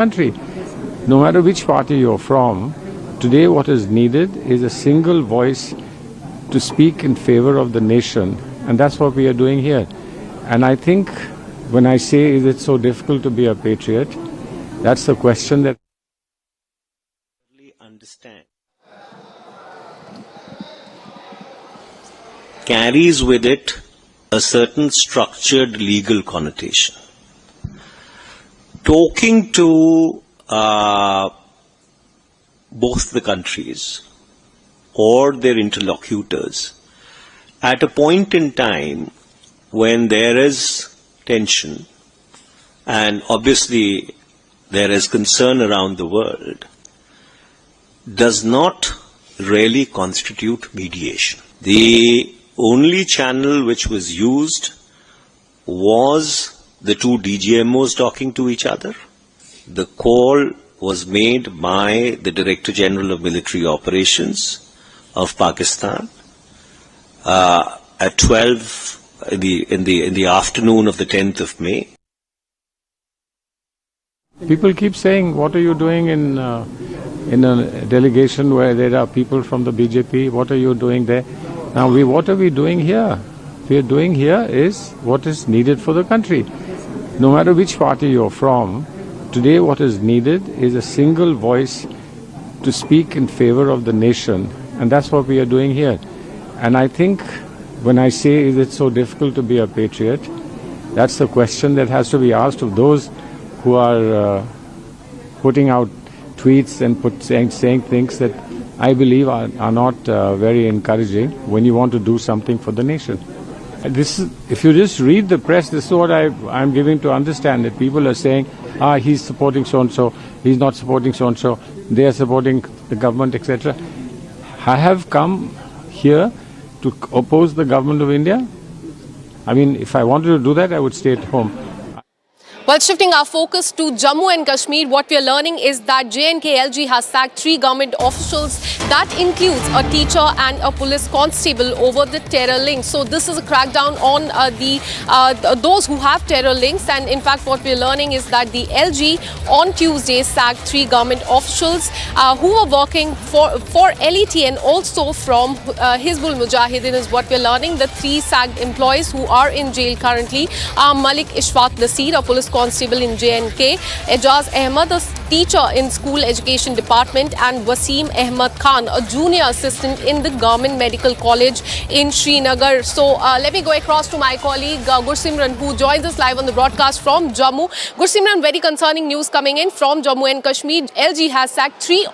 country. No matter which party you're from, today what is needed is a single voice to speak in favor of the nation, and that's what we are doing here. And I think when I say, is it so difficult to be a patriot, that's the question that understand carries with it a certain structured legal connotation. Talking to both the countries or their interlocutors at a point in time when there is tension and obviously there is concern around the world does not really constitute mediation. The only channel which was used was the two DGMOs talking to each other. The call was made by the Director General of Military Operations of Pakistan at 12 in the afternoon of the 10th of May. people keep saying, what are you doing in a delegation where there are people from the BJP? What are you doing there? Now, what are we doing here? We are doing here is what is needed for the country. No matter which party you're from, today what is needed is a single voice to speak in favor of the nation, and that's what we are doing here. And I think when I say, is it so difficult to be a patriot, that's the question that has to be asked of those who are putting out tweets and saying things that I believe are not very encouraging when you want to do something for the nation. If you just read the press, this is what I'm giving to understand, that people are saying, he's supporting so-and-so, he's not supporting so-and-so, they are supporting the government, etc. I have come here to oppose the government of India. I mean, if I wanted to do that, I would stay at home. Well, shifting our focus to Jammu and Kashmir, what we are learning is that JNKLG has sacked 3 government officials. That includes a teacher and a police constable over the terror links. So this is a crackdown on those who have terror links. And in fact, what we are learning is that the LG on Tuesday sacked 3 government officials who were working for LET and also from Hizbul Mujahideen is what we are learning. The 3 sacked employees who are in jail currently are Malik Ishfaq Nasir, a police constable in JNK, Ejaz Ahmad, a teacher in school education department, and Wasim Ahmad Khan, a junior assistant in the Government Medical College in Srinagar. So let me go across to my colleague Gursimran, who joins us live on the broadcast from Jammu. Gursimran, very concerning news coming in from Jammu and Kashmir. LG has sacked 3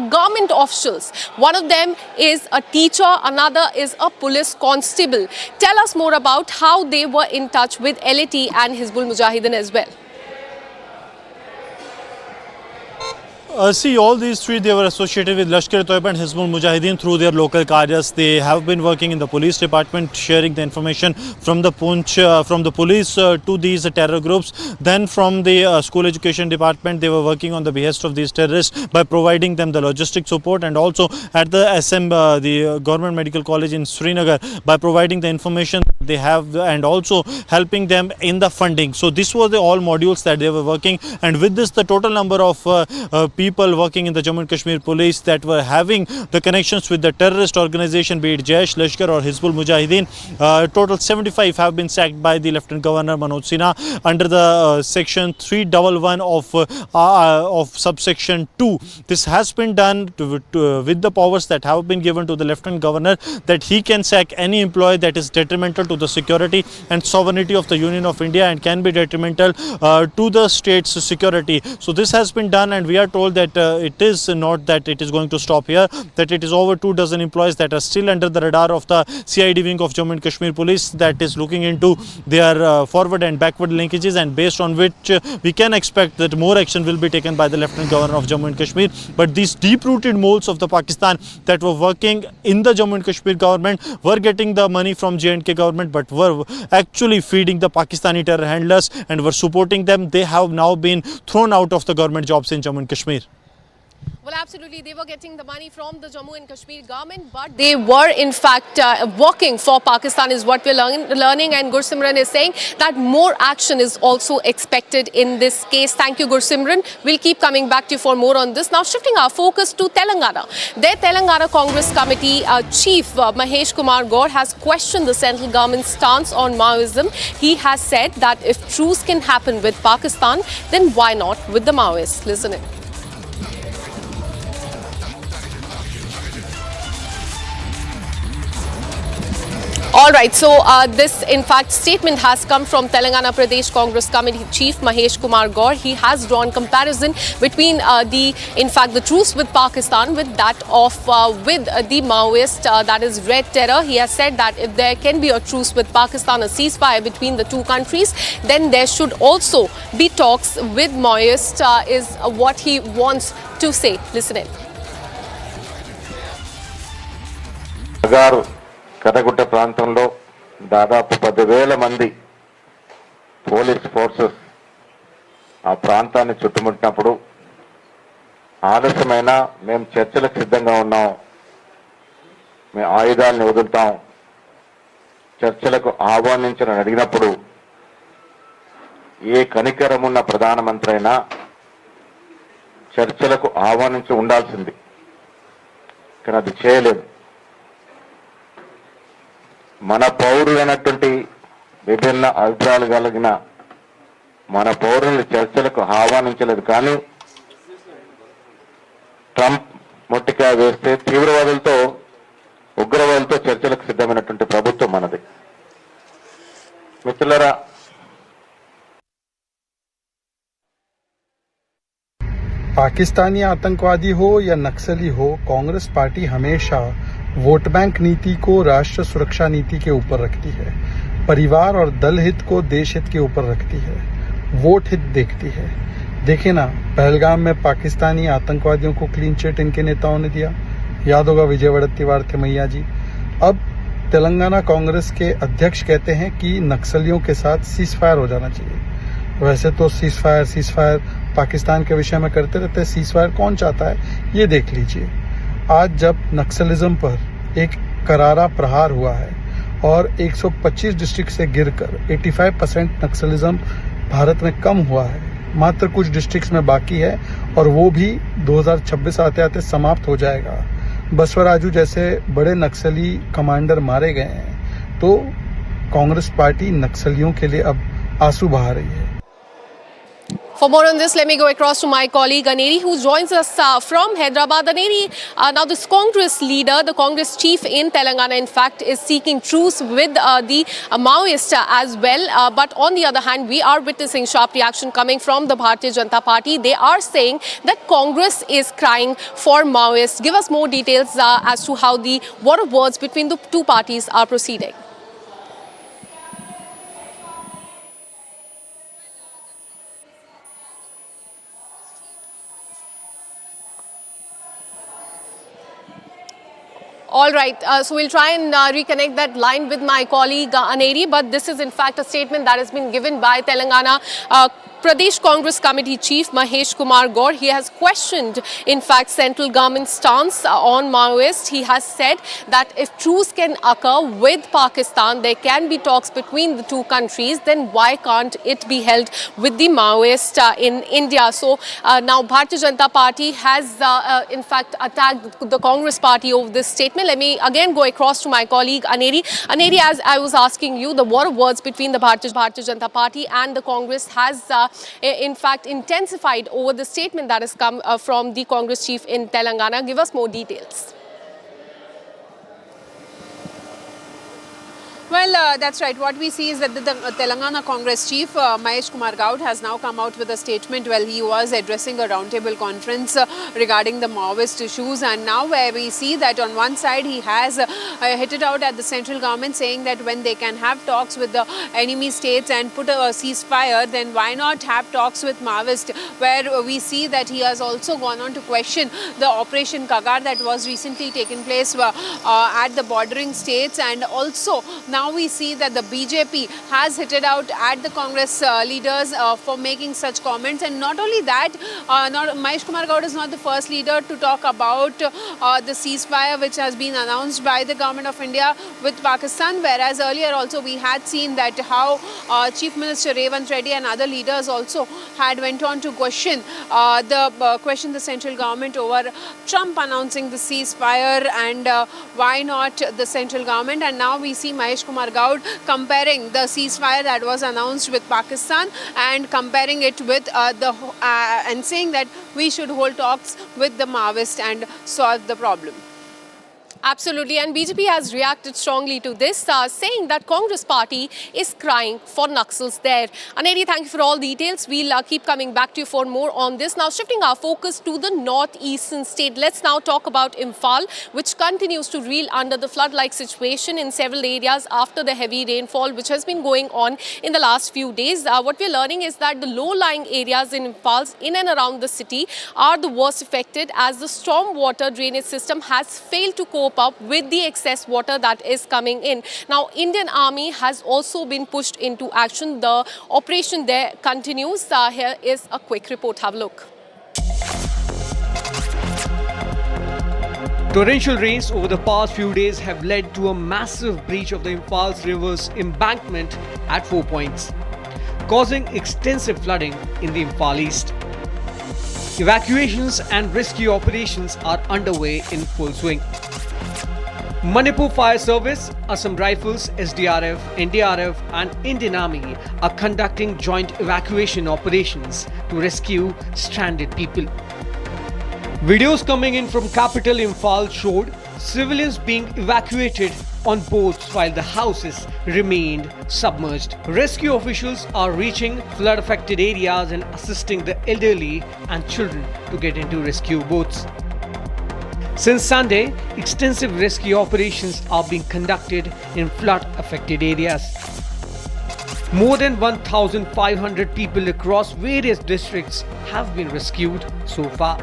government officials. One of them is a teacher, another is a police constable. Tell us more about how they were in touch with LET and Hizbul Mujahideen as well. See, all these 3, they were associated with Lashkar-e-Toiba and Hizbul Mujahideen through their local karjas. They have been working in the police department, sharing the information from the police to these terror groups. Then from the school education department, they were working on the behest of these terrorists by providing them the logistic support, and also at the the Government Medical College in Srinagar by providing the information they have and also helping them in the funding. So this was the all modules that they were working, and with this the total number of people working in the Jammu and Kashmir police that were having the connections with the terrorist organization, be it Jaish, Lashkar or Hizbul Mujahideen, total 75 have been sacked by the Lieutenant Governor Manoj Sinha under the section 311 of subsection 2. This has been done with the powers that have been given to the Lieutenant Governor, that he can sack any employee that is detrimental to the security and sovereignty of the Union of India and can be detrimental to the state's security. So this has been done, and we are told that it is not that it is going to stop here, that it is over 2 dozen employees that are still under the radar of the CID wing of Jammu and Kashmir police that is looking into their forward and backward linkages, and based on which we can expect that more action will be taken by the Lieutenant Governor of Jammu and Kashmir. But these deep-rooted moles of the Pakistan that were working in the Jammu and Kashmir government were getting the money from J&K government, but were actually feeding the Pakistani terror handlers and were supporting them. They have now been thrown out of the government jobs in Jammu and Kashmir. Well, absolutely. They were getting the money from the Jammu and Kashmir government, but they were in fact working for Pakistan is what we're learning. And Gursimran is saying that more action is also expected in this case. Thank you, Gursimran. We'll keep coming back to you for more on this. Now, shifting our focus to Telangana. Their Telangana Congress Committee Chief Mahesh Kumar Gaur has questioned the central government's stance on Maoism. He has said that if truce can happen with Pakistan, then why not with the Maoists? Listen in. All right, so this in fact statement has come from Telangana Pradesh Congress Committee Chief Mahesh Kumar Gaur. He has drawn comparison between the truce with Pakistan with that of with the Maoist, that is Red Terror. He has said that if there can be a truce with Pakistan, a ceasefire between the two countries, then there should also be talks with Maoist, is what he wants to say. Listen in. కరగుట్ట ప్రాంతంలో దాదాపు 10,000 మంది police forces ఆ ప్రాంతాన్ని చుట్టుముట్టినప్పుడు ఆలస్యమైన మేము చర్చలకు సిద్ధంగా ఉన్నాం, మేము ఆయుధాలను వదులుతాం, చర్చలకు ఆహ్వానించని అడిగినప్పుడు ఏ కనికరం ఉన్న ప్రధానమంత్రి అయినా చర్చలకు ఆహ్వానించి ఉండాల్సింది, కానీ అది చేయలేదు. మన పౌరులైనటువంటి విభిన్న అభిప్రాయాలు కలిగిన మన పౌరుల్ని చర్చలకు ఆహ్వానించలేదు. కానీ ట్రంప్ మొట్టికాయ వేస్తే తీవ్రవాదులతో ఉగ్రవాదులతో చర్చలకు సిద్ధమైనటువంటి ప్రభుత్వం మనది. మిత్రులారా, पाकिस्तानी आतंकवादी हो या नक्सली हो, कांग्रेस पार्टी हमेशा वोट बैंक नीति को राष्ट्र सुरक्षा नीति के ऊपर रखती है, परिवार और दल हित को देश हित के ऊपर रखती है, वोट हित देखती है। देखिए ना, पहलगाम में पाकिस्तानी आतंकवादियों को क्लीन चिट इनके नेताओं ने दिया, याद होगा विजय वड़त्तीवार थे मैया जी। अब तेलंगाना कांग्रेस के अध्यक्ष कहते हैं कि नक्सलियों के साथ सीज फायर हो जाना चाहिए। वैसे तो सीज फायर पाकिस्तान के विषय में करते रहते हैं, सीज फायर कौन चाहता है ये देख लीजिए। आज जब नक्सलिज्म पर एक करारा प्रहार हुआ है और 125 डिस्ट्रिक्ट से गिरकर 85% नक्सलिज्म भारत में कम हुआ है, मात्र कुछ डिस्ट्रिक्ट्स में बाकी है और वो भी 2026 आते आते समाप्त हो जाएगा। बसवराजू जैसे बड़े नक्सली कमांडर मारे गए हैं, तो कांग्रेस पार्टी नक्सलियों के लिए अब आंसू बहा रही है। For more on this, let me go across to my colleague Aneri, who joins us from Hyderabad. Aneri, now this Congress leader, the Congress chief in Telangana, in fact, is seeking truce with the Maoist as well. But on the other hand, we are witnessing sharp reaction coming from the Bharatiya Janata Party. They are saying that Congress is crying for Maoists. Give us more details as to how the war of words between the two parties are proceeding. All right, so we'll try and reconnect that line with my colleague Aneri, but this is in fact a statement that has been given by Telangana Pradesh Congress Committee Chief Mahesh Kumar Gaur. He has questioned, in fact, central government's stance on Maoist. He has said that if truce can occur with Pakistan, there can be talks between the two countries, then why can't it be held with the Maoist in India? So now Bharatiya Janata Party has in fact attacked the Congress Party over this statement. Let me again go across to my colleague Aneri. Aneri, as I was asking you, the war of words between the Bharatiya Janata Party and the Congress has in fact intensified over the statement that has come from the Congress chief in Telangana. Give us more details. Well, that's right. What we see is that the Telangana Congress chief, Mahesh Kumar Gaur, has now come out with a statement while he was addressing a roundtable conference regarding the Maoist issues. And now where we see that on one side he has hit it out at the central government, saying that when they can have talks with the enemy states and put a ceasefire, then why not have talks with Maoist? Where we see that he has also gone on to question the Operation Kagar that was recently taken place at the bordering states. And also now we we see that the BJP has hit it out at the Congress leaders for making such comments. And not only that, Mahesh Kumar Gaud is not the first leader to talk about the ceasefire which has been announced by the government of India with Pakistan, whereas earlier also we had seen that how Chief Minister Revant Reddy and other leaders also had went on to question the central government over Trump announcing the ceasefire and why not the central government. And now we see Mahesh Kumar Gaud comparing the ceasefire that was announced with Pakistan and comparing it with and saying that we should hold talks with the Maoist and solve the problem. Absolutely, and BJP has reacted strongly to this, saying that Congress party is crying for Naxals there. Aneri, thank you for all details. We'll keep coming back to you for more on this. Now, shifting our focus to the northeastern state, let's now talk about Imphal, which continues to reel under the flood-like situation in several areas after the heavy rainfall which has been going on in the last few days. What we're learning is that the low-lying areas in Imphal, in and around the city, are the worst affected as the storm water drainage system has failed to cope up with the excess water that is coming in. Now, Indian Army has also been pushed into action. The operation there continues. Here is a quick report. Have a look. Torrential rains over the past few days have led to a massive breach of the Imphal River's embankment at 4 points, causing extensive flooding in the Imphal East. Evacuations and rescue operations are underway in full swing. Manipur Fire Service, Assam Rifles, SDRF, NDRF and Indian Army are conducting joint evacuation operations to rescue stranded people. Videos coming in from capital Imphal showed civilians being evacuated on boats while the houses remained submerged. Rescue officials are reaching flood-affected areas and assisting the elderly and children to get into rescue boats. Since Sunday, extensive rescue operations are being conducted in flood-affected areas. More than 1,500 people across various districts have been rescued so far.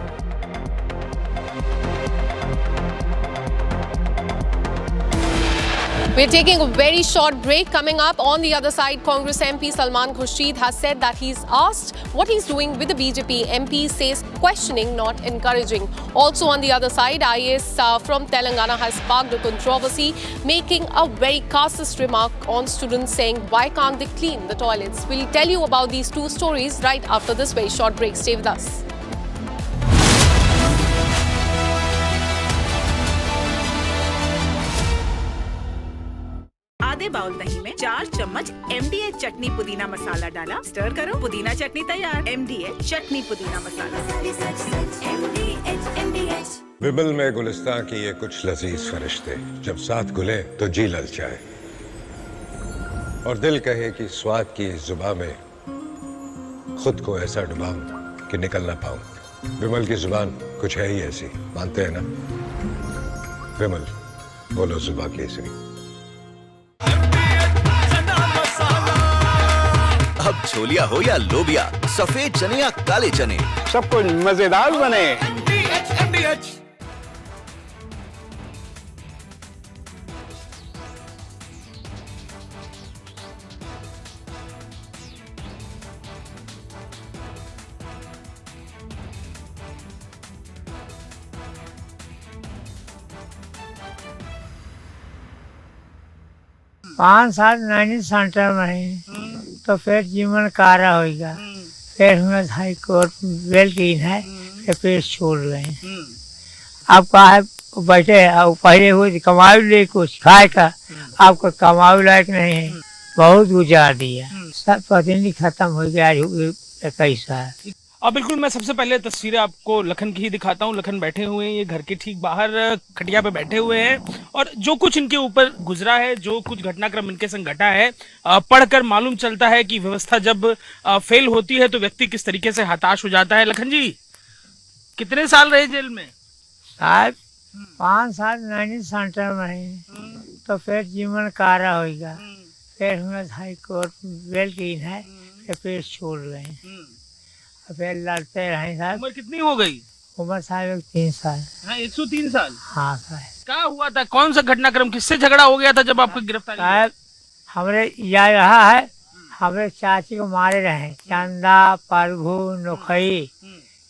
We're taking a very short break. Coming up on the other side, Congress MP Salman Khurshid has said that he's asked what he's doing with the BJP. MP says questioning, not encouraging. Also on the other side, IAS from Telangana has sparked a controversy, making a very casteist remark on students saying, why can't they clean the toilets? We'll tell you about these two stories right after this very short break. Stay with us. आधे bowl दही में 4 चम्मच MDH चटनी पुदीना मसाला डाला, stir करो, पुदीना चटनी तैयार। MDH चटनी पुदीना मसाला। विमल में गुलिस्तां की ये कुछ लजीज फरिश्ते जब साथ घुले तो जी ललचाए और दिल कहे कि स्वाद की इस जुबान में खुद को ऐसा डुबाऊं कि निकल ना पाऊं। विमल की जुबान कुछ है ही ऐसी, मानते हैं ना? विमल, बोलो जुबान केसरी। अब छोलिया हो या लोबिया, सफेद चने या काले चने, सब कुछ मजेदार बने। पाँच साल नैनी सेंटर में तो फिर जीवन कारा होगा, फिर हमें हाई कोर्ट बेल की है, फिर छोड़ गए। अब कहा है बैठे अब पहले हुए कमाई ले कुछ खाए का, आपका कमाई लायक नहीं है, बहुत गुजार दिया, सब प्रतिनिधि खत्म हो गया। 21 साल। अब बिल्कुल मैं सबसे पहले तस्वीरें आपको लखन की ही दिखाता हूँ। लखन बैठे हुए हैं, ये घर के ठीक बाहर खटिया पे बैठे हुए हैं और जो कुछ इनके ऊपर गुजरा है, जो कुछ घटनाक्रम इनके संग घटा है, पढ़कर मालूम चलता है कि व्यवस्था जब फेल होती है तो व्यक्ति किस तरीके से हताश हो जाता है। लखन जी, कितने साल रहे जेल में? साहब 5 साल नैनी सेंटर में तो फिर जीवन कारा होगा, फिर हमें हाई कोर्ट बेल की है, फिर छोड़ गए। फिर लड़ते रहे साहब। उम्र कितनी हो गई? उम्र साहब 3 साल। हाँ, 103 साल। हाँ साहब। क्या हुआ था? कौन सा घटनाक्रम, किससे झगड़ा हो गया था जब आपको गिरफ्तारी? साहब हमरे यह रहा है, हमारे चाची को मारे रहे, चंदा, प्रभु, नोखई,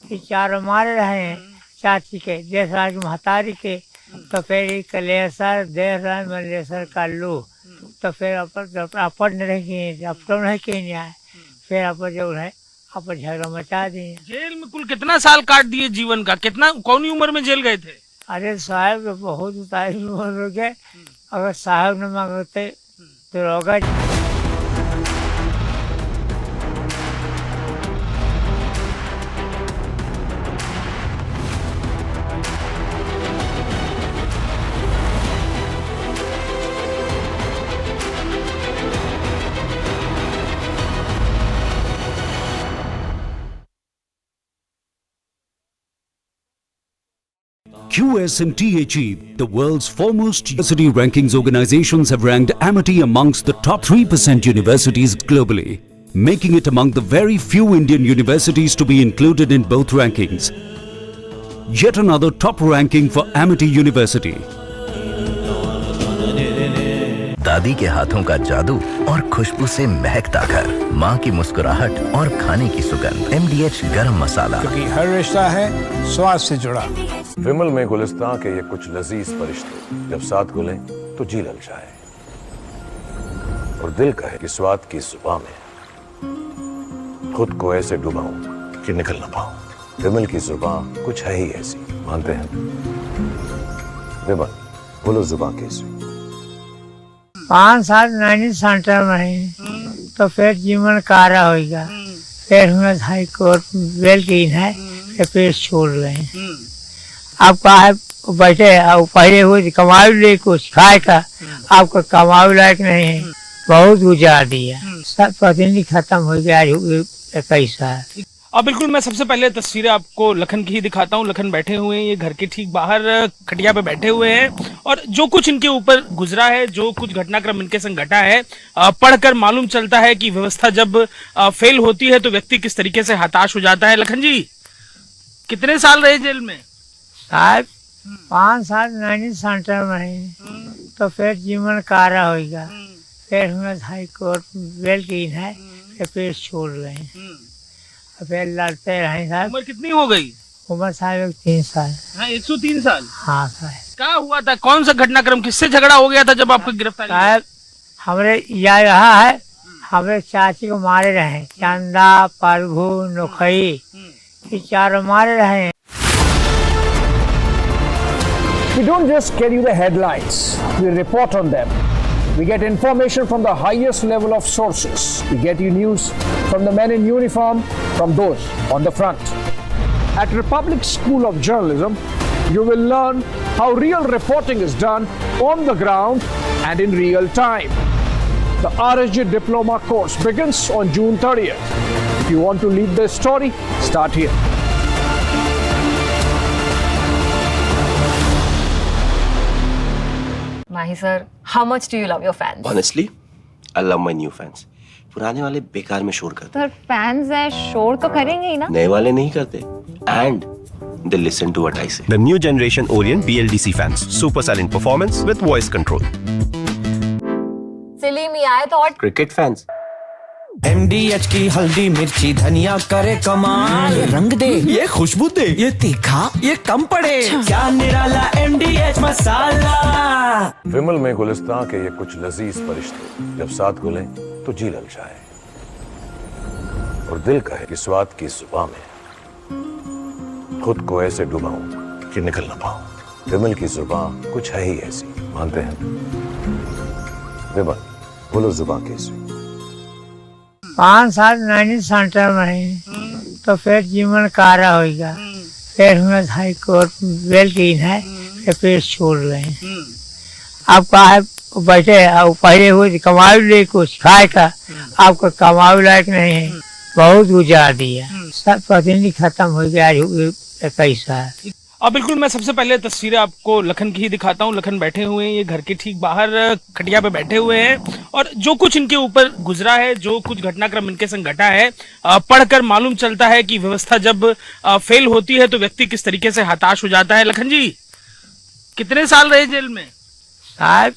ये चारों मारे रहे हैं चाची के, देशराज की महतारी के। तो फिर ये कलेसर, देशराज, मलेसर, कल्लू, तो फिर अपन नहीं कहीं आए, फिर अपन जो है अपन झगड़ा मचा दिए। जेल में कुल कितना साल काट दिए जीवन का, कितना कौन सी उम्र में जेल गए थे? अरे साहब तो बहुत उतारी उम्र हो गए, अगर साहब न मांगते तो रोगा। QSMTHE, the world's foremost university rankings organizations, have ranked Amity amongst the top 3% universities globally, making it among the very few Indian universities to be included in both rankings. Yet another top ranking for Amity University. दादी के हाथों का जादू और खुशबू से महकता घर, माँ की मुस्कुराहट और खाने की सुगंध, MDH गरम मसाला, क्योंकि हर रिश्ता है स्वाद से जुड़ा। विमल में गुलिस्तां के ये कुछ लजीज फरिश्ते जब साथ घुलें तो जी ललचाए और दिल कहे कि स्वाद की जुबान में खुद को ऐसे डुबाऊं कि निकल ना पाऊं। विमल की जुबान कुछ है ही ऐसी, मानते हैं? विमल बोलो जुबान कैसी? 5 साल नैनी सेंटर में ही, तो फिर जीवन कारा होगा, फिर हमें हाई कोर्ट बेल की है, फिर छोड़ गए। अब कहा बैठे अब पहले हुए कमाई ले कुछ खाए का, आपका कमाई लायक नहीं है, बहुत गुजार दिया, सब प्रतिनिधि खत्म हो गया 21 साल। अब बिल्कुल मैं सबसे पहले तस्वीरें आपको लखन की ही दिखाता हूँ। लखन बैठे हुए हैं, ये घर के ठीक बाहर खटिया पे बैठे हुए हैं और जो कुछ इनके ऊपर गुजरा है, जो कुछ घटनाक्रम इनके संग घटा है, पढ़कर मालूम चलता है कि व्यवस्था जब फेल होती है तो व्यक्ति किस तरीके से हताश हो जाता है। लखन जी कितने साल रहे जेल में? साहब 5 साल नैनी सेंटर में ही, तो फिर जीवन कारा होगा, फिर हमें हाई कोर्ट बेल की है, फिर छोड़ गए। फिर लड़ते रहे साहब। उम्र कितनी हो गई? उम्र साहब 3 साल। हाँ 103 साल। हाँ साहब। क्या हुआ था, कौन सा घटनाक्रम, किससे झगड़ा हो गया था जब आपको गिरफ्तारी? साहब हमरे यह रहा है, हमारे चाची को मारे रहे, चंदा, प्रभु, नोखई, ये चारों मारे रहे। We don't just carry the headlines, we report on them. We get information from the highest level of sources. We get you news from the men in uniform, from those on the front. At Republic School of Journalism, you will learn how real reporting is done on the ground and in real time. The RSG Diploma course begins on June 30th. If you want to lead the story, start here. Mahi sir, how much do you love your fans? Honestly, I love my new fans. पुराने वाले बेकार में शोर करते। तो fans है, शोर तो करेंगे ही ना। नए वाले नहीं करते। And they listen to what I say. The new generation Orient BLDC fans, super silent performance with voice control. सिली में आए तो और Cricket fans. MDH की हल्दी मिर्ची धनिया करे कमाल, ये रंग दे, ये खुशबू दे, ये तीखा, ये कम पड़े, क्या निराला MDH मसाला। विमल में गुलिस्तां के ये कुछ लजीज फरिश्ते जब साथ घुलें तो जी ललचाए और दिल कहे कि स्वाद की जुबान में खुद को ऐसे डुबाऊं कि निकल ना पाऊं। विमल की जुबान कुछ है ही ऐसी, मानते हैं? विमल बोलो जुबान कैसी? 5 साल नैनी सेंटर में ही, तो फिर जीवन कारा होगा, फिर हमें हाई कोर्ट बेल की है, फिर छोड़ गए। अब कहा बैठे अब पहले हुए कमाई ले कुछ खाए का, आपका कमाई लायक नहीं है, बहुत गुजार दिया, सब प्रतिनिधि खत्म हो गया 21 साल। अब बिल्कुल मैं सबसे पहले तस्वीरें आपको लखन की ही दिखाता हूँ। लखन बैठे हुए हैं, ये घर के ठीक बाहर खटिया पे बैठे हुए हैं और जो कुछ इनके ऊपर गुजरा है, जो कुछ घटनाक्रम इनके संग घटा है, पढ़कर मालूम चलता है कि व्यवस्था जब फेल होती है तो व्यक्ति किस तरीके से हताश हो जाता है। लखन जी कितने साल रहे जेल में? साहब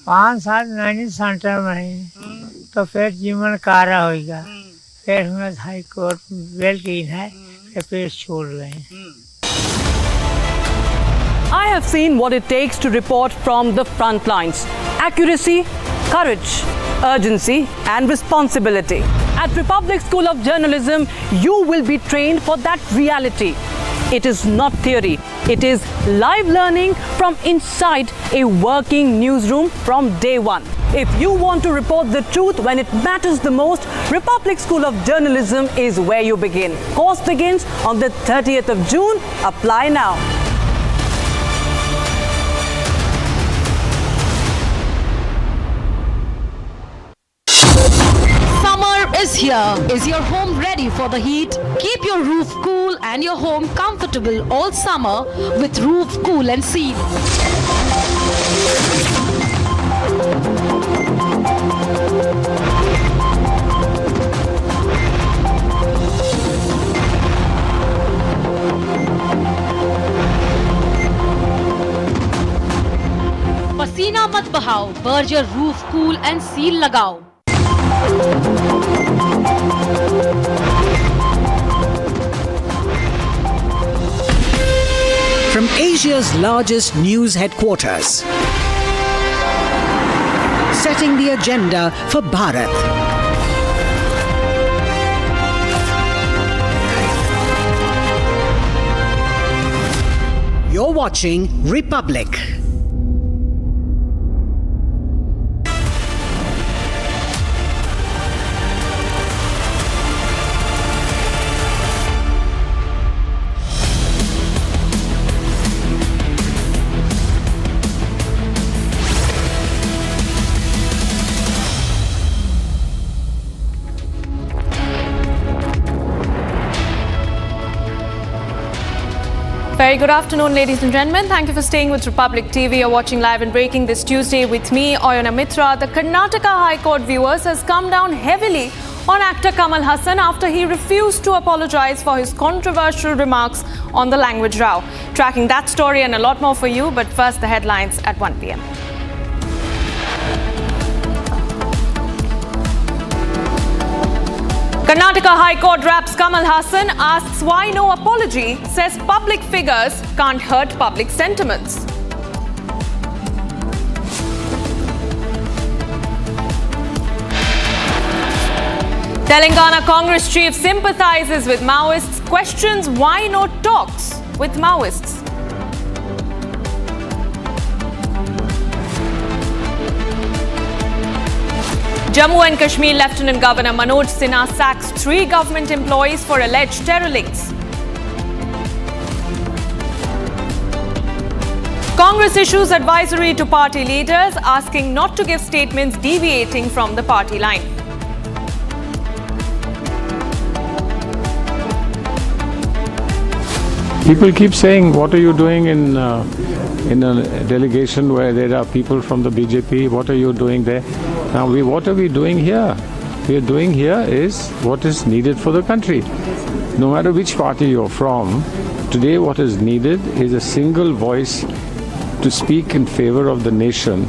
5 साल मैंने सेंटर में ही तो फिर जीवन कारा होगा फिर हमें हाई कोर्ट बेल की है फिर छोड़ गए I have seen what it takes to report from the front lines. Accuracy, courage, urgency and responsibility. At Republic School of Journalism, you will be trained for that reality. It is not theory. It is live learning from inside a working newsroom from day one. If you want to report the truth when it matters the most, Republic School of Journalism is where you begin. Course begins on the 30th of June. Apply now. Is here. Is your home ready for the heat? Keep your roof cool and your home comfortable all summer with Roof Cool and Seal. पसीना मत बहाओ, Berger roof cool and seal लगाओ. From Asia's largest news headquarters, setting the agenda for Bharat. You're watching Republic. Very good afternoon, ladies and gentlemen. Thank you for staying with Republic TV. You're watching live and breaking this Tuesday with me, Oyana Mitra. The Karnataka High Court viewers has come down heavily on actor Kamal Haasan after he refused to apologize for his controversial remarks on the language row. Tracking that story and a lot more for you, but first the headlines at 1 p.m. Karnataka High Court wraps Kamal Haasan, asks why no apology, says public figures can't hurt public sentiments. Telangana Congress chief sympathizes with Maoists, questions why no talks with Maoists. Jammu and Kashmir Lieutenant Governor Manoj Sinha sacks 3 government employees for alleged terror links. Congress issues advisory to party leaders, asking not to give statements deviating from the party line. People keep saying, what are you doing in a delegation where there are people from the BJP? What are you doing there? Now, what are we doing here? We are doing here is what is needed for the country. No matter which party you're from, today what is needed is a single voice to speak in favor of the nation.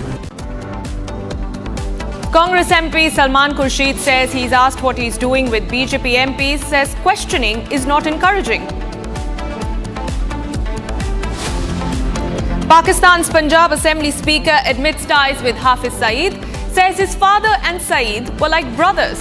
Congress MP Salman Khurshid says he's asked what he's doing with BJP MPs, says questioning is not encouraging. Pakistan's Punjab Assembly Speaker admits ties with Hafiz Saeed, says his father and Saeed were like brothers.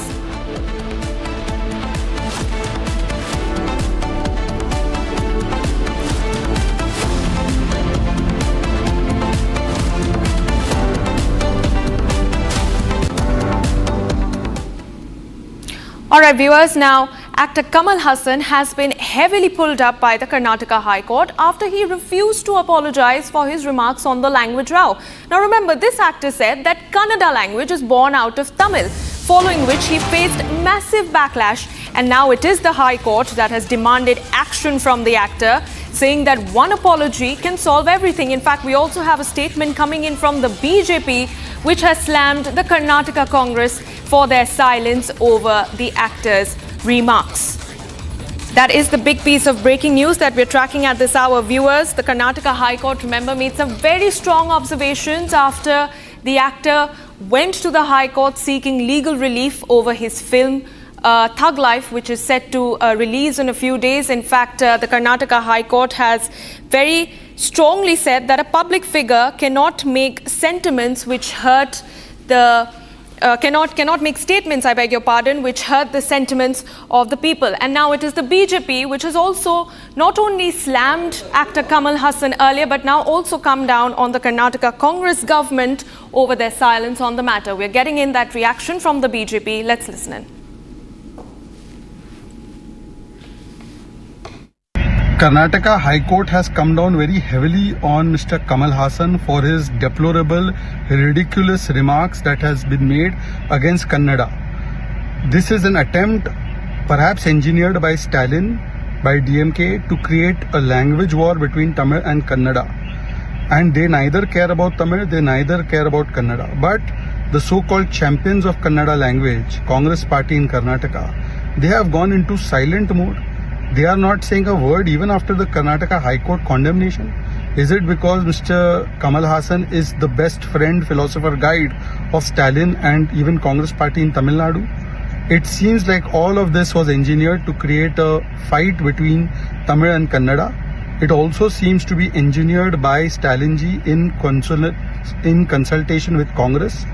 All right, viewers, now actor Kamal Haasan has been heavily pulled up by the Karnataka High Court after he refused to apologize for his remarks on the language row. Now remember, this actor said that Kannada language is born out of Tamil, following which he faced massive backlash, and now it is the High Court that has demanded action from the actor, saying that one apology can solve everything. In fact, we also have a statement coming in from the BJP, which has slammed the Karnataka Congress for their silence over the actor's remarks. That is the big piece of breaking news that we're tracking at this hour, viewers. The Karnataka High Court, remember, made some very strong observations after The actor went to the High Court seeking legal relief over his film Thug Life, which is set to release in a few days. In fact, the Karnataka High Court has very strongly said that a public figure cannot make sentiments which hurt the cannot make statements, I beg your pardon, which hurt the sentiments of the people. And now it is the BJP which has also not only slammed actor Kamal Haasan earlier, but now also come down on the Karnataka Congress government over their silence on the matter. We're getting in that reaction from the BJP. Let's listen in. Karnataka High Court has come down very heavily on Mr. Kamal Haasan for his deplorable, ridiculous remarks that has been made against Kannada. This is an attempt, perhaps engineered by Stalin, by DMK, to create a language war between Tamil and Kannada. And they neither care about Tamil, they neither care about Kannada. But the so-called champions of Kannada language, Congress party in Karnataka, they have gone into silent mode. They are not saying a word even after the Karnataka High Court condemnation. Is it because Mr. Kamal Haasan is the best friend, philosopher, guide of Stalin and even Congress party in Tamil Nadu? It seems like all of this was engineered to create a fight between Tamil and Kannada. It also seems to be engineered by Stalinji in consultation with Congress.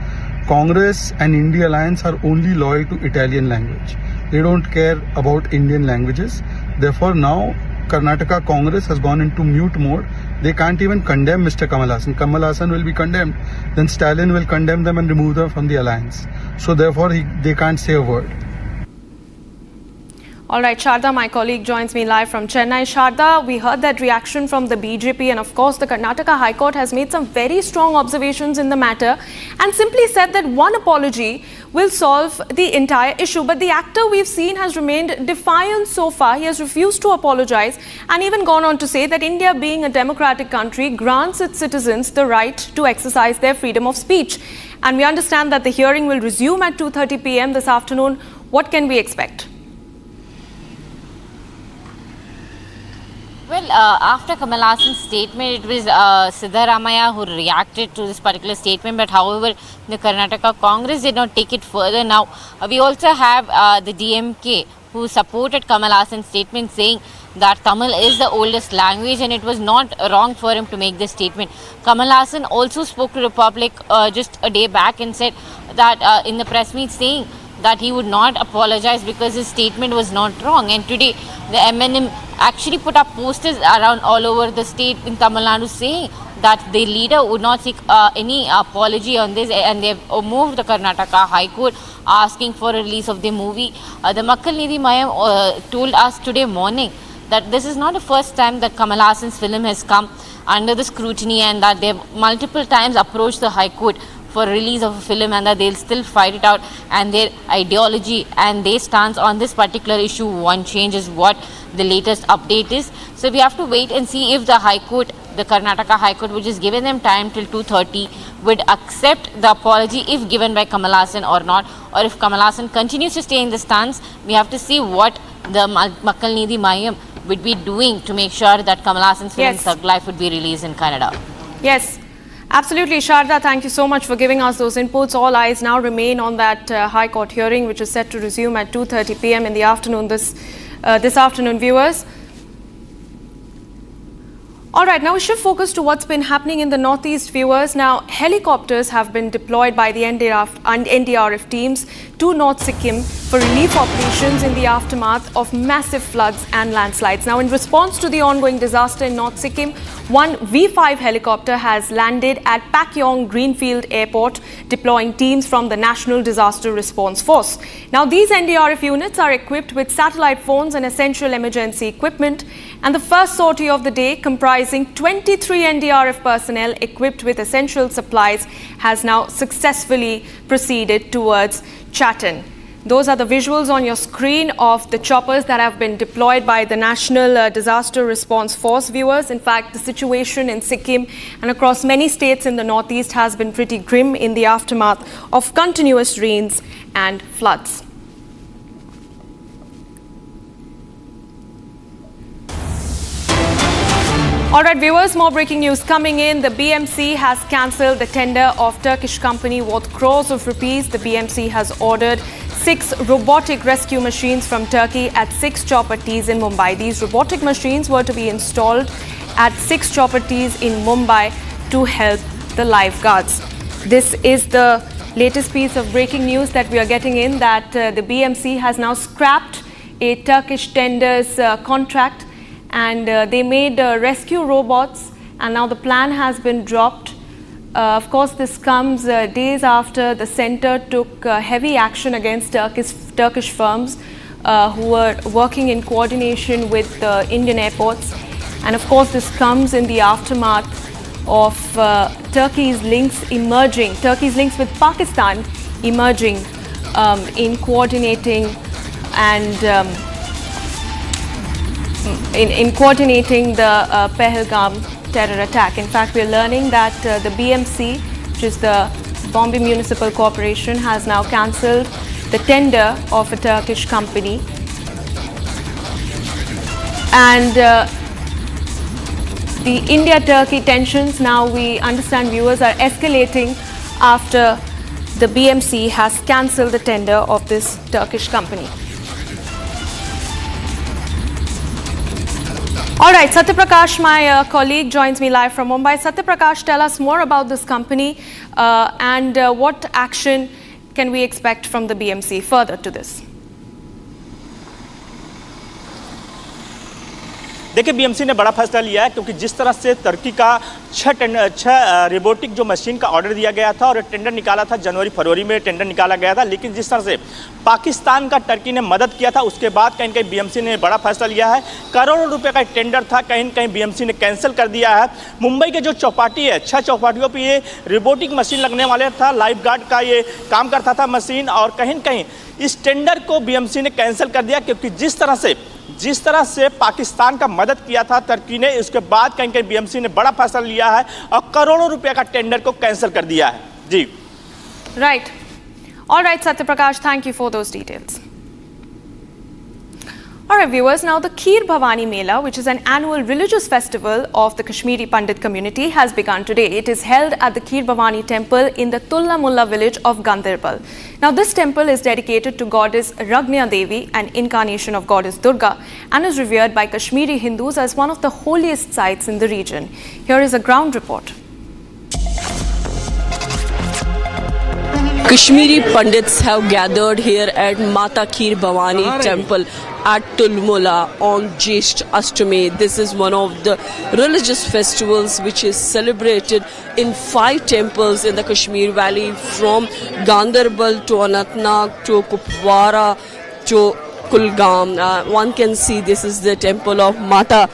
Congress and India Alliance are only loyal to Italian language. They don't care about Indian languages. Therefore, now Karnataka Congress has gone into mute mode. They can't even condemn Mr. Kamal Haasan. Kamal Haasan will be condemned. Then Stalin will condemn them and remove them from the alliance. So therefore, they can't say a word. All right, Sharda, my colleague, joins me live from Chennai. Sharda, we heard that reaction from the BJP, and of course the Karnataka High Court has made some very strong observations in the matter and simply said that one apology will solve the entire issue. But the actor we've seen has remained defiant so far. He has refused to apologize and even gone on to say that India, being a democratic country, grants its citizens the right to exercise their freedom of speech. And we understand that the hearing will resume at 2:30 p.m. this afternoon. What can we expect? Well, after Kamal Haasan's statement, it was Siddaramaiah who reacted to this particular statement. But however, the Karnataka Congress did not take it further. Now, we also have the DMK who supported Kamal Haasan's statement, saying that Tamil is the oldest language and it was not wrong for him to make this statement. Kamal Haasan also spoke to the Republic just a day back and said that in the press meet, saying that he would not apologize because his statement was not wrong. And today the MNM actually put up posters around all over the state in Tamil Nadu saying that the leader would not seek any apology on this, and they've moved the Karnataka High Court asking for a release of the movie. The Makkal Nidhi Mayam told us today morning that this is not the first time that Kamal Haasan's film has come under the scrutiny, and that they've multiple times approached the High Court for release of a film, and that they'll still fight it out, and their ideology and their stance on this particular issue won't change, is what the latest update is. So we have to wait and see if the High Court, the Karnataka High Court, which has given them time till 2:30, would accept the apology if given by Kamal Haasan or not, or if Kamal Haasan continues to stay in the stance. We have to see what the Makkal Nidhi Mayam would be doing to make sure that Kamal Haasan's film Thug Life would be released in Canada. Yes. Absolutely, Sharda, thank you so much for giving us those inputs. All eyes now remain on that High Court hearing, which is set to resume at 2:30 p.m. in the afternoon, this afternoon, viewers. All right, now we shift focus to what's been happening in the Northeast, viewers. Now, helicopters have been deployed by the NDRF teams to North Sikkim for relief operations in the aftermath of massive floods and landslides. Now, in response to the ongoing disaster in North Sikkim, one V5 helicopter has landed at Pakyong Greenfield Airport, deploying teams from the National Disaster Response Force. Now, these NDRF units are equipped with satellite phones and essential emergency equipment, and the first sortie of the day, comprising 23 NDRF personnel equipped with essential supplies, has now successfully proceeded towards Chatham. Those are the visuals on your screen of the choppers that have been deployed by the National Disaster Response Force, viewers. In fact, the situation in Sikkim and across many states in the Northeast has been pretty grim in the aftermath of continuous rains and floods. All right, viewers, more breaking news coming in. The BMC has cancelled the tender of Turkish company worth crores of rupees. The BMC has ordered 6 robotic rescue machines from Turkey at 6 chowpattis in Mumbai. These robotic machines were to be installed at 6 chowpattis in Mumbai to help the lifeguards. This is the latest piece of breaking news that we are getting in, that the BMC has now scrapped a Turkish tender's contract, and they made rescue robots, and now the plan has been dropped. Of course, this comes days after the centre took heavy action against Turkish firms who were working in coordination with Indian airports. And of course, this comes in the aftermath of Turkey's links with Pakistan emerging in coordinating and in coordinating the Pahalgam terror attack. In fact, we are learning that the BMC, which is the Bombay Municipal Corporation, has now cancelled the tender of a Turkish company. And the India-Turkey tensions, now we understand, viewers, are escalating after the BMC has cancelled the tender of this Turkish company. All right, Satyaprakash, my colleague, joins me live from Mumbai. Satyaprakash, tell us more about this company and what action can we expect from the BMC further to this? देखिए, BMC ने बड़ा फैसला लिया है, क्योंकि जिस तरह से तुर्की का 6 रोबोटिक जो मशीन का ऑर्डर दिया गया था और टेंडर निकाला था, जनवरी-फरवरी में टेंडर निकाला गया था, लेकिन जिस तरह से पाकिस्तान का टर्की ने मदद किया था, उसके बाद कहीं कहीं बीएमसी ने बड़ा फैसला लिया है। करोड़ों रुपए का टेंडर था, कहीं कहीं बीएमसी ने कैंसिल कर दिया है। मुंबई के जो चौपाटी है, 6 चौपाटियों पर ये रोबोटिक मशीन लगने वाले था, लाइफ गार्ड का ये काम करता था मशीन, और कहीं कहीं इस टेंडर को बीएमसी ने कैंसिल कर दिया, क्योंकि जिस तरह से पाकिस्तान का मदद किया था तुर्की ने, उसके बाद कहीं कहीं बीएमसी ने बड़ा फैसला लिया है और करोड़ों रुपए का टेंडर को कैंसिल कर दिया है। जी, right. All right, Satyaprakash, thank you for those details. All right, viewers, now the Kheer Bhawani Mela, which is an annual religious festival of the Kashmiri Pandit community, has begun today. It is held at the Kheer Bhawani temple in the Tulla Mulla village of Ganderbal. Now, this temple is dedicated to goddess Ragnya Devi, an incarnation of goddess Durga, and is revered by Kashmiri Hindus as one of the holiest sites in the region. Here is a ground report. Kashmiri Pandits have gathered here at Mata Kheer Bhawani temple at Tulmula on Jyesht Ashtami. This is one of the religious festivals which is celebrated in 5 temples in the Kashmir Valley, from Ganderbal to Anantnag to Kupwara to Kulgam. One can see this is the temple of Mata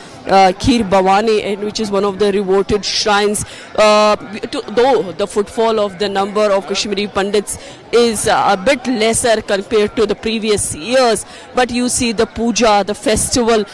Kheer Bhawani, and which is one of the reverted shrines. Though the footfall of the number of Kashmiri Pandits is a bit lesser compared to the previous years, but you see the puja, the festival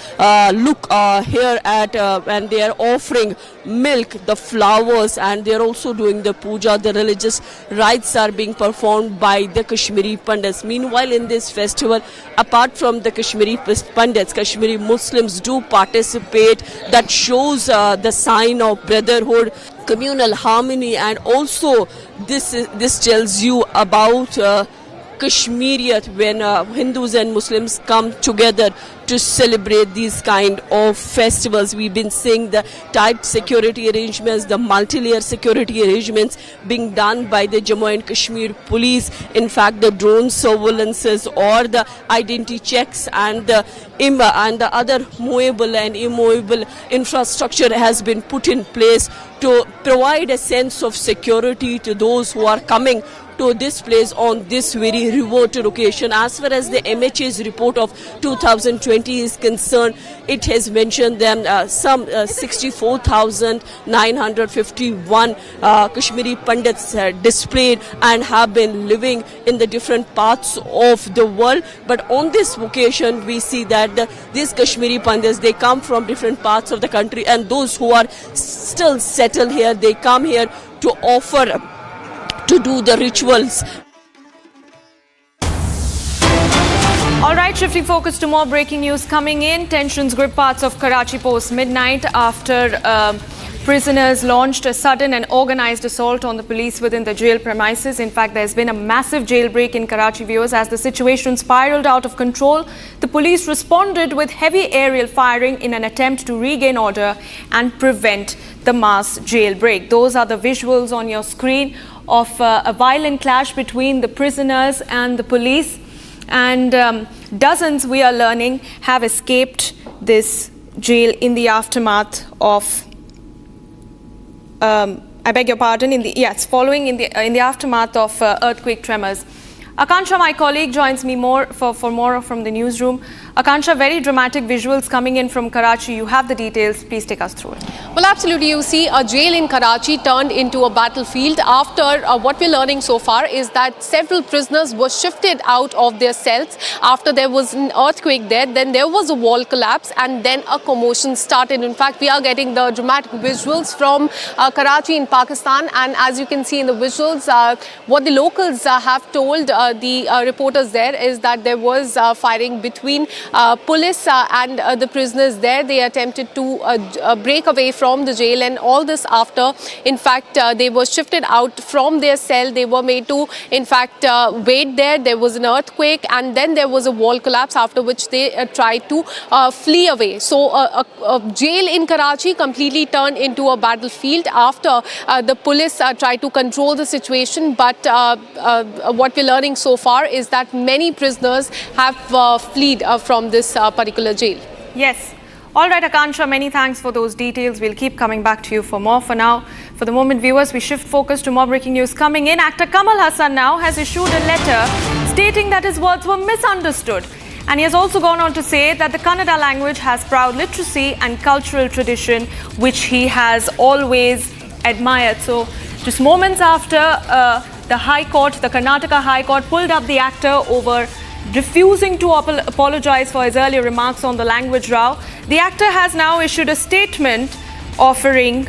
look here at and they are offering milk, the flowers, and they are also doing the puja. The religious rites are being performed by the Kashmiri Pandits. Meanwhile, in this festival, apart from the Kashmiri Pandits, Kashmiri Muslims do participate. That shows the sign of brotherhood, communal harmony, and also this tells you about Kashmiriyat, when Hindus and Muslims come together to celebrate these kind of festivals. We've been seeing the tight security arrangements, the multi-layer security arrangements being done by the Jammu and Kashmir police. In fact, the drone surveillances or the identity checks and the other movable and immovable infrastructure has been put in place to provide a sense of security to those who are coming to this place on this very reverted occasion. As far as the MHA's report of 2020 is concerned, it has mentioned them some 64,951 Kashmiri Pandits displayed and have been living in the different parts of the world. But on this occasion, we see that these Kashmiri Pandits, they come from different parts of the country, and those who are still settled here, they come here to offer, to do the rituals. All All right, shifting focus to more breaking news coming in. Tensions grip parts of Karachi post midnight after prisoners launched a sudden and organized assault on the police within the jail premises. In fact, there's been a massive jailbreak in Karachi, viewers, as the situation spiraled out of control. The police responded with heavy aerial firing in an attempt to regain order and prevent the mass jailbreak. Those are the visuals on your screen of a violent clash between the prisoners and the police. And dozens, we are learning, have escaped this jail in the aftermath of I beg your pardon, following in the aftermath of earthquake tremors. Akansha, my colleague, joins me for more from the newsroom. Akansha, very dramatic visuals coming in from Karachi. You have the details. Please take us through it. Well, absolutely. You see, a jail in Karachi turned into a battlefield after what we're learning so far is that several prisoners were shifted out of their cells after there was an earthquake there. Then there was a wall collapse and then a commotion started. In fact, we are getting the dramatic visuals from Karachi in Pakistan. And as you can see in the visuals, what the locals have told the reporters there is that there was firing between police and the prisoners there. They attempted to break away from the jail, and all this after, in fact, they were shifted out from their cell. They were made to, in fact, wait there. There was an earthquake and then there was a wall collapse, after which they tried to flee away. So a jail in Karachi completely turned into a battlefield after the police tried to control the situation. But what we're learning so far is that many prisoners have fled from this particular jail. Yes. All right, Akansha, many thanks for those details. We'll keep coming back to you for more. For now, for the moment, viewers, we shift focus to more breaking news coming in. Actor Kamal Haasan now has issued a letter stating that his words were misunderstood. And he has also gone on to say that the Kannada language has proud literacy and cultural tradition, which he has always admired. So just moments after the High Court, the Karnataka High Court, pulled up the actor over refusing to apologize for his earlier remarks on the language row, the actor has now issued a statement offering,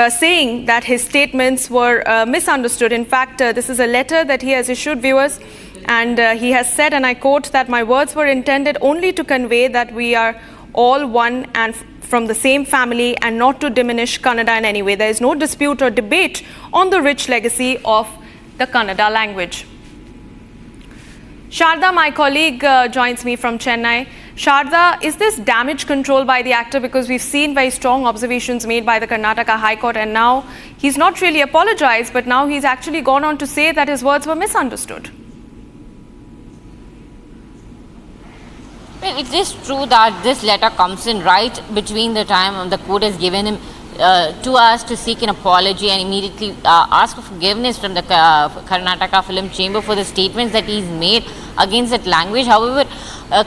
saying that his statements were misunderstood. In fact, this is a letter that he has issued, viewers, and he has said, and I quote, that my words were intended only to convey that we are all one and from the same family, and not to diminish Kannada in any way. There is no dispute or debate on the rich legacy of the Kannada language. Sharda, my colleague, joins me from Chennai. Sharda, is this damage control by the actor? Because we've seen very strong observations made by the Karnataka High Court, and now he's not really apologized, but now he's actually gone on to say that his words were misunderstood. Well, it is true that this letter comes in right between the time the court has given him 2 hours to seek an apology and immediately ask for forgiveness from the Karnataka Film Chamber for the statements that he's made against that language. However,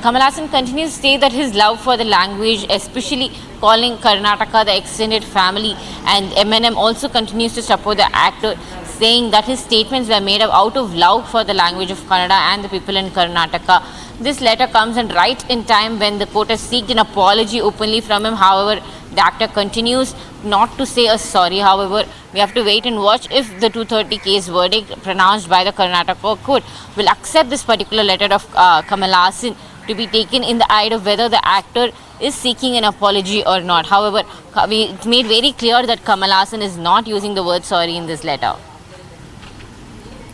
Kamal Haasan continues to say that his love for the language, especially calling Karnataka the extended family, and M&M also continues to support the actor, saying that his statements were made out of love for the language of Kannada and the people in Karnataka. This letter comes in right in time when the court has sought an apology openly from him. However, the actor continues not to say a sorry. However, we have to wait and watch if the 230 case verdict pronounced by the Karnataka court will accept this particular letter of Kamal Haasan to be taken in the eye of whether the actor is seeking an apology or not. However, it's made very clear that Kamal Haasan is not using the word sorry in this letter.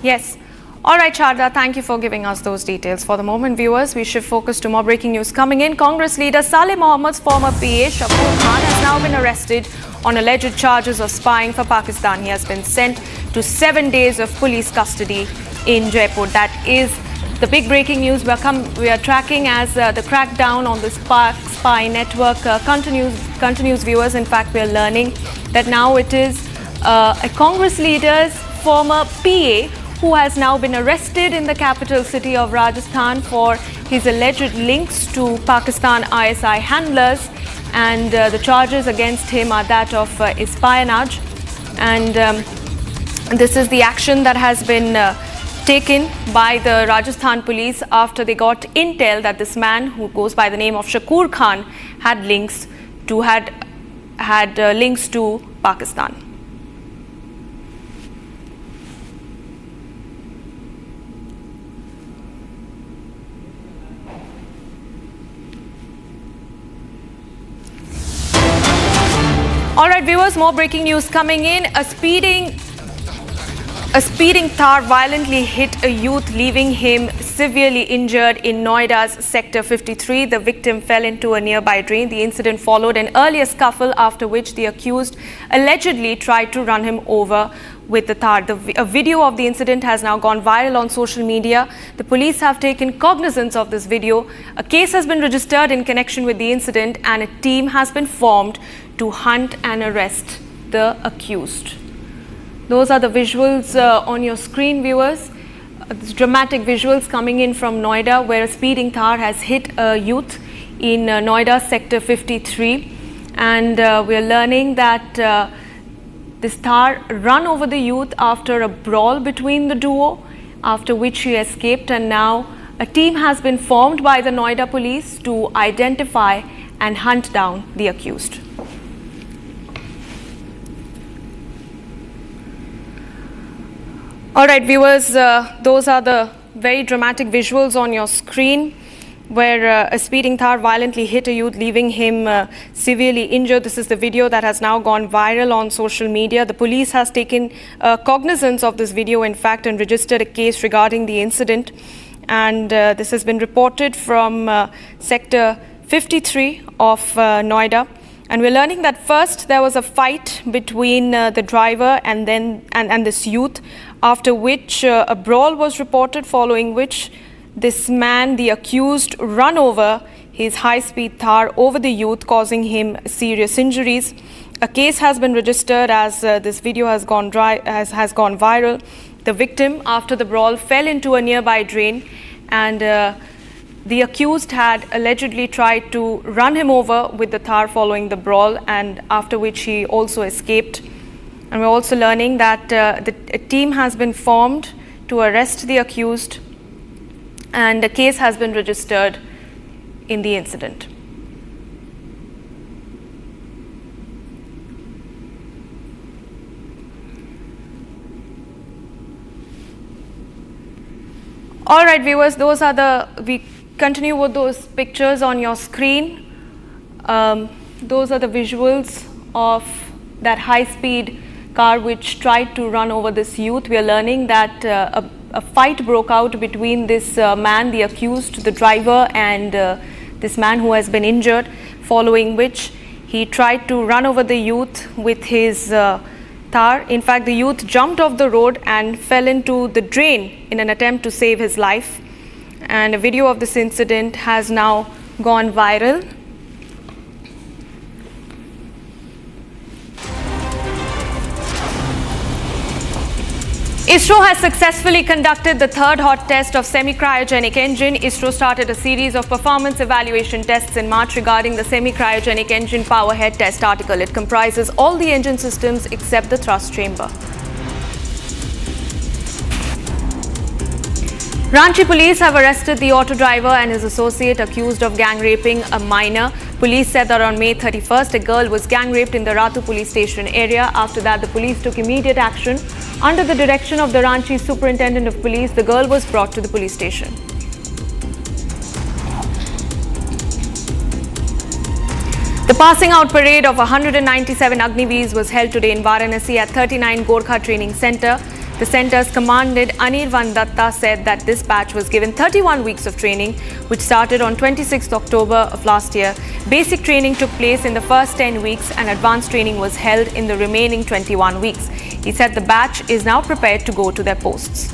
Yes. All right, Sharda, thank you for giving us those details. For the moment, viewers, we shift focus to more breaking news coming in. Congress leader Saleh Mohammad's former PA, Shakur Khan, has now been arrested on alleged charges of spying for Pakistan. He has been sent to 7 days of police custody in Jaipur. That is the big breaking news we are tracking as the crackdown on the spy network continues, viewers. In fact, we are learning that now it is a Congress leader's former PA who has now been arrested in the capital city of Rajasthan for his alleged links to Pakistan ISI handlers, and the charges against him are that of espionage. And this is the action that has been taken by the Rajasthan police after they got intel that this man, who goes by the name of Shakur Khan, had links to Pakistan. All right, viewers, more breaking news coming in. A speeding Thar violently hit a youth, leaving him severely injured in Noida's Sector 53. The victim fell into a nearby drain. The incident followed an earlier scuffle, after which the accused allegedly tried to run him over with the Thar. A video of the incident has now gone viral on social media. The police have taken cognizance of this video. A case has been registered in connection with the incident, and a team has been formed to hunt and arrest the accused. Those are the visuals on your screen, viewers. Dramatic visuals coming in from Noida, where a speeding Thar has hit a youth in Noida Sector 53. And we are learning that this Thar ran over the youth after a brawl between the duo, after which he escaped, and now a team has been formed by the Noida police to identify and hunt down the accused. All right, viewers, those are the very dramatic visuals on your screen, where a speeding Thar violently hit a youth, leaving him severely injured. This is the video that has now gone viral on social media. The police has taken cognizance of this video, in fact, and registered a case regarding the incident. And this has been reported from Sector 53 of Noida. And we're learning that first there was a fight between the driver and this youth, after which a brawl was reported, following which this man, the accused, ran over his high-speed Thar over the youth, causing him serious injuries. A case has been registered as this video has gone viral. The victim, after the brawl, fell into a nearby drain, and the accused had allegedly tried to run him over with the Thar following the brawl, and after which he also escaped. And we're also learning that a team has been formed to arrest the accused, and a case has been registered in the incident. All right, viewers, we continue with those pictures on your screen. Those are the visuals of that high-speed car which tried to run over this youth. We are learning that a fight broke out between this man, the accused, the driver, and this man who has been injured, following which he tried to run over the youth with his Thar. In fact, the youth jumped off the road and fell into the drain in an attempt to save his life. And a video of this incident has now gone viral. ISRO has successfully conducted the third hot test of semi-cryogenic engine. ISRO started a series of performance evaluation tests in March regarding the semi-cryogenic engine powerhead test article. It comprises all the engine systems except the thrust chamber. Ranchi police have arrested the auto driver and his associate accused of gang raping a minor. Police said that on May 31st, a girl was gang raped in the Ratu police station area. After that, the police took immediate action. Under the direction of the Ranchi superintendent of police, the girl was brought to the police station. The passing out parade of 197 Agniveers was held today in Varanasi at 39 Gorkha Training Centre. The centre's commandant Anirvan Datta said that this batch was given 31 weeks of training, which started on 26th October of last year. Basic training took place in the first 10 weeks and advanced training was held in the remaining 21 weeks. He said the batch is now prepared to go to their posts.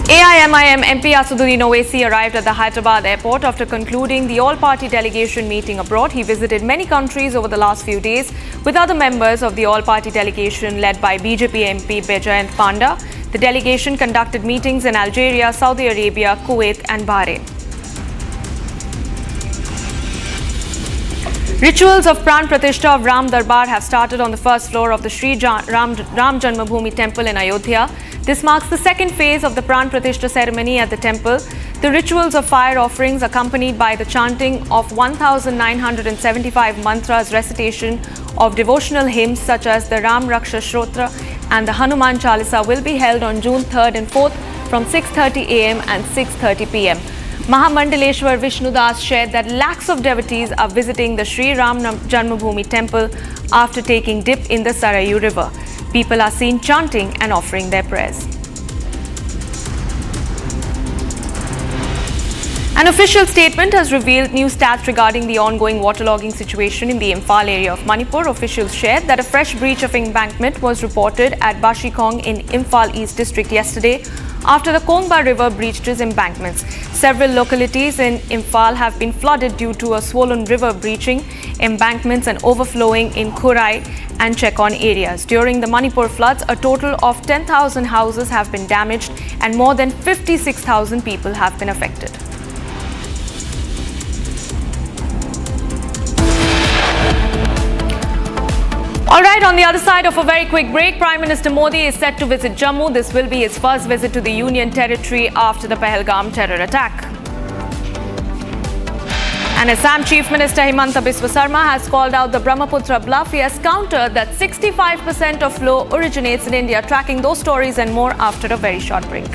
AIMIM MP Asaduddin Owaisi arrived at the Hyderabad airport after concluding the all-party delegation meeting abroad. He visited many countries over the last few days with other members of the all-party delegation led by BJP MP Bejayant Panda. The delegation conducted meetings in Algeria, Saudi Arabia, Kuwait and Bahrain. Rituals of Pran Pratishtha of Ram Darbar have started on the first floor of the Sri Ram Janmabhoomi temple in Ayodhya. This marks the second phase of the Pran Pratishtha ceremony at the temple. The rituals of fire offerings, accompanied by the chanting of 1,975 mantras, recitation of devotional hymns such as the Ram Raksha Shrotra and the Hanuman Chalisa, will be held on June 3rd and 4th from 6:30 a.m. and 6:30 p.m. Mahamandaleshwar Vishnudas shared that lakhs of devotees are visiting the Sri Ram Janmabhoomi temple after taking dip in the Sarayu river. People are seen chanting and offering their prayers. An official statement has revealed new stats regarding the ongoing waterlogging situation in the Imphal area of Manipur. Officials shared that a fresh breach of embankment was reported at Bashikong in Imphal East District yesterday after the Kongba River breached its embankments. Several localities in Imphal have been flooded due to a swollen river breaching embankments and overflowing in Kurai and Chekon areas. During the Manipur floods, a total of 10,000 houses have been damaged and more than 56,000 people have been affected. All right, on the other side of a very quick break, Prime Minister Modi is set to visit Jammu. This will be his first visit to the Union territory after the Pahalgam terror attack. And Assam Chief Minister Himanta Biswa Sarma has called out the Brahmaputra bluff. He has countered that 65% of flow originates in India. Tracking those stories and more after a very short break.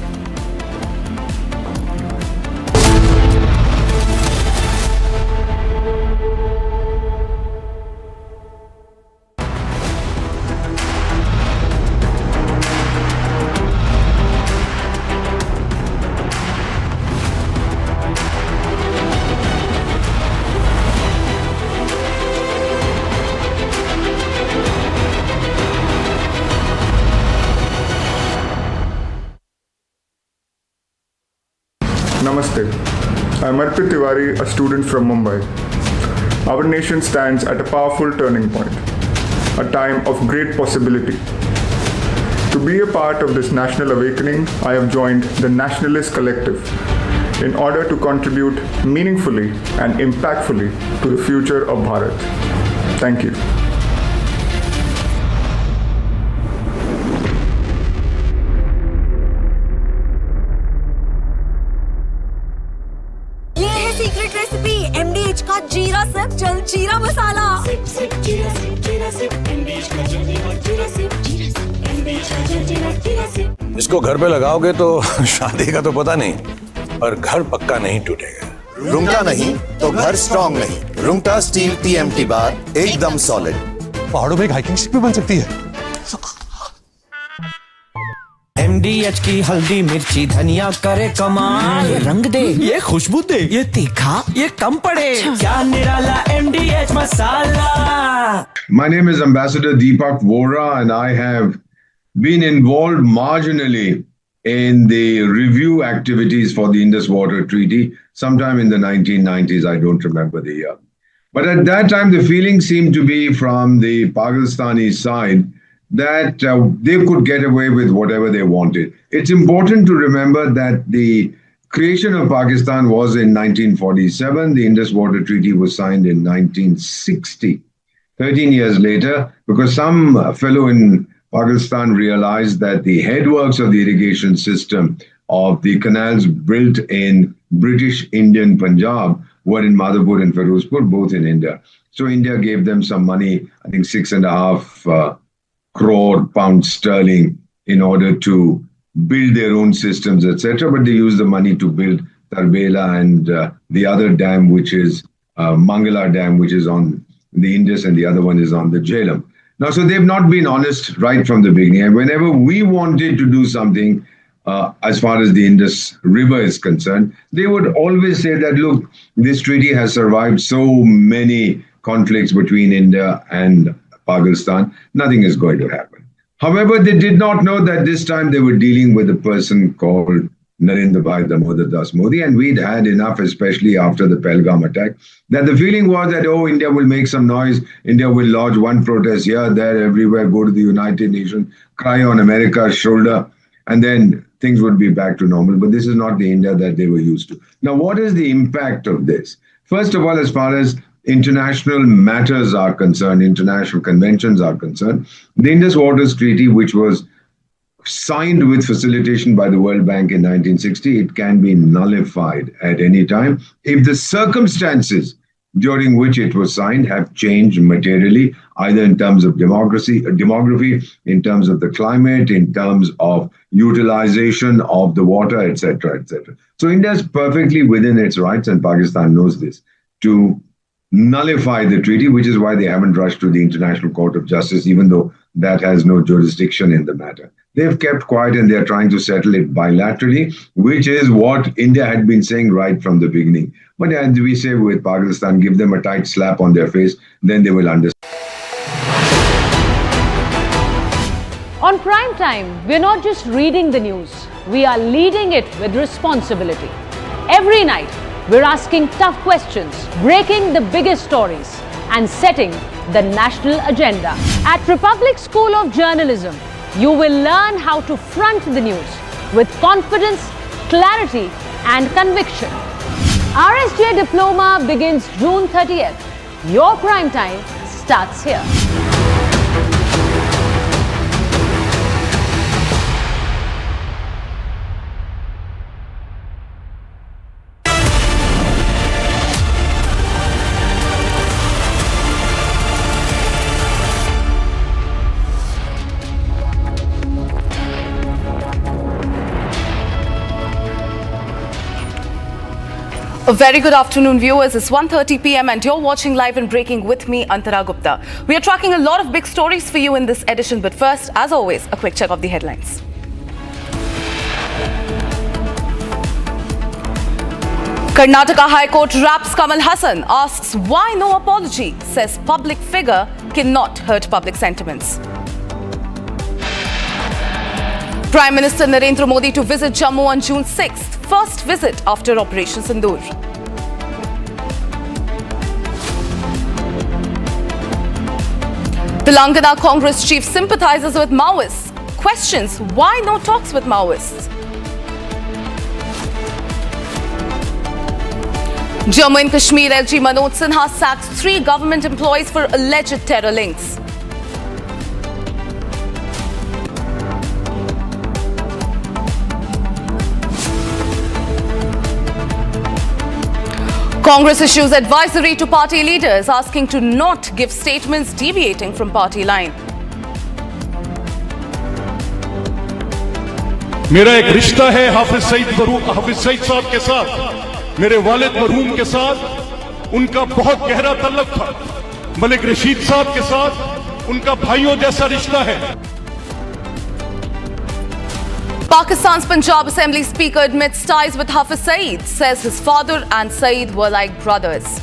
Namaste. I am Arpit Tiwari, a student from Mumbai. Our nation stands at a powerful turning point, a time of great possibility. To be a part of this national awakening, I have joined the Nationalist Collective in order to contribute meaningfully and impactfully to the future of Bharat. Thank you. Secret recipe MDH का जीरा SIP जल जीरा मसाला इसको घर पे लगाओगे तो शादी का तो पता नहीं, पर घर पक्का नहीं टूटेगा। रुंगटा नहीं तो घर स्ट्रॉन्ग नहीं। रुंगटा स्टील TMT बार एकदम सॉलिड। पहाड़ों में एक हाइकिंग स्टिक भी बन सकती है। MDH की हल्दी मिर्ची धनिया करे कमाल, ये रंग दे, ये खुशबू दे, ये तीखा, ये कम पड़े, क्या निराला MDH masala. My name is Ambassador Deepak Vora and I have been involved marginally in the review activities for the Indus Water Treaty sometime in the 1990s. I don't remember the year. But at that time, the feeling seemed to be from the Pakistani side that they could get away with whatever they wanted. It's important to remember that the creation of Pakistan was in 1947. The Indus Water Treaty was signed in 1960, 13 years later, because some fellow in Pakistan realized that the headworks of the irrigation system of the canals built in British Indian Punjab were in Madhapur and Firozpur, both in India. So India gave them some money, I think 6.5 crore pounds sterling in order to build their own systems, etc. But they used the money to build Tarbela and the other dam, which is Mangala Dam, which is on the Indus, and the other one is on the Jhelum. Now, so they've not been honest right from the beginning. And whenever we wanted to do something as far as the Indus River is concerned, they would always say that, look, this treaty has survived so many conflicts between India and Pakistan, nothing is going to happen. However, they did not know that this time they were dealing with a person called Narendra Bhai Damodar Das Modi, and we'd had enough, especially after the Pahalgam attack, that the feeling was that, oh, India will make some noise, India will lodge one protest here, there, everywhere, go to the United Nations, cry on America's shoulder, and then things would be back to normal. But this is not the India that they were used to. Now, what is the impact of this? First of all, as far as international matters are concerned, international conventions are concerned, the Indus Water Treaty, which was signed with facilitation by the World Bank in 1960, it can be nullified at any time if the circumstances during which it was signed have changed materially, either in terms of demography, in terms of the climate, in terms of utilization of the water, etc., etc. So India is perfectly within its rights, and Pakistan knows this, to nullify the treaty, which is why they haven't rushed to the International Court of Justice, even though that has no jurisdiction in the matter. They've kept quiet and they're trying to settle it bilaterally, which is what India had been saying right from the beginning. But as we say with Pakistan, give them a tight slap on their face, then they will understand. On Prime Time, we're not just reading the news, we are leading it with responsibility. Every night, we're asking tough questions, breaking the biggest stories, and setting the national agenda. At Republic School of Journalism, you will learn how to front the news with confidence, clarity, and conviction. RSJ Diploma begins June 30th. Your prime time starts here. A very good afternoon, viewers. It's 1:30 p.m. and you're watching Live and Breaking with me, Antara Gupta. We are tracking a lot of big stories for you in this edition, but first, as always, a quick check of the headlines. Karnataka High Court wraps Kamal Haasan, asks why no apology, says public figure cannot hurt public sentiments. Prime Minister Narendra Modi to visit Jammu on June 6th, first visit after Operation Sindoor. Telangana Congress chief sympathizes with Maoists, questions why no talks with Maoists. Jammu and Kashmir LG Manoj Sinha sacks 3 government employees for alleged terror links. Congress issues advisory to party leaders asking to not give statements deviating from party line. मेरा एक रिश्ता है हाफिज सईद साहब के साथ, मेरे वालिद मरहूम के साथ उनका बहुत गहरा तल्लुक था। मलिक रशीद साहब के साथ उनका भाइयों जैसा रिश्ता है। Pakistan's Punjab Assembly Speaker admits ties with Hafiz Saeed, says his father and Saeed were like brothers.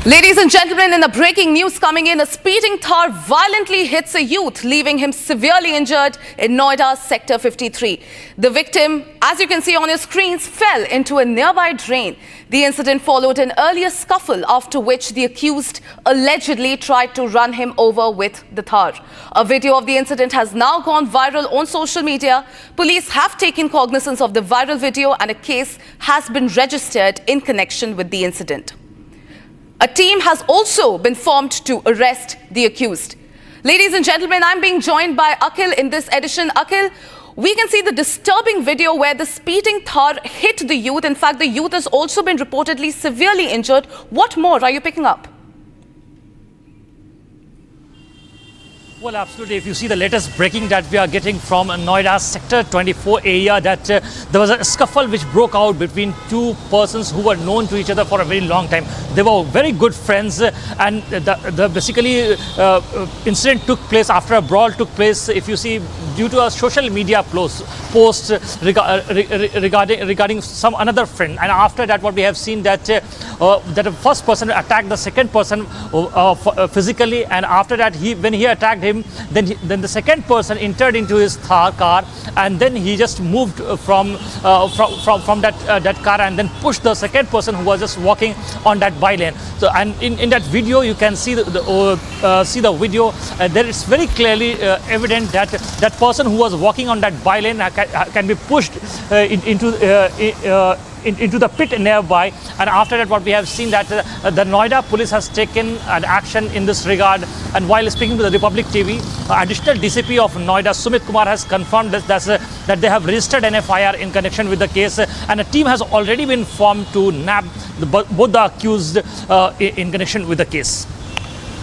Ladies and gentlemen, in the breaking news coming in, a speeding Thar violently hits a youth, leaving him severely injured in Noida's Sector 53. The victim, as you can see on your screens, fell into a nearby drain. The incident followed an earlier scuffle, after which the accused allegedly tried to run him over with the Thar. A video of the incident has now gone viral on social media. Police have taken cognizance of the viral video and a case has been registered in connection with the incident. A team has also been formed to arrest the accused. Ladies and gentlemen, I'm being joined by Akhil in this edition. Akhil, we can see the disturbing video where the speeding Thar hit the youth. In fact, the youth has also been reportedly severely injured. What more are you picking up? Well, absolutely. If you see the latest breaking that we are getting from Noida's Sector 24 area, that there was a scuffle which broke out between 2 persons who were known to each other for a very long time. They were very good friends, and basically incident took place after a brawl took place. If you see, due to a social media post regarding some another friend, and after that, what we have seen that that the first person attacked the second person physically, and after that, when he attacked him, then the second person entered into his car, and then he just moved from that car and then pushed the second person who was just walking on that bylane. So, and in that video, you can see the video. There is very clearly evident that that person who was walking on that bylane can be pushed into the pit nearby. And after that, what we have seen that the Noida police has taken an action in this regard. And while speaking to the Republic TV, additional DCP of Noida, Sumit Kumar, has confirmed that they have registered an FIR in connection with the case, and a team has already been formed to nab both the accused in connection with the case.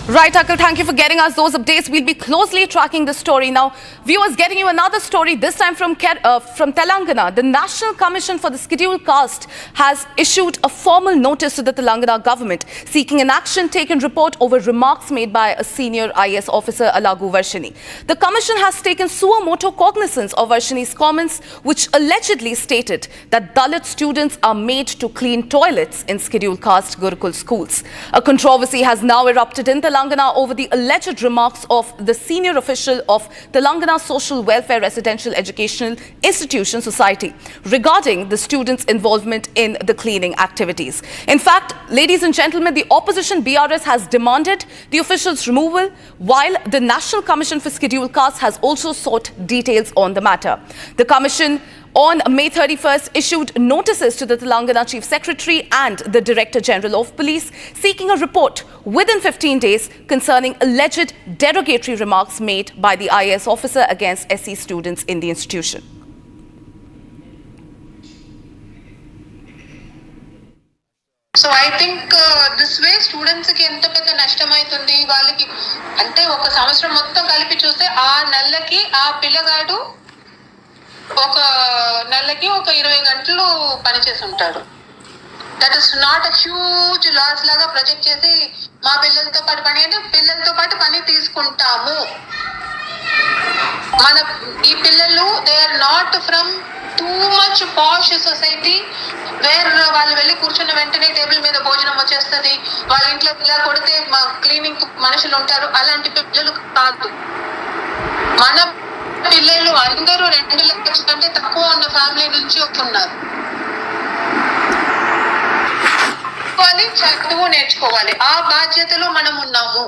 Right, Akil, thank you for getting us those updates. We'll be closely tracking the story. Now, viewers, getting you another story, this time from Telangana. The National Commission for the Scheduled Caste has issued a formal notice to the Telangana government seeking an action-taken report over remarks made by a senior IAS officer, Alagu Varshini. The commission has taken suo motu cognizance of Varshini's comments, which allegedly stated that Dalit students are made to clean toilets in scheduled caste Gurukul schools. A controversy has now erupted in Telangana over the alleged remarks of the senior official of Telangana Social Welfare Residential Educational Institution Society regarding the students' involvement in the cleaning activities. In fact, ladies and gentlemen, the opposition BRS has demanded the official's removal, while the National Commission for Scheduled Castes has also sought details on the matter. The commission on May 31st issued notices to the Telangana Chief Secretary and the Director General of Police seeking a report within 15 days concerning alleged derogatory remarks made by the IAS officer against SC students in the institution. So I think this way students ki enta pedda nashtam aitundi vallaki ante oka samvasaram mottham kalipi chuste aa nellaki aa pillagaadu ఒక నెలకి ఒక 20 గంటలు పని చేసి ఉంటాడు. That is not a huge loss లాగా project చేసి మా పిల్లలతో పాటు పని అంటే పిల్లలతో పాటు పని తీసుకుంటాము. మన ఈ పిల్లలు they are not from too much posh society where వాళ్ళు వెళ్ళి కూర్చున్న వెంటనే టేబుల్ మీద భోజనం వచ్చేస్తుంది, వాళ్ళ ఇంట్లో ఇలా కొడితే క్లీనింగ్ మనుషులు ఉంటారు, అలాంటి పిల్లలు కాదు. మన పిల్లలు అందరూ 2 లక్షల కంటే తక్కువ ఉన్న ఫ్యామిలీ నుంచి వస్తున్నారు. చదువు నేర్చుకోవాలి, ఆ బాధ్యతలో మనం ఉన్నాము.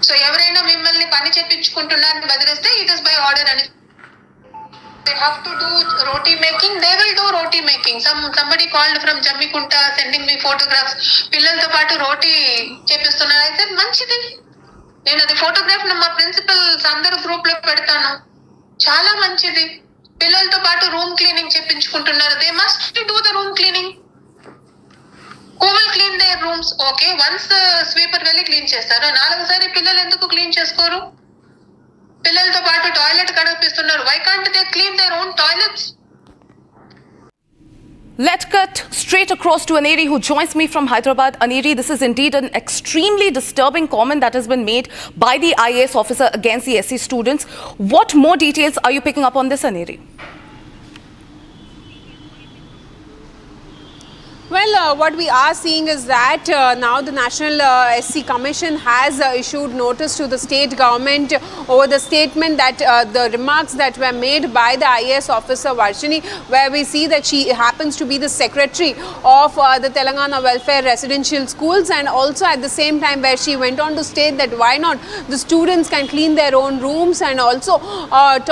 సో ఎవరైనా మిమ్మల్ని పని చెప్పించుకుంటున్నారని బదిలిస్తే ఇట్ ఇస్ బై ఆర్డర్ అని. They have to do roti making, they will do roti making. Somebody called from Jammu sending me photographs. పిల్లలతో పాటు రోటీ చేపిస్తున్నారు. అయితే మంచిది, నేను అది ఫోటోగ్రాఫ్ మా ప్రిన్సిపల్స్ అందరూ గ్రూప్ లో పెడతాను. చాలా మంచిది. పిల్లలతో పాటు రూమ్ క్లీనింగ్ చేపించుకుంటున్నారు. They must do the room cleaning. Who will clean their rooms? Okay, once sweeper వెళ్ళి క్లీన్ చేస్తారు. 4సారి పిల్లలు ఎందుకు క్లీన్ చేసుకోరు? పిల్లలతో పాటు టాయిలెట్ కడిపిస్తున్నారు. Why can't they clean their own toilets? Let's cut straight across to Aneri, who joins me from Hyderabad. Aneri, this is indeed an extremely disturbing comment that has been made by the IAS officer against the SC students. What more details are you picking up on this, Aneri? Well, what we are seeing is that now the National SC Commission has issued notice to the state government over the statement that the remarks that were made by the IAS officer Varshini, where we see that she happens to be the secretary of the Telangana Welfare Residential Schools, and also at the same time where she went on to state that why not the students can clean their own rooms and also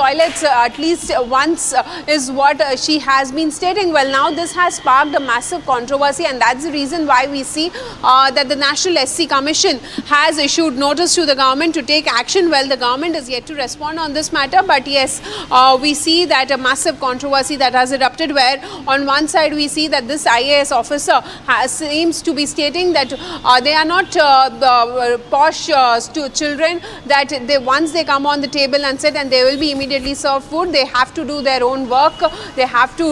toilets at least once is what she has been stating. Well, now this has sparked a massive controversy, and that's the reason why we see that the National SC Commission has issued notice to the government to take action. Well, the government is yet to respond on this matter, but yes, we see that a massive controversy that has erupted, where on one side we see that this IAS officer seems to be stating that they are not posh children, that they once they come on the table and sit and they will be immediately served food. They have to do their own work, they have to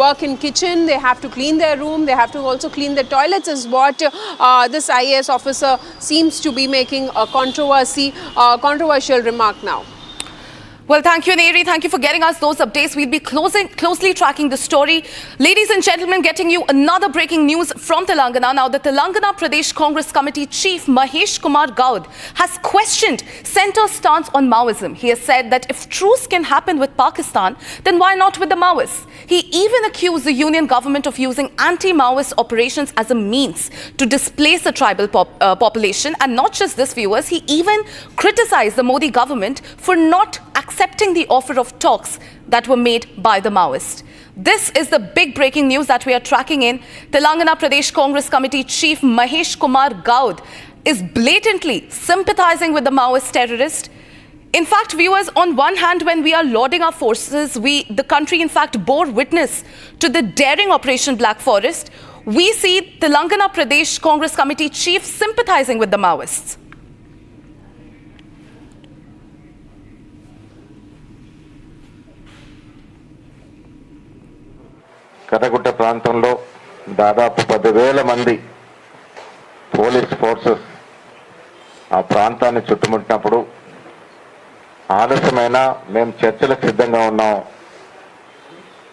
work in kitchen, they have to clean their room, they have to also clean the toilets, is what this IAS officer seems to be making a controversial remark now. Well, thank you, Aneri. Thank you for getting us those updates. We'll be closely tracking the story. Ladies and gentlemen, getting you another breaking news from Telangana. Now, the Telangana Pradesh Congress Committee Chief Mahesh Kumar Gaud has questioned Centre's stance on Maoism. He has said that if truce can happen with Pakistan, then why not with the Maoists? He even accused the union government of using anti-Maoist operations as a means to displace the tribal population. And not just this, viewers, he even criticized the Modi government for not accepting accepting the offer of talks that were made by the Maoist. This is the big breaking news that we are tracking in. Telangana Pradesh Congress Committee Chief Mahesh Kumar Gaud is blatantly sympathizing with the Maoist terrorist. In fact, viewers, on one hand, when we are lauding our forces, the country in fact bore witness to the daring Operation Black Forest. We see Telangana Pradesh Congress Committee Chief sympathizing with the Maoists. కథగుట్ట ప్రాంతంలో దాదాపు 10,000 మంది police forces ఆ ప్రాంతాన్ని చుట్టుముట్టినప్పుడు ఆలస్యమైన మేము చర్చలకు సిద్ధంగా ఉన్నాం,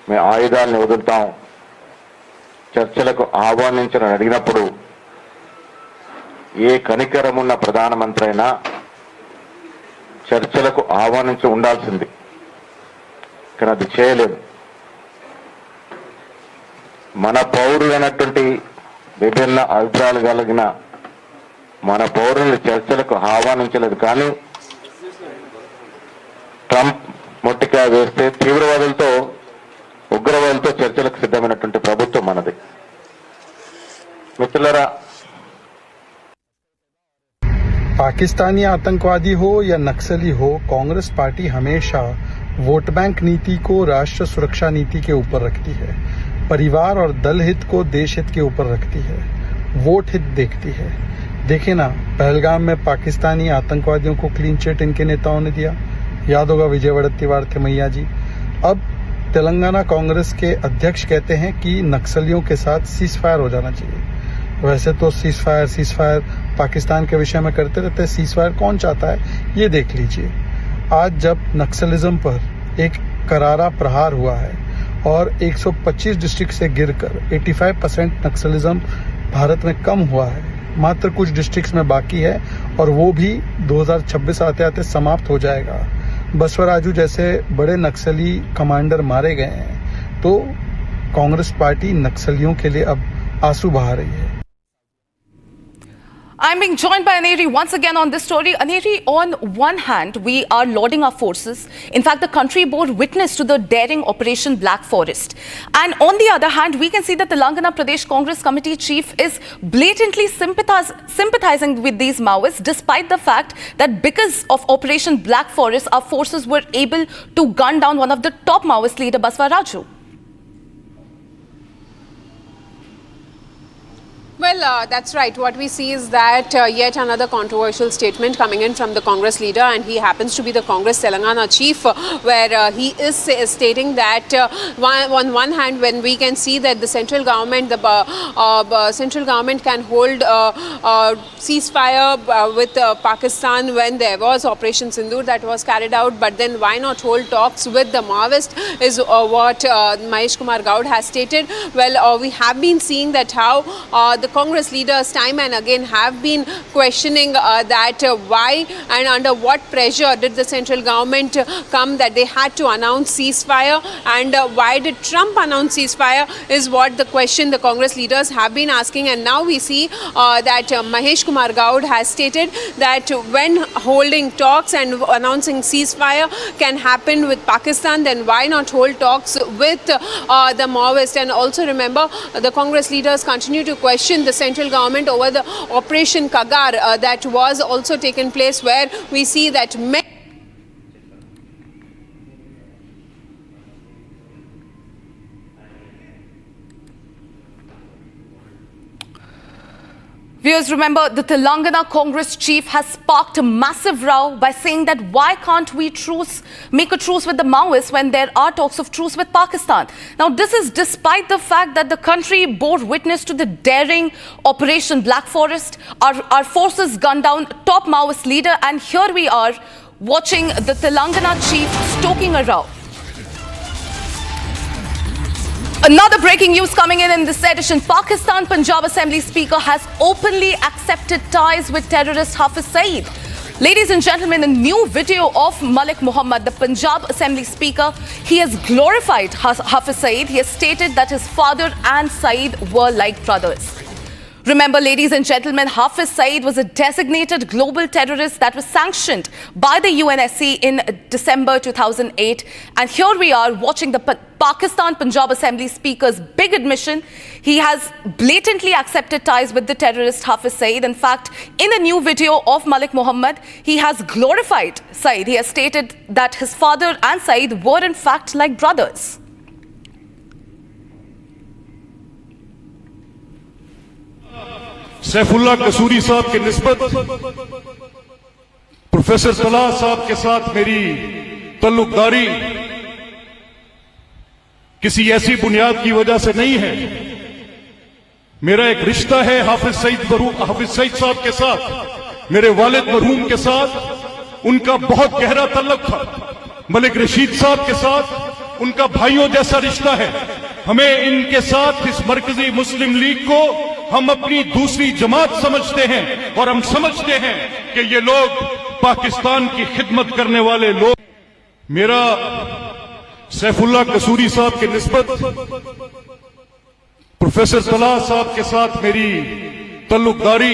మేము ఆయుధాలను వదులుతాం, చర్చలకు ఆహ్వానించని అడిగినప్పుడు ఏ కనికరమున్న ప్రధానమంత్రి అయినా చర్చలకు ఆహ్వానించి ఉండాల్సింది, కానీ అది చేయలేదు. మన పౌరులు అన్నటువంటి విభిన్న అభిప్రాయాలు కలిగిన మన పౌరుల్ని చర్చలకు ఆహ్వానించలేదు. కానీ ట్రంప్ మొట్టికాయ వేస్తే తీవ్రవాదులతో ఉగ్రవాదులతో చర్చలకు సిద్ధమైనటువంటి ప్రభుత్వం మనది. మిత్రులారా, पाकिस्तानी आतंकवादी हो या नक्सली हो, कांग्रेस पार्टी हमेशा वोट बैंक नीति को राष्ट्र सुरक्षा नीति के ऊपर रखती है, परिवार और दल हित को देश हित के ऊपर रखती है, वोट हित देखती है. देखिए ना, पहलगाम में पाकिस्तानी आतंकवादियों को क्लीन चिट इनके नेताओं ने दिया. याद होगा विजय वड़त्तीवार थे मैया जी. अब तेलंगाना कांग्रेस के अध्यक्ष कहते हैं कि नक्सलियों के साथ सीज फायर हो जाना चाहिए. वैसे तो सीज फायर पाकिस्तान के विषय में करते रहते हैं. सीज फायर कौन चाहता है ये देख लीजिए. आज जब नक्सलिज्म पर एक करारा प्रहार हुआ है और 125 डिस्ट्रिक्ट से गिरकर 85% नक्सलिज्म भारत में कम हुआ है, मात्र कुछ डिस्ट्रिक्ट्स में बाकी है और वो भी 2026 आते आते समाप्त हो जाएगा. बसवराजू जैसे बड़े नक्सली कमांडर मारे गए हैं, तो कांग्रेस पार्टी नक्सलियों के लिए अब आंसू बहा रही है. I'm being joined by Aneri once again on this story. Aneri, on one hand, we are lauding our forces. In fact, the country bore witness to the daring Operation Black Forest. And on the other hand, we can see that the Telangana Pradesh Congress Committee Chief is blatantly sympathizing with these Maoists, despite the fact that because of Operation Black Forest, our forces were able to gun down one of the top Maoist leader, Baswaraju. Well, that's right. What we see is that yet another controversial statement coming in from the Congress leader, and he happens to be the Congress Telangana chief, where he is stating that on one hand, when we can see that the central government, central government can hold ceasefire with Pakistan when there was Operation Sindoor that was carried out, but then why not hold talks with the Maoist is what Mahesh Kumar Gaud has stated. Well, we have been seeing that how the Congress leaders time and again have been questioning that why and under what pressure did the central government come that they had to announce ceasefire, and why did Trump announce ceasefire is what the question the Congress leaders have been asking. And now we see that Mahesh Kumar Gaud has stated that when holding talks and announcing ceasefire can happen with Pakistan, then why not hold talks with the Maoist? And also remember, the Congress leaders continue to question the central government over the Operation Kagar that was also taken place, where we see that Viewers, remember, the Telangana Congress chief has sparked a massive row by saying that why can't we make a truce with the Maoists when there are talks of truce with Pakistan? Now, this is despite the fact that the country bore witness to the daring Operation Black Forest. Our forces gunned down top Maoist leader, and here we are watching the Telangana chief stoking a row. Another breaking news coming in this edition. Pakistan Punjab Assembly Speaker has openly accepted ties with terrorist Hafiz Saeed. Ladies and gentlemen, a new video of Malik Muhammad, the Punjab Assembly Speaker, he has glorified Hafiz Saeed. He has stated that his father and Saeed were like brothers. Remember, ladies and gentlemen, Hafiz Saeed was a designated global terrorist that was sanctioned by the UNSC in December 2008. And here we are watching the Pakistan Punjab Assembly Speaker's big admission. He has blatantly accepted ties with the terrorist Hafiz Saeed. In fact, in a new video of Malik Muhammad, he has glorified Saeed. He has stated that his father and Saeed were in fact like brothers. Saifullah कसूरी साहब के निस्बत professor सलाह साहब के साथ मेरी तल्लुकदारी किसी ऐसी बुनियाद की वजह से नहीं है। मेरा एक रिश्ता है हाफिज सईद साहब के साथ, मेरे वालिद मरहूम के साथ उनका बहुत गहरा तल्लुक था। मलिक रशीद साहब के साथ उनका भाइयों जैसा रिश्ता है। हमें इनके साथ इस मरकजी मुस्लिम लीग को हम अपनी दूसरी जमात समझते हैं और हम समझते हैं कि ये लोग पाकिस्तान की खिदमत करने वाले लोग। मेरा सैफुल्लाह कसूरी साहब के निस्बत प्रोफेसर सलाह साहब के साथ मेरी तल्लुकदारी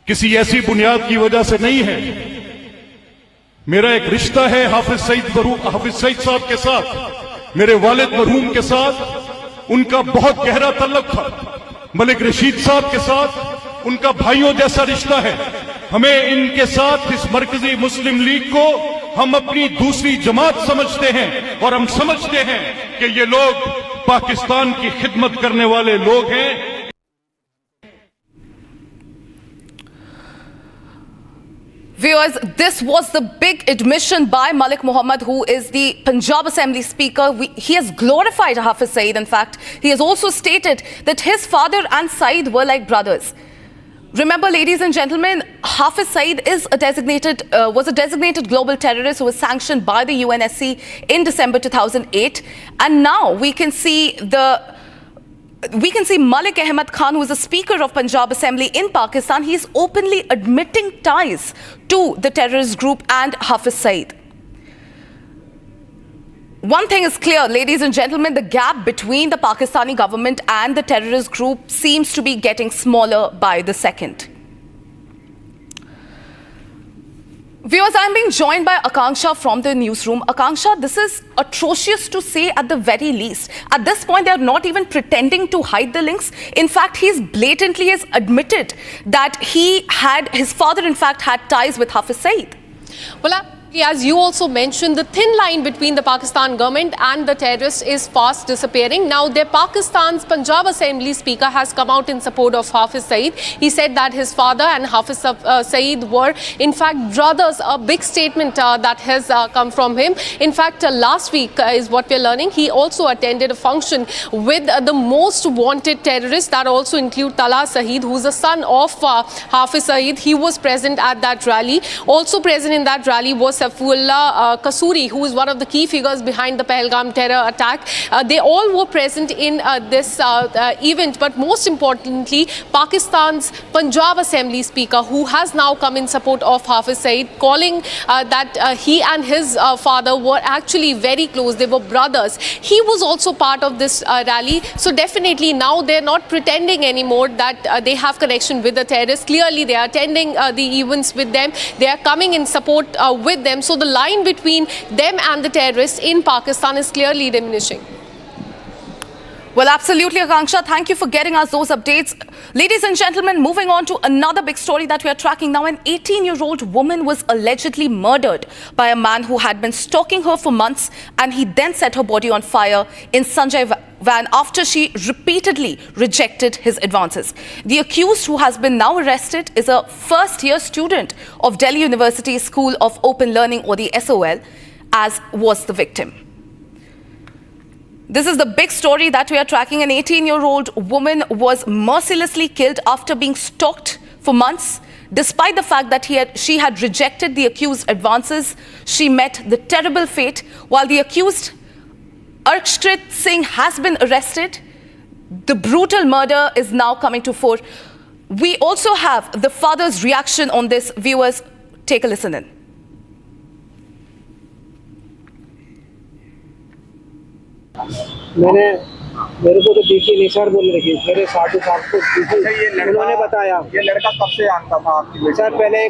किसी ऐसी बुनियाद की वजह से नहीं है। मेरा एक रिश्ता है हाफिज सईद साहब के साथ, मेरे वालिद मरहूम के साथ उनका बहुत गहरा तल्लुक था। मलिक रशीद साहब के साथ उनका भाइयों जैसा रिश्ता है। हमें इनके साथ इस मरकजी मुस्लिम लीग को हम अपनी दूसरी जमात समझते हैं और हम समझते हैं कि ये लोग पाकिस्तान की खिदमत करने वाले लोग हैं। Viewers, this was the big admission by Malik Muhammad, who is the Punjab Assembly Speaker. He has glorified Hafiz Saeed. In fact, he has also stated that his father and Saeed were like brothers. Remember, ladies and gentlemen, Hafiz Saeed was a designated global terrorist who was sanctioned by the UNSC in December 2008. And now we can see Malik Ahmed Khan, who is the Speaker of Punjab Assembly in Pakistan. He is openly admitting ties to the terrorist group and Hafiz Saeed. One thing is clear, ladies and gentlemen, the gap between the Pakistani government and the terrorist group seems to be getting smaller by the second. Viewers, I'm being joined by Akanksha from the newsroom. Akanksha, this is atrocious to say at the very least. At this point, they are not even pretending to hide the links. In fact, he's blatantly has admitted that his father, in fact, had ties with Hafiz Saeed. Well, as you also mentioned, the thin line between the Pakistan government and the terrorists is fast disappearing. Now, Pakistan's Punjab Assembly Speaker has come out in support of Hafiz Saeed. He said that his father and Hafiz Saeed were, in fact, brothers. A big statement that has come from him. In fact, last week is what we're learning. He also attended a function with the most wanted terrorists that also include Talha Saeed, who's the son of Hafiz Saeed. He was present at that rally. Also present in that rally was Saifulla Kasuri, who is one of the key figures behind the Pahalgam terror attack. They all were present in this event, but most importantly, Pakistan's Punjab Assembly Speaker, who has now come in support of Hafiz Saeed, calling that he and his father were actually very close. They were brothers. He was also part of this rally. So definitely now they're not pretending anymore that they have connection with the terrorists. Clearly they are attending the events with them. They are coming in support with them. So the line between them and the terrorists in Pakistan is clearly diminishing. Well, absolutely, Akanksha. Thank you for getting us those updates. Ladies and gentlemen, moving on to another big story that we are tracking now. An 18-year-old woman was allegedly murdered by a man who had been stalking her for months, and he then set her body on fire in Sanjay van after she repeatedly rejected his advances. The accused, who has been now arrested, is a first-year student of Delhi University School of Open Learning, or the SOL, as was the victim. This is the big story that we are tracking. An 18-year-old woman was mercilessly killed after being stalked for months. Despite the fact that she had rejected the accused advances, she met the terrible fate. While the accused, Arshkrit Singh, has been arrested, the brutal murder is now coming to fore. We also have the father's reaction on this. Viewers, take a listen in. मैंने मेरे को तो दिखी नहीं sir, बोल रही मेरे साधु साहब को दिखी, उन्होंने बताया। ये लड़का कब से जानता था आपकी? सर पहले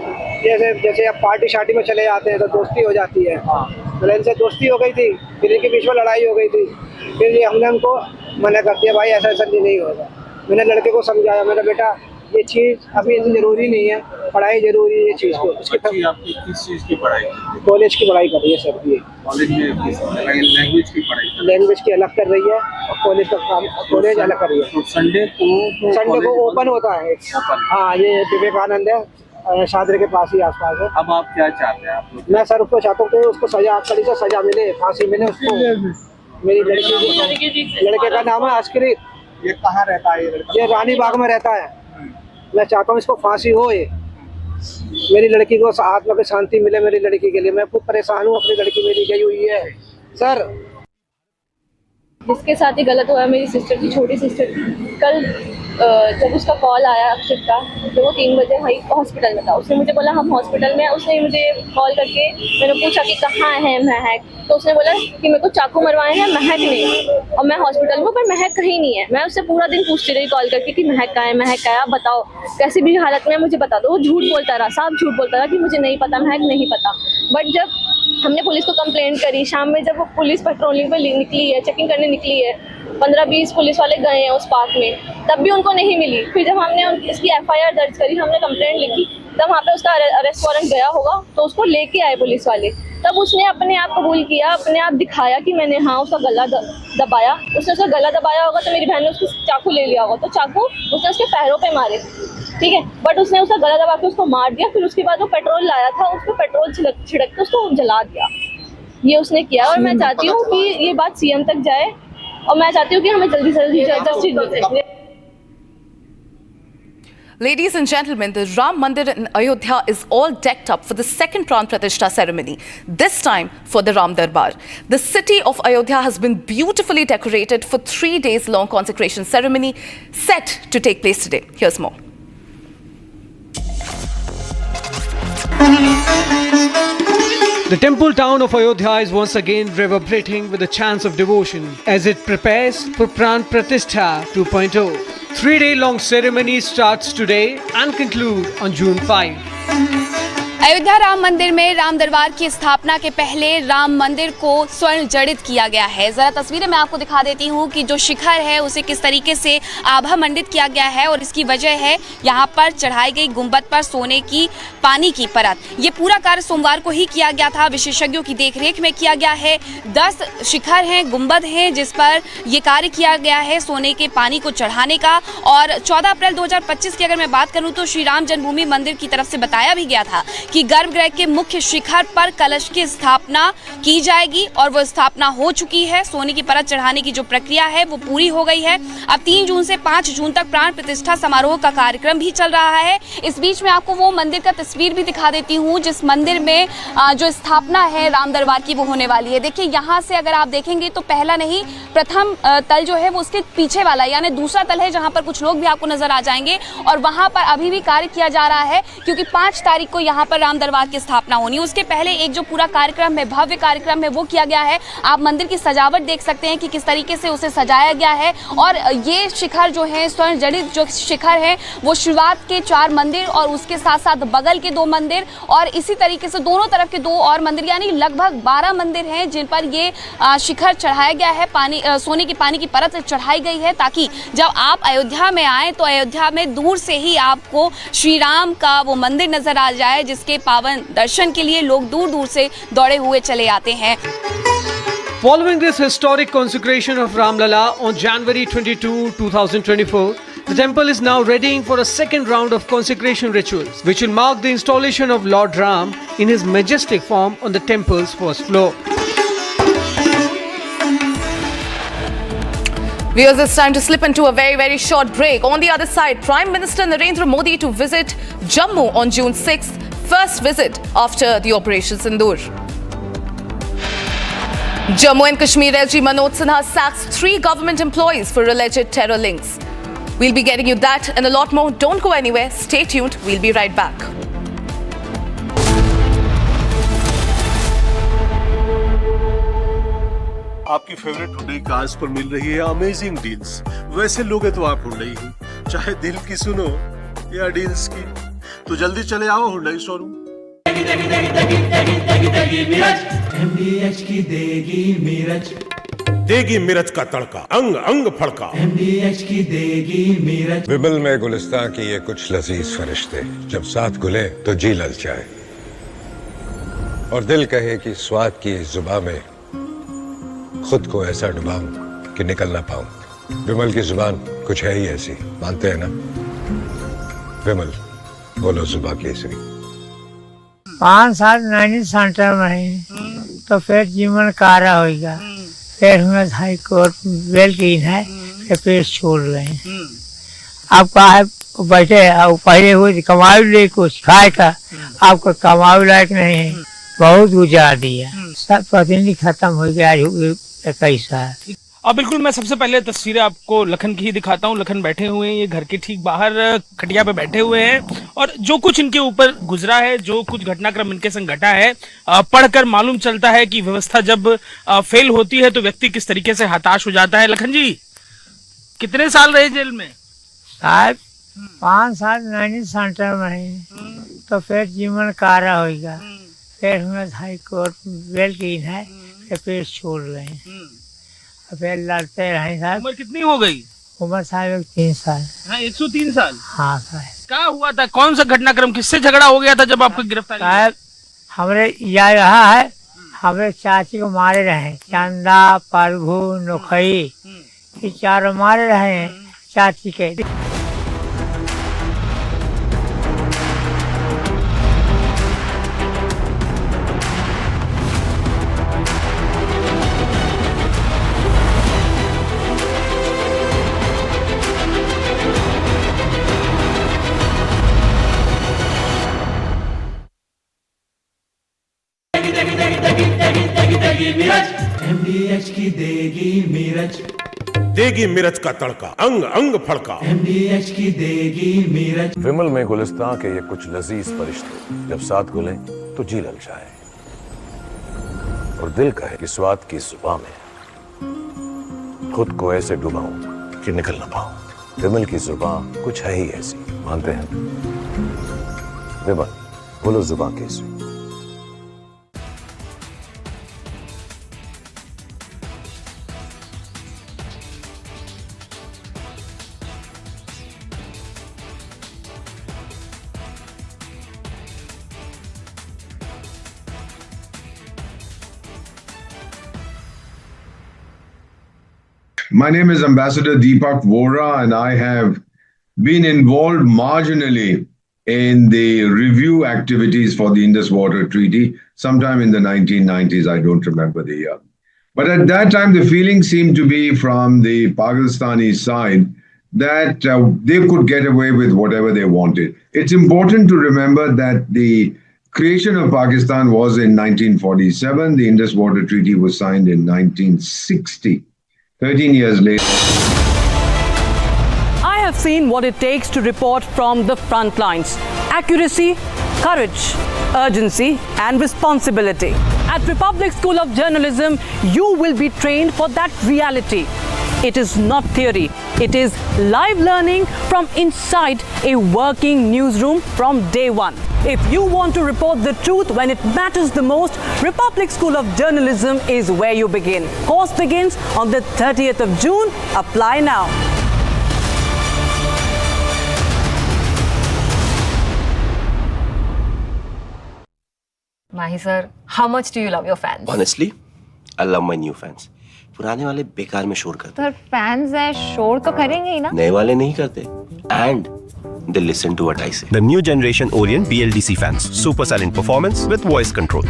जैसे अब पार्टी शार्टी में चले जाते हैं तो दोस्ती हो जाती है, पहले इनसे दोस्ती हो गई थी, फिर इनके बीच में लड़ाई हो गई थी, फिर ये हमने उनको मना कर दिया, भाई ऐसा नहीं होगा। मैंने लड़के को समझाया, मेरा बेटा ये चीज़ अभी इतनी ज़रूरी नहीं है, पढ़ाई ज़रूरी है ये चीज़ को। इसकी आपकी किस चीज़ की पढ़ाई? कॉलेज की पढ़ाई कर रही है सर, ये कॉलेज में लैंग्वेज की पढ़ाई? लैंग्वेज की अलग कर रही है और कॉलेज का काम कॉलेज अलग कर रही है। तो संडे को ओपन होता है। हाँ, ये विवेकानंद है, शादरे के पास ही आसपास है। अब आप क्या चाहते हैं? आप मैं सर उसको चाहता हूँ कि उसको सजा, कड़ी से सजा मिले, फांसी मिले उसको। मेरी लड़के का नाम है अस्क्रित। ये कहाँ रहता है ये लड़का? ये रानी बाग में रहता है। मैं चाहता हूँ इसको फांसी हो, ये मेरी लड़की को आत्मा की शांति मिले। मेरी लड़की के लिए मैं खुद परेशान हूँ, अपनी लड़की मेरी गई हुई है सर। जिसके साथ ही गलत हुआ है मेरी सिस्टर की, छोटी सिस्टर की। कल जब उसका कॉल आया अक्षित का, तो वो 3 बजे वहीं हॉस्पिटल में था। उसने मुझे बोला हम हॉस्पिटल में हैं। उसने मुझे कॉल करके मैंने पूछा कि कहाँ है महक, तो उसने बोला कि मेरे को चाकू मरवाए हैं, महक नहीं। और मैं हॉस्पिटल में, पर महक कहीं नहीं है। मैं उससे पूरा दिन पूछती रही कॉल करके कि महक कहाँ है, महक कहाँ है, आप बताओ कैसी भी हालत में मुझे बता दो। वो झूठ बोलता रहा, साफ झूठ बोलता रहा कि मुझे नहीं पता, महक नहीं पता। बट जब हमने पुलिस को कंप्लेंट करी, शाम में जब वो पुलिस पेट्रोलिंग पे निकली है, चेकिंग करने निकली है, 15-20 पुलिस वाले गए हैं उस पार्क में, तब भी उनको नहीं मिली। फिर जब हमने इसकी FIR दर्ज करी, हमने कंप्लेंट लिखी, तब वहाँ पे उसका अरेस्ट वारंट गया होगा, तो उसको लेके आए पुलिस वाले। तब उसने अपने आप कबूल किया, अपने आप दिखाया कि मैंने हाँ उसका गला दबाया। उसने उसका गला दबाया होगा तो मेरी बहन ने उसको चाकू ले लिया होगा, तो चाकू उसने उसके पैरों पे मारे, ठीक है। बट उसने उसका गला दबा के उसको मार दिया। फिर उसके बाद वो पेट्रोल लाया था, उस पर पेट्रोल छिड़क के उसको जला दिया। ये उसने किया। और मैं चाहती हूँ कि ये बात CM तक जाए, और मैं चाहती हूँ कि हमें जल्दी से जल्दी जस्टिस मिले। Ladies and gentlemen, the Ram Mandir in Ayodhya is all decked up for the second Pran Pratishtha ceremony, this time for the Ram Darbar. The city of Ayodhya has been beautifully decorated for 3 days long consecration ceremony set to take place today. Here's more. The temple town of Ayodhya is once again reverberating with the chants of devotion as it prepares for Pran Pratishtha 2.0. 3-day-long ceremony starts today and concludes on June 5. Ayodhya Ram मंदिर में राम दरबार की स्थापना के पहले राम मंदिर को स्वर्ण जड़ित किया गया है। जरा तस्वीरें मैं आपको दिखा देती हूँ कि जो शिखर है उसे किस तरीके से आभा मंडित किया गया है, और इसकी वजह है यहाँ पर चढ़ाई गई गुंबद पर सोने की पानी की परत। ये पूरा कार्य सोमवार को ही किया गया था, विशेषज्ञों की देखरेख में किया गया है। 10 शिखर हैं, गुंबद हैं, जिस पर यह कार्य किया गया है सोने के पानी को चढ़ाने का। और 14 अप्रैल 2025 की अगर मैं बात करूँ तो श्री राम जन्मभूमि मंदिर की तरफ से बताया भी गया था कि गर्भगृह के मुख्य शिखर पर कलश की स्थापना की जाएगी, और वो स्थापना हो चुकी है। सोने की परत चढ़ाने की जो प्रक्रिया है वो पूरी हो गई है। अब 3 जून से 5 जून तक प्राण प्रतिष्ठा समारोह का कार्यक्रम भी चल रहा है। इस बीच में आपको वो मंदिर का तस्वीर भी दिखा देती हूँ जिस मंदिर में जो स्थापना है राम दरबार की वो होने वाली है। देखिए यहाँ से अगर आप देखेंगे तो पहला नहीं, प्रथम तल जो है वो उसके पीछे वाला यानी दूसरा तल है, जहाँ पर कुछ लोग भी आपको नजर आ जाएंगे। और वहाँ पर अभी भी कार्य किया जा रहा है क्योंकि 5 तारीख को यहाँ पर राम दरबार की स्थापना होनी है। उसके पहले एक जो पूरा कार्यक्रम है, भव्य कार्यक्रम है, वो किया गया है। आप मंदिर की सजावट देख सकते हैं कि किस तरीके से उसे सजाया गया है। और ये शिखर जो है स्वर्ण जड़ित जो शिखर है वो शुरुआत के 4 मंदिर और उसके साथ साथ बगल के 2 मंदिर और इसी तरीके से दोनों तरफ के 2 और मंदिर यानी लगभग 12 मंदिर हैं जिन पर ये शिखर चढ़ाया गया है। पानी सोने की पानी की परत चढ़ाई गई है ताकि जब आप अयोध्या में आए तो अयोध्या में दूर से ही आपको श्री राम का वो मंदिर नजर आ जाए जिसके पावन दर्शन के लिए लोग दूर दूर से दौड़े हुए चले आते हैं। Following this historic consecration of Ram Lala on January 22, 2024, the temple is now readying for a second round of consecration rituals, which will mark the installation of Lord Ram in his majestic form on the temple's first floor. Viewers, it's time to slip into a very short break. On the other side, Prime Minister Narendra Modi to visit Jammu on June 6th, first visit after the Operation Sindoor. Jammu and Kashmir LG Manoj Sinha sacks 3 government employees for alleged terror links. We'll be getting you that and a lot more. Don't go anywhere. Stay tuned. We'll be right back. आपकी favourite Hyundai cars पर मिल रही है amazing deals. वैसे लोगे तो आप Hyundai ही, चाहे दिल की सुनो या डील्स की, तो जल्दी चले आओ हुंडई शोरूम। MDH की देगी मिर्च, देगी मिर्च का तड़का, अंग अंग फड़का। MDH की देगी मिर्च। विमल में गुलिस्तां की ये कुछ लजीज फरिश्ते, जब साथ घुले तो जी ललचाए और दिल कहे कि स्वाद की इस जुबान में खुद को ऐसा डुबाऊं कि निकल ना पाऊं। विमल की जुबान कुछ है ही ऐसी, मानते हैं ना? विमल बोलो जुबा केसरी। 5 साल नैनी सेंटर में तो फिर जीवन कारा होगा। फिर हमें हाई कोर्ट बेल की है, फिर छोड़ रहे हैं। आप कहा बैठे पहले हुए कमाई ले कुछ खाए का, आपको कमाई लायक नहीं है, बहुत गुजार दिया, सब प्रतिनिधि खत्म हो गया। 21 साल। और बिल्कुल मैं सबसे पहले तस्वीरें आपको लखन की ही दिखाता हूँ। लखन बैठे हुए हैं, ये घर के ठीक बाहर खटिया पे बैठे हुए हैं और जो कुछ इनके ऊपर गुजरा है, जो कुछ घटनाक्रम इनके संग घटा है, पढ़कर मालूम चलता है कि व्यवस्था जब फेल होती है तो व्यक्ति किस तरीके से हताश हो जाता है। लखन जी, कितने साल रहे जेल में? साहब 5 साल नैनी सेंटर में तो फिर जीवन कारा होगा। फिर हमें हाई कोर्ट बेल की है, फिर छोड़ रहे हैं। फिर लड़ते रहे साहब। उम्र कितनी हो गई? उम्र साहब 3 साल। हाँ, 103 साल। हाँ साहब। क्या हुआ था? कौन सा घटनाक्रम, किससे झगड़ा हो गया था जब आपको गिरफ्तारी? साहब हमारे यह रहा है, हमारे चाची को मारे रहे, चंदा, प्रभु, नोखई, ये चारों मारे रहे हैं चाची के। MDH की देगी मिर्च, देगी मिर्च का तड़का, अंग अंग फड़का। MDH की देगी मिर्च। विमल में गुलिस्तां के ये कुछ लजीज फरिश्ते, जब साथ घुले तो जी ललचाए और दिल कहे कि स्वाद की जुबान में खुद को ऐसे डुबाऊं कि निकल ना पाऊं। विमल की जुबान कुछ है ही ऐसी, मानते हैं? विमल बोलो जुबान Kesari. My name is Ambassador Deepak Vora, and I have been involved marginally in the review activities for the Indus Water Treaty sometime in the 1990s. I don't remember the year. But at that time, the feeling seemed to be from the Pakistani side that they could get away with whatever they wanted. It's important to remember that the creation of Pakistan was in 1947. The Indus Water Treaty was signed in 1960. 13 years later. I have seen what it takes to report from the front lines. Accuracy, courage, urgency and responsibility. At Republic School of Journalism, you will be trained for that reality. It is not theory. It is live learning from inside a working newsroom from day one. If you want to report the truth when it matters the most, Republic School of Journalism is where you begin. Course begins on the 30th of June. Apply now. Mahi sir, how much do you love your fans? Honestly, I love my new fans. पुराने वाले बेकार में शोर करते sir fans हैं, शोर तो करेंगे ही ना? नए वाले नहीं करते. And they listen to what I say. The new generation Orient BLDC fans. Super silent performance with voice control.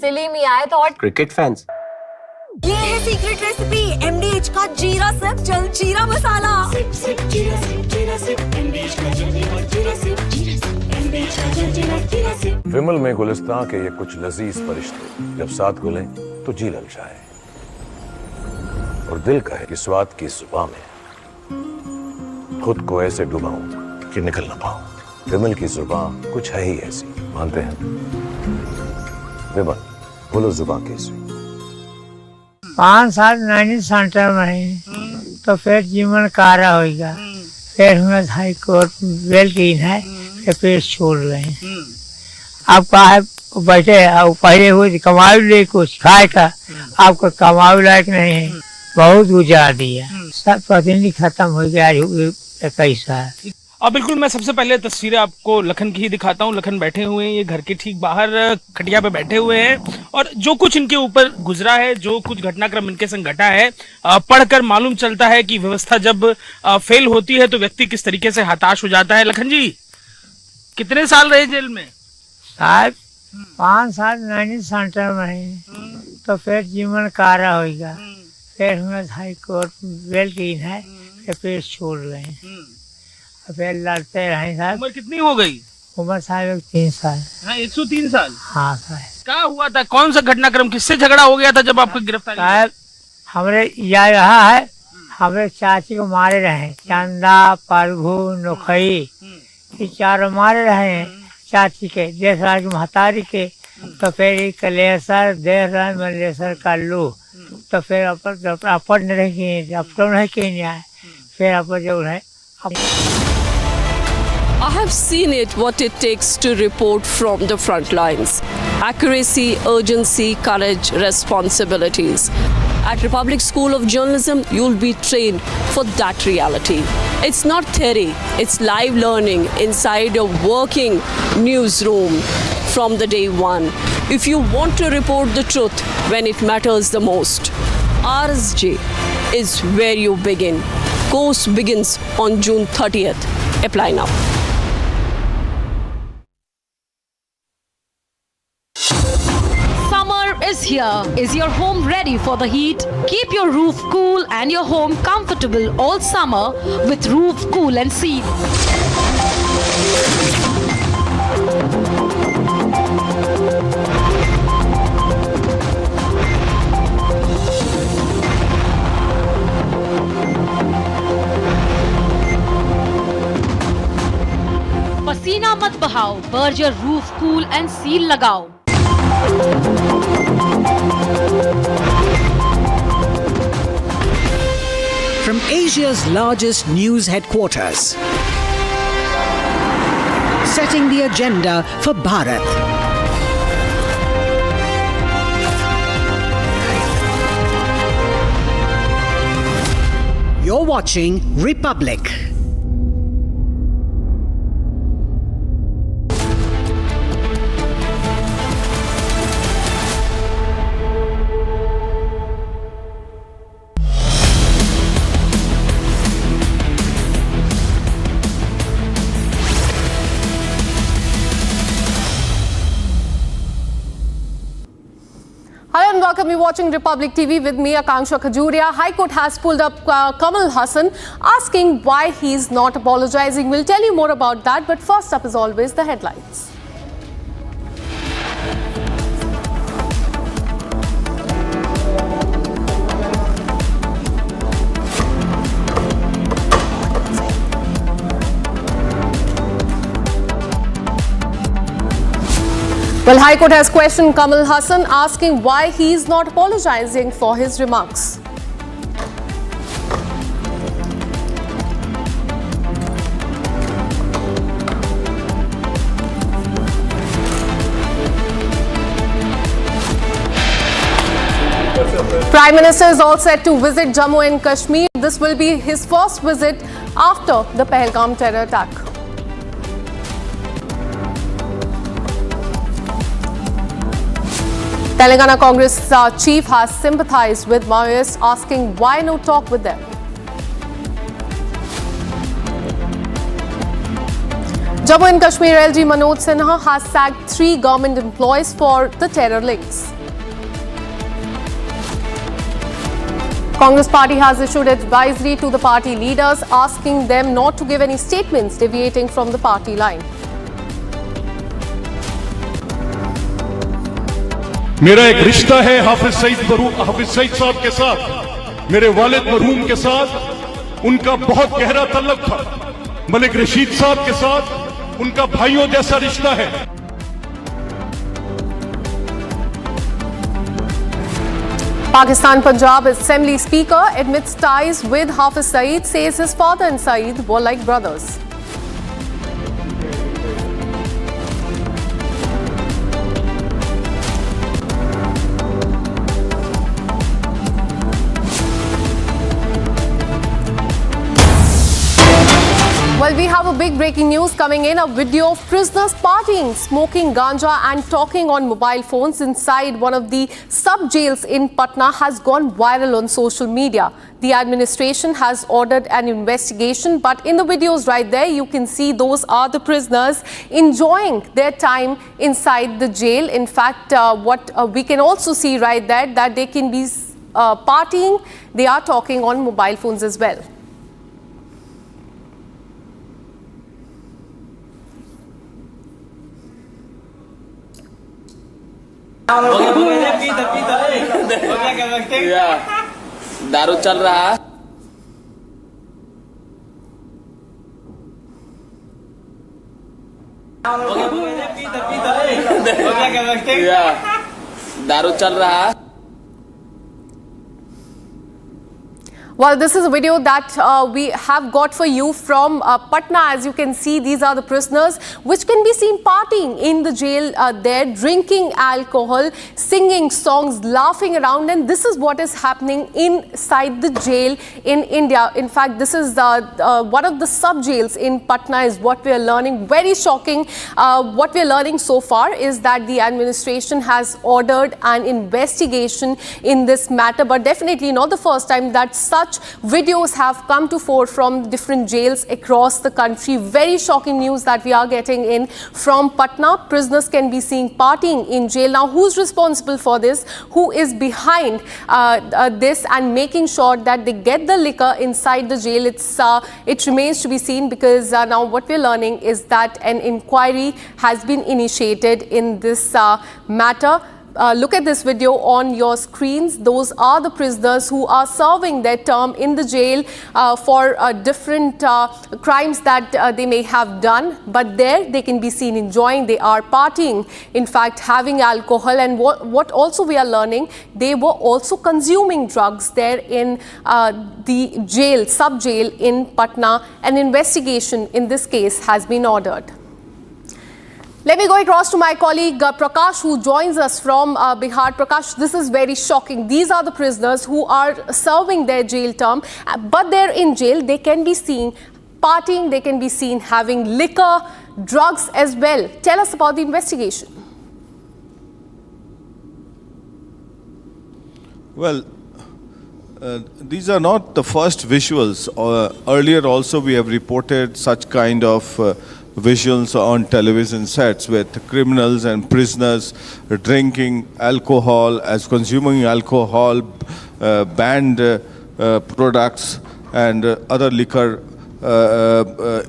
Silly me, I thought. Cricket fans. ये है सीक्रेट रेसिपी MDH का जीरा सिप जल जीरा मसाला। विमल में गुलिस्तां के ये कुछ लजीज फरिश्ते, जब साथ घुले तो जी ललचाए और दिल कहे कि स्वाद की जुबान में खुद को ऐसे डुबाऊं कि निकल ना पाऊं। विमल की जुबान कुछ है ही ऐसी, मानते हैं? विमल बोलो जुबान कैसी? 5 साल नैनी सेंटर में ही तो फिर जीवन कारा होगा। फिर हमें हाई कोर्ट बेल की है कि फिर छोड़ गए। अब कहा बैठे पहले हुई कमाई ले कुछ खाए का, आपको कमाई लायक नहीं है, बहुत गुजार दिया, सब प्रतिनिधि खत्म हो गया 21 साल। बिल्कुल, मैं सबसे पहले तस्वीरें आपको लखन की ही दिखाता हूँ। लखन बैठे हुए हैं, ये घर के ठीक बाहर खटिया पे बैठे हुए हैं और जो कुछ इनके ऊपर गुजरा है, जो कुछ घटनाक्रम इनके संग घटा है, पढ़कर मालूम चलता है कि व्यवस्था जब फेल होती है तो व्यक्ति किस तरीके से हताश हो जाता है। लखन जी, कितने साल रहे जेल में? साहब 5 साल नैनी सेंटर में ही तो फिर जीवन कारा होगा। फिर हमें हाई कोर्ट बेल की है कि फिर छोड़ गए। फिर लड़ते रहे साहब। उम्र कितनी हो गई? उम्र साहब 3 साल। हाँ, 103 साल। हाँ साहब। क्या हुआ था? कौन सा घटनाक्रम, किससे झगड़ा हो गया था जब आपको गिरफ्तारी? साहब हमारे यह रहा है, हमारे चाची को मारे रहे, चंदा, प्रभु, नोखई, ये चारों मारे रहे चाची के, देसराज की महतारी के। तो फिर कलेसर देसराज मलेसर का लू, तो फिर अपन नहीं किए, फिर अपन जो है। I have seen it, what it takes to report from the front lines. Accuracy, urgency, courage, responsibilities. At Republic School of Journalism, you'll be trained for that reality. It's not theory, it's live learning inside a working newsroom from the day one. If you want to report the truth when it matters the most, RSJ is where you begin. Course begins on June 30th. Apply now. Summer is here. Is your home ready for the heat? Keep your roof cool and your home comfortable all summer with Roof Cool and Seal. पसीना मत बहाओ, Berger roof cool and seal लगाओ। From Asia's largest news headquarters, setting the agenda for Bharat. You're watching Republic. Hello and welcome. You're watching Republic TV with me, Akanksha Khajuria. High Court has pulled up Kamal Haasan, asking why he's not apologizing. We'll tell you more about that, but first up, as always, the headlines. Well, High Court has questioned Kamal Haasan, asking why he is not apologizing for his remarks. Prime Minister is all set to visit Jammu and Kashmir. This will be his first visit after the Pahalgam terror attack. Telangana Congress chief has sympathized with Maoists, asking why no talk with them. Jammu and Kashmir LG Manoj Sinha has sacked 3 government employees for the terror links. Congress party has issued advisory to the party leaders, asking them not to give any statements deviating from the party line. मेरा एक रिश्ता है हाफिज सईद साहब के साथ, मेरे वालिद मरहूम के साथ उनका बहुत गहरा तल्लुक था। मलिक रशीद साहब के साथ उनका भाइयों जैसा रिश्ता है। Pakistan Punjab Assembly Speaker admits ties with Hafiz Saeed, says his father and Saeed were like brothers. Well, we have a big breaking news coming in. A video of prisoners partying, smoking ganja and talking on mobile phones inside one of the sub-jails in Patna has gone viral on social media. The administration has ordered an investigation, but in the videos right there, you can see those are the prisoners enjoying their time inside the jail. In fact, what we can also see right there, that they can be partying, they are talking on mobile phones as well. दारू चल रहा है दारू चल रहा है Well, this is a video that we have got for you from Patna. As you can see, these are the prisoners which can be seen partying in the jail there, drinking alcohol, singing songs, laughing around, and this is what is happening inside the jail in India. In fact, this is one of the sub-jails in Patna is what we are learning. Very shocking. What we are learning so far is that the administration has ordered an investigation in this matter, but definitely not the first time that such videos have come to fore from different jails across the country. Very shocking news that we are getting in from Patna. Prisoners can be seen partying in jail. Now, who's responsible for this? Who is behind this and making sure that they get the liquor inside the jail? It remains to be seen, because now what we're learning is that an inquiry has been initiated in this matter. Look at this video on your screens. Those are the prisoners who are serving their term in the jail for different crimes that they may have done. But there they can be seen enjoying, they are partying, in fact having alcohol, and what also we are learning, they were also consuming drugs there in the jail, sub-jail in Patna. An investigation in this case has been ordered. Let me go across to my colleague Prakash, who joins us from Bihar. Prakash, this is very shocking. These are the prisoners who are serving their jail term, but they're in jail. They can be seen partying, they can be seen having liquor, drugs as well. Tell us about the investigation. Well, these are not the first visuals. Earlier also we have reported such kind of visuals on television sets with criminals and prisoners drinking alcohol, consuming alcohol, banned products and other liquor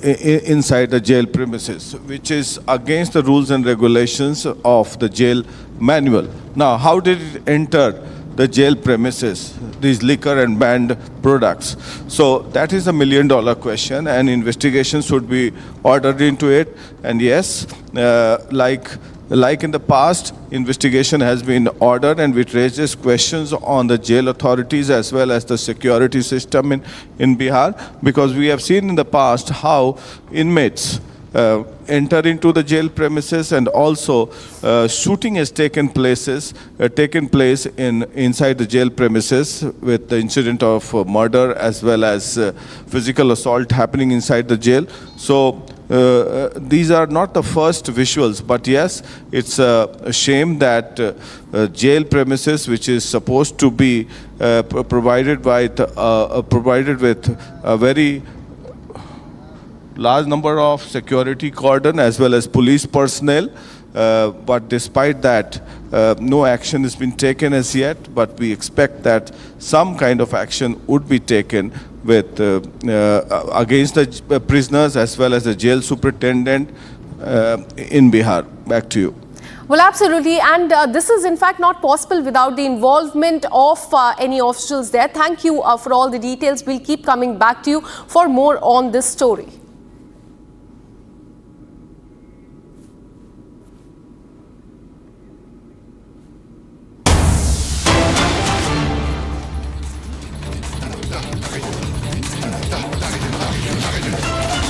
inside the jail premises, which is against the rules and regulations of the jail manual. Now, how did it enter the jail premises, these liquor and banned products? So that is $1 million question, and investigation should be ordered into it. And yes, like in the past, investigation has been ordered, and it raises questions on the jail authorities as well as the security system in Bihar, because we have seen in the past how inmates enter into the jail premises, and also shooting has taken place inside the jail premises, with the incident of murder as well as physical assault happening inside the jail. So these are not the first visuals, but yes, it's a shame that jail premises, which is supposed to be provided with a very large number of security cordon as well as police personnel, but despite that, no action has been taken as yet. But we expect that some kind of action would be taken with against the prisoners as well as the jail superintendent in Bihar. Back to you. Well, absolutely, and this is in fact not possible without the involvement of any officials there. Thank you for all the details. We'll keep coming back to you for more on this story.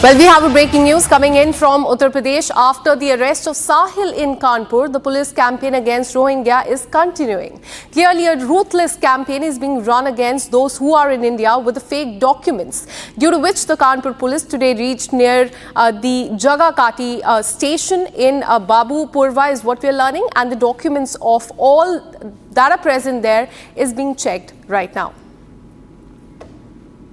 Well, we have a breaking news coming in from Uttar Pradesh. After the arrest of Sahil in Kanpur, the police campaign against Rohingya is continuing. Clearly, a ruthless campaign is being run against those who are in India with the fake documents, due to which the Kanpur police today reached near the Jagakati station in Babu Purva is what we are learning, and the documents of all that are present there is being checked right now.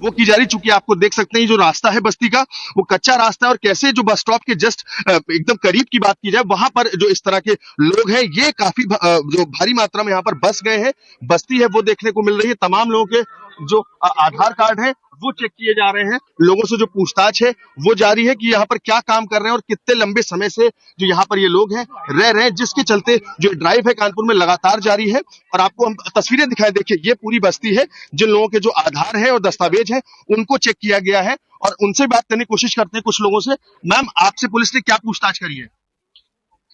वो की जा रही, चूंकि आपको देख सकते हैं जो रास्ता है बस्ती का वो कच्चा रास्ता है और कैसे जो बस स्टॉप के जस्ट एकदम करीब की बात की जाए वहां पर जो इस तरह के लोग हैं ये काफी जो भारी मात्रा में यहाँ पर बस गए हैं। बस्ती है वो देखने को मिल रही है। तमाम लोगों के जो आधार कार्ड है वो चेक किए जा रहे हैं। लोगों से जो पूछताछ है वो जारी है कि यहाँ पर क्या काम कर रहे हैं और कितने लंबे समय से जो यहाँ पर ये लोग हैं रह रहे हैं, जिसके चलते जो ड्राइव है कानपुर में लगातार जारी है। और आपको हम तस्वीरें दिखाएं, देखिए ये पूरी बस्ती है। जिन लोगों के जो आधार है और दस्तावेज है उनको चेक किया गया है और उनसे बात करने की कोशिश करते हैं कुछ लोगों से। मैम, आपसे पुलिस ने क्या पूछताछ करी है?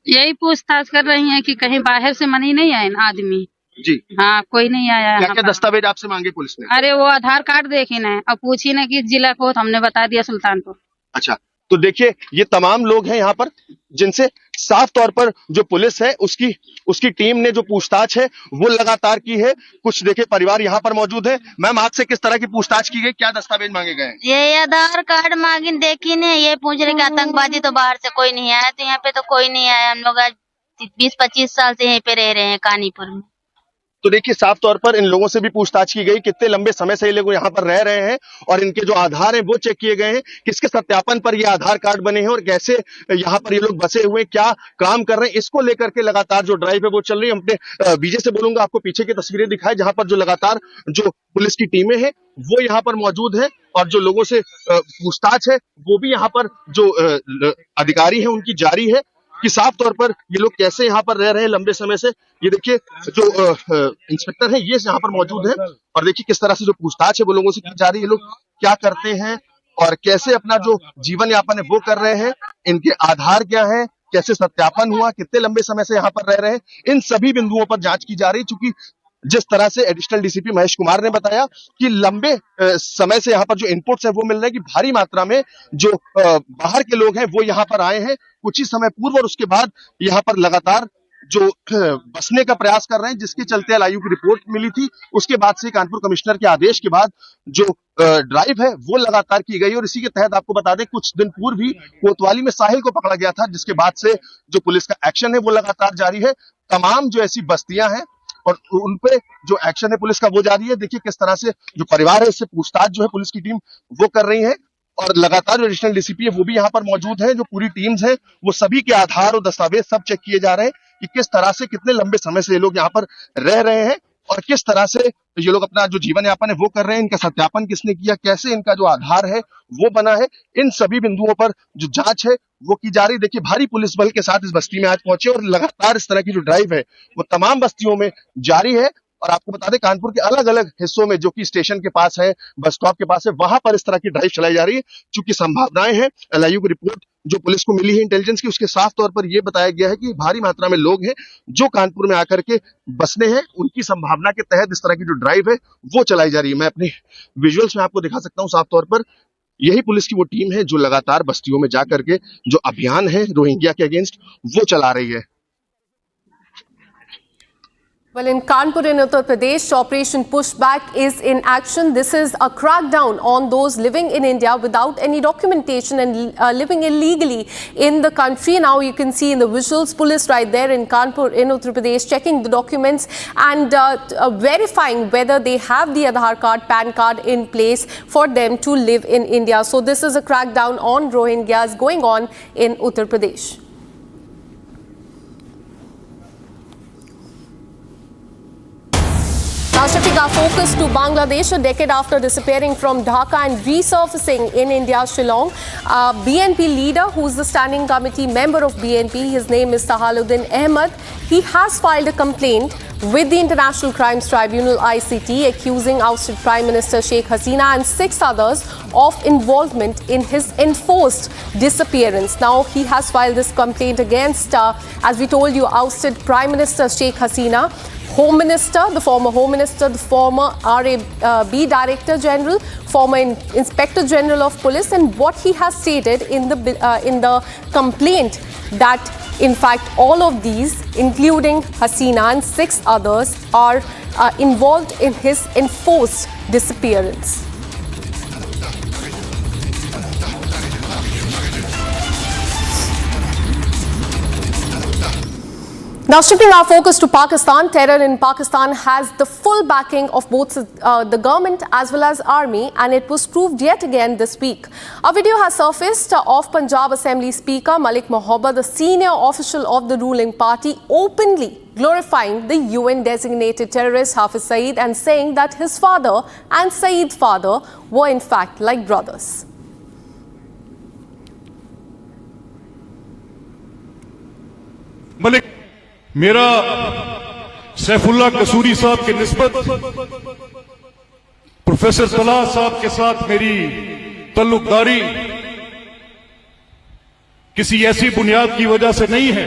यही पूछताछ कर रही है कि कहीं बाहर से मनी नहीं आए आदमी जी। हाँ, कोई नहीं आया। क्या क्या दस्तावेज आपसे मांगे पुलिस ने? अरे वो आधार कार्ड देखी ना और पूछी ना किस जिला को, तो हमने बता दिया सुल्तानपुर। अच्छा, तो देखिए ये तमाम लोग हैं यहाँ पर जिनसे साफ तौर पर जो पुलिस है उसकी टीम ने जो पूछताछ है वो लगातार की है। कुछ देखिए परिवार यहाँ पर मौजूद है। मैम, आपसे किस तरह की पूछताछ की गई, क्या दस्तावेज मांगे गए? ये आधार कार्ड मांगी, देखी ने ये पूछ रहे कि आतंकवादी तो बाहर से कोई नहीं आया, तो यहाँ पे तो कोई नहीं आया। हम लोग आज 20-25 साल से यहीं पे रह रहे हैं कानीपुर में। तो देखिए साफ तौर पर इन लोगों से भी पूछताछ की गई, कितने लंबे समय से ये लोग यहाँ पर रह रहे हैं और इनके जो आधार हैं वो चेक किए गए हैं, किसके सत्यापन पर ये आधार कार्ड बने हैं और कैसे यहाँ पर ये लोग बसे हुए, क्या काम कर रहे हैं, इसको लेकर के लगातार जो ड्राइव है वो चल रही है। अपने बीजे से बोलूंगा आपको पीछे की तस्वीरें दिखाए जहां पर जो लगातार जो पुलिस की टीमें हैं वो यहाँ पर मौजूद है और जो लोगों से पूछताछ है वो भी यहाँ पर जो अधिकारी है उनकी जारी है कि साफ तौर पर ये लोग कैसे यहाँ पर रह रहे हैं लंबे समय से। ये देखिए जो इंस्पेक्टर है ये यहाँ पर मौजूद है और देखिए किस तरह से जो पूछताछ है वो लोगों से की जा रही है, ये लोग क्या करते हैं और कैसे अपना जो जीवन यापन है वो कर रहे हैं, इनके आधार क्या है, कैसे सत्यापन हुआ, कितने लंबे समय से यहाँ पर रह रहे हैं, इन सभी बिंदुओं पर जांच की जा रही है। चूंकि जिस तरह से एडिशनल डीसीपी महेश कुमार ने बताया कि लंबे समय से यहाँ पर जो इनपुट्स है वो मिल रहे हैं कि भारी मात्रा में जो बाहर के लोग हैं वो यहाँ पर आए हैं कुछ ही समय पूर्व और उसके बाद यहाँ पर लगातार जो बसने का प्रयास कर रहे हैं, जिसके चलते एलआईयू की रिपोर्ट मिली थी। उसके बाद से कानपुर कमिश्नर के आदेश के बाद जो ड्राइव है वो लगातार की गई और इसी के तहत आपको बता दें कुछ दिन पूर्व ही कोतवाली में साहिल को पकड़ा गया था, जिसके बाद से जो पुलिस का एक्शन है वो लगातार जारी है। तमाम जो ऐसी बस्तियां हैं और उनपे जो एक्शन है पुलिस का वो जारी है। देखिए किस तरह से जो परिवार है उससे पूछताछ जो है पुलिस की टीम वो कर रही है और लगातार जो एडिशनल डीसीपी है वो भी यहाँ पर मौजूद है। जो पूरी टीम्स है वो सभी के आधार और दस्तावेज सब चेक किए जा रहे हैं कि किस तरह से कितने लंबे समय से ये लोग यहाँ पर रह रहे हैं और किस तरह से ये लोग अपना जो जीवन यापन है वो कर रहे हैं, इनका सत्यापन किसने किया, कैसे इनका जो आधार है वो बना है, इन सभी बिंदुओं पर जो जांच है वो की जा रही। देखिए भारी पुलिस बल के साथ इस बस्ती में आज पहुंचे और लगातार इस तरह की जो ड्राइव है वो तमाम बस्तियों में जारी है। और आपको बता दें कानपुर के अलग अलग हिस्सों में जो कि स्टेशन के पास है, बस स्टॉप के पास है, वहां पर इस तरह की ड्राइव चलाई जा रही है। चूंकि संभावनाएं हैं, एलआईयू की रिपोर्ट जो पुलिस को मिली है इंटेलिजेंस की, उसके साफ तौर पर यह बताया गया है कि भारी मात्रा में लोग हैं जो कानपुर में आकर के बसने हैं, उनकी संभावना के तहत इस तरह की जो ड्राइव है वो चलाई जा रही है। मैं अपने विजुअल्स में आपको दिखा सकता हूँ साफ तौर पर, यही पुलिस की वो टीम है जो लगातार बस्तियों में जाकर के जो अभियान है रोहिंग्या के अगेंस्ट वो चला रही है। Well, in Kanpur in Uttar Pradesh, Operation Pushback is in action. This is a crackdown on those living in India without any documentation and living illegally in the country. Now you can see in the visuals, police right there in Kanpur in Uttar Pradesh checking the documents and verifying whether they have the Aadhaar card, PAN card in place for them to live in India. So this is a crackdown on Rohingyas going on in Uttar Pradesh. Now shifting our focus to Bangladesh, a decade after disappearing from Dhaka and resurfacing in India's Shillong, BNP leader, who's the standing committee member of BNP, his name is Sahaluddin Ahmed, he has filed a complaint with the International Crimes Tribunal ICT accusing ousted Prime Minister Sheikh Hasina and 6 others of involvement in his enforced disappearance. Now he has filed this complaint against, as we told you, ousted Prime Minister Sheikh Hasina, Home Minister, the former Home Minister, the former RAB Director General, former Inspector General of Police, and what he has stated in the complaint that in fact all of these, including Hasina and 6 others, are involved in his enforced disappearance. Now, shifting our focus to Pakistan, terror in Pakistan has the full backing of both the government as well as army, and it was proved yet again this week. A video has surfaced of Punjab Assembly Speaker Malik Mohabbat, the senior official of the ruling party, openly glorifying the UN-designated terrorist Hafiz Saeed and saying that his father and Saeed's father were in fact like brothers. Malik मेरा सैफुल्लाह कसूरी साहब के निस्बत professor Talha साहब के साथ मेरी तल्लुकदारी किसी ऐसी बुनियाद की वजह से नहीं है।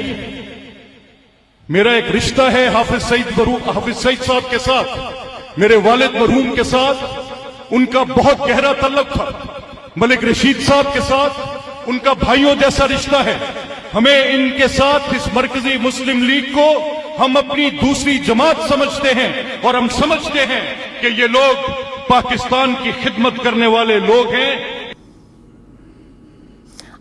मेरा एक रिश्ता है हाफिज सईद साहब के साथ, मेरे वालिद मरहूम के साथ उनका बहुत गहरा तल्लुक था। मलिक रशीद साहब के साथ उनका भाइयों जैसा रिश्ता है। हमें इनके साथ इस मरकजी मुस्लिम लीग को हम अपनी दूसरी जमात समझते हैं और हम समझते हैं कि ये लोग पाकिस्तान की खिदमत करने वाले लोग हैं।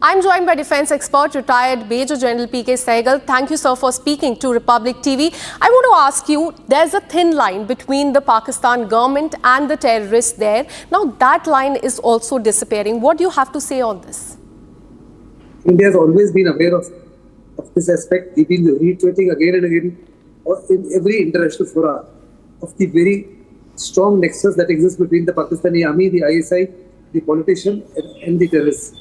I'm joined by defense expert, retired Major General P.K. Sehgal. Thank you, sir, for speaking to Republic TV. I want to ask you, there's a thin line between the Pakistan government and the terrorists there. Now, that line is also disappearing. What do you have to say on this? India has always been aware of this aspect. We've been reiterating again and again in every international fora of the very strong nexus that exists between the Pakistani army, the ISI, the politician and the terrorists.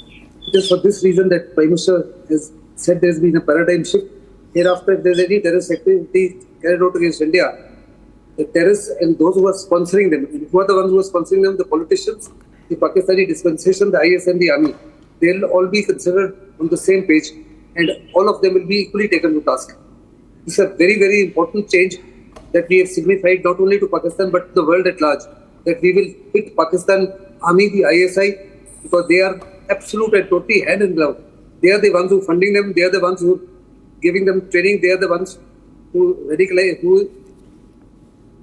It is for this reason that Prime Minister has said there has been a paradigm shift. Hereafter, if there is any terrorist activity carried out against India, the terrorists and those who are sponsoring them, and who are the ones who are sponsoring them, the politicians, the Pakistani dispensation, the IS and the army, they'll all be considered on the same page and all of them will be equally taken to task. This is a very, very important change that we have signified not only to Pakistan but to the world at large, that we will hit Pakistan army, the ISI, because they are absolute and totally hand in glove. They are the ones who are funding them, they are the ones who are giving them training, they are the ones who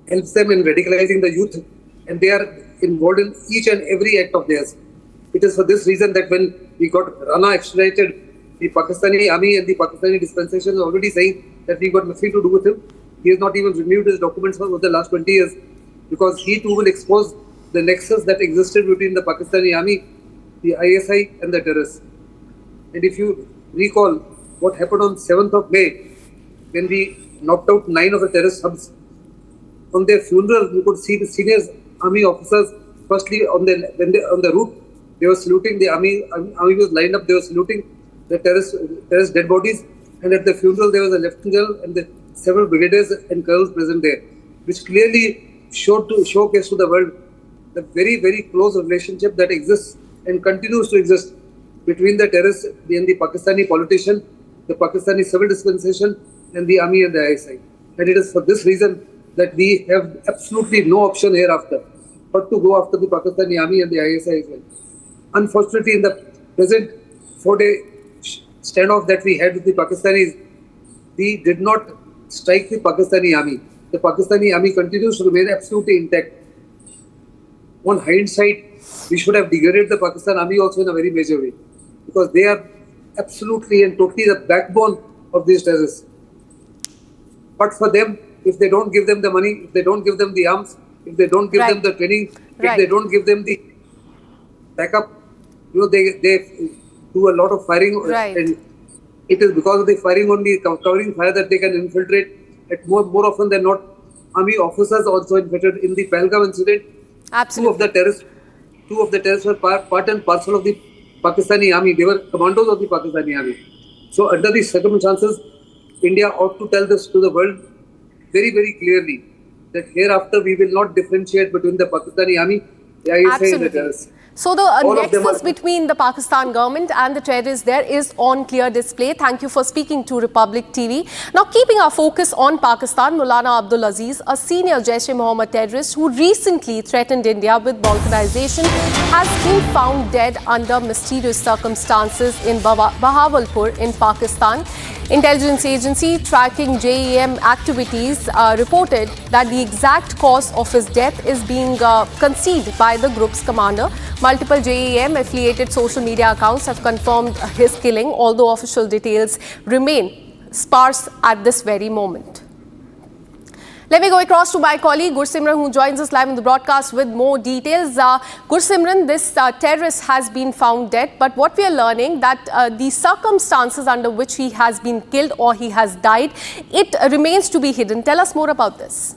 helps them in radicalizing the youth, and they are involved in each and every act of theirs. It is for this reason that when we got Rana extradited, the Pakistani army and the Pakistani dispensation is already saying that we got nothing to do with him. He has not even renewed his documents for the last 20 years because he too will expose the nexus that existed between the Pakistani army, the ISI and the terrorists. And if you recall what happened on 7th of May, when we knocked out 9 of the terrorist hubs, on their funeral you could see the senior army officers firstly on the route. They were saluting, the army was lined up, they were saluting the terrorist dead bodies, and at the funeral there was a lieutenant general and the several brigadiers and colonels present there, which clearly showcased to the world the very, very close relationship that exists and continues to exist between the terrorists and the Pakistani politician, the Pakistani civil dispensation and the army and the ISI. And it is for this reason that we have absolutely no option hereafter but to go after the Pakistani army and the ISI as well. Unfortunately, in the present 4-day standoff that we had with the Pakistanis, we did not strike the Pakistani army. The Pakistani army continues to remain absolutely intact. On hindsight, we should have degraded the Pakistan army also in a very major way because they are absolutely and totally the backbone of these terrorists. But for them, if they don't give them the money, if they don't give them the arms, if they don't give them the training, if they don't give them the backup, they do a lot of firing, and it is because of the firing only, covering fire, that they can infiltrate. At more often than not, army officers also infiltrated. In the Pahalgam incident, two of the terrorists were part and parcel of the Pakistani army. They were commandos of the Pakistani army. So under these circumstances, India ought to tell this to the world very, very clearly that hereafter we will not differentiate between the Pakistani army, the ISI and the terrorists. So the All of them nexus are- between the Pakistan government and the terrorists there is on clear display. Thank you for speaking to Republic TV. Now, keeping our focus on Pakistan, Maulana Abdul Aziz, a senior Jaish-e-Mohammed terrorist who recently threatened India with balkanization, has been found dead under mysterious circumstances in Bahawalpur in Pakistan. Intelligence agency tracking JEM activities reported that the exact cause of his death is being concealed by the group's commander. Multiple JEM affiliated social media accounts have confirmed his killing, although official details remain sparse at this very moment. Let me go across to my colleague Gursimran, who joins us live in the broadcast with more details. Gursimran, this terrorist has been found dead, but what we are learning that the circumstances under which he has been killed or he has died, it remains to be hidden. Tell us more about this.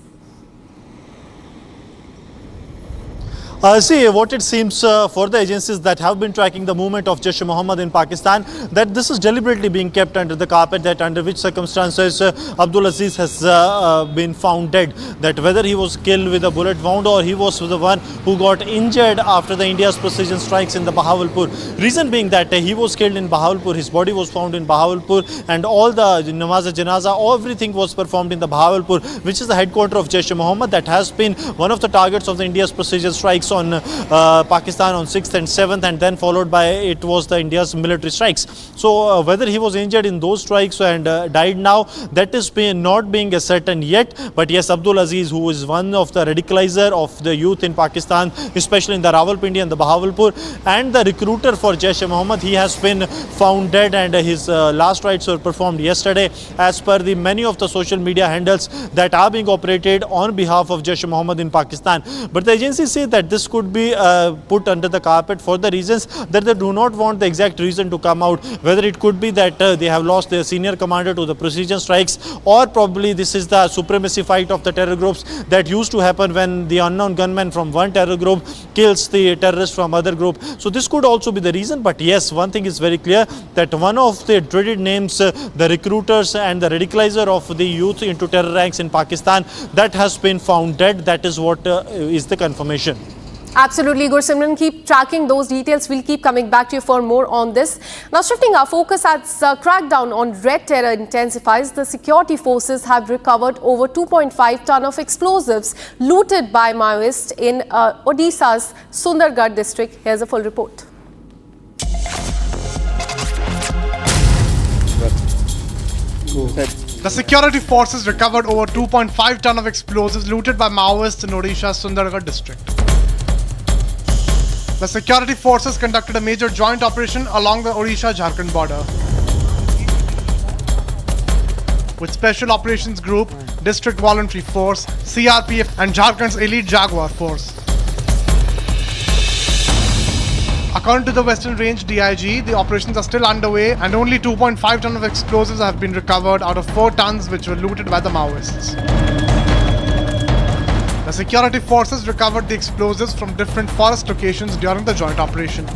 See, what it seems for the agencies that have been tracking the movement of Jaish-e-Mohammed in Pakistan, that this is deliberately being kept under the carpet, that under which circumstances Abdul Aziz has been found dead, that whether he was killed with a bullet wound or he was the one who got injured after the India's precision strikes in the Bahawalpur. Reason being that he was killed in Bahawalpur, his body was found in Bahawalpur, and all the namaz-e-janaza, everything was performed in the Bahawalpur, which is the headquarter of Jaish-e-Mohammed, that has been one of the targets of the India's precision strikes on Pakistan on 6th and 7th, and then followed by it was the India's military strikes. So whether he was injured in those strikes and died now, that is not being certain yet. But yes, Abdul Aziz, who is one of the radicalizer of the youth in Pakistan, especially in the Rawalpindi and the Bahawalpur, and the recruiter for Jaish-e-Mohammed, he has been found dead, and his last rites were performed yesterday as per the many of the social media handles that are being operated on behalf of Jaish-e-Mohammed in Pakistan. But the agencies say that this could be put under the carpet for the reasons that they do not want the exact reason to come out, whether it could be that they have lost their senior commander to the precision strikes, or probably this is the supremacy fight of the terror groups that used to happen when the unknown gunman from one terror group kills the terrorist from other group. So this could also be the reason. But yes, one thing is very clear, that one of the dreaded names, the recruiters and the radicalizer of the youth into terror ranks in Pakistan, that has been found dead. That is what is the confirmation. Absolutely, Gursimran. Keep tracking those details. We'll keep coming back to you for more on this. Now, shifting our focus as crackdown on red terror intensifies, the security forces have recovered over 2.5 ton of explosives looted by Maoists in Odisha's Sundargarh district. Here's a full report. The security forces recovered over 2.5 ton of explosives looted by Maoists in Odisha's Sundargarh district. The security forces conducted a major joint operation along the Odisha-Jharkhand border with Special Operations Group, District Voluntary Force, CRPF and Jharkhand's Elite Jaguar Force. According to the Western Range DIG, the operations are still underway and only 2.5 ton of explosives have been recovered out of 4 tons which were looted by the Maoists. The security forces recovered the explosives from different forest locations during the joint operation.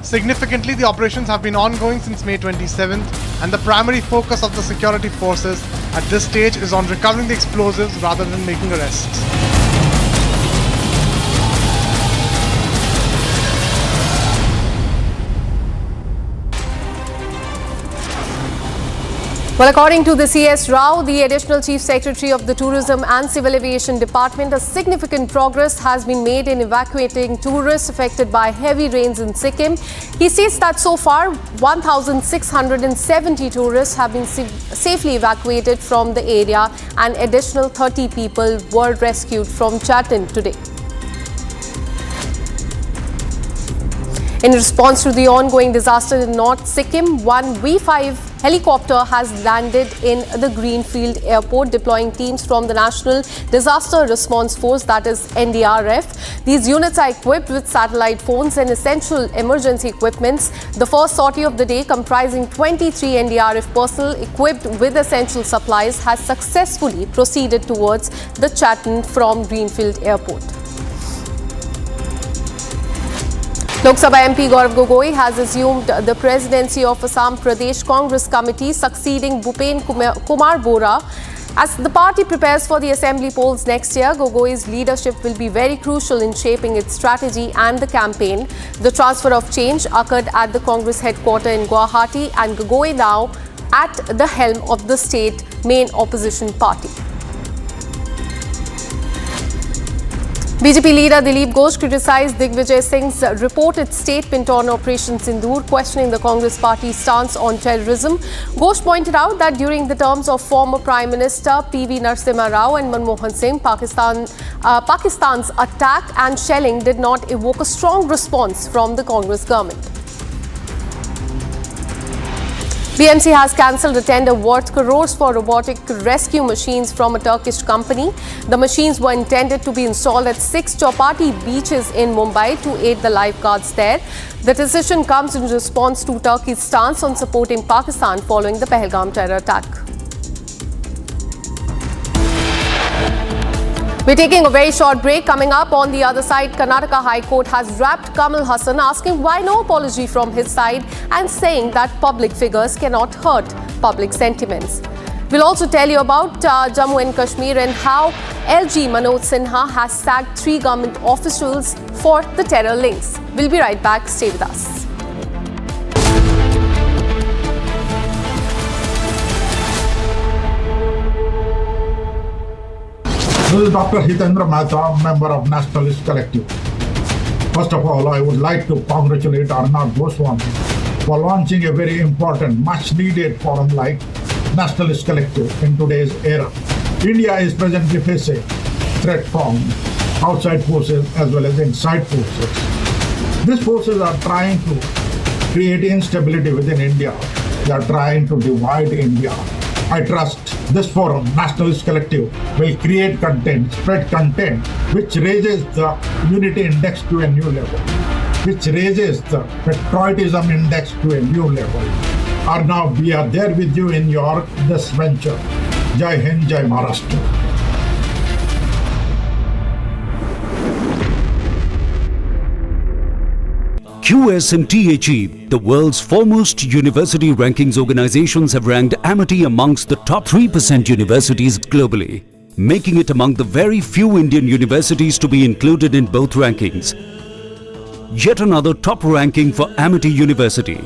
Significantly, the operations have been ongoing since May 27th, and the primary focus of the security forces at this stage is on recovering the explosives rather than making arrests. Well, according to the CS Rao, the additional Chief Secretary of the Tourism and Civil Aviation Department, a significant progress has been made in evacuating tourists affected by heavy rains in Sikkim. He says that so far, 1,670 tourists have been safely evacuated from the area, and additional 30 people were rescued from Chatin today. In response to the ongoing disaster in North Sikkim, one V5 helicopter has landed in the Greenfield Airport, deploying teams from the National Disaster Response Force, that is NDRF. These units are equipped with satellite phones and essential emergency equipments. The first sortie of the day, comprising 23 NDRF personnel equipped with essential supplies, has successfully proceeded towards the Chatin from Greenfield Airport. Lok Sabha MP Gaurav Gogoi has assumed the presidency of Assam Pradesh Congress Committee, succeeding Bhupen Kumar Bora. As the party prepares for the assembly polls next year, Gogoi's leadership will be very crucial in shaping its strategy and the campaign. The transfer of change occurred at the Congress headquarters in Guwahati, and Gogoi now at the helm of the state main opposition party. BJP leader Dilip Ghosh criticized Digvijay Singh's reported statement on Operation Sindoor, questioning the Congress party's stance on terrorism. Ghosh pointed out that during the terms of former Prime Minister P.V. Narasimha Rao and Manmohan Singh, Pakistan's attack and shelling did not evoke a strong response from the Congress government. BMC has cancelled a tender worth crores for robotic rescue machines from a Turkish company. The machines were intended to be installed at 6 Chowpatty beaches in Mumbai to aid the lifeguards there. The decision comes in response to Turkey's stance on supporting Pakistan following the Pahalgam terror attack. We're taking a very short break. Coming up on the other side, Karnataka High Court has wrapped Kamal Haasan, asking why no apology from his side and saying that public figures cannot hurt public sentiments. We'll also tell you about Jammu and Kashmir and how LG Manoj Sinha has sacked 3 government officials for the terror links. We'll be right back. Stay with us. This is Dr. Hitendra Mehta, member of Nationalist Collective. First of all, I would like to congratulate Arnab Goswami for launching a very important, much-needed forum like Nationalist Collective in today's era. India is presently facing threat from outside forces as well as inside forces. These forces are trying to create instability within India. They are trying to divide India. I trust this forum, Nationalist Collective, will create content, spread content, which raises the unity index to a new level, which raises the patriotism index to a new level. Arnav, we are there with you in your this venture. Jai Hind, Jai Maharashtra. QS and THE, the world's foremost university rankings organizations, have ranked Amity amongst the top 3% universities globally, making it among the very few Indian universities to be included in both rankings. Yet another top ranking for Amity University.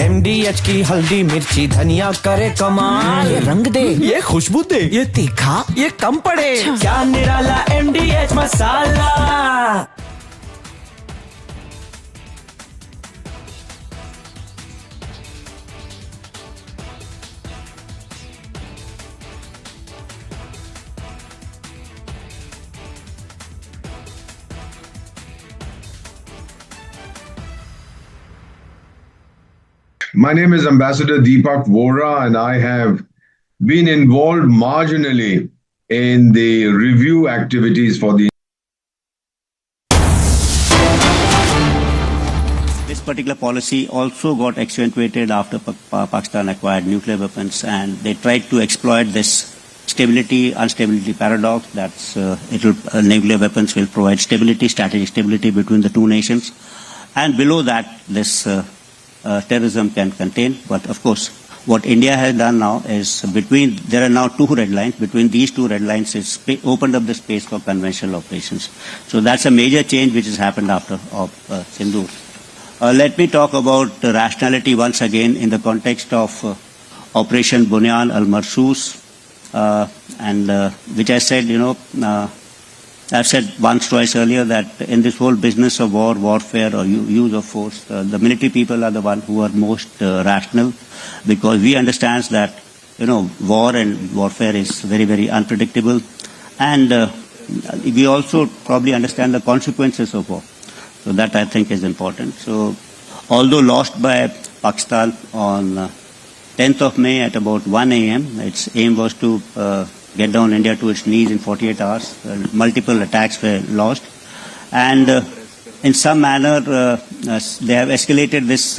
MDH की हल्दी मिर्ची धनिया करे कमाल, ये रंग दे, ये खुशबू दे, ये तीखा, ये कम पड़े, क्या निराला MDH masala. My name is Ambassador Deepak Vora, and I have been involved marginally in the review activities for the. This particular policy also got accentuated after Pakistan acquired nuclear weapons, and they tried to exploit this stability-instability paradox. That's nuclear weapons will provide stability, strategic stability between the two nations, and below that, this terrorism can contain. But of course, what India has done now is there are now 2 red lines. Between these 2 red lines, it's opened up the space for conventional operations. So that's a major change which has happened after Sindoor. Let me talk about rationality once again in the context of Operation Bunyan al-Marsus, which I said, I've said once, twice earlier that in this whole business of warfare or use of force, the military people are the ones who are most rational, because we understand that, war and warfare is very, very unpredictable. And we also probably understand the consequences of war. So that I think is important. So although lost by Pakistan on 10th of May at about 1 a.m., its aim was to get down India to its knees in 48 hours. Multiple attacks were launched. And in some manner, they have escalated this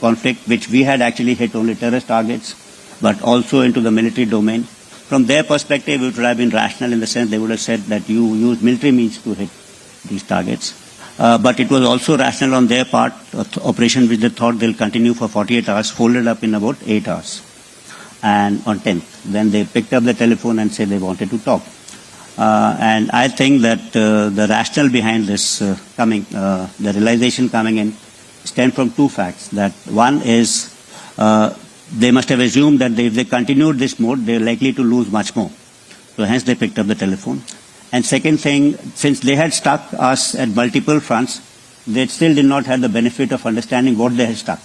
conflict, which we had actually hit only terrorist targets, but also into the military domain. From their perspective, it would have been rational in the sense they would have said that you use military means to hit these targets. But it was also rational on their part, operation which they thought they'll continue for 48 hours, folded up in about 8 hours. and on 10th, when they picked up the telephone and said they wanted to talk. And I think that the rationale behind this the realization coming in stem from two facts. That one is they must have assumed that if they continued this mode, they're likely to lose much more. So hence they picked up the telephone. And second thing, since they had stuck us at multiple fronts, they still did not have the benefit of understanding what they had stuck.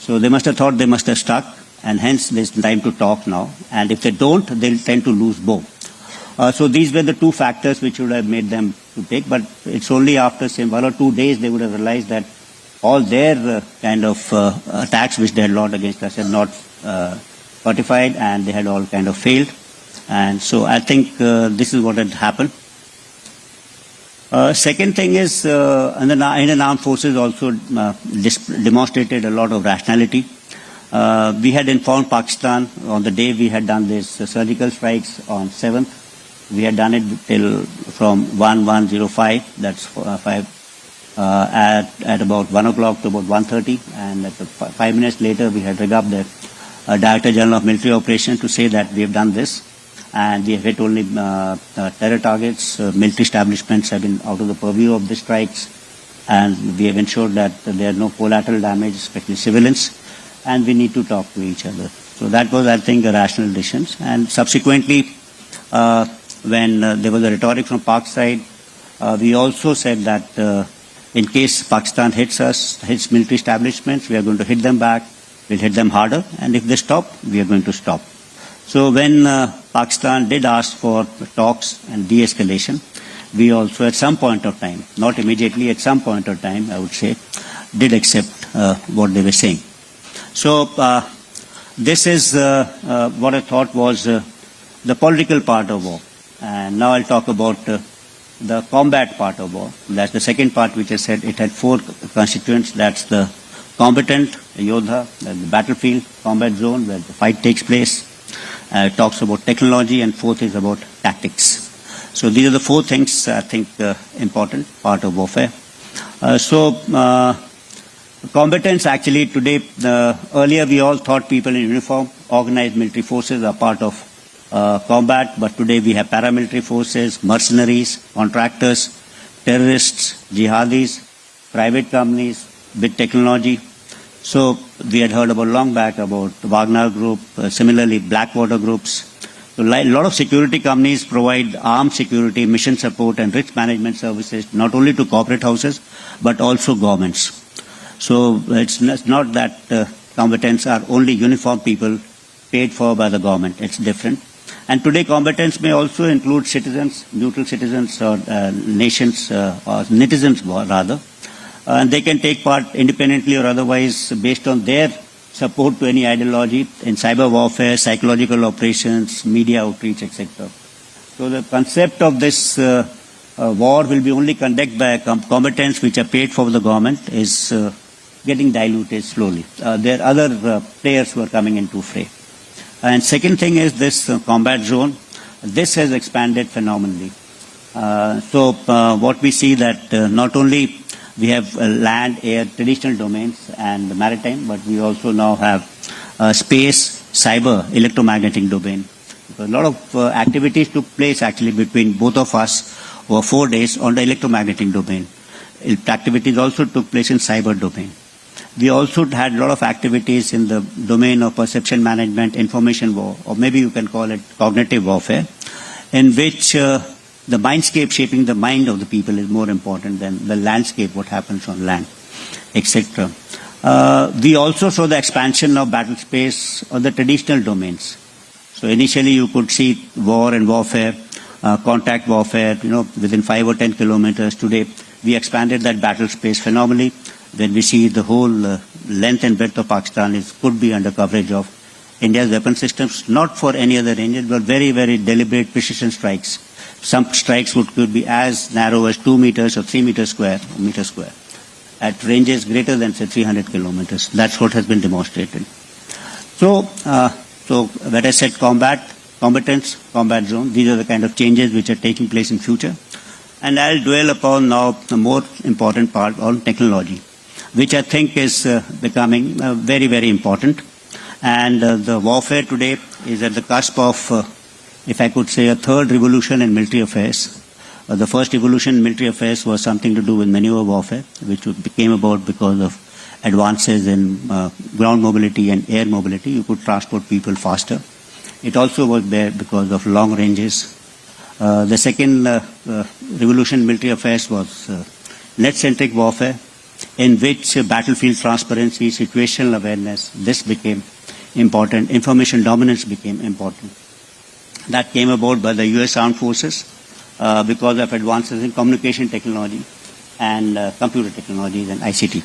So they must have thought they must have stuck, and hence there's time to talk now. And if they don't, they'll tend to lose both. So these were the two factors which would have made them to take, but it's only after say 1 or 2 days they would have realized that all their attacks which they had launched against us had not fortified, and they had all kind of failed. And so I think this is what had happened. Second thing is, Indian armed forces also demonstrated a lot of rationality. We had informed Pakistan on the day we had done this surgical strikes on 7th. We had done it till from 11:05, that's 5, at about 1 o'clock to about 1:30, and at 5 minutes later we had rigged up the Director General of Military Operations to say that we have done this, and we have hit only terror targets. Military establishments have been out of the purview of the strikes, and we have ensured that there are no collateral damage, especially civilians, and we need to talk to each other. So that was, I think, a rational decision. And subsequently, when there was a rhetoric from Pak side, we also said that in case Pakistan hits military establishments, we are going to hit them back, we'll hit them harder, and if they stop, we are going to stop. So when Pakistan did ask for talks and de-escalation, we also at some point of time, not immediately, at some point of time, I would say, did accept what they were saying. So this is what I thought was the political part of war. And now I'll talk about the combat part of war. That's the second part, which I said it had 4 constituents. That's the combatant, Ayodhya, the battlefield, combat zone where the fight takes place. It talks about technology, and 4th is about tactics. So these are the 4 things I think important part of warfare. Combatants actually today, earlier we all thought people in uniform, organized military forces are part of combat, but today we have paramilitary forces, mercenaries, contractors, terrorists, jihadis, private companies, big technology. So we had heard about long back about the Wagner group, similarly Blackwater groups. So a lot of security companies provide armed security, mission support and risk management services not only to corporate houses but also governments. So it's not that combatants are only uniformed people paid for by the government. It's different. And today combatants may also include citizens, neutral citizens or nations or netizens rather. And they can take part independently or otherwise based on their support to any ideology in cyber warfare, psychological operations, media outreach, etc. So the concept of this war will be only conducted by combatants which are paid for the government is getting diluted slowly. There are other players who are coming into fray. And second thing is this combat zone. This has expanded phenomenally. What we see that not only we have land, air, traditional domains and maritime, but we also now have space, cyber, electromagnetic domain. A lot of activities took place actually between both of us over 4 days on the electromagnetic domain. Activities also took place in cyber domain. We also had a lot of activities in the domain of perception management, information war, or maybe you can call it cognitive warfare, in which the mindscape shaping the mind of the people is more important than the landscape, what happens on land, etc. We also saw the expansion of battle space on the traditional domains. So initially you could see war and warfare, contact warfare, within 5 or 10 kilometers. Today we expanded that battle space phenomenally. When we see the whole length and breadth of Pakistan could be under coverage of India's weapon systems, not for any other ranges, but very, very deliberate precision strikes. Some strikes could be as narrow as 2 meters or 3 meters square, at ranges greater than, say, 300 kilometers. That's what has been demonstrated. So when I said combatants, combat zone, these are the kind of changes which are taking place in future. And I'll dwell upon now the more important part on technology, which I think is becoming very, very important. And the warfare today is at the cusp of, if I could say, a third revolution in military affairs. The first revolution in military affairs was something to do with maneuver warfare, which came about because of advances in ground mobility and air mobility. You could transport people faster. It also was there because of long ranges. The second revolution in military affairs was net-centric warfare, in which battlefield transparency, situational awareness, this became important. Information dominance became important. That came about by the US Armed Forces because of advances in communication technology and computer technologies and ICT.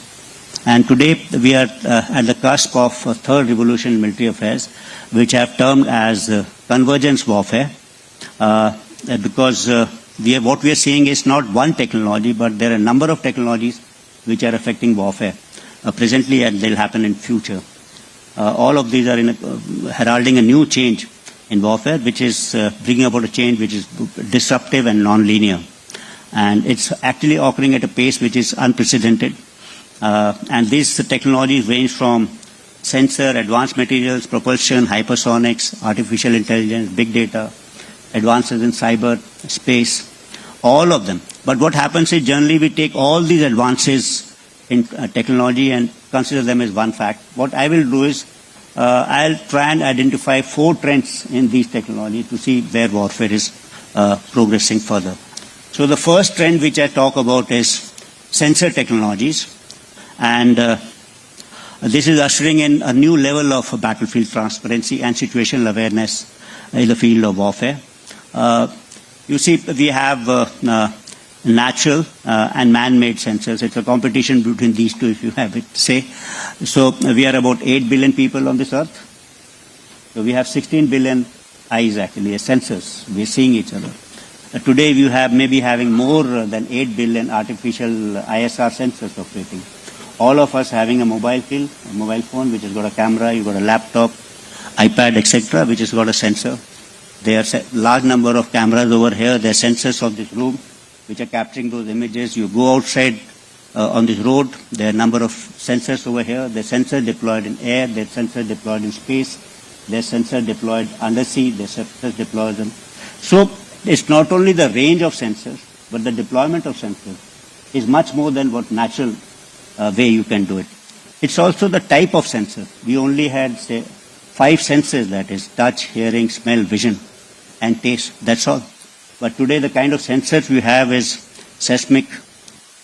And today we are at the cusp of a third revolution in military affairs, which I have termed as convergence warfare, because what we are seeing is not one technology, but there are a number of technologies which are affecting warfare presently, and they'll happen in future. All of these are heralding a new change in warfare, which is bringing about a change which is disruptive and non-linear. And it's actually occurring at a pace which is unprecedented. And these technologies range from sensor, advanced materials, propulsion, hypersonics, artificial intelligence, big data, advances in cyber, space, all of them. But what happens is generally we take all these advances in technology and consider them as one fact. What I will do is I'll try and identify 4 trends in these technologies to see where warfare is progressing further. So the first trend which I talk about is sensor technologies, and this is ushering in a new level of battlefield transparency and situational awareness in the field of warfare. You see, we have natural and man-made sensors. It's a competition between these two, if you have it, say. So we are about 8 billion people on this earth. So we have 16 billion eyes, actually, as sensors. We're seeing each other. Today we have maybe having more than 8 billion artificial ISR sensors operating. All of us having a mobile phone, which has got a camera, you've got a laptop, iPad, etc., which has got a sensor. There are a large number of cameras over here. There are sensors of this room which are capturing those images. You go outside on this road, there are a number of sensors over here. There are sensors deployed in air, there are sensors deployed in space, there are sensors deployed undersea, there are sensors deployed in... So it's not only the range of sensors, but the deployment of sensors is much more than what natural way you can do it. It's also the type of sensor. We only had, say, 5 senses, that is touch, hearing, smell, vision, and taste. That's all. But today the kind of sensors we have is seismic,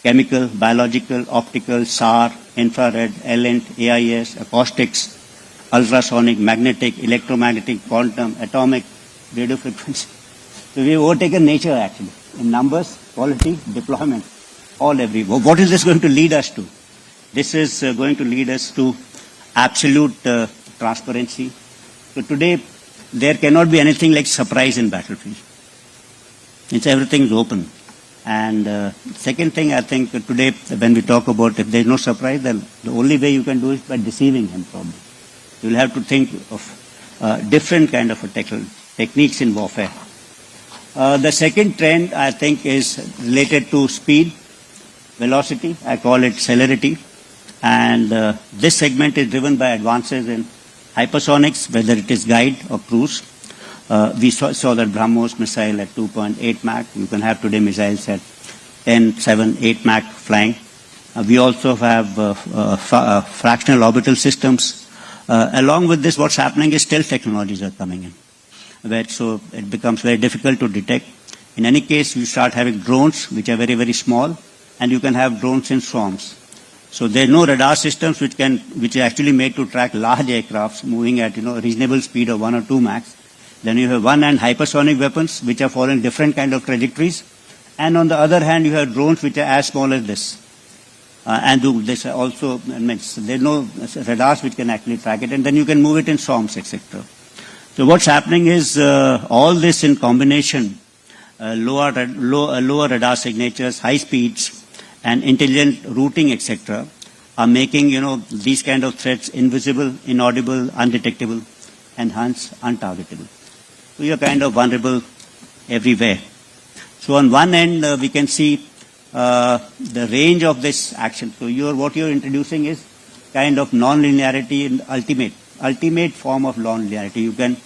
chemical, biological, optical, SAR, infrared, ELINT, AIS, acoustics, ultrasonic, magnetic, electromagnetic, quantum, atomic, radio frequency. So we have overtaken nature, actually, in numbers, quality, deployment, all everywhere. What is this going to lead us to? This is going to lead us to absolute transparency. So today, there cannot be anything like surprise in battlefield. It's everything's open. And second thing, I think today, when we talk about if there's no surprise, then the only way you can do it is by deceiving him, probably. You'll have to think of different kind of techniques in warfare. The second trend, I think, is related to speed, velocity. I call it celerity. And this segment is driven by advances in hypersonics, whether it is guide or cruise. We saw that BrahMos missile at 2.8 Mach. You can have today missiles at 10, 7, 8 Mach flying. We also have fractional orbital systems. Along with this, what's happening is stealth technologies are coming in. So it becomes very difficult to detect. In any case, you start having drones, which are very, very small, and you can have drones in swarms. So there are no radar systems which are actually made to track large aircrafts moving at a reasonable speed of 1 or 2 Mach. Then you have one hand hypersonic weapons which are following different kind of trajectories, and on the other hand you have drones which are as small as this. And this also means there are no radars which can actually track it, and then you can move it in swarms, etc. So what's happening is all this in combination, lower radar signatures, high speeds, and intelligent routing, etc., are making these kind of threats invisible, inaudible, undetectable, and hence untargetable. So you're kind of vulnerable everywhere. So on one end, we can see the range of this action. So what you're introducing is kind of non-linearity in ultimate. ultimate form of non-linearity. You can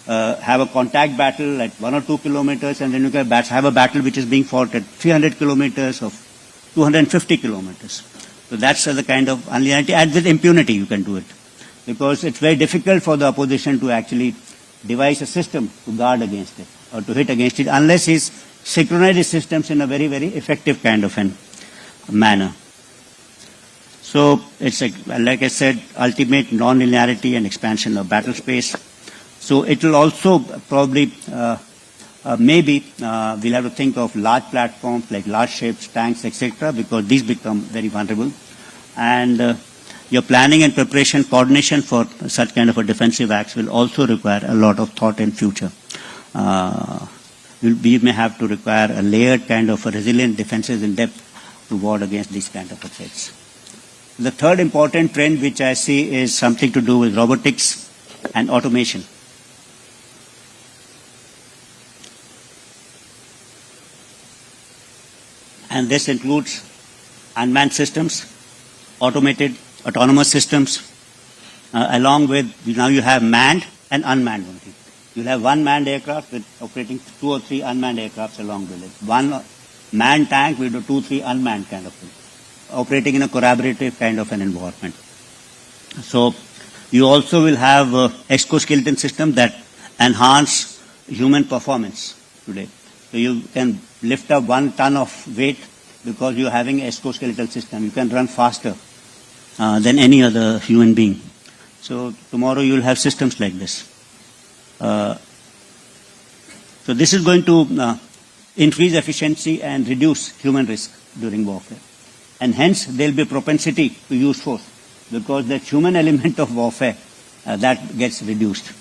have a contact battle at 1 or 2 kilometers, and then you can have a battle which is being fought at 300 kilometers or 250 kilometers. So that's the kind of unlinearity, and with impunity you can do it. Because it's very difficult for the opposition to actually devise a system to guard against it or to hit against it unless he's synchronized his systems in a very, very effective kind of a manner. So it's like I said, ultimate non-linearity and expansion of battle space. So it will also probably, maybe we'll have to think of large platforms like large ships, tanks, etc., because these become very vulnerable. And your planning and preparation, coordination for such kind of a defensive acts will also require a lot of thought in future. We may have to require a layered kind of a resilient defenses in depth to ward against these kind of threats. The third important trend which I see is something to do with robotics and automation. And this includes unmanned systems, autonomous systems, along with, now you have manned and unmanned only. You'll have one manned aircraft with operating 2 or 3 unmanned aircrafts along with it. One manned tank with 2 or 3 unmanned kind of thing, operating in a collaborative kind of an environment. So you also will have exoskeleton systems that enhance human performance today. So you can lift up 1 ton of weight because you're having an exoskeletal system. You can run faster than any other human being. So tomorrow you'll have systems like this. So this is going to increase efficiency and reduce human risk during warfare. And hence there will be propensity to use force because the human element of warfare that gets reduced.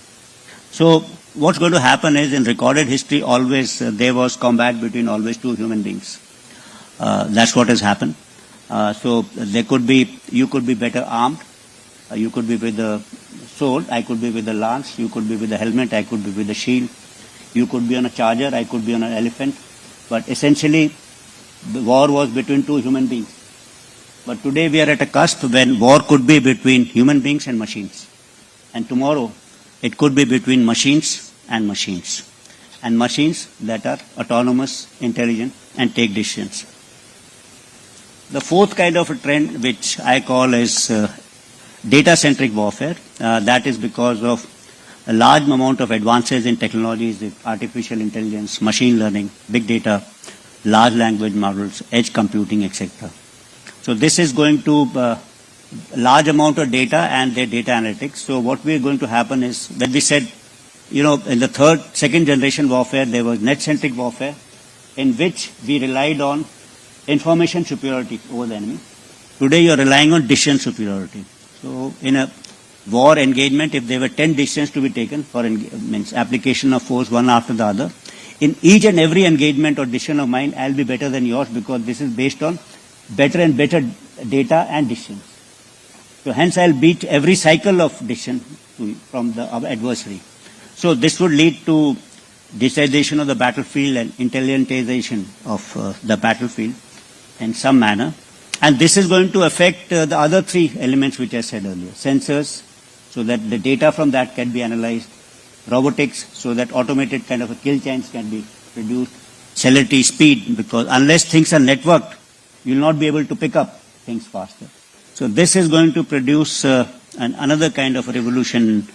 So what's going to happen is in recorded history always there was combat between always 2 human beings. That's what has happened. So there could be, you could be better armed, you could be with a sword, I could be with a lance, you could be with a helmet, I could be with a shield, you could be on a charger, I could be on an elephant. But essentially the war was between 2 human beings. But today we are at a cusp when war could be between human beings and machines. And tomorrow it could be between machines and machines. And machines that are autonomous, intelligent and take decisions. The fourth kind of a trend which I call is data-centric warfare. That is because of a large amount of advances in technologies, artificial intelligence, machine learning, big data, large language models, edge computing, etc. So this is going to large amount of data and their data analytics. So what we are going to happen is, when we said, in the second generation warfare, there was net-centric warfare in which we relied on information superiority over the enemy. Today you are relying on decision superiority. So in a war engagement, if there were 10 decisions to be taken for application of force one after the other, in each and every engagement or decision of mine, I'll be better than yours because this is based on better and better data and decisions. So hence I'll beat every cycle of decision from the adversary. So this would lead to digitization of the battlefield and intelligentization of the battlefield in some manner. And this is going to affect the other 3 elements which I said earlier. Sensors, so that the data from that can be analyzed. Robotics, so that automated kind of a kill chains can be produced. Celerity, speed, because unless things are networked, you'll not be able to pick up things faster. So this is going to produce another kind of a revolution in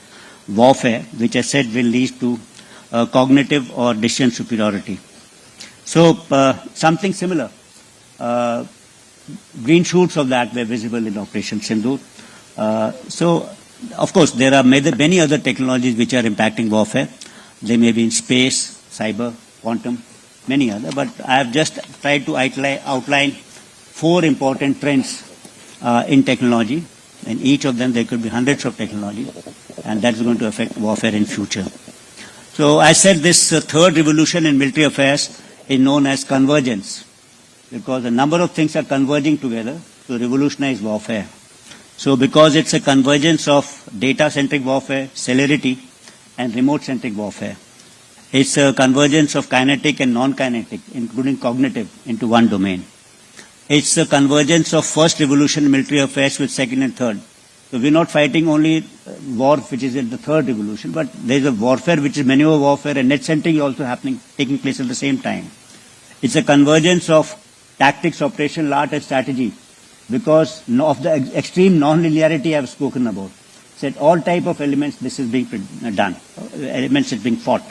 warfare, which I said will lead to cognitive or decision superiority. So something similar. Green shoots of that were visible in Operation Sindoor. So, of course, there are many other technologies which are impacting warfare. They may be in space, cyber, quantum, many other. But I have just tried to outline 4 important trends in technology. In each of them, there could be hundreds of technologies, and that's going to affect warfare in future. So I said this third revolution in military affairs is known as convergence, because a number of things are converging together to revolutionize warfare. So because it's a convergence of data-centric warfare, celerity, and remote-centric warfare. It's a convergence of kinetic and non-kinetic, including cognitive, into one domain. It's a convergence of first revolution in military affairs with second and third, So we're not fighting only war which is in the third revolution, but there's a warfare which is maneuver warfare and net centering also taking place at the same time. It's a convergence of tactics, operational art and strategy because of the extreme non-linearity I've spoken about. So at all type of elements this is being done, elements is being fought.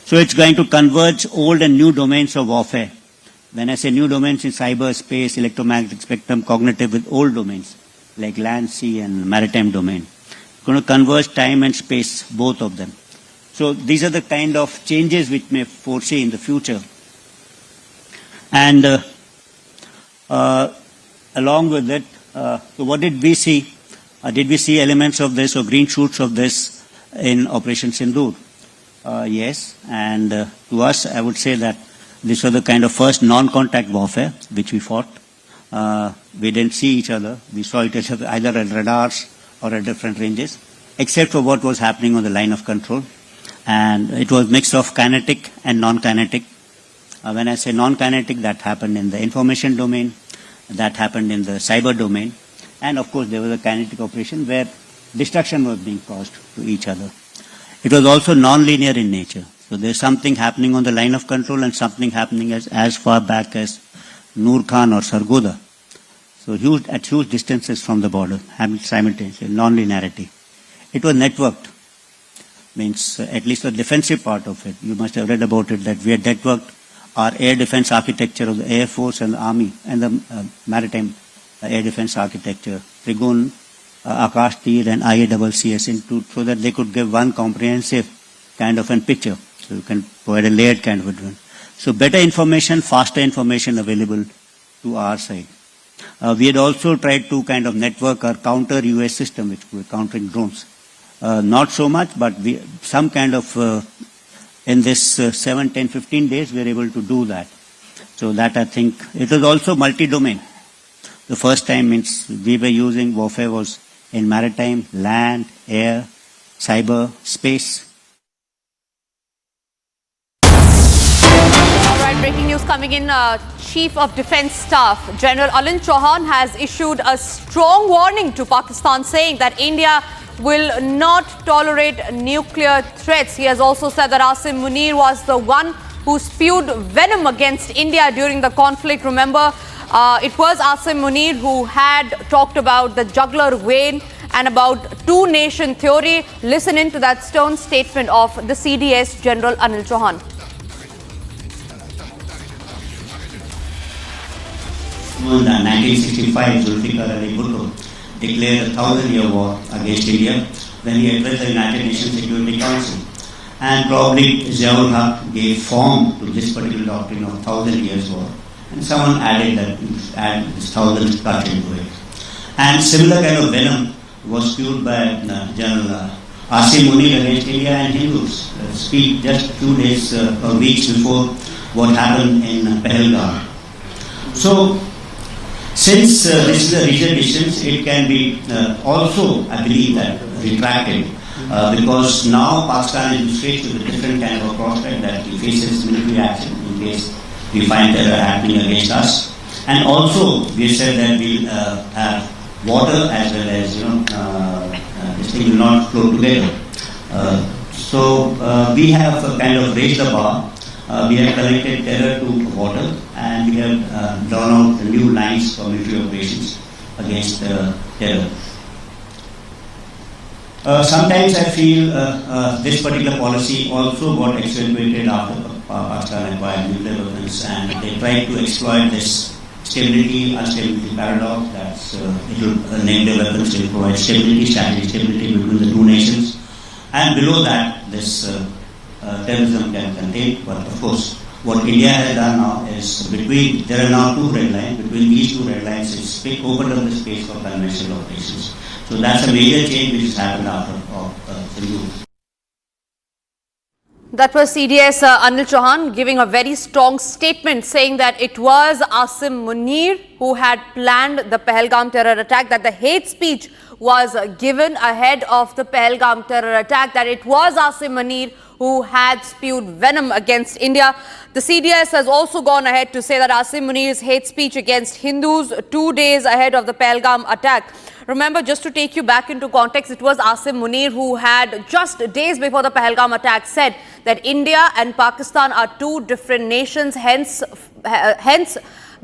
So it's going to converge old and new domains of warfare. When I say new domains in cyber, space, electromagnetic spectrum, cognitive with old domains like land, sea and maritime domain. It's going to converge time and space, both of them. So these are the kind of changes which may foresee in the future. And along with it, so what did we see? Did we see elements of this or green shoots of this in Operation Sindoor? Yes, and to us, I would say that this was the kind of first non-contact warfare which we fought. We didn't see each other. We saw each other either at radars or at different ranges, except for what was happening on the line of control. And it was a mix of kinetic and non-kinetic. When I say non-kinetic, that happened in the information domain, that happened in the cyber domain, and of course there was a kinetic operation where destruction was being caused to each other. It was also non-linear in nature. So there's something happening on the line of control and something happening as far back as Noor Khan or Sargodha. So at huge distances from the border, simultaneously, non-linearity. It was networked, means at least the defensive part of it. You must have read about it, that we had networked our air defense architecture of the Air Force and the Army and the maritime air defense architecture, Trigun, Akash Tir and IACCS into, so that they could give one comprehensive kind of a picture. So you can provide a layered kind of a drone. So better information, faster information available to our side. We had also tried to kind of network our counter US system, which were countering drones. Not so much, but some kind of, in this 7, 10, 15 days, we were able to do that. So that I think, it was also multi-domain. The first time means we were using warfare was in maritime, land, air, cyber, space. All right, breaking news coming in. Chief of Defence Staff General Anil Chauhan has issued a strong warning to Pakistan, saying that India will not tolerate nuclear threats. He has also said that Asim Munir was the one who spewed venom against India during the conflict. Remember, it was Asim Munir who had talked about the jugular vein and about two-nation theory. Listen in to that stern statement of the CDS General Anil Chauhan. In 1965, Zulfikar Ali Bhutto declared a 1,000-year war against India when he addressed the United Nations Security Council. And probably Ziaul Haq gave form to this particular doctrine of 1,000 years war. And someone added this 1,000 touch into it. And similar kind of venom was spewed by General Asim Munir against India and Hindus. Speak just a few days or weeks before what happened in Pahalgam. So, since this is a regional distance, it can be also, I believe, that retracted because now Pakistan is faced with a different kind of a prospect that it faces military action in case we find terror happening against us. And also, we said that we'll have water as well as, this thing will not flow together. So we have kind of raised the bar. We have connected terror to water, and we have drawn out new lines for military operations against terror. Sometimes I feel this particular policy also got accelerated after Pakistan acquired nuclear weapons, and they tried to exploit this stability-unstability paradox. That's nuclear weapons will provide stability, strategic stability between the two nations, and below that, this terrorism can contain. But of course, what India has done now is there are now two red lines. Between these two red lines, it's opened up the space for conventional operations. So that's a major change which has happened after Sindoor. That was CDS Anil Chauhan giving a very strong statement, saying that it was Asim Munir who had planned the Pahalgam terror attack, that the hate speech was given ahead of the Pahalgam terror attack, that it was Asim Munir who had spewed venom against India. The CDS has also gone ahead to say that Asim Munir's hate speech against Hindus 2 days ahead of the Pahalgam attack. Remember, just to take you back into context, it was Asim Munir who had just days before the Pahalgam attack said that India and Pakistan are two different nations, hence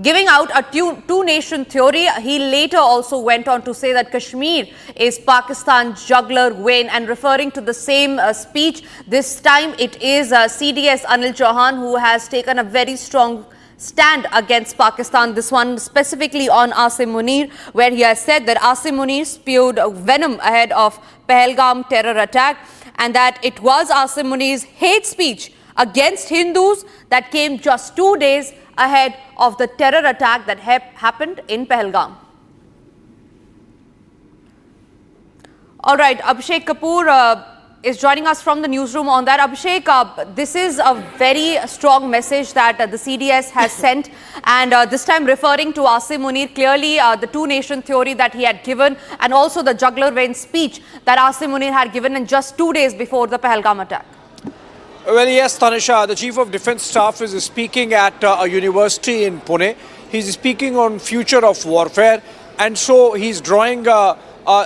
giving out a two-nation theory. He later also went on to say that Kashmir is Pakistan's jugular vein, and referring to the same speech, this time it is CDS Anil Chauhan who has taken a very strong stand against Pakistan. This one specifically on Asim Munir, where he has said that Asim Munir spewed venom ahead of Pahalgam terror attack, and that it was Asim Munir's hate speech against Hindus that came just 2 days ahead of the terror attack that happened in Pahalgam. All right, Abhishek Kapoor is joining us from the newsroom on that. Abhishek, this is a very strong message that the CDS has sent, and this time referring to Asim Munir, clearly the two-nation theory that he had given, and also the jugular vein speech that Asim Munir had given in just 2 days before the Pahalgam attack. Well, yes, Tanisha, the Chief of Defence Staff is speaking at a university in Pune. He's speaking on future of warfare, and so he's drawing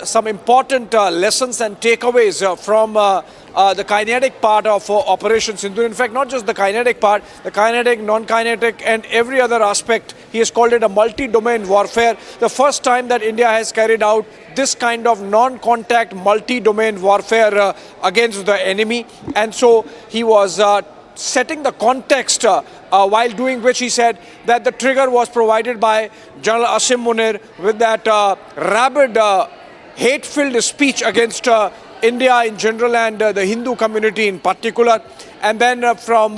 some important lessons and takeaways from the kinetic part of Operation Sindoor. In fact, not just the kinetic part, the kinetic, non-kinetic and every other aspect. He has called it a multi-domain warfare. The first time that India has carried out this kind of non-contact multi-domain warfare against the enemy. And so he was setting the context while doing which he said that the trigger was provided by General Asim Munir with that rabid hate-filled speech against India in general and the Hindu community in particular. And then from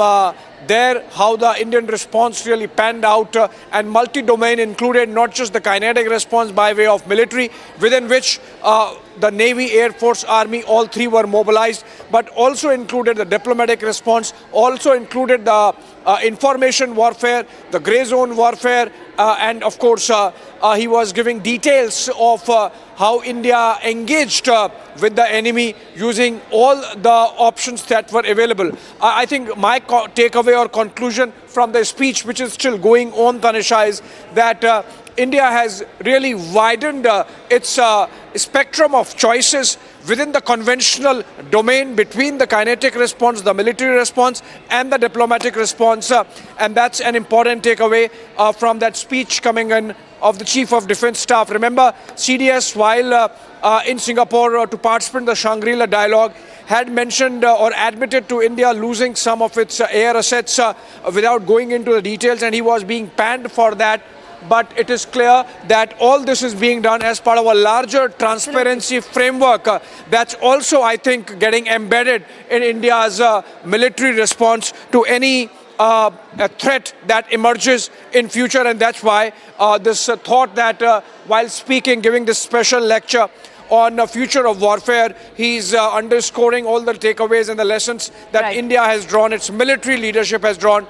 there, how the Indian response really panned out, and multi-domain included not just the kinetic response by way of military, within which the Navy, Air Force, Army, all three were mobilized, but also included the diplomatic response, also included the information warfare, the grey zone warfare, and of course he was giving details of how India engaged with the enemy using all the options that were available. I think my takeaway or conclusion from the speech, which is still going on, Tanisha, is that India has really widened its spectrum of choices within the conventional domain between the kinetic response, the military response and the diplomatic response. And that's an important takeaway from that speech coming in of the Chief of Defence Staff. Remember, CDS, while in Singapore to participate in the Shangri-La dialogue, had mentioned or admitted to India losing some of its air assets without going into the details, and he was being panned for that. But it is clear that all this is being done as part of a larger transparency framework that's also, I think, getting embedded in India's military response to any a threat that emerges in future. And that's why this thought that while speaking, giving this special lecture on the future of warfare, he's underscoring all the takeaways and the lessons that India has drawn, its military leadership has drawn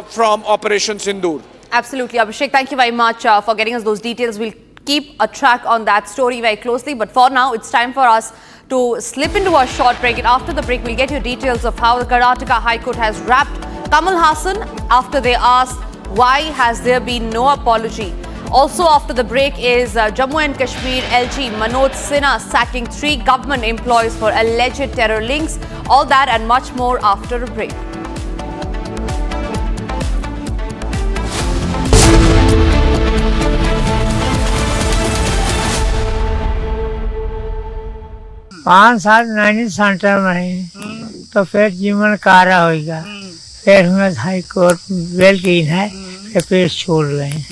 from Operation Sindoor. Absolutely, Abhishek. Thank you very much for getting us those details. We'll keep a track on that story very closely. But for now, it's time for us to slip into a short break. And after the break, we'll get you details of how the Karnataka High Court has wrapped Kamal Haasan after they asked why has there been no apology. Also after the break is Jammu and Kashmir LG Manoj Sinha sacking 3 government employees for alleged terror links. All that and much more after a break. पाँच साल Naini centre में ही तो फिर जीवन कारा होगा, फिर हमें हाई कोर्ट बेल की है, फिर छोड़ गए।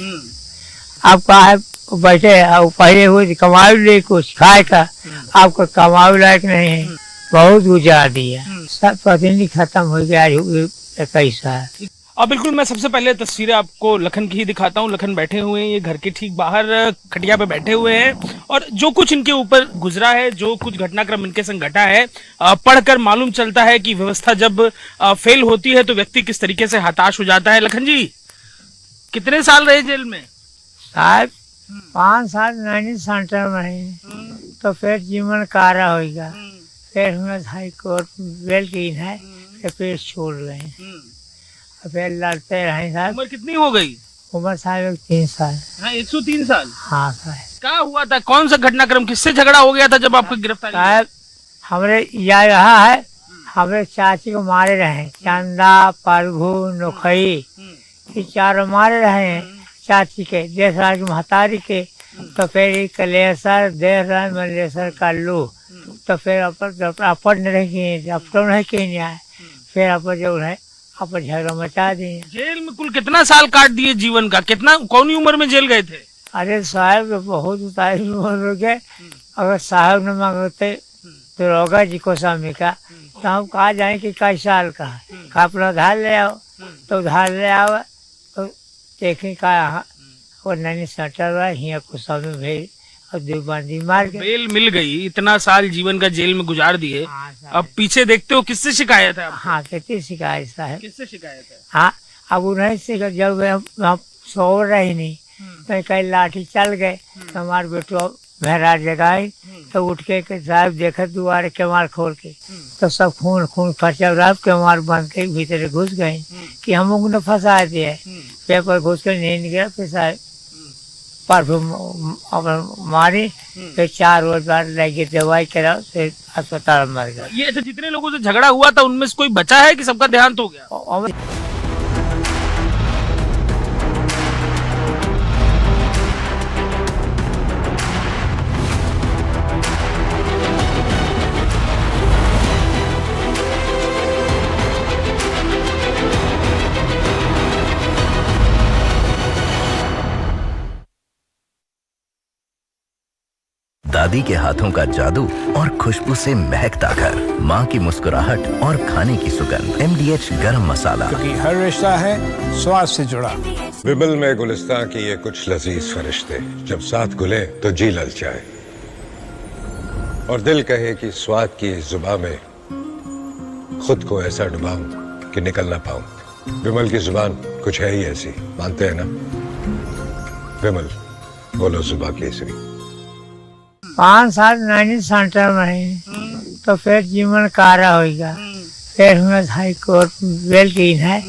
अब कहा बैठे अब पहले हुई कमाई ले कुछ खाए का, आपको कमाई लायक नहीं है, बहुत गुजार दिया, सब प्रतिनिधि खत्म हो गया 21 साल। अब बिल्कुल मैं सबसे पहले तस्वीरें आपको लखन की ही दिखाता हूँ। लखन बैठे हुए हैं, ये घर के ठीक बाहर खटिया पे बैठे हुए हैं और जो कुछ इनके ऊपर गुजरा है, जो कुछ घटनाक्रम इनके संग घटा है, पढ़कर मालूम चलता है कि व्यवस्था जब फेल होती है तो व्यक्ति किस तरीके से हताश हो जाता है। लखन जी, कितने साल रहे जेल में? साहब 5 साल नैनी सेंटर में ही तो फिर जीवन कारा होगा, फिर हमें हाई कोर्ट बेल की है, फिर छोड़ गए। फिर लड़ते रहे साहब। उम्र कितनी हो गई? उम्र साहब 3 साल। हाँ, 103 साल। हाँ साहब। क्या हुआ था, कौन सा घटनाक्रम, किससे झगड़ा हो गया था जब आपको गिरफ्तारी? साहब हमरे यह रहा है, हमारे चाची को मारे रहे, चंदा, प्रभु, नोखई, ये चारों मारे रहे हैं चाची के, देशराज की महतारी के। तो फिर कलेसर देशराज मलेसर कल्लू, तो फिर अपन नहीं किए, अब तो नहीं किए आए, फिर अपन जो है अपन झगड़ा मचा दिए। जेल में कुल कितना साल काट दिए जीवन का, कितना कौन उम्र में जेल गए थे? अरे साहब बहुत उतारी उम्र हो गए, अगर साहब न मांगते तो रोगा जी को स्वामी का, तो हम कहा जाए कि कई साल का है, अपना उधार ले आओ, तो उधार ले आओ, तो देखें का और नैनी सटर हुआ हिया को स्वामी भेज और दीवानी मार के बेल मिल गई। इतना साल जीवन का जेल में गुजार दिए, अब पीछे देखते हो किससे शिकायत है? हाँ कितनी शिकायत है, किससे शिकायत है? हाँ अब उन्हें से जब हम सो रहे नहीं तो कहीं लाठी चल गए, तो हमारे बेटो मेहरा जगाई, तो उठ के साहब देखा दुआरे केवाड़ खोल के, तो सब खून खून खर्चा रहा, केवाड़ बंद के भीतर घुस गए कि हम लोग ने फंसा दिया, पेपर घुस कर नहीं निकला, फिर साहब पर मारी, फिर 4 रोज बाद लगी दवाई करा, फिर अस्पताल मर गया। ये तो जितने लोगों से झगड़ा हुआ था उनमें से कोई बचा है कि सबका देहांत हो गया? दादी के हाथों का जादू और खुशबू से महकता घर, माँ की मुस्कुराहट और खाने की सुगंध, MDH गरम मसाला, क्योंकि हर रिश्ता है स्वाद से जुड़ा। विमल में गुलिस्तान की ये कुछ लजीज फरिश्ते, जब साथ घुले तो जी ललचाए और दिल कहे कि स्वाद की इस जुबान में खुद को ऐसा डुबाऊं कि निकल ना पाऊं। विमल की जुबान कुछ है ही ऐसी, मानते हैं ना? विमल बोलो जुबान केसरी। 5 साल नैनी सेंटर में रही, तो फिर जीवन कारा होगा, फिर हमें हाई कोर्ट बेल की है,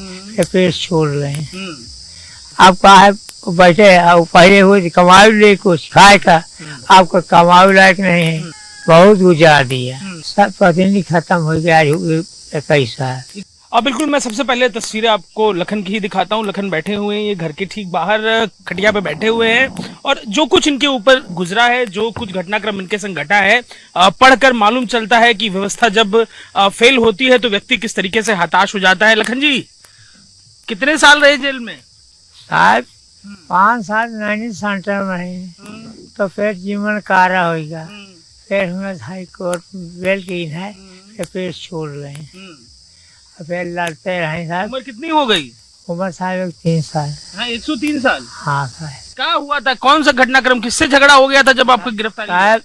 फिर छोड़ गए। अब कहा बैठे पहले हुए कमाई ले कुछ खाए का, आपको कमाई लायक नहीं है, बहुत गुजार दिया, सब प्रतिनिधि खत्म हो गया 21 साल। अब बिल्कुल मैं सबसे पहले तस्वीरें आपको लखन की ही दिखाता हूँ। लखन बैठे हुए हैं, ये घर के ठीक बाहर खटिया पे बैठे हुए हैं और जो कुछ इनके ऊपर गुजरा है, जो कुछ घटनाक्रम इनके संग घटा है, पढ़कर मालूम चलता है कि व्यवस्था जब फेल होती है तो व्यक्ति किस तरीके से हताश हो जाता है। लखन जी कितने साल रहे जेल में? साहब 5 साल नैनी सेंटर में रही, तो फिर जीवन कारा होगा, फिर हमें हाई कोर्ट बेल की है, फिर छोड़ गए, फिर लड़ते रहे। साहब उम्र कितनी हो गई? उम्र साहब 3 साल। हाँ 103 साल। हाँ साहब। क्या हुआ था, कौन सा घटनाक्रम, किससे झगड़ा हो गया था जब आपको गिरफ्तारी? साहब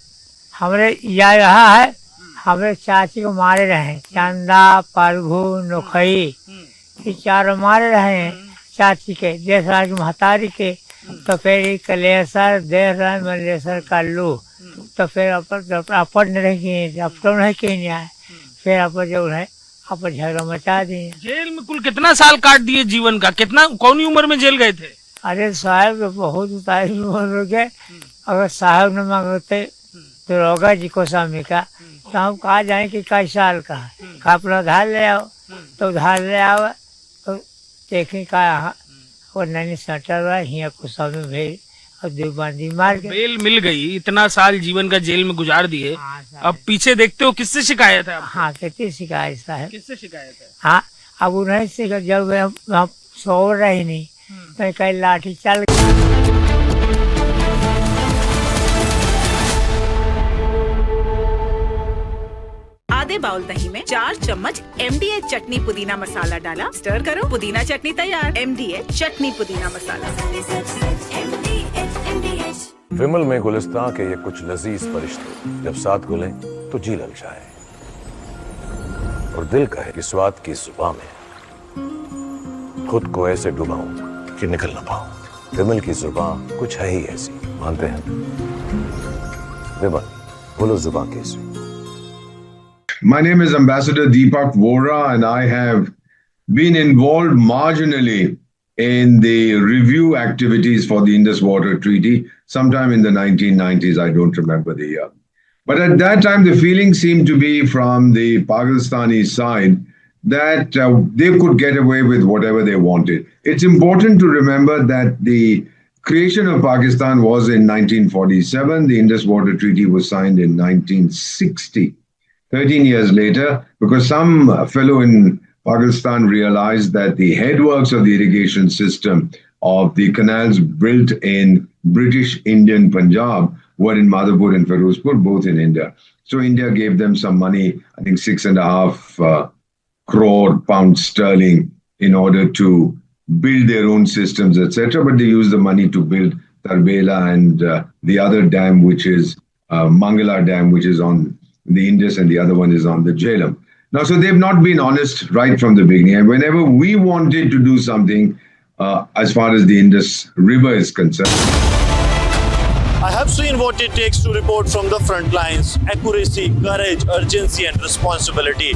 हमरे यह रहा है, हमारे चाची को मारे रहे, चंदा, प्रभु, नोखई, ये चारों मारे रहे हैं चाची के, देशराज की महतारी के। तो फिर कलेसर देशराज मलेसर कल्लू, तो फिर अपन नहीं किए, अब तो नहीं किए आए, फिर अपन जो है अपन झगड़ा मचा दिए। जेल में कुल कितना साल काट दिए जीवन का, कितना कौन उम्र में जेल गए थे? अरे साहब बहुत उतारी उम्र हो गए, अगर साहब न मांगते तो रोगा जी को स्वामी का, तो हम कहा जाए कि कई साल का है, अपना उधार ले आओ, तो उधार ले आओ, तो देखें का और नैनी सटर हुआ हिया को स्वामी भेज और दीवानी मार के बेल मिल गई। इतना साल जीवन का जेल में गुजार दिए, अब पीछे देखते हो किससे शिकायत है? हाँ कितनी शिकायत है, किससे शिकायत है? हाँ अब उन्हें से जब हम सो रहे नहीं तो कहीं लाठी चल आधे बाउल दही में 4 चम्मच MDH चटनी पुदीना मसाला डाला, स्टर करो, पुदीना चटनी तैयार। MDH चटनी पुदीना मसाला। विमल में गुलिस्तान के ये कुछ लजीज फरिश्ते, जब साथ घुले तो जी ललचाए और दिल कहे कि स्वाद की जुबान में खुद को ऐसे डुबाऊं कि निकल ना पाऊं। विमल की जुबान कुछ है ही ऐसी, मानते हैं? विमल बोलो जुबान कैसी? My name is Ambassador Deepak Vora, and I have been involved marginally in the review activities for the Indus Water Treaty. sometime in the 1990s. I don't remember the year. But at that time, the feeling seemed to be from the Pakistani side that they could get away with whatever they wanted. It's important to remember that the creation of Pakistan was in 1947. The Indus Water Treaty was signed in 1960, 13 years later, because some fellow in Pakistan realized that the headworks of the irrigation system of the canals built in British Indian Punjab were in Madhapur and Firozpur, both in India. So India gave them some money, I think 6.5 crore pounds sterling, in order to build their own systems, etc. But they used the money to build Tarbela and the other dam, which is Mangala Dam, which is on the Indus, and the other one is on the Jhelum. Now, so they've not been honest right from the beginning. And whenever we wanted to do something as far as the Indus River is concerned, I have seen what it takes to report from the front lines. Accuracy, courage, urgency and responsibility.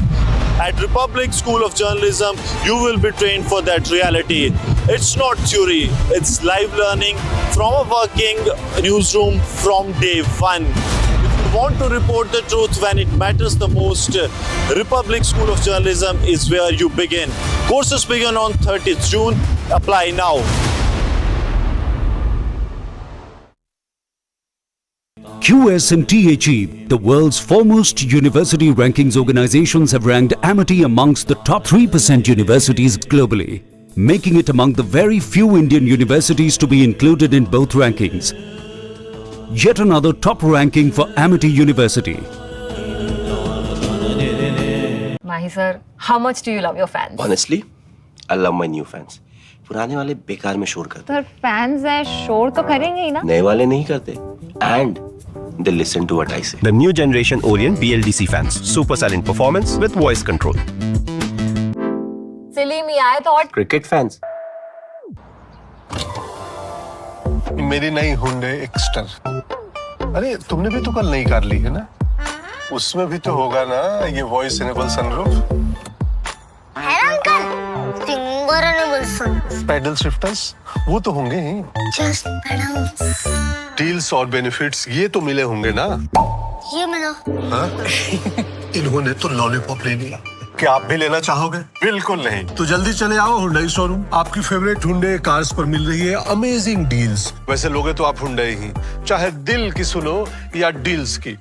At Republic School of Journalism, you will be trained for that reality. It's not theory, it's live learning from a working newsroom from day one. If you want to report the truth when it matters the most, Republic School of Journalism is where you begin. Courses begin on 30th June. Apply now. QS and THE, the world's foremost university rankings organizations, have ranked Amity amongst the top 3% universities globally, making it among the very few Indian universities to be included in both rankings. Yet another top ranking for Amity University. Mahi sir, how much do you love your fans? Honestly, I love my new fans. पुराने वाले बेकार में शोर करते Sir, fans हैं, शोर तो करेंगे ही ना? नए वाले नहीं करते. And they listen to what I say. The new generation Orient BLDC fans. Super silent performance with voice control. Silly me, I thought. Cricket fans. मेरी नई हुंडई एक्स्टर. अरे तुमने भी तो कल नई कार ली है ना? उसमें भी तो होगा ना ये वॉइस इनेबल सनरूफ. है ना uncle? Finger enable sun. Paddle shifters वो तो होंगे ही. Just pedals. डील्स और बेनिफिट्स ये तो मिले होंगे ना? ये मिला. हाँ? इन्होंने तो लॉलीपॉप ले लिया. क्या आप भी लेना चाहोगे? बिल्कुल नहीं. तो जल्दी चले आओ हुंडई शोरूम. आपकी फेवरेट हुंडई कार्स पर मिल रही है अमेजिंग डील्स. वैसे लोगे तो आप हुंडई ही, चाहे दिल की सुनो या डील्स की.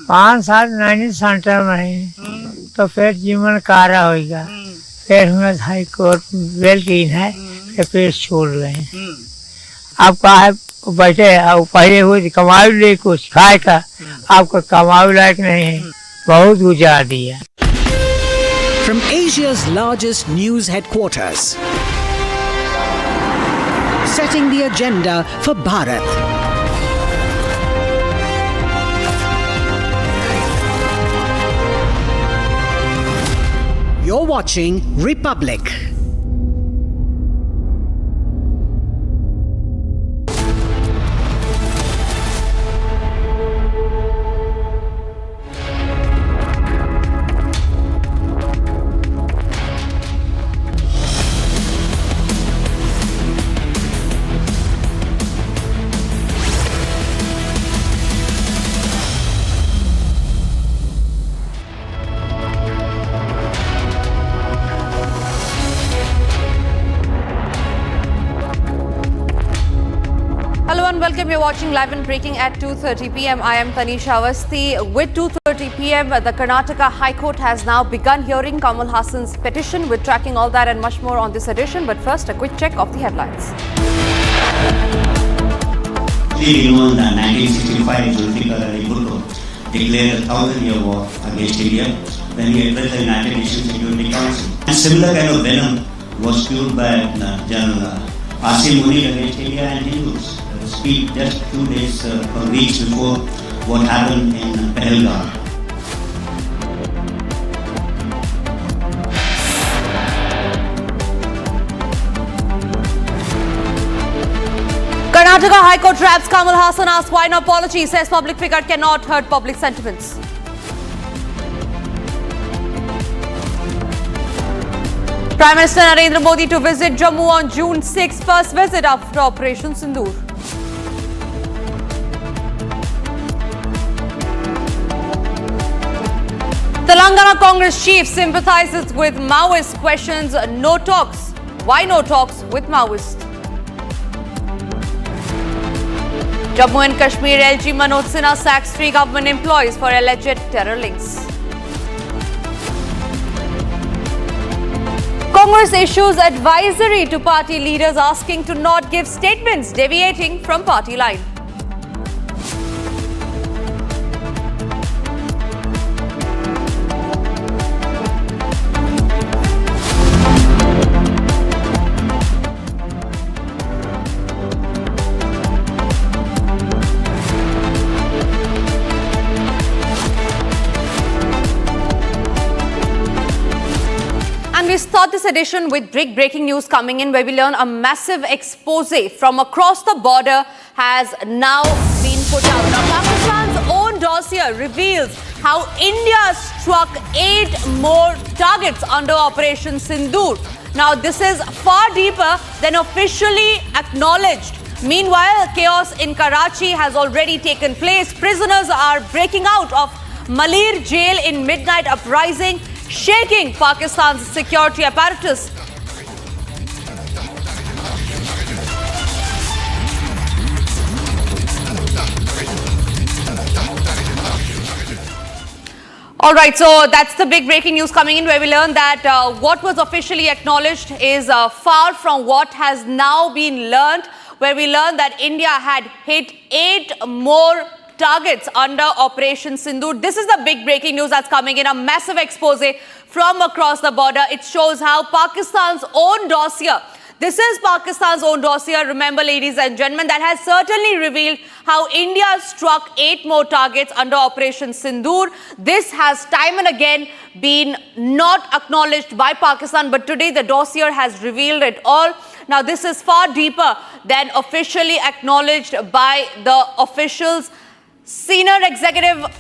पाँच साल नैनी सेंटर में ही तो फिर जीवन कारा होगा. फिर हमें हाई कोर्ट बेल की है कि फिर छोड़ गए. आप कहा बैठे पहले हुई कमाई ले कुछ खाए का, आपको कमाई लायक नहीं है, बहुत गुजार दिया. From Asia's largest news headquarters, setting the agenda for Bharat. You're watching Republic. Welcome, you're watching Live and Breaking at 2:30 p.m. I am Tanisha Awasthi. With 2:30 p.m, the Karnataka High Court has now begun hearing Kamal Haasan's petition. We're tracking all that and much more on this edition. But first, a quick check of the headlines. You know, the 1965 Zulfikar Ali Bhutto declared a 1,000-year war against India when he addressed the United Nations Security Council. And similar kind of venom was fueled by General Asim Munir against India and Hindus. Speak just 2 days or weeks before what happened in Pahalgam. Karnataka High Court traps Kamal Haasan, asks why no apology, says public figure cannot hurt public sentiments. Prime Minister Narendra Modi to visit Jammu on June 6, first visit after Operation Sindoor. Telangana Congress chief sympathizes with Maoist, questions no talks. Why no talks with Maoist? Jammu and Kashmir LG Manoj Sinha sacks 3 government employees for alleged terror links. Congress issues advisory to party leaders asking to not give statements deviating from party line. And we start this edition with big breaking news coming in, where we learn a massive expose from across the border has now been put out. Now, Pakistan's own dossier reveals how India struck 8 more targets under Operation Sindoor. Now, this is far deeper than officially acknowledged. Meanwhile, chaos in Karachi has already taken place. Prisoners are breaking out of Malir jail in midnight uprising, shaking Pakistan's security apparatus. All right, so that's the big breaking news coming in, where we learn that what was officially acknowledged is far from what has now been learned, where we learn that India had hit 8 more targets under Operation Sindoor. This is the big breaking news that's coming in, a massive expose from across the border. It shows how Pakistan's own dossier, this is Pakistan's own dossier, remember ladies and gentlemen, that has certainly revealed how India struck 8 more targets under Operation Sindoor. This has time and again been not acknowledged by Pakistan, but today the dossier has revealed it all. Now, this is far deeper than officially acknowledged by the officials. Senior executive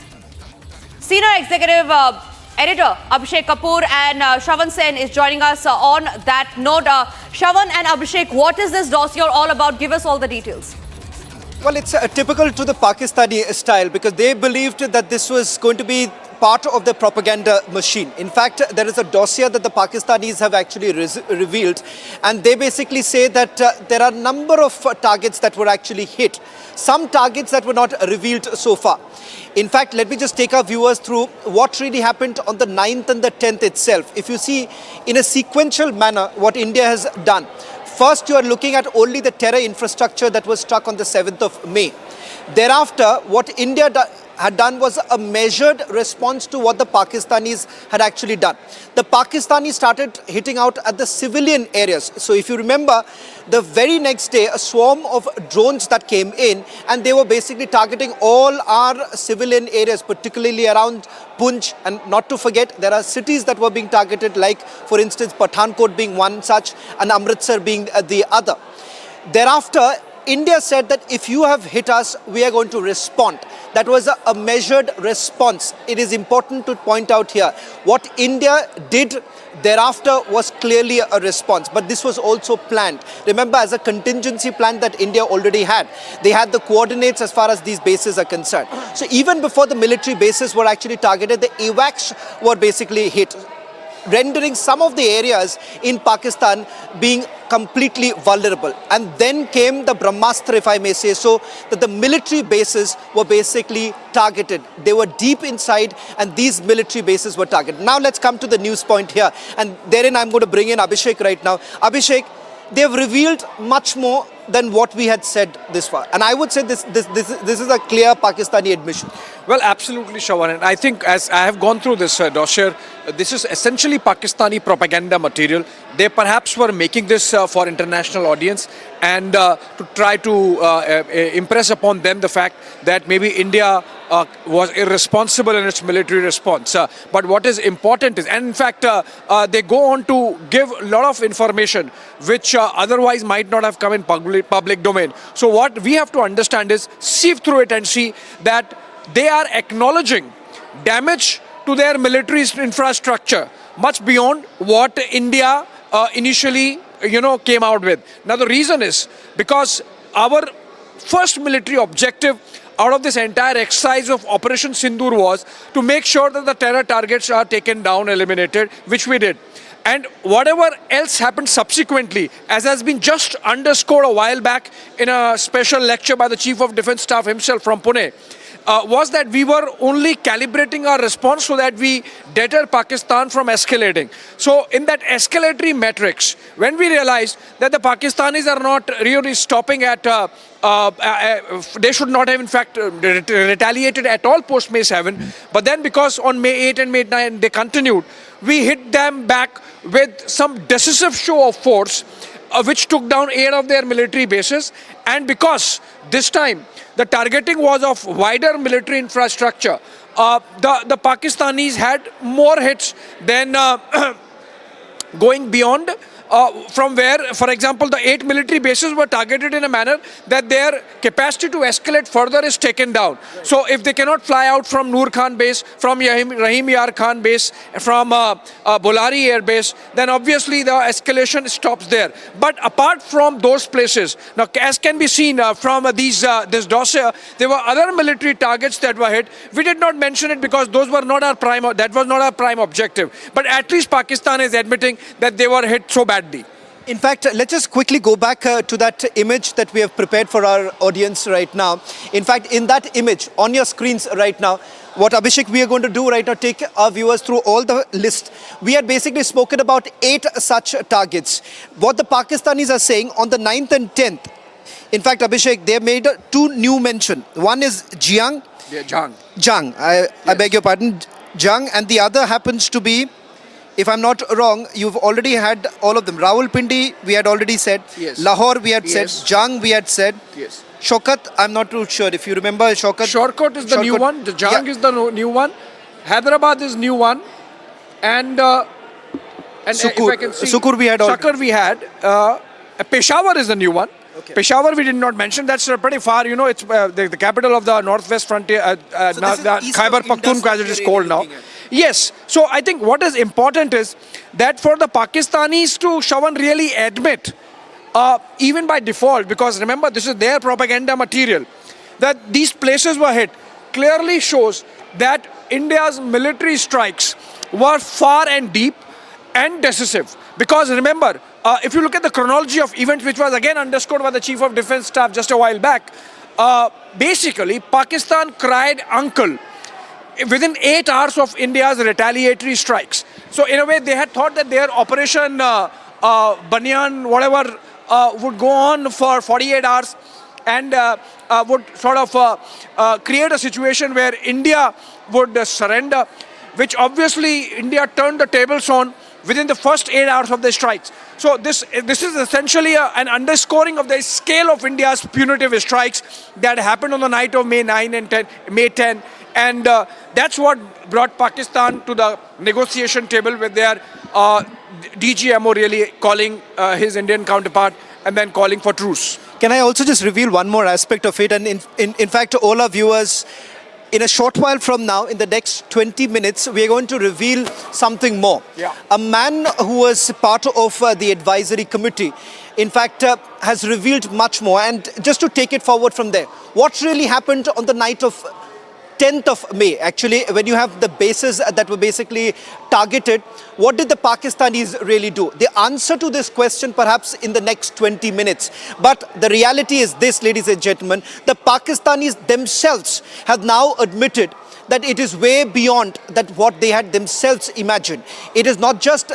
editor Abhishek Kapoor and Shravan Sen is joining us on that note. Shravan and Abhishek, what is this dossier all about? Give us all the details. Well, it's typical to the Pakistani style, because they believed that this was going to be part of the propaganda machine. In fact, there is a dossier that the Pakistanis have actually revealed, and they basically say that there are a number of targets that were actually hit. Some targets that were not revealed so far. In fact, let me just take our viewers through what really happened on the 9th and the 10th itself. If you see in a sequential manner what India has done. First, you are looking at only the terror infrastructure that was struck on the 7th of May. Thereafter, what India had done was a measured response to what the Pakistanis had actually done. The Pakistanis started hitting out at the civilian areas. So if you remember, the very next day, a swarm of drones that came in, and they were basically targeting all our civilian areas, particularly around Punch. And not to forget, there are cities that were being targeted, like, for instance, Pathankot being one such, and Amritsar being the other. Thereafter, India said that if you have hit us, we are going to respond. That was a measured response. It is important to point out here. What India did thereafter was clearly a response, but this was also planned. Remember, as a contingency plan that India already had, they had the coordinates as far as these bases are concerned. So even before the military bases were actually targeted, the AWACS were basically hit, rendering some of the areas in Pakistan being completely vulnerable. And then came the Brahmastra, if I may say so, that the military bases were basically targeted. They were deep inside, and these military bases were targeted. Now let's come to the news point here, and therein I'm going to bring in Abhishek right now. Abhishek, they have revealed much more than what we had said this far. And I would say this is a clear Pakistani admission. Well, absolutely, Shravan. And I think, as I have gone through this dossier, this is essentially Pakistani propaganda material. They perhaps were making this for international audience, and to try to impress upon them the fact that maybe India was irresponsible in its military response. But what is important is, and in fact, they go on to give a lot of information which otherwise might not have come in public domain. So what we have to understand is sieve through it and see that they are acknowledging damage to their military infrastructure much beyond what India initially, came out with. Now the reason is because our first military objective out of this entire exercise of Operation Sindoor was to make sure that the terror targets are taken down, eliminated, which we did. And whatever else happened subsequently, as has been just underscored a while back in a special lecture by the Chief of Defence Staff himself from Pune, was that we were only calibrating our response so that we deter Pakistan from escalating. So in that escalatory metrics, when we realized that the Pakistanis are not really stopping at, they should not have in fact retaliated at all post May 7, but then because on May 8 and May 9 they continued, we hit them back with some decisive show of force, which took down 8 of their military bases. And because this time the targeting was of wider military infrastructure, the Pakistanis had more hits than going beyond from where, for example, the 8 military bases were targeted in a manner that their capacity to escalate further is taken down. So if they cannot fly out from Noor Khan base, from Rahim Yar Khan base, from Bolari Air Base, then obviously the escalation stops there. But apart from those places, now as can be seen from this dossier, there were other military targets that were hit. We did not mention it because those were not our prime, that was not our prime objective. But at least Pakistan is admitting that they were hit so badly. In fact, let's just quickly go back to that image that we have prepared for our audience right now. In fact, in that image, on your screens right now, what Abhishek we are going to do right now, take our viewers through all the list. We had basically spoken about 8 such targets. What the Pakistanis are saying on the 9th and 10th, in fact, Abhishek, they made 2 new mention. One is Jiang. Yeah, Jang. Jang, I beg your pardon, Jang, and the other happens to be, if I'm not wrong, you've already had all of them. Rawalpindi, we had already said. Yes. Lahore, we had Yes. said. Jang, we had said. Yes. Shokat, I'm not too sure. If you remember Shokat. Shortcut is the new one. The Jang is the new one. Hyderabad is new one. And Sukur. if I can see, Sukur we had already. Sukur we had. Peshawar is the new one. Okay. Peshawar we did not mention. That's pretty far. It's the capital of the northwest frontier. Khyber Pakhtunkhwa, as it is called now. Yes. So I think what is important is that for the Pakistanis to, Shawan, really admit, even by default, because remember this is their propaganda material, that these places were hit, clearly shows that India's military strikes were far and deep and decisive. Because remember, if you look at the chronology of events, which was again underscored by the Chief of Defence Staff just a while back, basically Pakistan cried uncle within 8 hours of India's retaliatory strikes. So in a way they had thought that their operation Banyan, whatever, would go on for 48 hours and would sort of create a situation where India would surrender, which obviously India turned the tables on within the first 8 hours of the strikes. So this is essentially an underscoring of the scale of India's punitive strikes that happened on the night of May 9 and May 10. And that's what brought Pakistan to the negotiation table with their DGMO really calling his Indian counterpart and then calling for truce. Can I also just reveal one more aspect of it? And in fact, all our viewers, in a short while from now, in the next 20 minutes, we are going to reveal something more. Yeah. A man who was part of the advisory committee, in fact, has revealed much more. And just to take it forward from there, what really happened on the night of 10th of May, actually, when you have the bases that were basically targeted, what did the Pakistanis really do? The answer to this question perhaps in the next 20 minutes. But the reality is this, ladies and gentlemen, the Pakistanis themselves have now admitted that it is way beyond that what they had themselves imagined. It is not just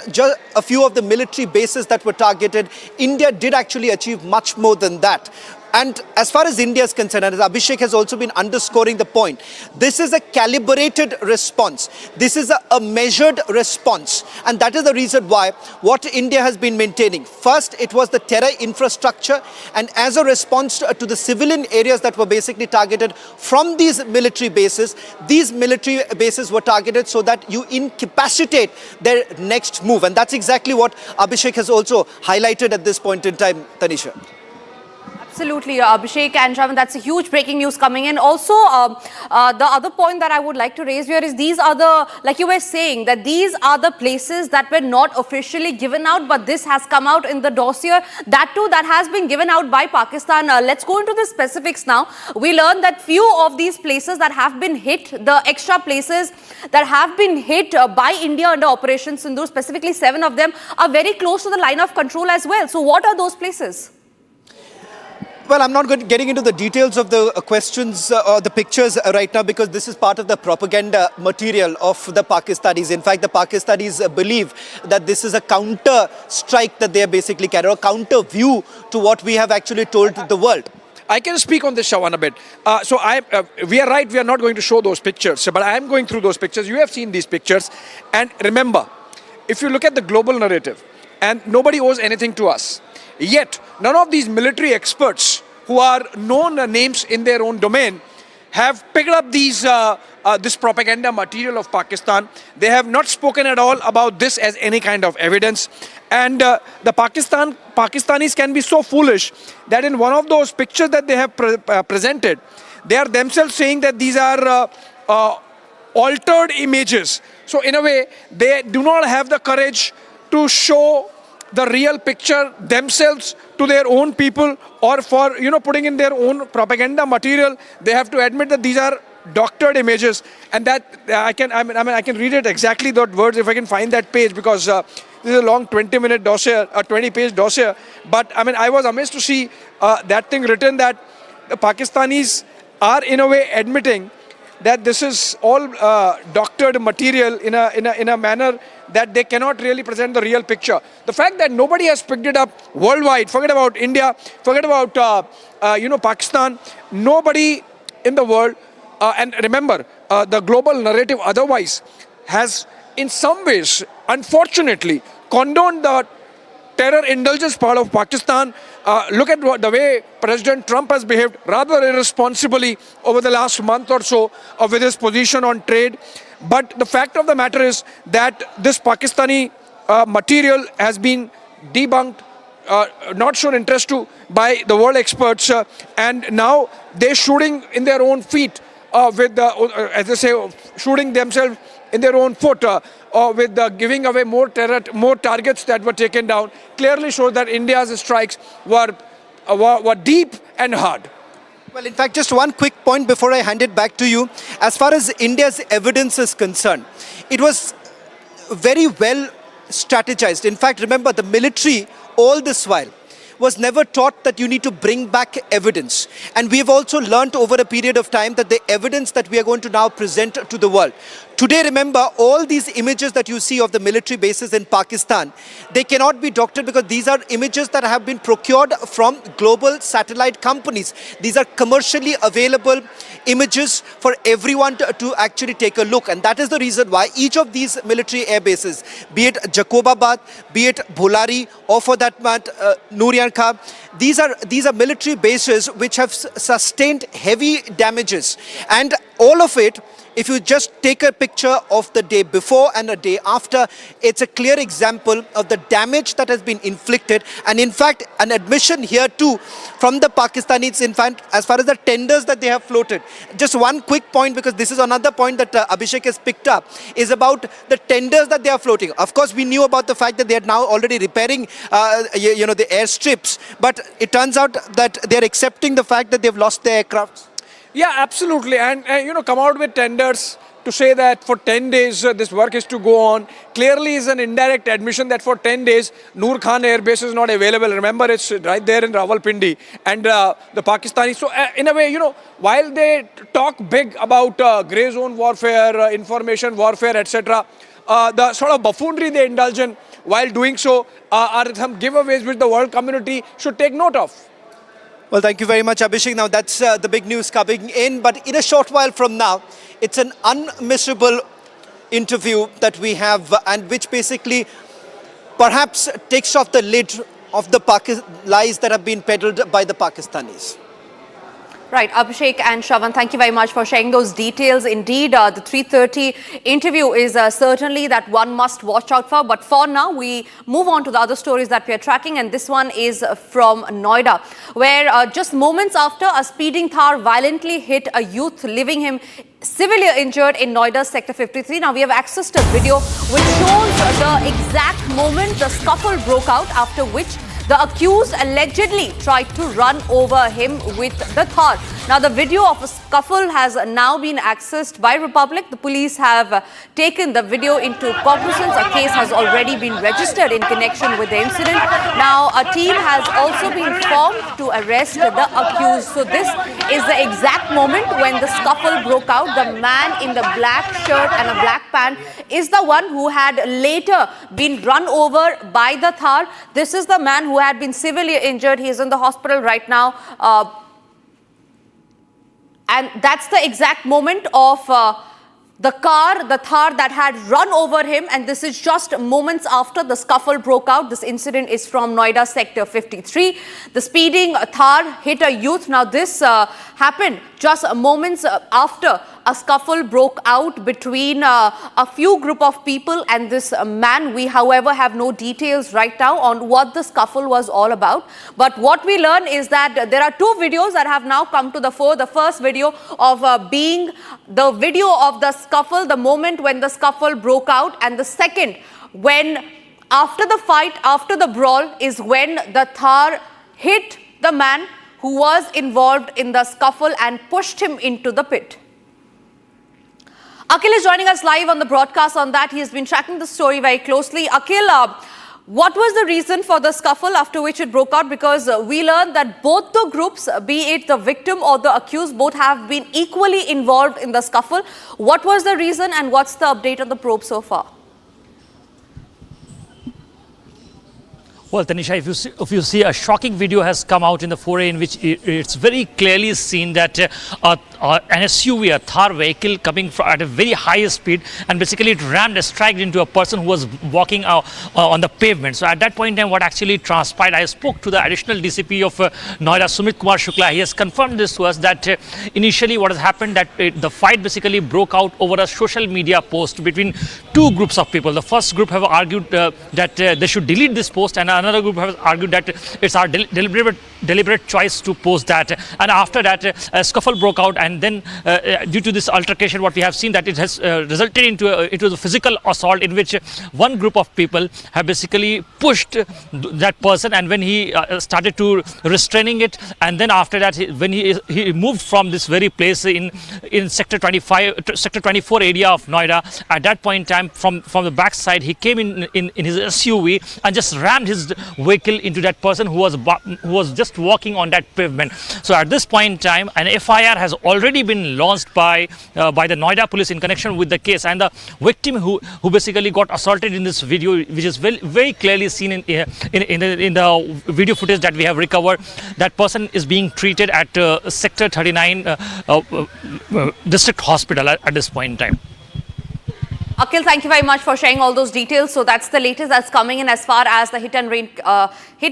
a few of the military bases that were targeted. India did actually achieve much more than that. And as far as India is concerned, and as Abhishek has also been underscoring the point, this is a calibrated response. This is a measured response. And that is the reason why what India has been maintaining. First, it was the terror infrastructure. And as a response to the civilian areas that were basically targeted from these military bases were targeted so that you incapacitate their next move. And that's exactly what Abhishek has also highlighted at this point in time, Tanisha. Absolutely, Abhishek and Shravan, that's a huge breaking news coming in. Also, the other point that I would like to raise here is these are the, like you were saying, that these are the places that were not officially given out, but this has come out in the dossier. That too, that has been given out by Pakistan. Let's go into the specifics now. We learned that few of these places that have been hit, the extra places that have been hit by India under Operation Sindoor, specifically 7 of them, are very close to the line of control as well. So what are those places? Well, I'm not getting into the details of the questions or the pictures right now because this is part of the propaganda material of the Pakistanis. In fact, the Pakistanis believe that this is a counter strike that they are basically carrying, a counter view to what we have actually told the world. I can speak on this, Shravan, a bit. We are right, we are not going to show those pictures, but I am going through those pictures. You have seen these pictures. And remember, if you look at the global narrative, and nobody owes anything to us, yet none of these military experts who are known names in their own domain have picked up these this propaganda material of Pakistan. They have not spoken at all about this as any kind of evidence. And the Pakistanis can be so foolish that in one of those pictures that they have presented, they are themselves saying that these are altered images. So in a way, they do not have the courage to show the real picture themselves to their own people, or for putting in their own propaganda material. They have to admit that these are doctored images, and that I can read it exactly those words if I can find that page, because this is a long 20-minute dossier, a 20-page dossier. But I was amazed to see that thing written, that the Pakistanis are in a way admitting that this is all doctored material in a manner that they cannot really present the real picture. The fact that nobody has picked it up worldwide, forget about India, forget about Pakistan, nobody in the world, and remember, the global narrative otherwise has in some ways, unfortunately, condoned the terror indulgence part of Pakistan. Look at the way President Trump has behaved rather irresponsibly over the last month or so with his position on trade. But the fact of the matter is that this Pakistani material has been debunked, not shown interest to by the world experts, and now they're shooting in their own feet with, as they say, shooting themselves in their own foot with giving away more targets that were taken down. Clearly shows that India's strikes were deep and hard. Well, in fact, just one quick point before I hand it back to you. As far as India's evidence is concerned, it was very well strategized. In fact, remember, the military all this while was never taught that you need to bring back evidence. And we have also learnt over a period of time that the evidence that we are going to now present to the world. Today, remember, all these images that you see of the military bases in Pakistan, they cannot be doctored because these are images that have been procured from global satellite companies. These are commercially available images for everyone to actually take a look. And that is the reason why each of these military air bases, be it Jacobabad, be it Bholari, or for that matter, Noorian Khan, these are military bases which have sustained heavy damages. And all of it, if you just take a picture of the day before and a day after, it's a clear example of the damage that has been inflicted. And in fact, an admission here too from the Pakistanis, in fact, as far as the tenders that they have floated. Just one quick point, because this is another point that Abhishek has picked up, is about the tenders that they are floating. Of course, we knew about the fact that they are now already repairing the airstrips, but it turns out that they are accepting the fact that they've lost their aircraft. Yeah, absolutely. And come out with tenders to say that for 10 days this work is to go on, clearly is an indirect admission that for 10 days Noor Khan Air Base is not available. Remember, it's right there in Rawalpindi. And the Pakistanis, so in a way, while they talk big about grey zone warfare, information warfare, etc., the sort of buffoonery they indulge in while doing so are some giveaways which the world community should take note of. Well, thank you very much, Abhishek. Now, that's the big news coming in. But in a short while from now, it's an unmissable interview that we have and which basically perhaps takes off the lid of the lies that have been peddled by the Pakistanis. Right, Abhishek and Shravan, thank you very much for sharing those details. Indeed, the 3:30 interview is certainly that one must watch out for. But for now, we move on to the other stories that we are tracking. And this one is from Noida, where just moments after a speeding Thar violently hit a youth, leaving him severely injured in Noida's Sector 53. Now, we have accessed a video which shows the exact moment the scuffle broke out, after which the accused allegedly tried to run over him with the Thar. Now, the video of a scuffle has now been accessed by Republic. The police have taken the video into cognizance. A case has already been registered in connection with the incident. Now, a team has also been formed to arrest the accused. So, this is the exact moment when the scuffle broke out. The man in the black shirt and a black pant is the one who had later been run over by the Thar. This is the man who had been severely injured. He is in the hospital right now. And that's the exact moment of the Thar that had run over him. And this is just moments after the scuffle broke out. This incident is from Noida Sector 53. The speeding Thar hit a youth. Now, this happened just moments after a scuffle broke out between a few group of people and this man. We, however, have no details right now on what the scuffle was all about. But what we learn is that there are two videos that have now come to the fore. The first video of being the video of the scuffle, the moment when the scuffle broke out, and the second when after the fight, after the brawl, is when the Thar hit the man who was involved in the scuffle and pushed him into the pit. Akhil is joining us live on the broadcast on that. He has been tracking the story very closely. Akhil, what was the reason for the scuffle after which it broke out? Because we learned that both the groups, be it the victim or the accused, both have been equally involved in the scuffle. What was the reason and what's the update on the probe so far? Well, Tanisha, if you see a shocking video has come out in the foray in which it's very clearly seen that an SUV, a Thar vehicle coming at a very high speed, and basically it rammed a strike into a person who was walking on the pavement. So at that point in time, what actually transpired, I spoke to the additional DCP of Noida, Sumit Kumar Shukla. He has confirmed this to us that initially what has happened, that the fight basically broke out over a social media post between two groups of people. The first group have argued that they should delete this post, and another group has argued that it's our deliberate choice to post that. And after that, a scuffle broke out, and then due to this altercation, what we have seen that it has resulted into a physical assault in which one group of people have basically pushed that person, and when he started to restraining it, and then after that, when he moved from this very place in Sector 24 area of Noida, at that point in time, from the back side, he came in his SUV and just rammed his vehicle into that person who was just walking on that pavement. So at this point in time, an FIR has already been launched by the Noida police in connection with the case, and the victim who basically got assaulted in this video, which is very clearly seen in the video footage that we have recovered, that person is being treated at Sector 39 district hospital at this point in time. Akhil, thank you very much for sharing all those details. So that's the latest that's coming in as far as the hit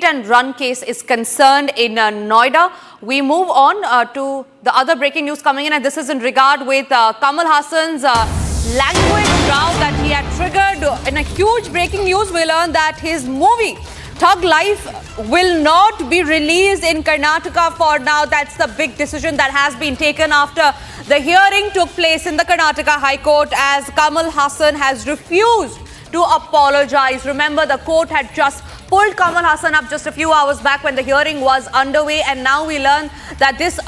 and run case is concerned in Noida. We move on to the other breaking news coming in, and this is in regard with Kamal Haasan's language row that he had triggered. In a huge breaking news, we learned that his movie Thug Life will not be released in Karnataka for now. That's the big decision that has been taken after the hearing took place in the Karnataka High Court, as Kamal Haasan has refused to apologize. Remember, the court had just pulled Kamal Haasan up just a few hours back when the hearing was underway, and now we learn that this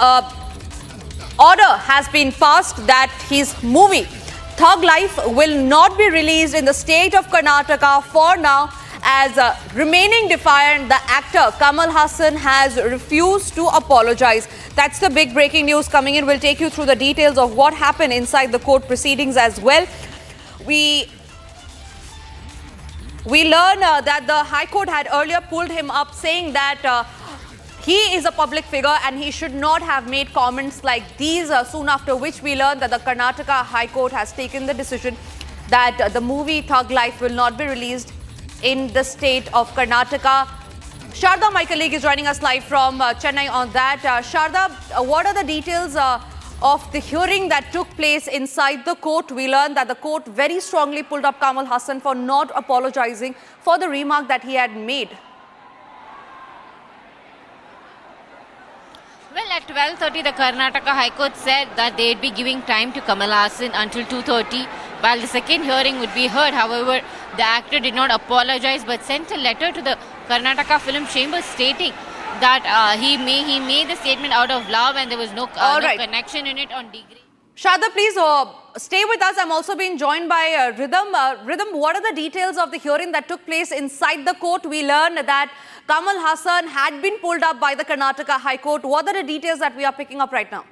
order has been passed that his movie Thug Life will not be released in the state of Karnataka for now, as remaining defiant, the actor Kamal Haasan has refused to apologize. That's the big breaking news coming in. We'll take you through the details of what happened inside the court proceedings as well. We learn that the High Court had earlier pulled him up, saying that He is a public figure and he should not have made comments like these, soon after which we learned that the Karnataka High Court has taken the decision that the movie Thug Life will not be released in the state of Karnataka. Sharda, my colleague, is joining us live from Chennai on that. Sharda, what are the details of the hearing that took place inside the court? We learned that the court very strongly pulled up Kamal Haasan for not apologizing for the remark that he had made. Well, at 12:30, the Karnataka High Court said that they'd be giving time to Kamal Haasan until 2:30, while the second hearing would be heard. However, the actor did not apologize but sent a letter to the Karnataka Film Chamber stating that he made the statement out of love and there was no connection in it on degree. Sharda, please stay with us. I'm also being joined by Rhythm. Rhythm, what are the details of the hearing that took place inside the court? We learned that Kamal Haasan had been pulled up by the Karnataka High Court. What are the details that we are picking up right now?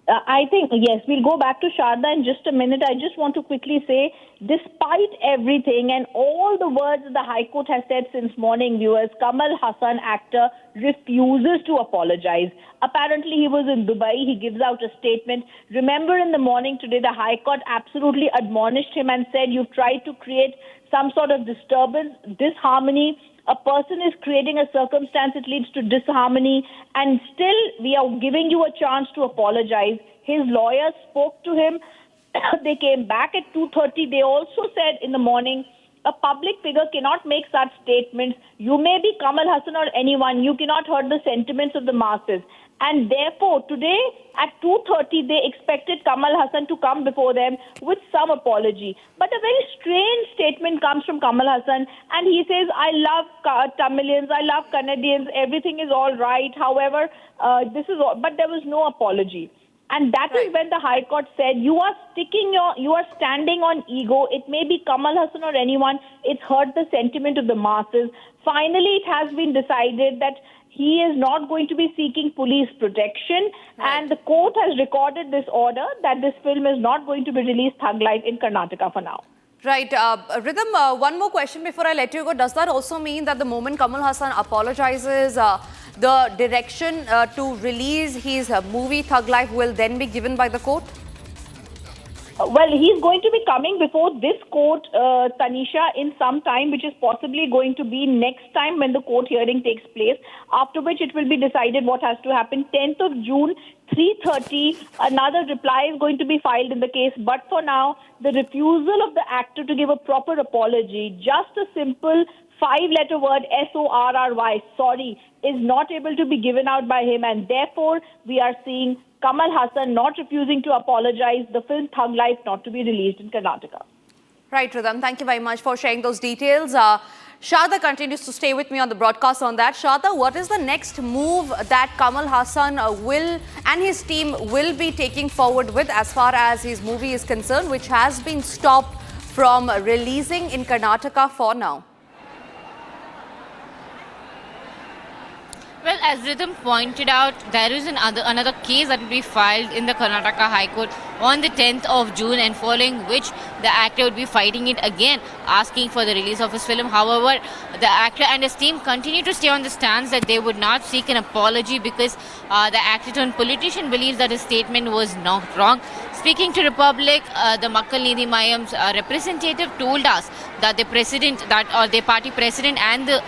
I think, yes, we'll go back to Sharda in just a minute. I just want to quickly say, despite everything and all the words the High Court has said since morning, viewers, Kamal Haasan, actor, refuses to apologize. Apparently, he was in Dubai. He gives out a statement. Remember, in the morning today, the High Court absolutely admonished him and said, you've tried to create some sort of disturbance, disharmony. A person is creating a circumstance, it leads to disharmony, and still we are giving you a chance to apologize. His lawyers spoke to him. They came back at 2:30. They also said in the morning, a public figure cannot make such statements. You may be Kamal Haasan or anyone. You cannot hurt the sentiments of the masses. And therefore, today at 2:30, they expected Kamal Haasan to come before them with some apology. But a very strange statement comes from Kamal Haasan, and he says, I love Tamilians, I love Canadians, everything is all right. However, but there was no apology. And that is when the High Court said, you are standing on ego. It may be Kamal Haasan or anyone. It's hurt the sentiment of the masses. Finally, it has been decided that he is not going to be seeking police protection. And the court has recorded this order that this film is not going to be released Thug Life in Karnataka for now. Right. Rhythm, one more question before I let you go. Does that also mean that the moment Kamal Haasan apologizes, the direction to release his movie Thug Life will then be given by the court? Well, he's going to be coming before this court, Tanisha, in some time, which is possibly going to be next time when the court hearing takes place, after which it will be decided what has to happen. 10th of June, 3:30, another reply is going to be filed in the case. But for now, the refusal of the actor to give a proper apology, just a simple 5-letter word, SORRY, sorry, is not able to be given out by him. And therefore, we are seeing Kamal Haasan not refusing to apologize, the film Thug Life not to be released in Karnataka. Right, Rhythm. Thank you very much for sharing those details. Sharda continues to stay with me on the broadcast on that. Sharda, what is the next move that Kamal Haasan will and his team will be taking forward with as far as his movie is concerned, which has been stopped from releasing in Karnataka for now? Well, as Rhythm pointed out, there is another case that will be filed in the Karnataka High Court on the 10th of June, and following which the actor would be fighting it again, asking for the release of his film. However, the actor and his team continue to stay on the stance that they would not seek an apology because the actor turned politician believes that his statement was not wrong. Speaking to Republic, the Makkal Nidhi Mayam's representative told us that the party president and the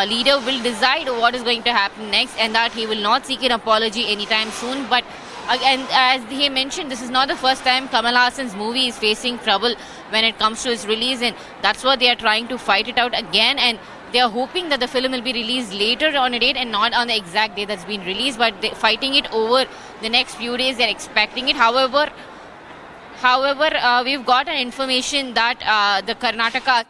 leader will decide what is going to happen next, and that he will not seek an apology anytime soon. But again, as he mentioned, this is not the first time Kamal Haasan's movie is facing trouble when it comes to its release, and that's what they are trying to fight it out again. And they are hoping that the film will be released later on a date and not on the exact day that's been released, but they're fighting it over the next few days. They're expecting it. However, we've got an information that the Karnataka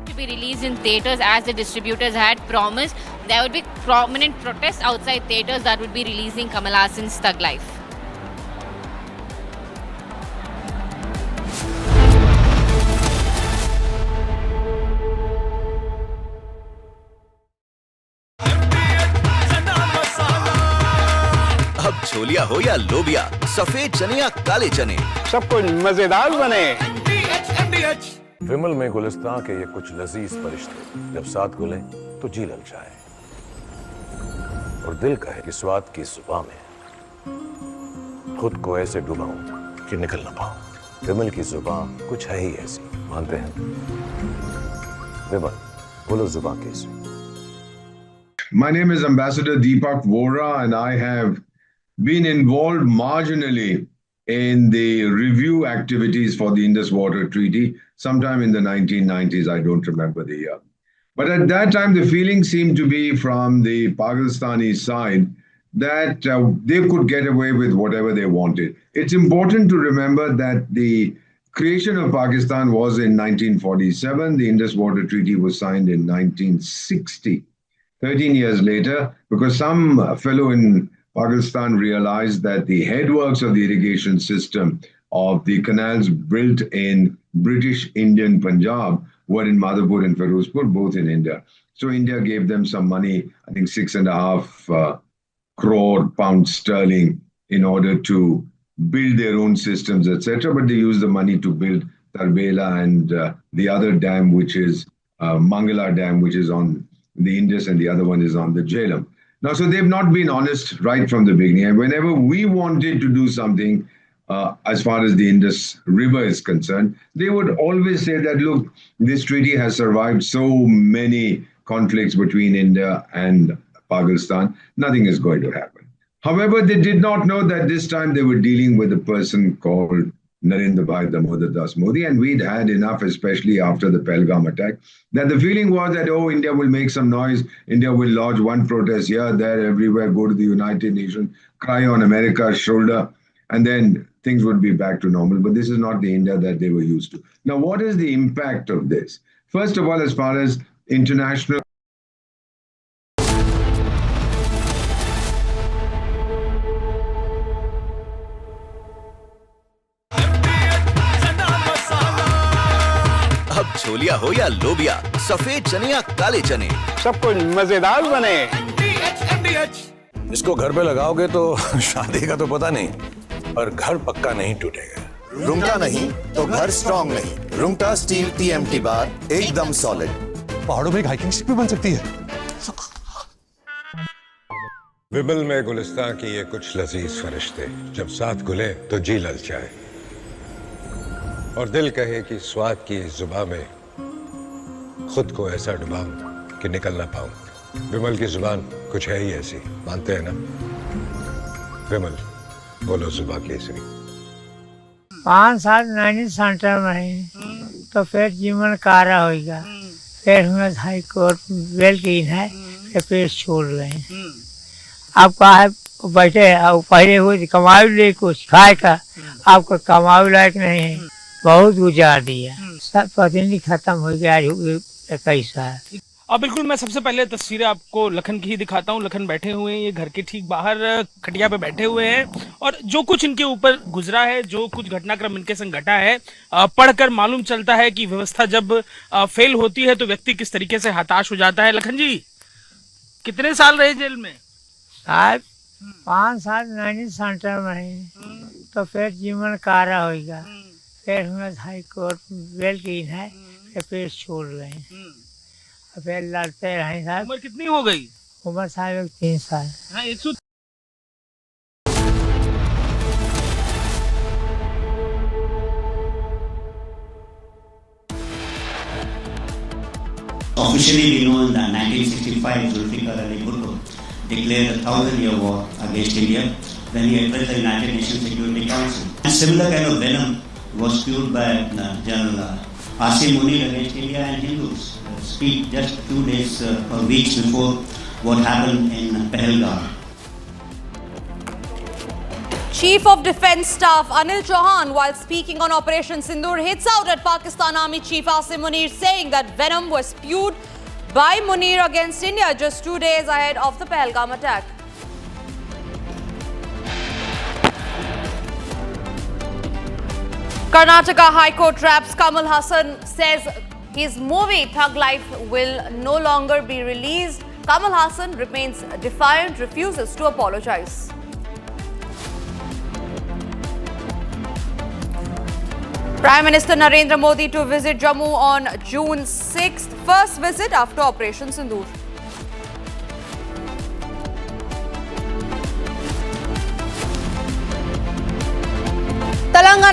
to be released in theatres as the distributors had promised. There would be prominent protests outside theatres that would be releasing Kamal Haasan's Thug Life. अब छोलिया हो या लोबिया, सफेद चने या काले चने, सब कुछ मजेदार बने। विमल में गुलिस्तां के ये कुछ लजीज फरिश्ते जब साथ घुलें तो जी ललचाए और दिल कहे कि स्वाद की जुबान में खुद को ऐसे डुबाऊं कि निकल ना पाऊं। विमल की जुबान कुछ है ही ऐसी, मानते हैं? विमल, बोलो जुबान कैसी? My name is Ambassador Deepak Vora, and I have been involved marginally in the review activities for the Indus Water Treaty sometime in the 1990s. I don't remember the year. But at that time, the feeling seemed to be from the Pakistani side that they could get away with whatever they wanted. It's important to remember that the creation of Pakistan was in 1947. The Indus Water Treaty was signed in 1960. 13 years later, because some fellow in Pakistan realized that the headworks of the irrigation system of the canals built in British Indian Punjab were in Madhapur and Ferozpur, both in India. So India gave them some money, I think 6.5 crore pounds sterling, in order to build their own systems, etc. But they used the money to build Tarbela and the other dam, which is Mangala Dam, which is on the Indus, and the other one is on the Jhelum. Now, so they've not been honest right from the beginning. And whenever we wanted to do something as far as the Indus River is concerned, they would always say that, look, this treaty has survived so many conflicts between India and Pakistan, nothing is going to happen. However, they did not know that this time they were dealing with a person called Narendra Bhai Damodar Das Modi, and we'd had enough, especially after the Pahalgam attack, that the feeling was that, oh, India will make some noise, India will lodge one protest here, there, everywhere, go to the United Nations, cry on America's shoulder, and then things would be back to normal. But this is not the India that they were used to. Now, what is the impact of this? First of all, as far as international Chholiya हो या लोबिया, सफेद चने या काले चने, सब कुछ मजेदार बने। इसको घर पे लगाओगे तो शादी का तो पता नहीं, पर घर पक्का नहीं टूटेगा। रुंगटा नहीं तो घर स्ट्रॉन्ग नहीं। रुंगटा स्टील TMT बार एकदम सॉलिड। पहाड़ों में एक हाइकिंग स्टिक भी बन सकती है। विमल में गुलिस्तान की ये कुछ लजीज फरिश्ते जब साथ घुले तो जी ललचाए और दिल कहे कि स्वाद की जुबान में खुद को ऐसा डुबाऊं कि निकल ना पाऊं। विमल की जुबान कुछ है ही ऐसी, मानते हैं ना? विमल, बोलो जुबान कैसी? 5 साल नैनी सेंटर में तो फिर जीवन कारा होगा, फिर हमें हाई कोर्ट बेल की है, फिर छोड़ गए। आप कहा बैठे आप पहले हुए कमाई ले कुछ खाए का, आपको कमाई लायक नहीं है, बहुत गुजार दिया, सब पत्नी खत्म हो गया 21 साल। अब बिल्कुल मैं सबसे पहले तस्वीरें आपको लखन की ही दिखाता हूँ। लखन बैठे हुए हैं, ये घर के ठीक बाहर खटिया पे बैठे हुए हैं और जो कुछ इनके ऊपर गुजरा है, जो कुछ घटनाक्रम इनके संग घटा है, पढ़कर मालूम चलता है कि व्यवस्था जब फेल होती है तो व्यक्ति किस तरीके से हताश हो जाता है। लखन जी, कितने साल रहे जेल में? साहब 5 साल नैनी सेंटर में तो फिर जीवन कारा होगा, फिर हमें हाई कोर्ट बेल की है, फिर छोड़ गए। फिर लड़ते रहे साहब। उम्र कितनी हो गई? उम्र साहब 3 साल। हाँ, 100 Officially, we know that 1965, Zulfikar Ali Bhutto declared a 1,000-year war against India when he addressed the United Nations Security Council. And similar kind of venom was spewed by General Asim Munir against India and Hindus. Speak just 2 days or weeks before what happened in Pahalgam. Chief of Defence Staff Anil Chauhan, while speaking on Operation Sindoor, hits out at Pakistan Army Chief Asim Munir, saying that venom was spewed by Munir against India just 2 days ahead of the Pahalgam attack. Karnataka High Court traps Kamal Haasan, says his movie Thug Life will no longer be released. Kamal Haasan remains defiant, refuses to apologize. Prime Minister Narendra Modi to visit Jammu on June 6th, first visit after Operation Sindoor.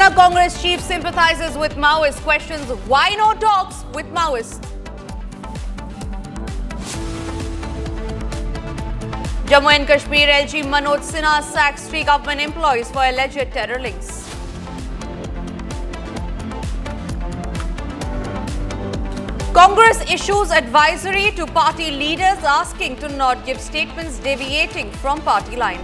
Patna Congress chief sympathizes with Maoists, questions why no talks with Maoists. Jammu and Kashmir LG Manoj Sinha sacks 3 government employees for alleged terror links. Congress issues advisory to party leaders asking to not give statements deviating from party line.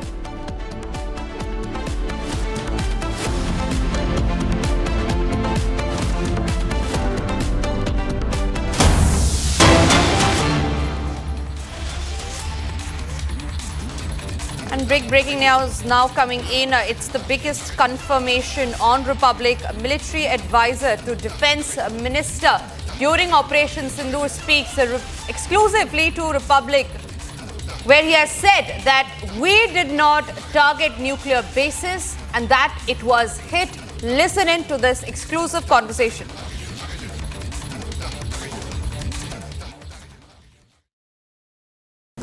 And breaking news now coming in. It's the biggest confirmation on Republic. Military advisor to Defence Minister during Operation Sindoor speaks exclusively to Republic, where he has said that we did not target nuclear bases and that it was hit. Listen in to this exclusive conversation.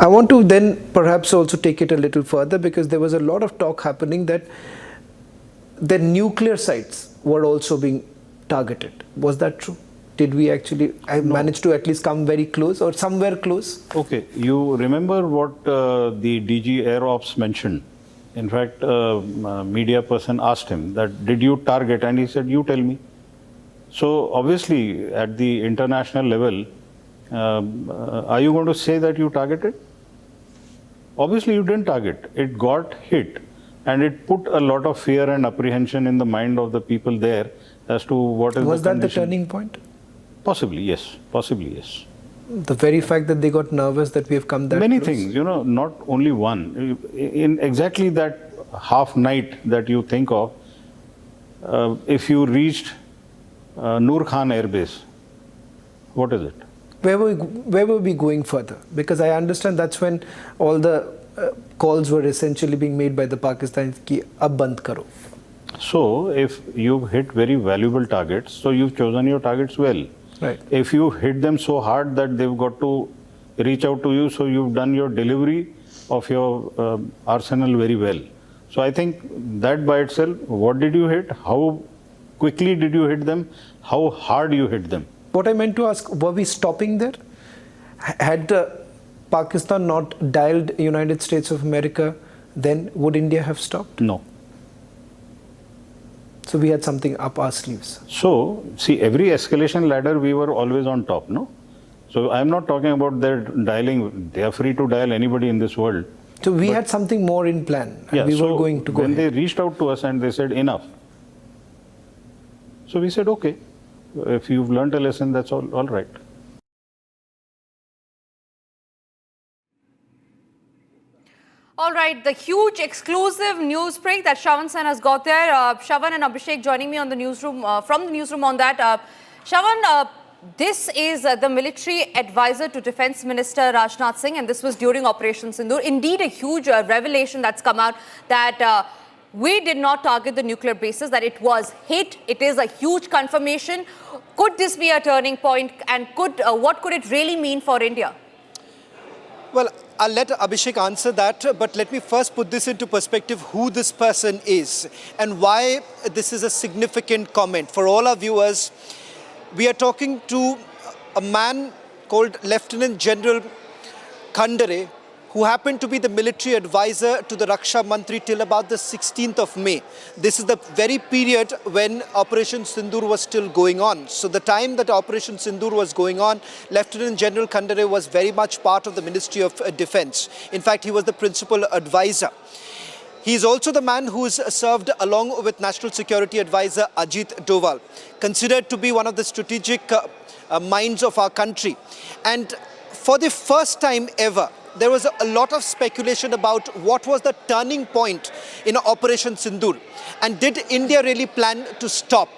I want to then perhaps also take it a little further, because there was a lot of talk happening that the nuclear sites were also being targeted. Was that true? Did we actually manage to at least come very close or somewhere close? Okay, you remember what the DG Air Ops mentioned. In fact, a media person asked him that, did you target? And he said, you tell me. So obviously at the international level, are you going to say that you targeted? Obviously you didn't target. It got hit, and it put a lot of fear and apprehension in the mind of the people there as to what is Was the that the turning point? Possibly, yes. Possibly, yes. The very fact that they got nervous that we have come that Many close? things, you know, not only one. In exactly that half night that you think of, if you reached Noor Khan Air Base, what is it? Where were we going further? Because I understand that's when all the calls were essentially being made by the Pakistanis ki ab band karo. So if you've hit very valuable targets, so you've chosen your targets well. Right. If you hit them so hard that they've got to reach out to you, so you've done your delivery of your arsenal very well. So I think that by itself, what did you hit? How quickly did you hit them? How hard you hit them? What I meant to ask, were we stopping there? Had Pakistan not dialed United States of America, then would India have stopped? No. So we had something up our sleeves. So, see, every escalation ladder, we were always on top, no? So I'm not talking about their dialing. They are free to dial anybody in this world. So we had something more in plan. Yeah, we so were going to go when ahead. they reached out to us and they said enough. So we said, okay, if you've learned a lesson, that's all right. All right, the huge exclusive news break that Shravan Sen has got there. Shravan and Abhishek joining me on the newsroom, from the newsroom on that. Shravan, this is the military advisor to Defence Minister Rajnath Singh, and this was during Operation Sindoor. Indeed, a huge revelation that's come out that we did not target the nuclear bases, that it was hit. It is a huge confirmation. Could this be a turning point, and what could it really mean for India? Well, I'll let Abhishek answer that, but let me first put this into perspective, who this person is and why this is a significant comment. For all our viewers, we are talking to a man called Lieutenant General Khandare, who happened to be the military advisor to the Raksha Mantri till about the 16th of May. This is the very period when Operation Sindoor was still going on. So the time that Operation Sindoor was going on, Lieutenant General Khandare was very much part of the Ministry of Defence. In fact, he was the principal advisor. He is also the man who is served along with National Security Advisor Ajit Doval, considered to be one of the strategic minds of our country. And for the first time ever, there was a lot of speculation about what was the turning point in Operation Sindoor, and did India really plan to stop?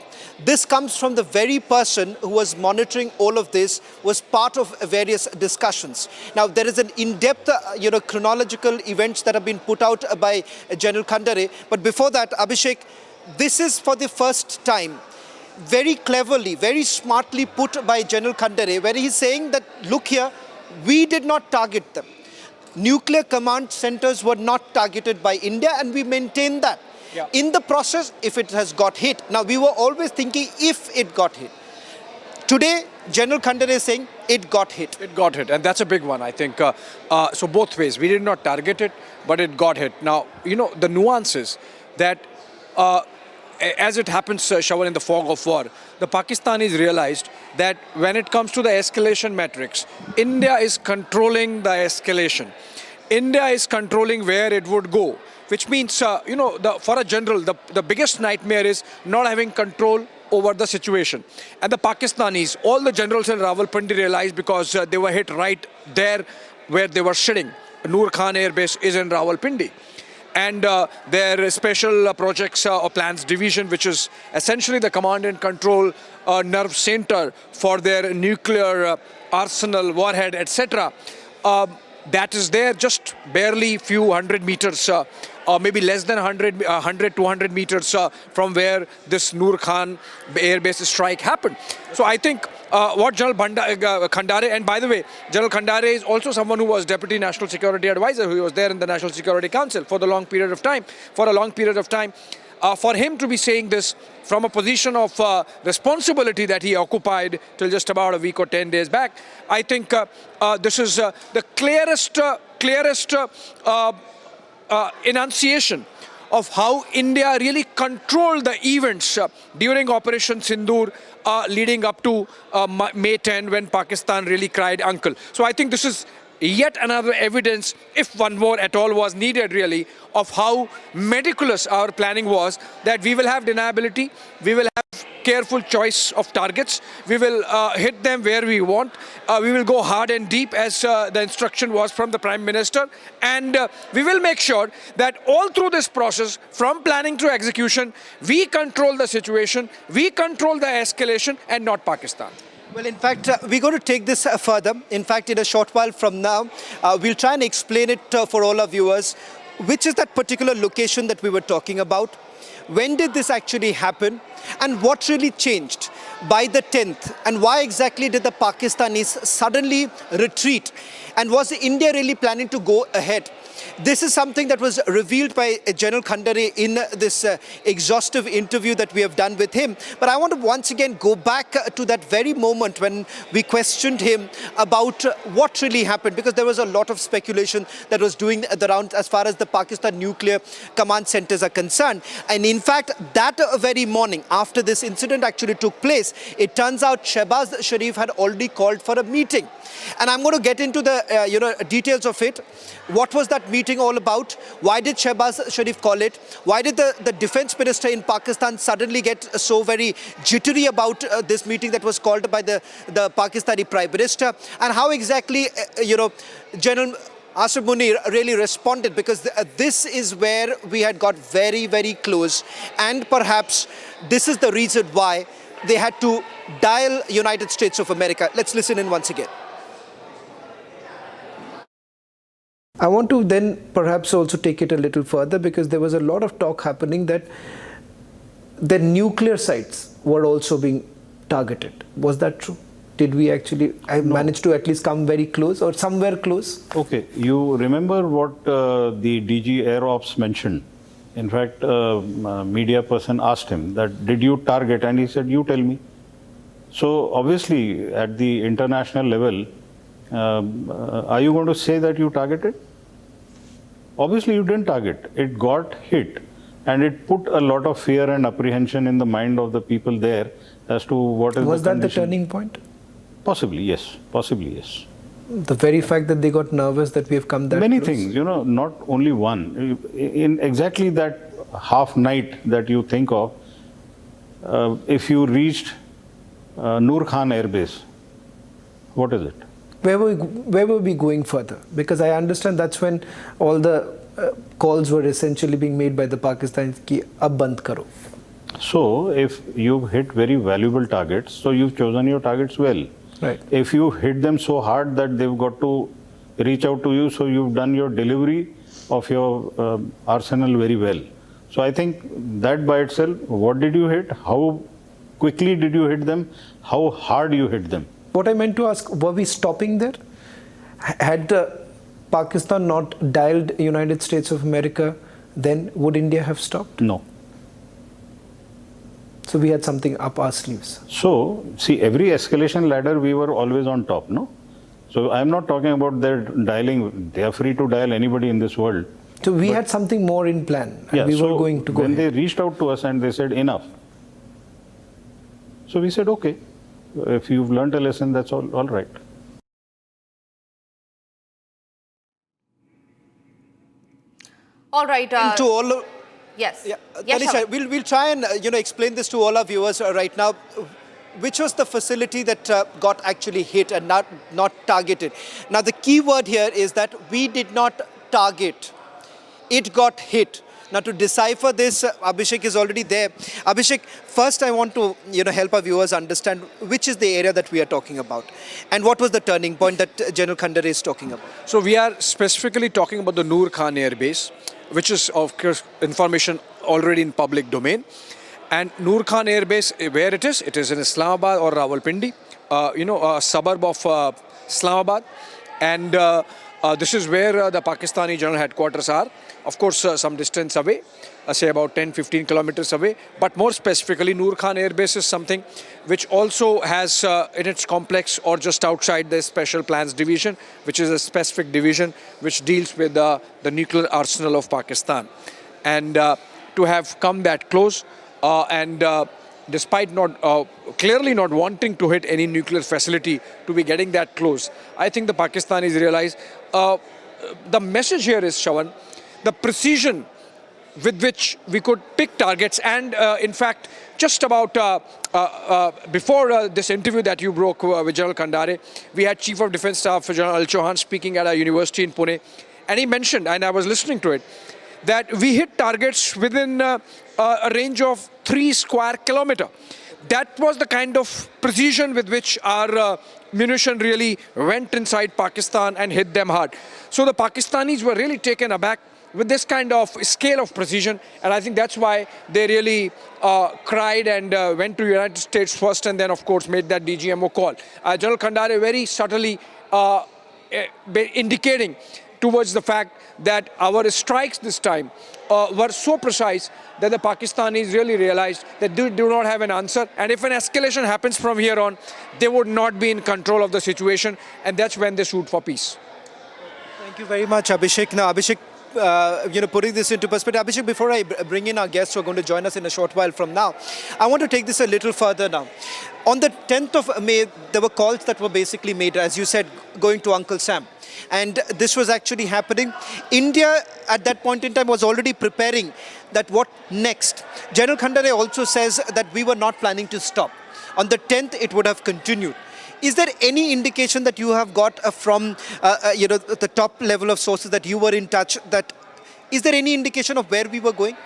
This comes from the very person who was monitoring all of this, was part of various discussions. Now, there is an in-depth, chronological events that have been put out by General Khandare. But before that, Abhishek, this is for the first time, very cleverly, very smartly put by General Khandare, where he's saying that, look here, we did not target them. Nuclear command centers were not targeted by India, and we maintain that. In the process, if it has got hit, now we were always thinking if it got hit. Today, General Khandare is saying it got hit. It got hit, and that's a big one, I think. So both ways, we did not target it, but it got hit. Now, you know, the nuances that, as it happens, Shravan, in the fog of war, the Pakistanis realized that when it comes to the escalation metrics, India is controlling the escalation. India is controlling where it would go, which means, you know, for a general, the biggest nightmare is not having control over the situation. And the Pakistanis, all the generals in Rawalpindi realized, because they were hit right there where they were sitting. Noor Khan Air Base is in Rawalpindi. And their special projects or plans division, which is essentially the command and control nerve center for their nuclear arsenal, warhead, etc. That is there just barely few hundred meters, or maybe less than 100, 200 meters from where this Noor Khan Air Base strike happened. So I think what General Khandare, and by the way, General Khandare is also someone who was Deputy National Security Advisor, who was there in the National Security Council for a long period of time. For him to be saying this from a position of responsibility that he occupied till just about a week or 10 days back, I think this is the clearest enunciation of how India really controlled the events during Operation Sindoor leading up to May 10, when Pakistan really cried uncle. So I think this is yet another evidence, if one more at all was needed really, of how meticulous our planning was, that we will have deniability, we will have careful choice of targets, we will hit them where we want, we will go hard and deep as the instruction was from the Prime Minister, and we will make sure that all through this process, from planning to execution, we control the situation, we control the escalation, and not Pakistan. Well, in fact, we're going to take this further. In fact, in a short while from now, we'll try and explain it for all our viewers, which is that particular location that we were talking about. When did this actually happen? And what really changed by the 10th? And why exactly did the Pakistanis suddenly retreat? And was India really planning to go ahead? This is something that was revealed by General Khandare in this exhaustive interview that we have done with him. But I want to once again go back to that very moment when we questioned him about what really happened, because there was a lot of speculation that was doing the round as far as the Pakistan nuclear command centers are concerned. And in fact, that very morning after this incident actually took place, it turns out Shehbaz Sharif had already called for a meeting. And I'm going to get into the details of it. What was that meeting all about? Why did Shehbaz Sharif call it? Why did the defense minister in Pakistan suddenly get so very jittery about this meeting that was called by the Pakistani Prime Minister? And how exactly, General Asif Munir really responded? Because this is where we had got very, very close. And perhaps this is the reason why they had to dial United States of America. Let's listen in once again. I want to then perhaps also take it a little further, because there was a lot of talk happening that the nuclear sites were also being targeted. Was that true? Did we actually manage to at least come very close or somewhere close? Okay, you remember what the DG Air Ops mentioned. In fact, a media person asked him that, did you target? And he said, you tell me. So obviously at the international level, are you going to say that you targeted? Obviously you didn't target. It got hit, and it put a lot of fear and apprehension in the mind of the people there as to what is Was the that the condition. turning point? Possibly, yes. Possibly, yes. The very fact that they got nervous that we have come that Many close? things, not only one. In exactly that half night that you think of, if you reached Noor Khan Air Base, what is it? Where were we going further? Because I understand that's when all the calls were essentially being made by the Pakistanis ki ab band karo. So if you've hit very valuable targets, so you've chosen your targets well. Right. If you hit them so hard that they've got to reach out to you, so you've done your delivery of your arsenal very well. So I think that by itself, what did you hit? How quickly did you hit them? How hard you hit them? What I meant to ask, were we stopping there? Had Pakistan not dialed United States of America then would India have stopped? No. So we had something up our sleeves. So, see, every escalation ladder, we were always on top, no? So, I'm not talking about their dialing. They are free to dial anybody in this world. So we had something more in plan. And yeah, we so were going to go when ahead. they reached out to us and they said, enough. So we said, okay, if you've learned a lesson, that's all right. All right. And to all... Yes. Yeah, Yes, Tanisha, Shravan. we'll try and explain this to all our viewers right now. Which was the facility that got actually hit and not targeted? Now the key word here is that we did not target. It got hit. Now to decipher this, Abhishek is already there. Abhishek, first I want to help our viewers understand which is the area that we are talking about, and what was the turning point that General Khandare is talking about. So we are specifically talking about the Noor Khan Air Base, which is of course information already in public domain. And Noor Khan Air Base, where it is in Islamabad or Rawalpindi, a suburb of Islamabad. And this is where the Pakistani general headquarters are. Of course, some distance away, say about 10-15 kilometers away. But more specifically, Noor Khan Air Base is something which also has in its complex or just outside the Special Plans Division, which is a specific division which deals with the nuclear arsenal of Pakistan. And to have come that close, and despite clearly not wanting to hit any nuclear facility, to be getting that close, I think the Pakistanis realize the message here is, Shravan, the precision with which we could pick targets. And in fact, just about before this interview that you broke with General Khandare, we had Chief of Defence Staff General Al Chauhan speaking at a university in Pune, and he mentioned, and I was listening to it, that we hit targets within a range of 3 square kilometers. That was the kind of precision with which our munition really went inside Pakistan and hit them hard. So the Pakistanis were really taken aback with this kind of scale of precision, and I think that's why they really cried and went to United States first, and then of course made that DGMO call. General Khandare very subtly indicating towards the fact that our strikes this time were so precise that the Pakistanis really realized that they do not have an answer, and if an escalation happens from here on, they would not be in control of the situation, and that's when they sued for peace. Thank you very much, Abhishek. Now, Abhishek, putting this into perspective, Abhishek, before I bring in our guests who are going to join us in a short while from now, I want to take this a little further now. On the 10th of May, there were calls that were basically made, as you said, going to Uncle Sam. And this was actually happening. India, at that point in time, was already preparing that what next. General Khandare also says that we were not planning to stop. On the 10th, it would have continued. Is there any indication that you have got from, the top level of sources that you were in touch, that is there any indication of where we were going?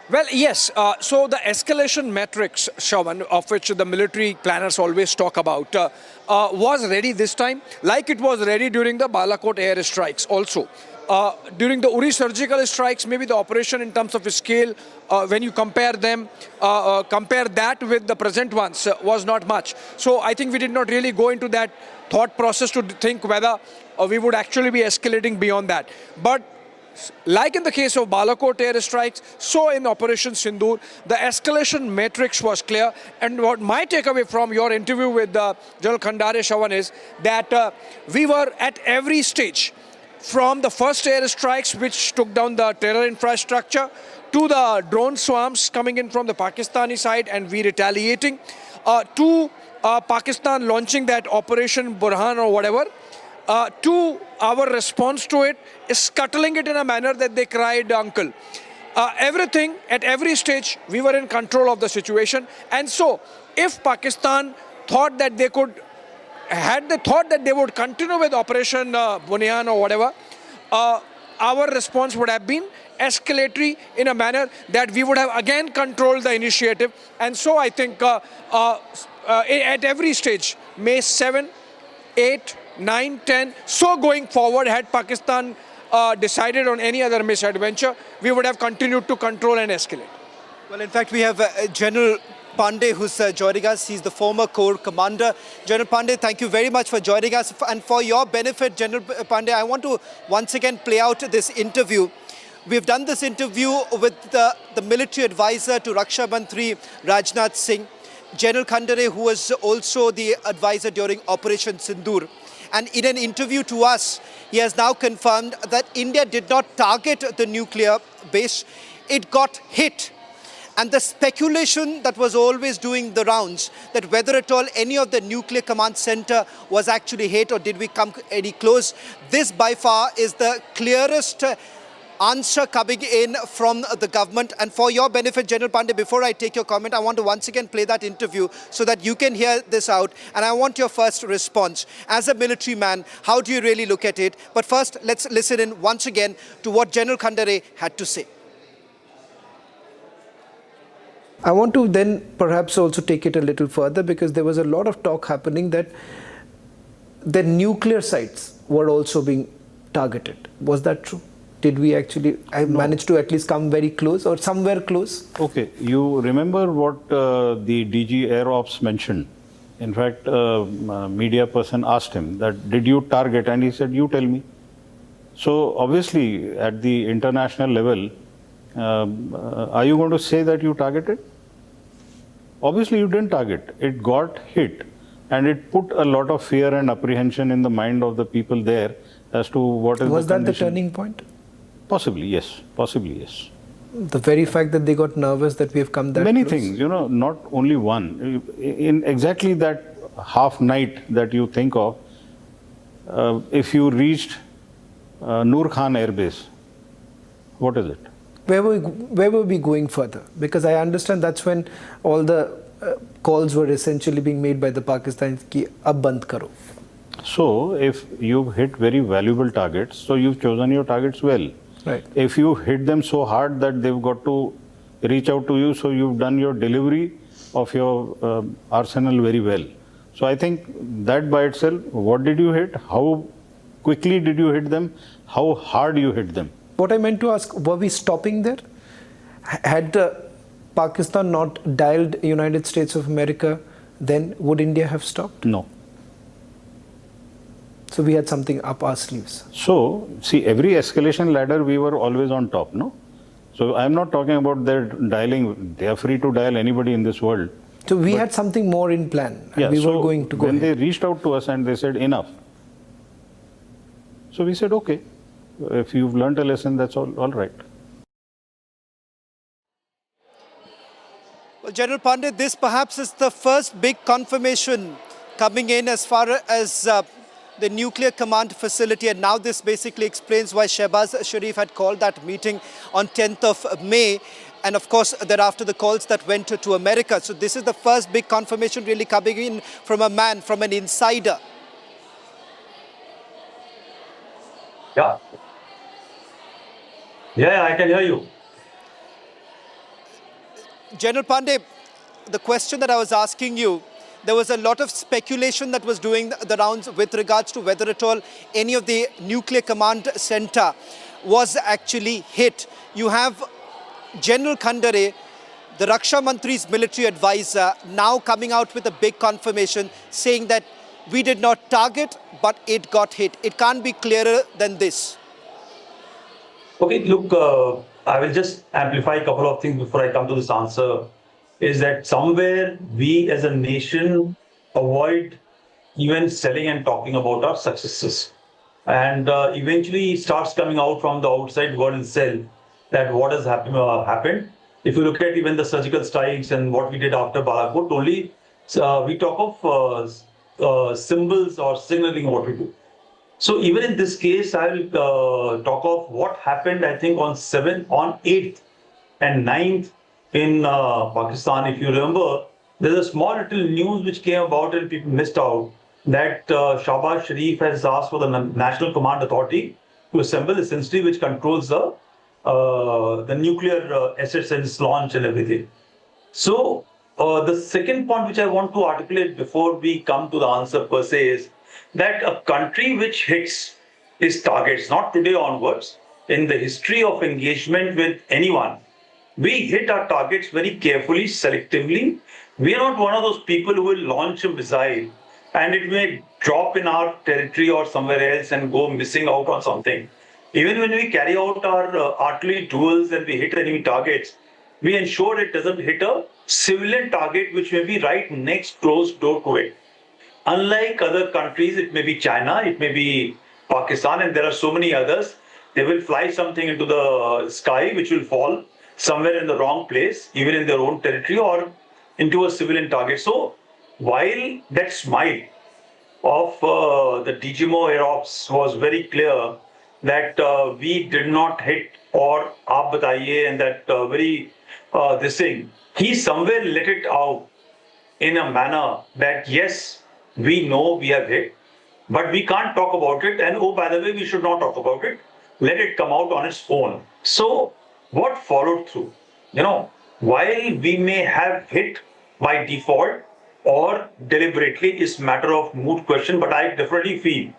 Well, yes. So the escalation metrics, Shravan, of which the military planners always talk about, was ready this time, like it was ready during the Balakot air strikes also. During the Uri surgical strikes, maybe the operation in terms of scale, when you compare them, compare that with the present ones, was not much. So I think we did not really go into that thought process to think whether we would actually be escalating beyond that. But like in the case of Balakot air strikes, so in Operation Sindoor, the escalation matrix was clear. And what my takeaway from your interview with General Khandare, Shravan, is that we were at every stage, from the first air strikes which took down the terror infrastructure, to the drone swarms coming in from the Pakistani side and we retaliating, to Pakistan launching that Operation Burhan or whatever, to our response to it, scuttling it in a manner that they cried, uncle. Everything, at every stage, we were in control of the situation. And so, if Pakistan thought that they could, had the thought that they would continue with Operation Bunyan or whatever, our response would have been escalatory in a manner that we would have again controlled the initiative. And so I think at every stage, May 7, 8, 9, 10, so going forward, had Pakistan decided on any other misadventure, we would have continued to control and escalate. Well, in fact, we have General Pandey who's joining us. He's the former Corps commander. General Pandey, thank you very much for joining us. And for your benefit, General Pandey, I want to once again play out this interview We've done this interview with the military advisor to Raksha Mantri Rajnath Singh, General Khandare, who was also the advisor during Operation Sindoor. And in an interview to us, he has now confirmed that India did not target the nuclear base. It got hit. And the speculation that was always doing the rounds, that whether at all any of the nuclear command center was actually hit or did we come any close, this by far is the clearest answer coming in from the government. And for your benefit, General Pandey, before I take your comment, I want to once again play that interview so that you can hear this out. And I want your first response. As a military man, how do you really look at it? But first, let's listen in once again to what General Khandare had to say. I want to then perhaps also take it a little further, because there was a lot of talk happening that the nuclear sites were also being targeted. Was that true? Did we actually manage to at least come very close or somewhere close? Okay, you remember what the DG Air Ops mentioned. In fact, a media person asked him that, did you target? And he said, you tell me. So obviously at the international level, are you going to say that you targeted? Obviously you didn't target. It got hit, and it put a lot of fear and apprehension in the mind of the people there as to what is was the condition. Was that the turning point? Possibly, yes. Possibly, yes. The very fact that they got nervous that we have come that Many close? things, you know, not only one. In exactly that half night that you think of, if you reached Noor Khan Air Base, what is it? Where were we going further? Because I understand that's when all the calls were essentially being made by the Pakistanis ki ab band karo. So if you've hit very valuable targets, so you've chosen your targets well. Right. If you hit them so hard that they've got to reach out to you, so you've done your delivery of your arsenal very well. So I think that by itself, what did you hit? How quickly did you hit them? How hard you hit them? What I meant to ask, were we stopping there? Had Pakistan not dialed United States of America, then would India have stopped? No. So we had something up our sleeves. So, see, every escalation ladder, we were always on top, no? So I'm not talking about their dialing. They are free to dial anybody in this world. So we had something more in plan. And we were going to go when ahead. they reached out to us and they said, enough. So we said, okay. If you've learned a lesson, that's all right. Well, General Pandey, this perhaps is the first big confirmation coming in as far as the nuclear command facility, and now this basically explains why Shehbaz Sharif had called that meeting on 10th of May, and of course thereafter the calls that went to America. So this is the first big confirmation really coming in from a man, from an insider. Yeah, I can hear you. General Pandey, the question that I was asking you, there was a lot of speculation that was doing the rounds with regards to whether at all any of the nuclear command center was actually hit. You have General Khandare, the Raksha Mantri's military advisor, now coming out with a big confirmation saying that we did not target, but it got hit. It can't be clearer than this. Okay, look, I will just amplify a couple of things before I come to this answer. Is that somewhere we as a nation avoid even selling and talking about our successes. And eventually it starts coming out from the outside world itself that what has happened. If you look at even the surgical strikes and what we did after Balakot, only we talk of symbols or signaling what we do. So even in this case, I will talk of what happened, I think, on 8th and 9th in Pakistan. If you remember, there's a small little news which came about and people missed out that Shehbaz Sharif has asked for the National Command Authority to assemble, essentially, which controls the nuclear assets and its launch and everything. So the second point which I want to articulate before we come to the answer per se is that a country which hits its targets, not today onwards, in the history of engagement with anyone, we hit our targets very carefully, selectively. We are not one of those people who will launch a missile and it may drop in our territory or somewhere else and go missing out on something. Even when we carry out our artillery duels and we hit enemy targets, we ensure it doesn't hit a civilian target which may be right next closed door to it. Unlike other countries, it may be China, it may be Pakistan, and there are so many others, they will fly something into the sky which will fall somewhere in the wrong place, even in their own territory or into a civilian target. So while that smile of the DGMO Air Ops was very clear that we did not hit or aap bataiye, and that this thing, he somewhere let it out in a manner that yes, we know we have hit, but we can't talk about it, and oh, by the way, we should not talk about it. Let it come out on its own. So what followed through? While we may have hit by default or deliberately is matter of moot question, but I definitely feel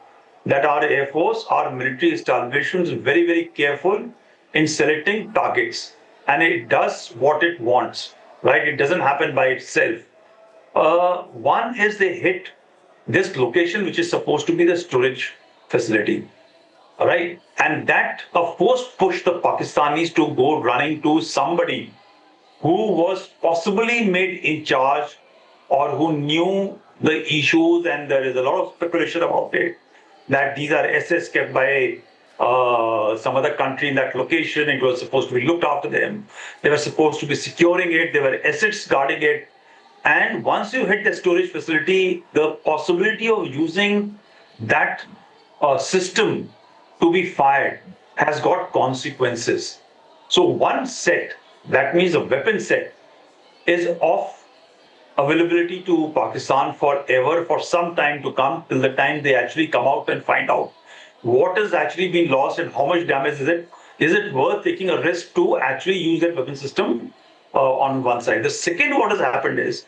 that our Air Force, our military establishment is very, very careful in selecting targets, and it does what it wants, right? It doesn't happen by itself. One is they hit this location, which is supposed to be the storage facility, all right? And that, of course, pushed the Pakistanis to go running to somebody who was possibly made in charge or who knew the issues, and there is a lot of speculation about it, that these are assets kept by some other country in that location. It was supposed to be looked after them. They were supposed to be securing it. There were assets guarding it. And once you hit the storage facility, the possibility of using that system to be fired has got consequences. So one set, that means a weapon set, is off availability to Pakistan forever, for some time to come, till the time they actually come out and find out what has actually been lost and how much damage is it. Is it worth taking a risk to actually use that weapon system on one side? The second, what has happened is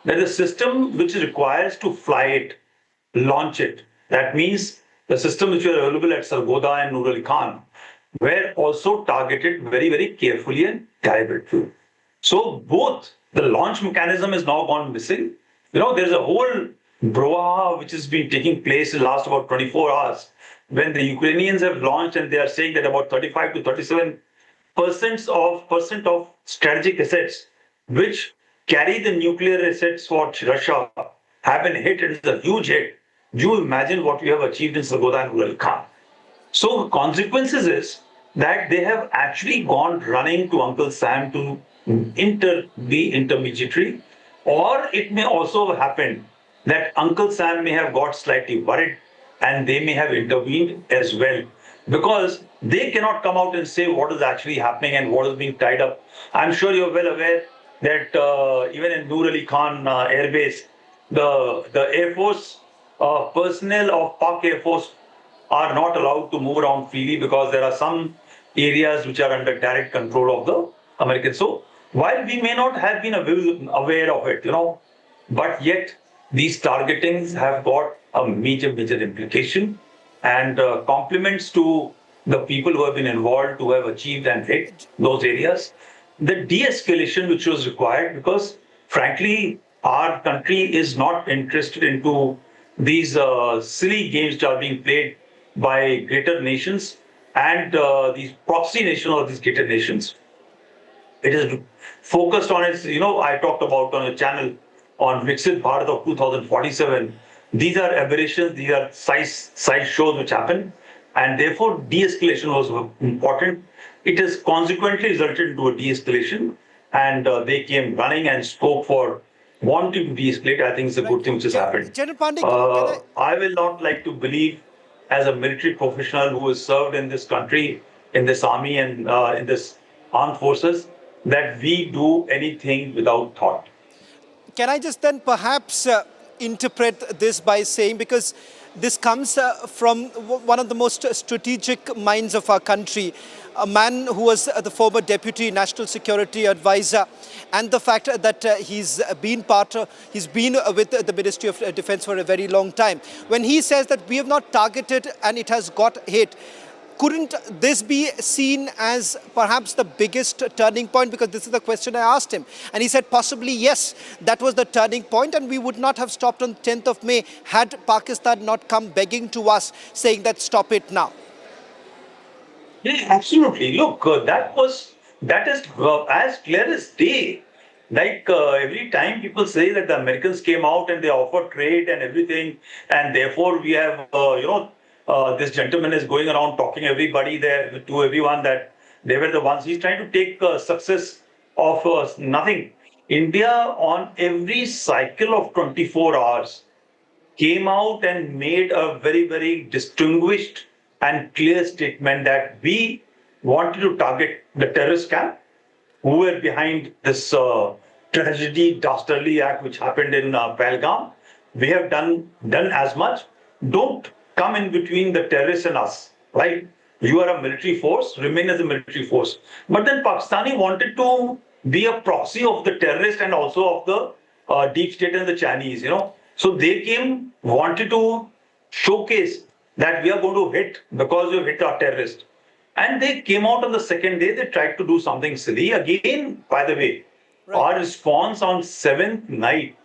that the system which requires to fly it, launch it, that means the system which were available at Sargodha and Nur Ali Khan were also targeted very, very carefully and deliberately. So both the launch mechanism is now gone missing. There's a whole brouhaha which has been taking place in the last about 24 hours, when the Ukrainians have launched, and they are saying that about 35 to 37% of strategic assets which carry the nuclear assets for Russia have been hit. It is a huge hit. Do you imagine what we have achieved in Sargodha and Nur Ali Khan? So the consequences is that they have actually gone running to Uncle Sam to be intermediary, or it may also happen that Uncle Sam may have got slightly worried and they may have intervened as well, because they cannot come out and say what is actually happening and what is being tied up. I'm sure you're well aware that even in Nur Ali Khan Air Base, the Air Force personnel of Pak Air Force are not allowed to move around freely, because there are some areas which are under direct control of the Americans. So while we may not have been aware of it, but yet these targetings have got a major, major implication, and compliments to the people who have been involved, who have achieved and hit those areas. The de-escalation which was required, because frankly, our country is not interested into these silly games that are being played by greater nations and these proxy nations or these greater nations. It is focused on its, I talked about on a channel on Viksit Bharat of 2047. These are aberrations, these are side shows which happen, and therefore de-escalation was important. It has consequently resulted into a de-escalation, and they came running and spoke for wanting to de-escalate. I think it's a good thing which has happened. General Pandey, I will not like to believe, as a military professional who has served in this country, in this army and in this armed forces, that we do anything without thought. Can I just then perhaps interpret this by saying, because this comes from one of the most strategic minds of our country, a man who was the former Deputy National Security Advisor, and the fact that he's been with the Ministry of Defence for a very long time. When he says that we have not targeted and it has got hit, couldn't this be seen as perhaps the biggest turning point? Because this is the question I asked him. And he said possibly yes, that was the turning point, and we would not have stopped on 10th of May had Pakistan not come begging to us saying that stop it now. Yeah, absolutely. Look, that is as clear as day. Like every time people say that the Americans came out and they offered trade and everything, and therefore we have, this gentleman is going around talking everybody there to everyone that they were the ones. He's trying to take success of nothing. India on every cycle of 24 hours came out and made a very, very distinguished and clear statement that we wanted to target the terrorist camp who were behind this tragedy, dastardly act which happened in Pahalgam. We have done as much. Don't come in between the terrorists and us, right? You are a military force, remain as a military force. But then Pakistani wanted to be a proxy of the terrorist and also of the deep state and the Chinese, So they wanted to showcase that we are going to hit because we hit our terrorist. And they came out on the second day, they tried to do something silly. Again, by the way, our response on 7th night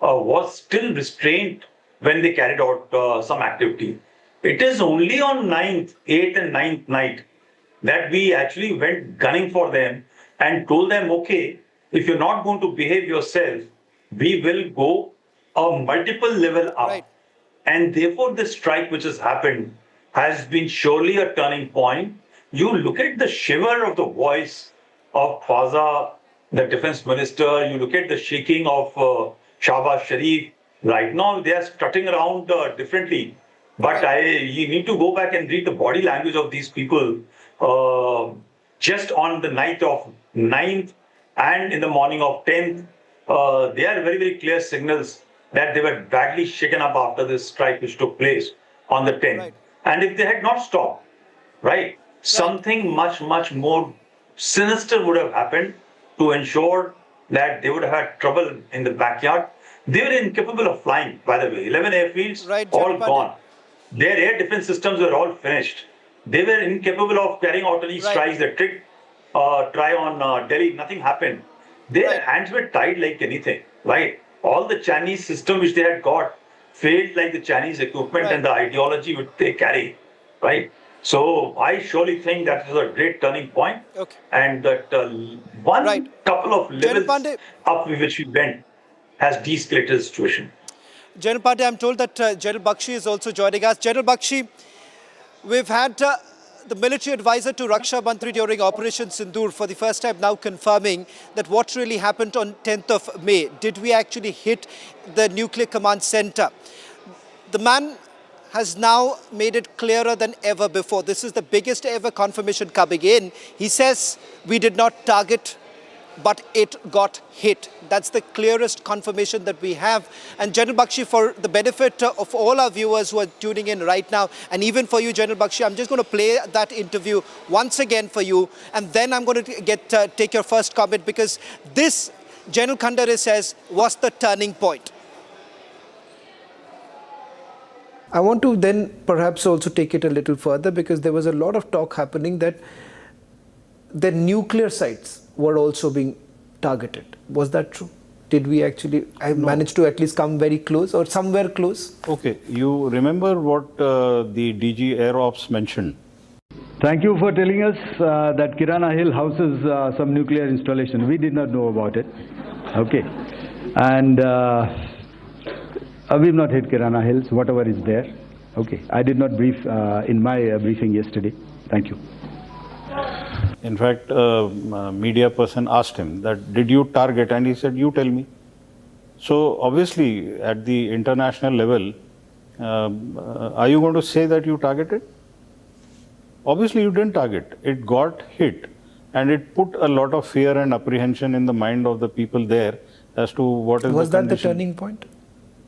was still restrained when they carried out some activity. It is only on 9th, 8th and 9th night that we actually went gunning for them and told them, okay, if you're not going to behave yourself, we will go a multiple level up. And therefore, this strike which has happened has been surely a turning point. You look at the shiver of the voice of Khwaza, the defense minister, you look at the shaking of Shahbaz Sharif. Right now, they are strutting around differently. But you need to go back and read the body language of these people just on the night of 9th and in the morning of 10th. They are very, very clear signals that they were badly shaken up after this strike which took place on the 10th. And if they had not stopped, something much, much more sinister would have happened to ensure that they would have had trouble in the backyard. They were incapable of flying, by the way. 11 airfields, all gone. Their air defense systems were all finished. They were incapable of carrying out any strikes. They try on Delhi, nothing happened. Their hands were tied like anything, All the Chinese system which they had got failed like the Chinese equipment and the ideology which they carry, So I surely think that is a great turning point, and that one couple of levels up which we went has de-escalated the situation. General Pandey, I'm told that General Bakshi is also joining us. General Bakshi, we've had the military advisor to Raksha Mantri during Operation Sindoor for the first time now confirming that what really happened on 10th of May. Did we actually hit the nuclear command center? The man has now made it clearer than ever before. This is the biggest ever confirmation coming in. He says we did not target, but it got hit. That's the clearest confirmation that we have. And General Bakshi, for the benefit of all our viewers who are tuning in right now, and even for you, General Bakshi, I'm just going to play that interview once again for you, and then I'm going to take your first comment, because this, General Khandare says, was the turning point. I want to then perhaps also take it a little further, because there was a lot of talk happening that the nuclear sites were also being targeted. Was that true? Did we actually manage to at least come very close or somewhere close? Okay, you remember what the DG Air Ops mentioned? Thank you for telling us that Kirana Hill houses some nuclear installation. We did not know about it. Okay. And we've not hit Kirana Hills, whatever is there. Okay. I did not brief in my briefing yesterday. Thank you. In fact, a media person asked him that, did you target? And he said, you tell me. So obviously, at the international level, are you going to say that you targeted? Obviously, you didn't target. It got hit. And it put a lot of fear and apprehension in the mind of the people there as to what is Was the that the condition. turning point?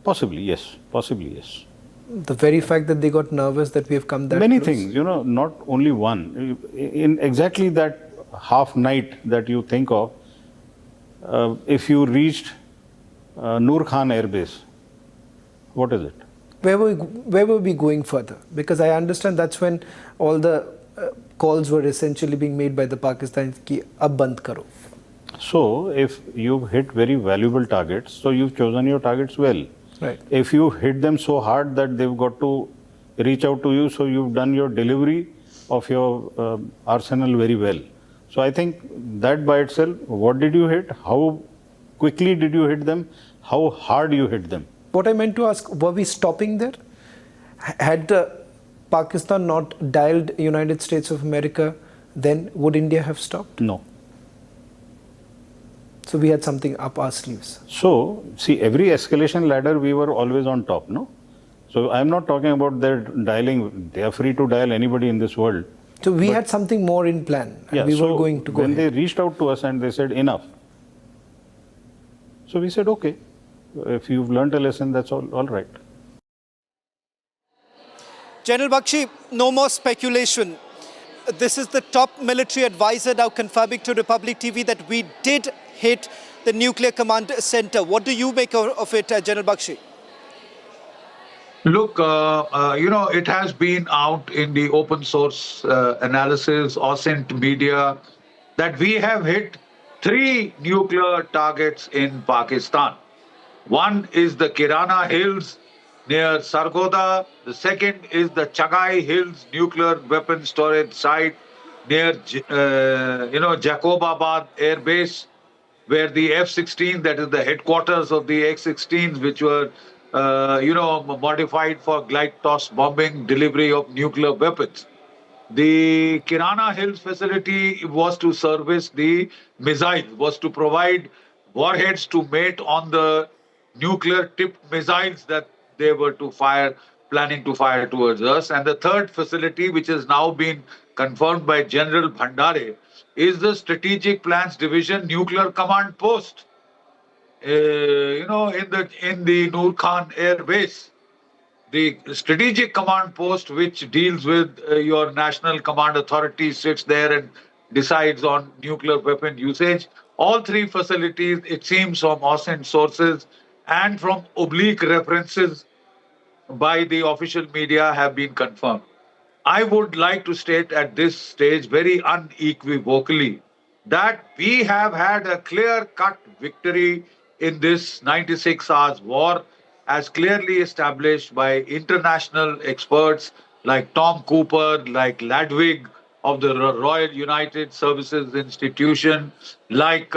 Possibly, yes. Possibly, yes. The very fact that they got nervous that we have come that Many close? things, not only one. In exactly that half night that you think of, if you reached Noor Khan Air Base, what is it? Where were we going further? Because I understand that's when all the calls were essentially being made by the Pakistanis ki ab band karo. So if you've hit very valuable targets, so you've chosen your targets well. Right. If you hit them so hard that they've got to reach out to you, so you've done your delivery of your arsenal very well. So I think that by itself, what did you hit? How quickly did you hit them? How hard you hit them? What I meant to ask, were we stopping there? Had Pakistan not dialed United States of America, then would India have stopped? No. So we had something up our sleeves. So, see, every escalation ladder, we were always on top, no? So I'm not talking about their dialing. They are free to dial anybody in this world. So we had something more in plan. And we were going to go when ahead. they reached out to us and they said, enough. So we said, okay, if you've learned a lesson, that's all right. General Bakshi, no more speculation. This is the top military advisor now confirming to Republic TV that we did hit the nuclear command center. What do you make of it, General Bakshi? Look, it has been out in the open source analysis, OSINT media, that we have hit 3 nuclear targets in Pakistan. One is the Kirana Hills near Sargodha. The second is the Chagai Hills nuclear weapon storage site near, Jacobabad Air Base, where the F-16, that is the headquarters of the X-16s, which were, modified for glide toss bombing, delivery of nuclear weapons. The Kirana Hills facility was to service the missiles, was to provide warheads to mate on the nuclear-tipped missiles that they were planning to fire towards us. And the third facility, which has now been confirmed by General Bhandare, is the Strategic Plans Division Nuclear Command Post, in the Noor Khan Air Base. The Strategic Command Post, which deals with your National Command Authority, sits there and decides on nuclear weapon usage. All 3 facilities, it seems from OSINT sources and from oblique references by the official media, have been confirmed. I would like to state at this stage very unequivocally that we have had a clear-cut victory in this 96 hours war, as clearly established by international experts like Tom Cooper, like Ladwig of the Royal United Services Institution, like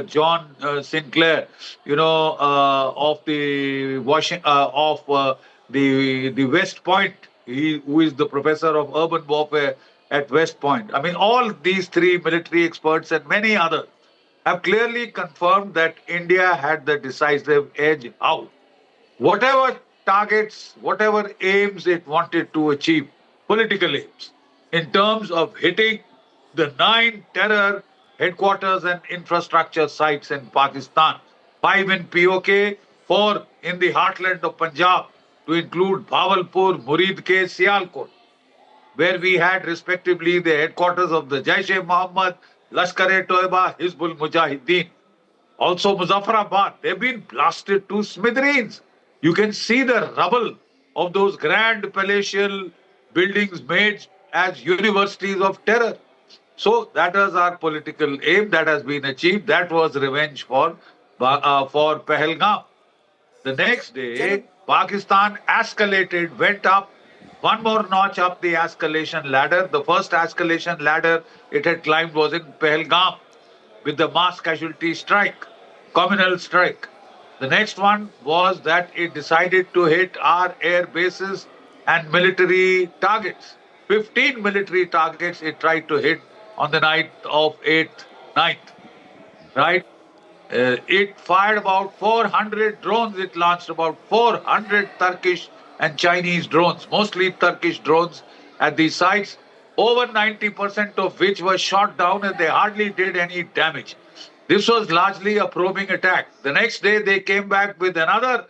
John Sinclair, of the the West Point, who is the professor of urban warfare at West Point. I mean, all these 3 military experts and many others have clearly confirmed that India had the decisive edge out. Whatever targets, whatever aims it wanted to achieve, political aims, in terms of hitting the 9 terror headquarters and infrastructure sites in Pakistan, 5 in POK, 4 in the heartland of Punjab, to include Bhavalpur, Muridke, Sialkot, where we had respectively the headquarters of the Jaish-e-Mohammed, Lashkar-e-Toiba, Hizbul Mujahideen. Also Muzaffarabad, they've been blasted to smithereens. You can see the rubble of those grand palatial buildings made as universities of terror. So that was our political aim that has been achieved. That was revenge for Pahalgam. The next day, Pakistan escalated, went up one more notch up the escalation ladder. The first escalation ladder it had climbed was in Pahalgam with the mass casualty strike, communal strike. The next one was that it decided to hit our air bases and military targets. 15 military targets it tried to hit on the night of 8th, 9th, right? It fired about 400 drones. It launched about 400 Turkish and Chinese drones, mostly Turkish drones at these sites, over 90% of which were shot down and they hardly did any damage. This was largely a probing attack. The next day they came back with a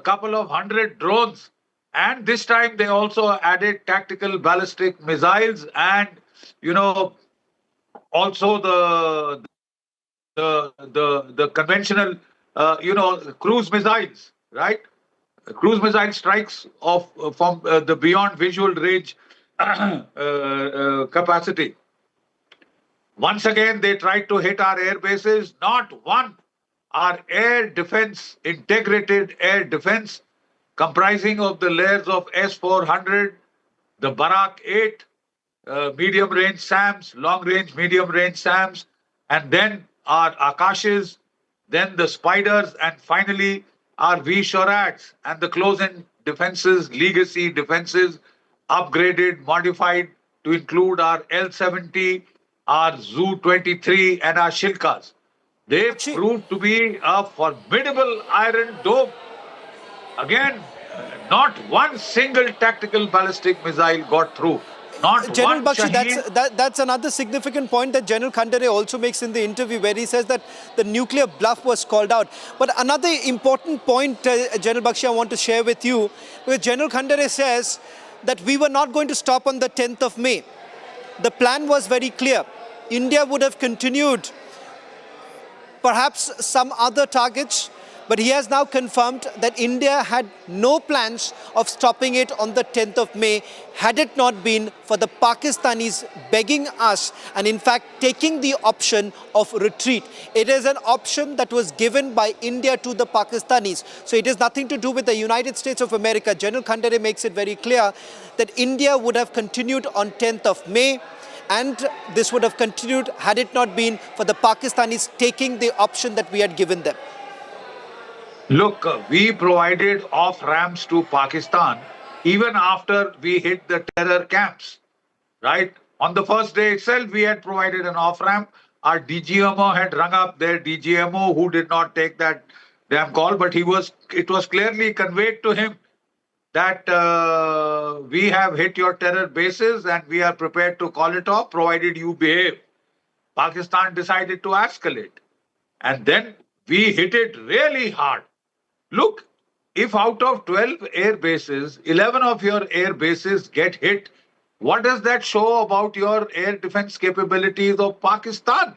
couple of 100 drones, and this time they also added tactical ballistic missiles and, also the conventional, cruise missiles, right? Cruise missile strikes from the beyond visual range capacity. Once again, they tried to hit our air bases. Not one. Our air defense, integrated air defense, comprising of the layers of S-400, the Barak 8 medium-range SAMs, long-range, medium-range SAMs, and then our Akashes, then the Spiders, and finally our V-Shorats and the close-in defenses, legacy defenses, upgraded, modified to include our L-70, our Zu-23, and our Shilkas. They proved to be a formidable iron dome. Again, not one single tactical ballistic missile got through. Not General one Bakshi, Shaheed. that's another significant point that General Khandare also makes in the interview, where he says that the nuclear bluff was called out. But another important point, General Bakshi, I want to share with you, where General Khandare says that we were not going to stop on the 10th of May. The plan was very clear. India would have continued perhaps some other targets, but he has now confirmed that India had no plans of stopping it on the 10th of May had it not been for the Pakistanis begging us and in fact taking the option of retreat. It is an option that was given by India to the Pakistanis. So it has nothing to do with the United States of America. General Khandare makes it very clear that India would have continued on 10th of May. And this would have continued had it not been for the Pakistanis taking the option that we had given them. Look, we provided off-ramps to Pakistan even after we hit the terror camps, right? On the first day itself, we had provided an off-ramp. Our DGMO had rung up their DGMO who did not take that damn call, but it was clearly conveyed to him that we have hit your terror bases and we are prepared to call it off provided you behave. Pakistan decided to escalate. And then we hit it really hard. Look, if out of 12 air bases, 11 of your air bases get hit, what does that show about your air defense capabilities of Pakistan?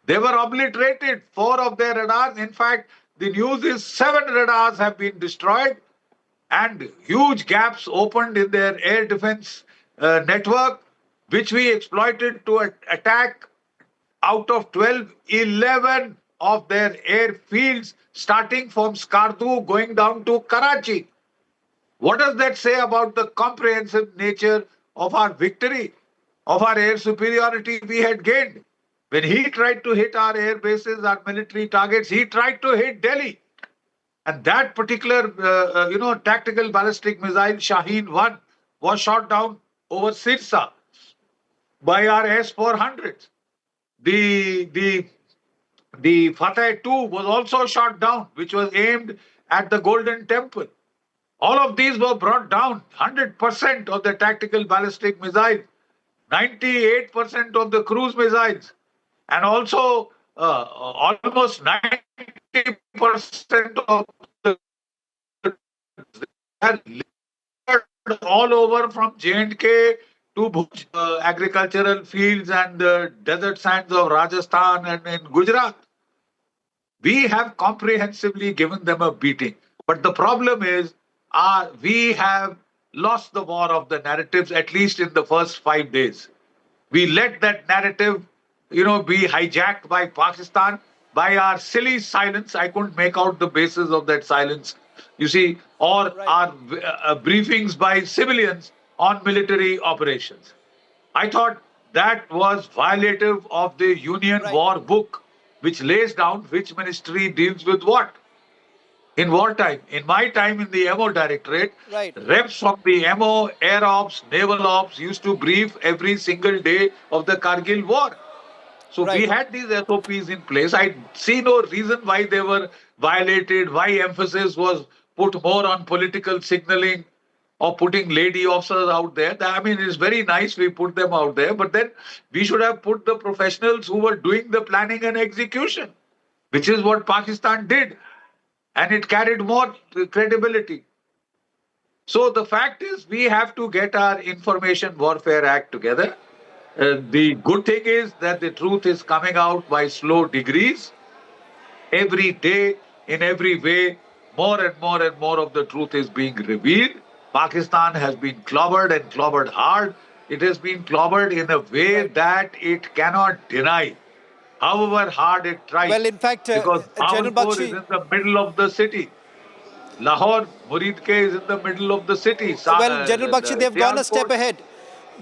They were obliterated, 4 of their radars. In fact, the news is 7 radars have been destroyed and huge gaps opened in their air defense network, which we exploited to attack out of 12, 11 of their airfields, starting from Skardu, going down to Karachi. What does that say about the comprehensive nature of our victory, of our air superiority we had gained? When he tried to hit our air bases, our military targets, he tried to hit Delhi. And that particular, tactical ballistic missile, Shaheen-1, was shot down over Sirsa by our S-400s. The Fateh-2 was also shot down, which was aimed at the Golden Temple. All of these were brought down, 100% of the tactical ballistic missiles, 98% of the cruise missiles, and also almost 90% of the all over from J&K to Bhuj, agricultural fields and the desert sands of Rajasthan and in Gujarat. We have comprehensively given them a beating. But the problem is we have lost the war of the narratives, at least in the first 5 days. We let that narrative, be hijacked by Pakistan, by our silly silence. I couldn't make out the basis of that silence, or our briefings by civilians on military operations. I thought that was violative of the Union War Book, which lays down which ministry deals with what. In wartime, in my time in the MO Directorate, reps from the MO, Air Ops, Naval Ops used to brief every single day of the Kargil War. So we had these SOPs in place. I see no reason why they were violated, why emphasis was put more on political signaling or putting lady officers out there. I mean, it's very nice we put them out there, but then we should have put the professionals who were doing the planning and execution, which is what Pakistan did. And it carried more credibility. So the fact is, we have to get our Information Warfare Act together. The good thing is that the truth is coming out by slow degrees. Every day, in every way, more and more and more of the truth is being revealed. Pakistan has been clobbered and clobbered hard. It has been clobbered in a way that it cannot deny, however hard it tries. Well, in fact, because General Bhawani Bakshi, is in the middle of the city. Lahore, Muridke is in the middle of the city. Well, General Bakshi, they've gone a step ahead.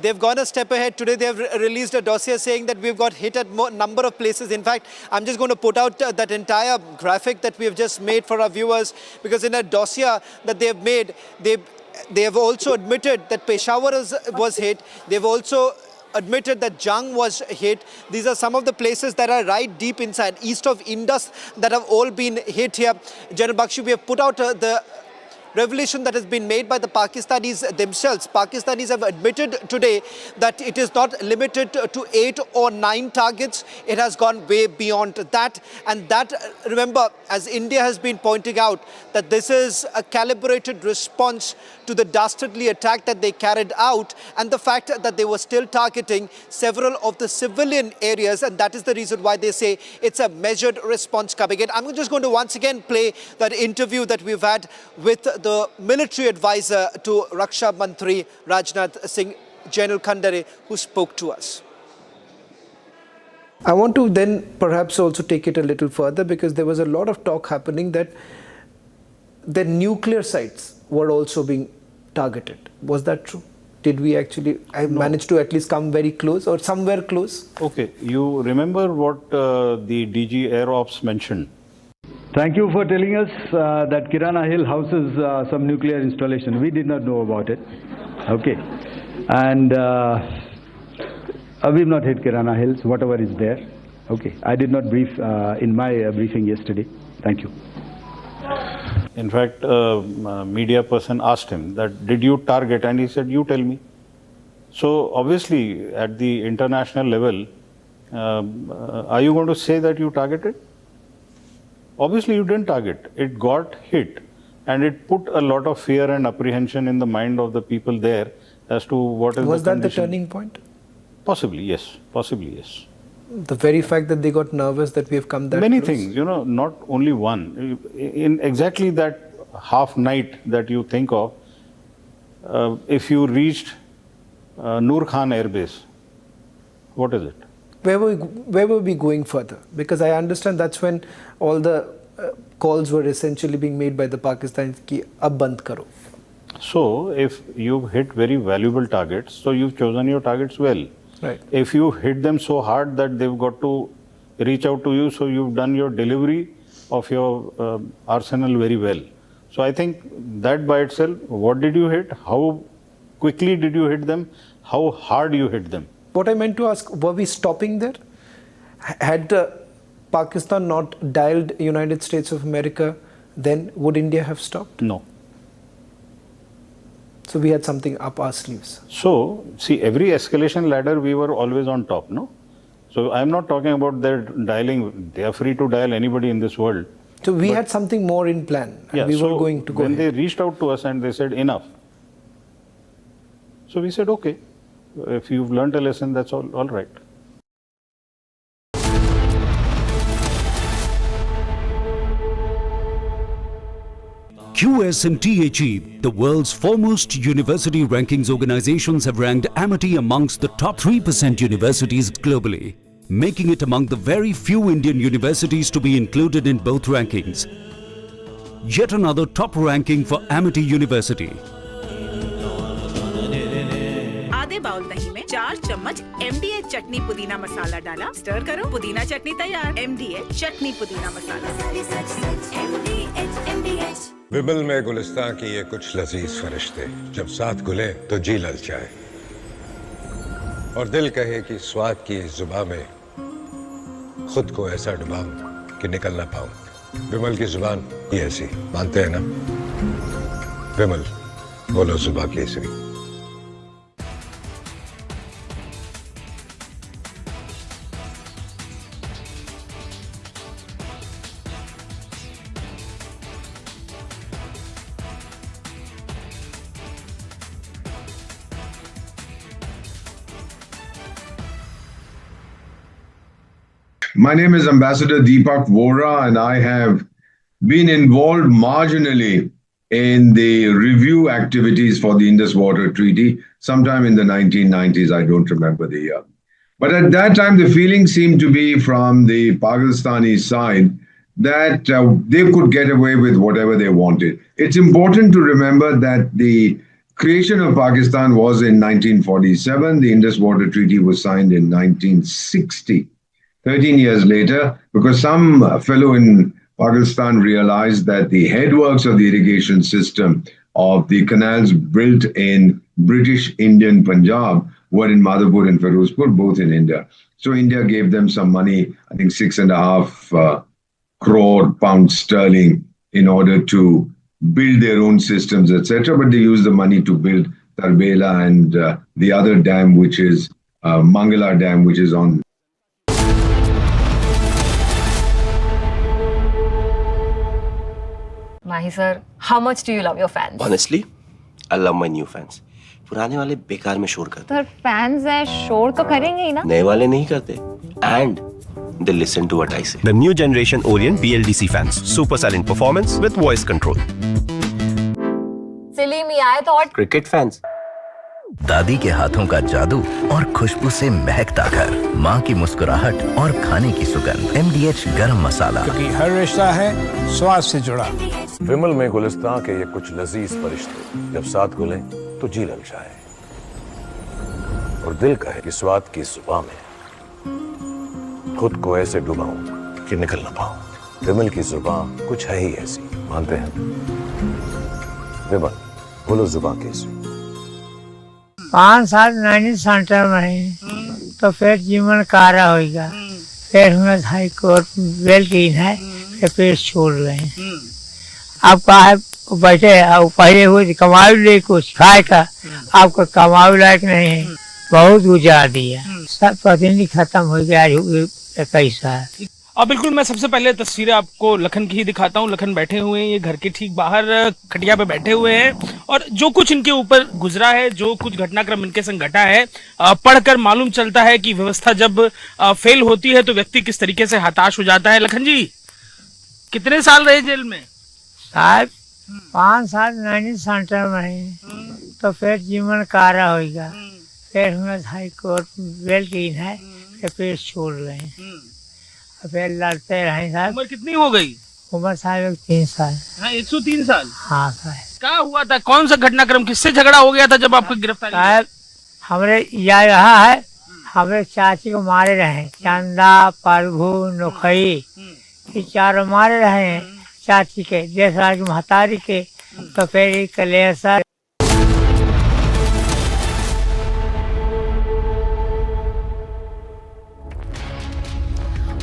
They've gone a step ahead. Today they have released a dossier saying that we've got hit at a number of places. In fact, I'm just going to put out that entire graphic that we have just made for our viewers, because in a dossier that they have made, they have also admitted that Peshawar was hit. They've also admitted that Jang was hit. These are some of the places that are right deep inside, east of Indus, that have all been hit here. General Bakshi, we have put out the revelation that has been made by the Pakistanis themselves. Pakistanis have admitted today that it is not limited to 8 or 9 targets. It has gone way beyond that. And that, remember, as India has been pointing out, that this is a calibrated response to the dastardly attack that they carried out, and the fact that they were still targeting several of the civilian areas, and that is the reason why they say it's a measured response coming in. I'm just going to once again play that interview that we've had with the military advisor to Raksha Mantri Rajnath Singh, General Khandare, who spoke to us. I want to then perhaps also take it a little further, because there was a lot of talk happening that the nuclear sites were also being targeted. Was that true? Did we actually manage to at least come very close or somewhere close? Okay, you remember what the DG Air Ops mentioned? Thank you for telling us that Kirana Hill houses some nuclear installation. We did not know about it. Okay. And we've not hit Kirana Hills, whatever is there. Okay. I did not brief in my briefing yesterday. Thank you. In fact, a media person asked him that, did you target? And he said, you tell me. So obviously, at the international level, are you going to say that you targeted? Obviously, you didn't target. It got hit, and it put a lot of fear and apprehension in the mind of the people there as to what is Was the that the turning point? Possibly, yes. Possibly, yes. The very fact that they got nervous that we have come that Many close? things, you know, not only one. In exactly that half night that you think of, if you reached Noor Khan Air Base, what is it? Where were we going further? Because I understand that's when all the calls were essentially being made by the Pakistanis ki ab band karo. So if you've hit very valuable targets, so you've chosen your targets well. Right. If you hit them so hard that they've got to reach out to you, so you've done your delivery of your arsenal very well. So I think that by itself, what did you hit? How quickly did you hit them? How hard you hit them? What I meant to ask, were we stopping there? Had Pakistan not dialed United States of America, then would India have stopped? No. So we had something up our sleeves. So, see, every escalation ladder, we were always on top, no? So I'm not talking about their dialing. They are free to dial anybody in this world. So we had something more in plan. Yeah, we so were going to go when ahead. they reached out to us and they said, enough. So we said, okay, if you've learned a lesson, that's all right. QS and THE, the world's foremost university rankings organizations, have ranked Amity amongst the top 3% universities globally, making it among the very few Indian universities to be included in both rankings. Yet another top ranking for Amity University. आधे bowl दही में 4 चम्मच MDH चटनी पुदीना मसाला डाला, stir करो, पुदीना चटनी तैयार। MDH चटनी पुदीना मसाला। विमल में गुलिस्तां की ये कुछ लजीज फरिश्ते जब साथ घुले तो जी ललचाए और दिल कहे कि स्वाद की इस जुबान में खुद को ऐसा डुबाऊं कि निकल ना पाऊं। विमल की जुबान ये ऐसी, मानते हैं ना? विमल, बोलो जुबान Kesari. My name is Ambassador Deepak Vora, and I have been involved marginally in the review activities for the Indus Water Treaty sometime in the 1990s. I don't remember the year. But at that time, the feeling seemed to be from the Pakistani side that they could get away with whatever they wanted. It's important to remember that the creation of Pakistan was in 1947. The Indus Water Treaty was signed in 1960, 13 years later, because some fellow in Pakistan realized that the headworks of the irrigation system of the canals built in British Indian Punjab were in Madhapur and Firozpur, both in India. So India gave them some money, I think 6.5 crore pounds sterling, in order to build their own systems, etc. But they used the money to build Tarbela and the other dam, which is Mangala Dam, which is on. Mahi sir, how much do you love your fans? Honestly, I love my new fans. पुराने वाले बेकार में शोर करते sir fans हैं शोर तो करेंगे ही ना नए वाले नहीं करते and they listen to what I say. The new generation Orient BLDC fans. Super silent performance with voice control. सिली में आए तो और Cricket fans. दादी के हाथों का जादू और खुशबू से महकता घर, माँ की मुस्कुराहट और खाने की सुगंध, MDH गरम मसाला, क्योंकि हर रिश्ता है स्वाद से जुड़ा। विमल में गुलिस्तां के ये कुछ लजीज फरिश्ते जब साथ घुले तो जी ललचाए और दिल कहे कि स्वाद की जुबान में खुद को ऐसे डुबाऊं कि निकल ना पाऊं। विमल की जुबान कुछ है ही ऐसी, मानते हैं? विमल बोलो जुबान कैसी? 5 साल नैनी सेंटर में है तो फिर जीवन कारा होगा, फिर हमें हाई कोर्ट बेल की है, फिर छोड़ गए। अब कहा है बैठे अब पहले हुए कमाई ले कुछ खाए का, आपका कमाई लायक नहीं है, बहुत गुजार दिया, सब प्रतिनिधि खत्म हो गया 21 साल। अब बिल्कुल मैं सबसे पहले तस्वीरें आपको लखन की ही दिखाता हूँ। लखन बैठे हुए हैं, ये घर के ठीक बाहर खटिया पे बैठे हुए हैं और जो कुछ इनके ऊपर गुजरा है, जो कुछ घटनाक्रम इनके संग घटा है, पढ़कर मालूम चलता है कि व्यवस्था जब फेल होती है तो व्यक्ति किस तरीके से हताश हो जाता है। लखन जी कितने साल रहे जेल में? साहब 5 साल नैनी सेंटर में है तो फिर जीवन कारा होगा, फिर हमें हाई कोर्ट बेल की है, फिर छोड़ गए। फिर लड़ते रहे साहब। उम्र कितनी हो गई? उम्र साहब 3 साल। हाँ 103 साल। हाँ साहब। क्या हुआ था? कौन सा घटनाक्रम, किससे झगड़ा हो गया था जब आपको गिरफ्तारी? साहब हमरे यह रहा है, हमारे चाची को मारे रहे, चंदा प्रभु नोखई, ये 4 मारे रहे हैं चाची के, देशराज की महतारी के, तो फिर Kalesar.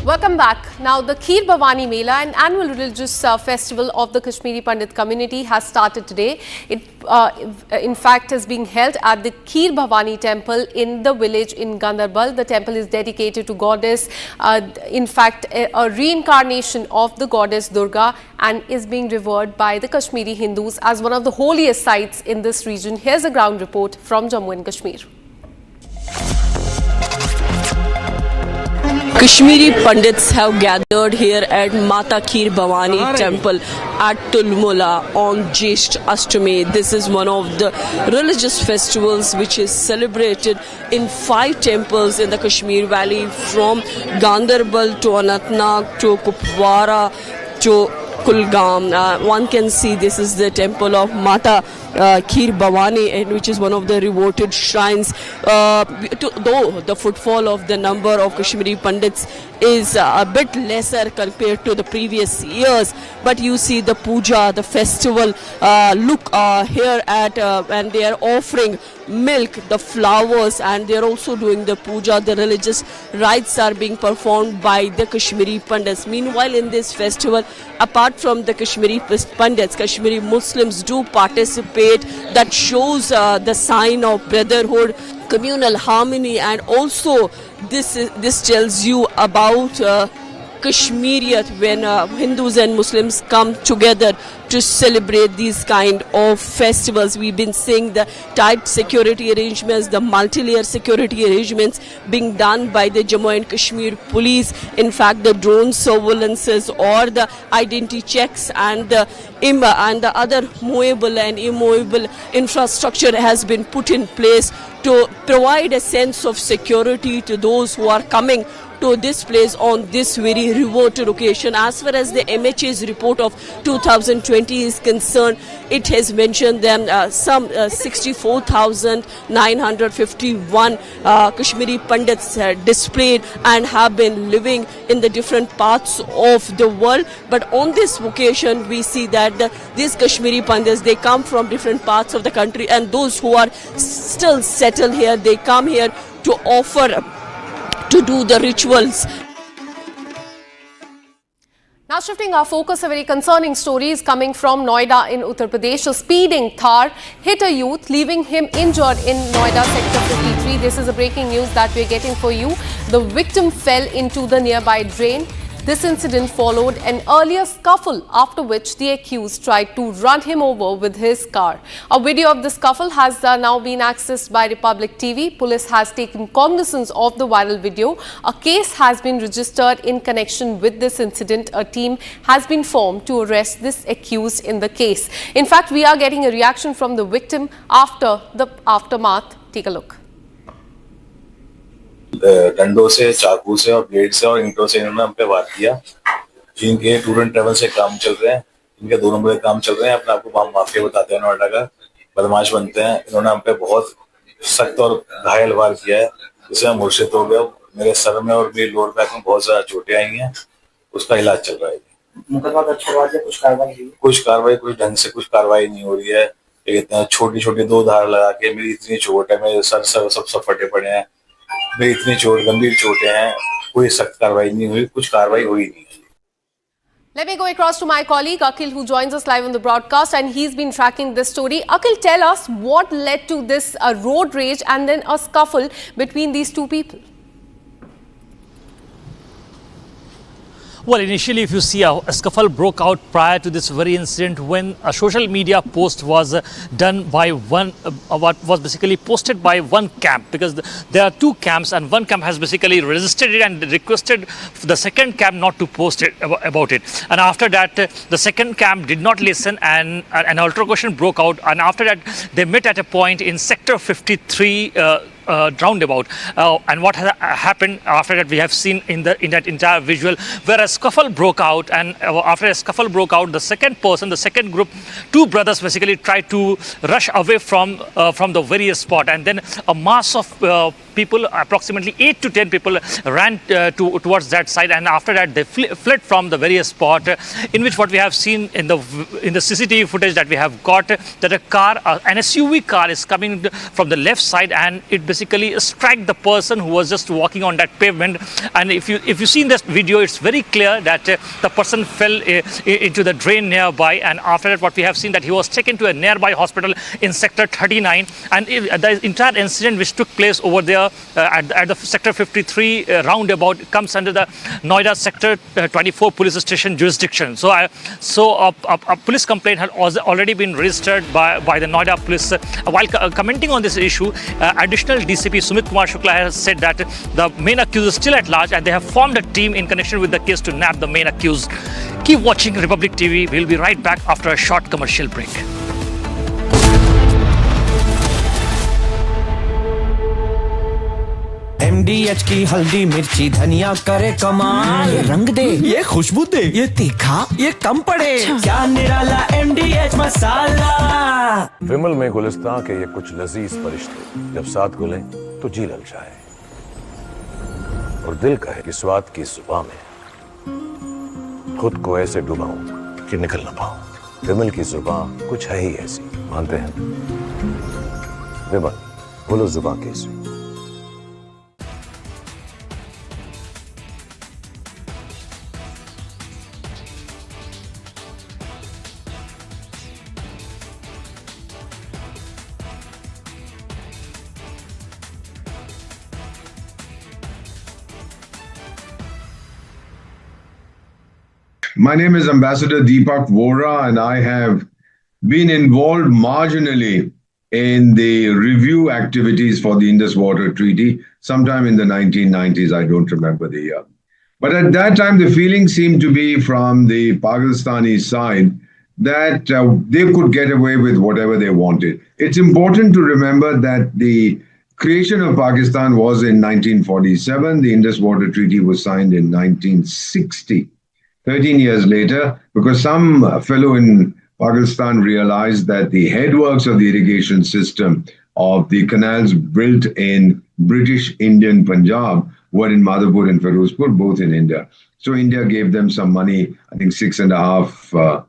Welcome back. Now, the Kheer Bhawani Mela, an annual religious festival of the Kashmiri Pandit community, has started today. It, in fact, is being held at the Kheer Bhawani temple in the village in Gandarbal. The temple is dedicated to goddess, in fact, a reincarnation of the goddess Durga, and is being revered by the Kashmiri Hindus as one of the holiest sites in this region. Here's a ground report from Jammu and Kashmir. Kashmiri Pandits have gathered here at Mata Kheer Bhawani temple at Tulmula on Jyesht Ashtami. This is one of the religious festivals which is celebrated in 5 temples in the Kashmir Valley, from Gandarbal to Anantnag to Kupwara to Kulgam. One can see this is the temple of Mata Kheer Bhawani, and which is one of the reverted shrines. Though the footfall of the number of Kashmiri Pandits is a bit lesser compared to the previous years, but you see the puja, the festival look here at, and they are offering milk, the flowers, and they are also doing the puja. The religious rites are being performed by the Kashmiri Pandits. Meanwhile, in this festival, apart from the Kashmiri Pandits, Kashmiri Muslims do participate. That shows the sign of brotherhood, communal harmony, and also this tells you about Kashmiriyat, when Hindus and Muslims come together to celebrate these kind of festivals. We've been seeing the tight security arrangements, the multi-layer security arrangements being done by the Jammu and Kashmir police. In fact, the drone surveillances or the identity checks and the other movable and immovable infrastructure has been put in place to provide a sense of security to those who are coming to this place on this very remote occasion. As far as the MHA's report of 2020 is concerned, it has mentioned that some 64,951 Kashmiri Pandits displayed and have been living in the different parts of the world. But on this occasion, we see that these Kashmiri Pandits, they come from different parts of the country, and those who are still settled here, they come here to offer, to do the rituals. Now shifting our focus, a very concerning story is coming from Noida in Uttar Pradesh. A speeding Thar hit a youth, leaving him injured in Noida sector 53. This is a breaking news that we are getting for you. The victim fell into the nearby drain. This incident followed an earlier scuffle, after which the accused tried to run him over with his car. A video of the scuffle has now been accessed by Republic TV. Police has taken cognizance of the viral video. A case has been registered in connection with this incident. A team has been formed to arrest this accused in the case. In fact, we are getting a reaction from the victim after the aftermath. Take a look. डंडों से, चाकू से और blade से और ईंटों से इन्होंने हम पे वार किया। जिनके टूर एंड ट्रेवल से काम चल रहे हैं, इनके 2 नंबर के काम चल रहे हैं, अपने आप को माफिया बताते हैं, नोएडा का बदमाश बनते हैं। इन्होंने हम पे बहुत सख्त और घायल वार किया है, जिससे हम मूर्छित हो गए। मेरे सर में और मेरे लोअर बैक में बहुत ज्यादा चोटें आई हैं, उसका इलाज चल रहा है। मुकदमा दर्ज करवा दिया, कुछ कार्रवाई हुई? कुछ कार्रवाई, कुछ ढंग से कुछ कार्रवाई नहीं हो रही है। इतना छोटी छोटी 2 धार लगा के मेरी इतनी चोट है, मेरे सर सब फटे पड़े हैं, मेरी इतनी चोट, गंभीर चोटें हैं, कोई सख्त कार्रवाई नहीं हुई, कुछ कार्रवाई हुई नहीं। Let me go across to my colleague Akhil, who joins us live on the broadcast, and he's been tracking this story. Akhil, tell us what led to this road rage and then a scuffle between these two people. Well, initially, if you see, a scuffle broke out prior to this very incident when a social media post was done by one, what was basically posted by one camp, because there are 2 camps and one camp has basically resisted it and requested the second camp not to post it about it. And after that, the second camp did not listen and an altercation broke out. And after that, they met at a point in sector 53. Roundabout, and what happened after that we have seen in that entire visual, where a scuffle broke out, and after a scuffle broke out, the second group, 2 brothers basically tried to rush away from the various spot, and then a mass of people, approximately 8 to 10 people, ran towards that side, and after that they fled from the various spot, in which what we have seen in the CCTV footage that we have got, that a car, an SUV car is coming from the left side, and it basically struck the person who was just walking on that pavement. And if you see in this video, it's very clear that the person fell into the drain nearby, and after that what we have seen that he was taken to a nearby hospital in sector 39, and the entire incident which took place over there at the sector 53 roundabout comes under the Noida sector 24 police station jurisdiction. So a police complaint had already been registered by the Noida police. While commenting on this issue, additional DCP Sumit Kumar Shukla has said that the main accused is still at large and they have formed a team in connection with the case to nab the main accused. Keep watching Republic TV. We'll be right back after a short commercial break. MDH की हल्दी मिर्ची धनिया करे कमाल, ये रंग दे, ये खुशबू दे, ये तीखा, ये कम पड़े, क्या निराला MDH मसाला। विमल में गुलिस्तां के ये कुछ लजीज फरिश्ते जब साथ घुलें तो जी ललचाए और दिल कहे कि स्वाद की जुबान में खुद को ऐसे डुबाऊं कि निकल ना पाऊं। विमल की जुबान कुछ है ही ऐसी, मानते हैं? विमल, बोलो जुबान कैसी? My name is Ambassador Deepak Vora, and I have been involved marginally in the review activities for the Indus Water Treaty sometime in the 1990s. I don't remember the year. But at that time, the feeling seemed to be from the Pakistani side that they could get away with whatever they wanted. It's important to remember that the creation of Pakistan was in 1947. The Indus Water Treaty was signed in 1960. 13 years later, because some fellow in Pakistan realized that the headworks of the irrigation system of the canals built in British Indian Punjab were in Madhapur and Firozpur, both in India. So India gave them some money, I think 6.5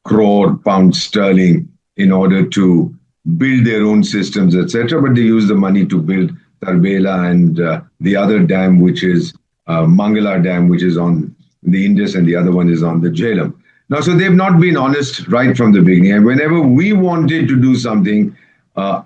crore pounds sterling, in order to build their own systems, etc. But they used the money to build Tarbela and the other dam, which is Mangala Dam, which is on the Indus, and the other one is on the Jhelum. Now, so they've not been honest right from the beginning. And whenever we wanted to do something,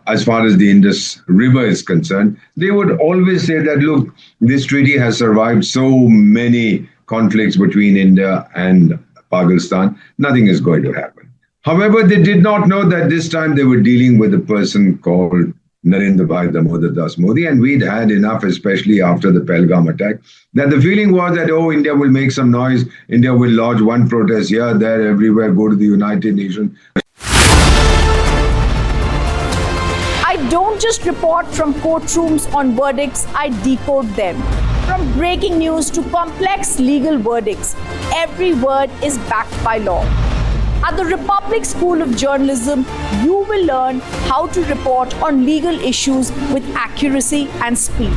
as far as the Indus River is concerned, they would always say that, look, this treaty has survived so many conflicts between India and Pakistan, nothing is going to happen. However, they did not know that this time they were dealing with a person called Narendra Bhai Damodar Das Modi, and we'd had enough, especially after the Pahalgam attack, that the feeling was that, oh, India will make some noise, India will lodge one protest here, there, everywhere, go to the United Nations. I don't just report from courtrooms on verdicts, I decode them. From breaking news to complex legal verdicts, every word is backed by law. At the Republic School of Journalism, you will learn how to report on legal issues with accuracy and speed.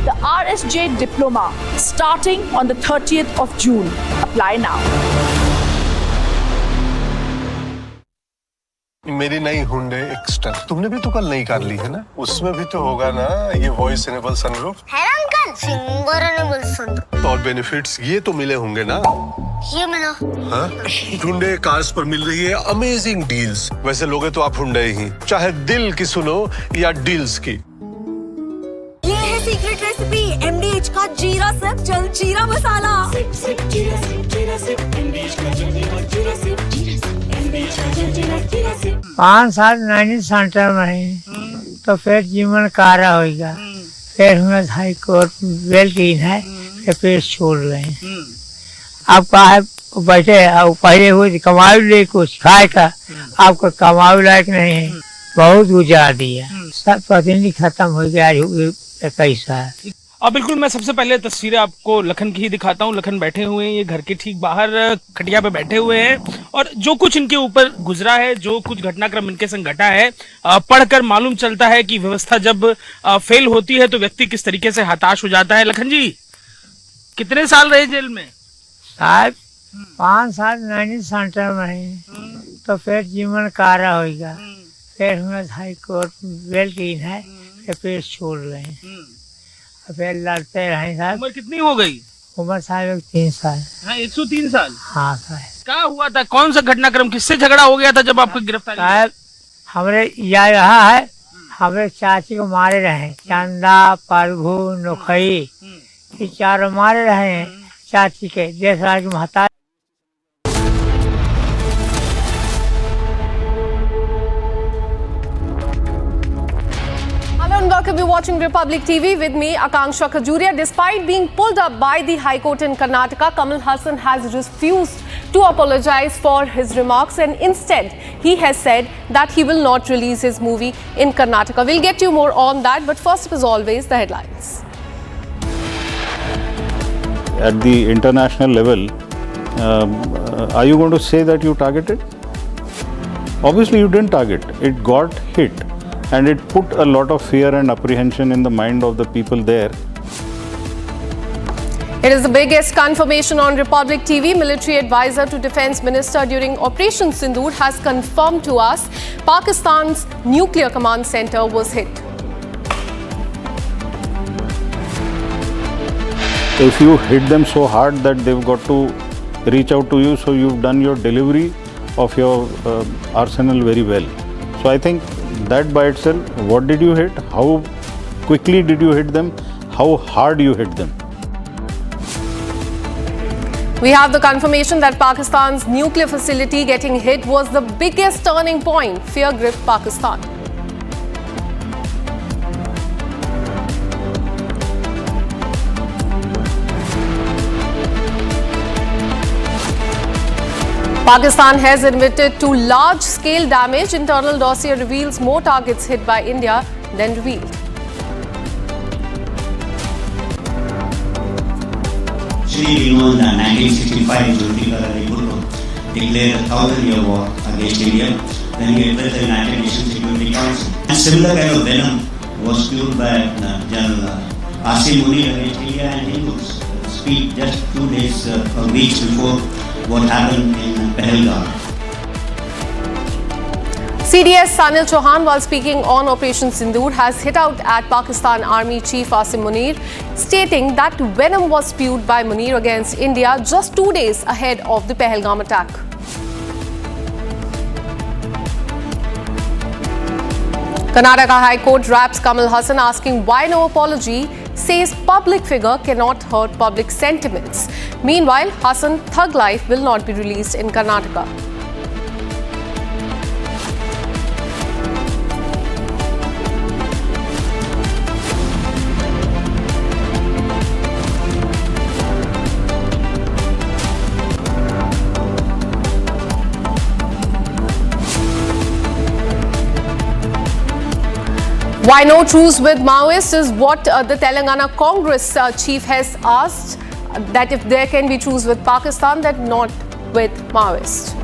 The RSJ Diploma, starting on the 30th of June. Apply now. मेरी नई Hyundai Exter तुमने भी तो कल नई car ली है ना, उसमें भी तो होगा ना ये वॉइस इनेबल सनरूफ है ना अंकल, सिंगर इनेबल सनरूफ। और बेनिफिट्स ये तो मिले होंगे ना, ये मिला। हाँ? हुंडई कार्स पर मिल रही है अमेजिंग डील्स। वैसे लोगे तो आप हुंडई ही, चाहे दिल की सुनो या डील्स की। ये है सीक्रेट रेसिपी MDH का जीरा सिप जल जीरा मसाला। सिप सिप जीरा सिप MDH का जल जीरा सिप 5 साल नैनी सेंटर में ही तो फिर जीवन कारा होगा, फिर हमें हाई कोर्ट बेल की है, फिर छोड़ रहे हैं। आप कहा बैठे पहले हुए कमाई ले कुछ खाए का, आपको कमाई लायक नहीं है, बहुत गुजार दिया, सब प्रतिनिधि खत्म हो गया 21 साल। अब बिल्कुल मैं सबसे पहले तस्वीरें आपको लखन की ही दिखाता हूँ। लखन बैठे हुए हैं, ये घर के ठीक बाहर खटिया पे बैठे हुए हैं और जो कुछ इनके ऊपर गुजरा है, जो कुछ घटनाक्रम इनके संग घटा है, पढ़कर मालूम चलता है कि व्यवस्था जब फेल होती है तो व्यक्ति किस तरीके से हताश हो जाता है। लखन जी, कितने साल रहे जेल में? साहब 5 साल नैनी सेंटर में ही तो फिर जीवन कारा होगा, फिर हमें हाई कोर्ट बेल की है, फिर छोड़ रहे हैं, फिर लड़ते रहे साहब। उम्र कितनी हो गई? उम्र साहब 3 साल। हाँ, 103 साल। हाँ साहब। क्या हुआ था, कौन सा घटनाक्रम, किससे झगड़ा हो गया था जब आपको गिरफ्तारी? साहब हमरे यह रहा है, हमारे चाची को मारे रहे, चंदा प्रभु नुखई, ये चारों मारे रहे हैं चाची के, देश राज की महता। Welcome, you're watching Republic TV with me, Akanksha Khajuria. Despite being pulled up by the High Court in Karnataka, Kamal Haasan has refused to apologize for his remarks, and instead he has said that he will not release his movie in Karnataka. We'll get you more on that, but first, as always, the headlines. At the international level, are you going to say that you targeted? Obviously, you didn't target. It got hit. And it put a lot of fear and apprehension in the mind of the people there. It is the biggest confirmation on Republic TV. Military advisor to Defence Minister during Operation Sindoor has confirmed to us Pakistan's nuclear command centre was hit. If you hit them so hard that they've got to reach out to you, so you've done your delivery of your arsenal very well. So I think that by itself, what did you hit? How quickly did you hit them? How hard you hit them? We have the confirmation that Pakistan's nuclear facility getting hit was the biggest turning point. Fear gripped Pakistan. Pakistan has admitted to large-scale damage. Internal dossier reveals more targets hit by India than revealed. Actually, in 1965, Zulfikar Ali Bhutto declared a 1,000-year war against India. Then he addressed the United Nations Security Council. And similar kind of venom was spewed by General Asim Munir against India and Hindus. Speech just 2 days or weeks before what happened in Pahalgam. CDS Sanil Chauhan, while speaking on Operation Sindoor, has hit out at Pakistan Army Chief Asim Munir, stating that venom was spewed by Munir against India just 2 days ahead of the Pahalgam attack. Karnataka High Court wraps Kamal Haasan, asking why no apology, says public figure cannot hurt public sentiments. Meanwhile, Haasan thug life will not be released in Karnataka. Why no truce with Maoists is what the Telangana Congress chief has asked, that if there can be truce with Pakistan, then not with Maoists.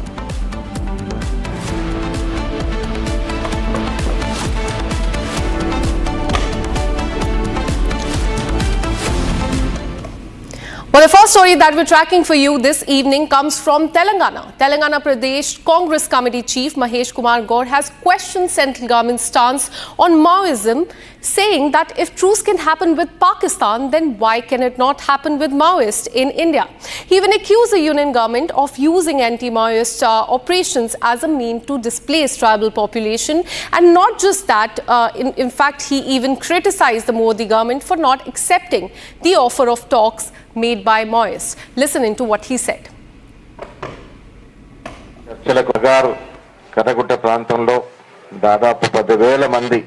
Well, the first story that we're tracking for you this evening comes from Telangana. Telangana Pradesh Congress Committee Chief Mahesh Kumar Gaur has questioned central government's stance on Maoism, saying that if truce can happen with Pakistan, then why can it not happen with Maoists in India? He even accused the union government of using anti-Maoist operations as a means to displace tribal population. And not just that, in fact, he even criticized the Modi government for not accepting the offer of talks made by Maoists. Listen into what he said. కరగుట్ట ప్రాంతంలో దాదాపు 10,000 మంది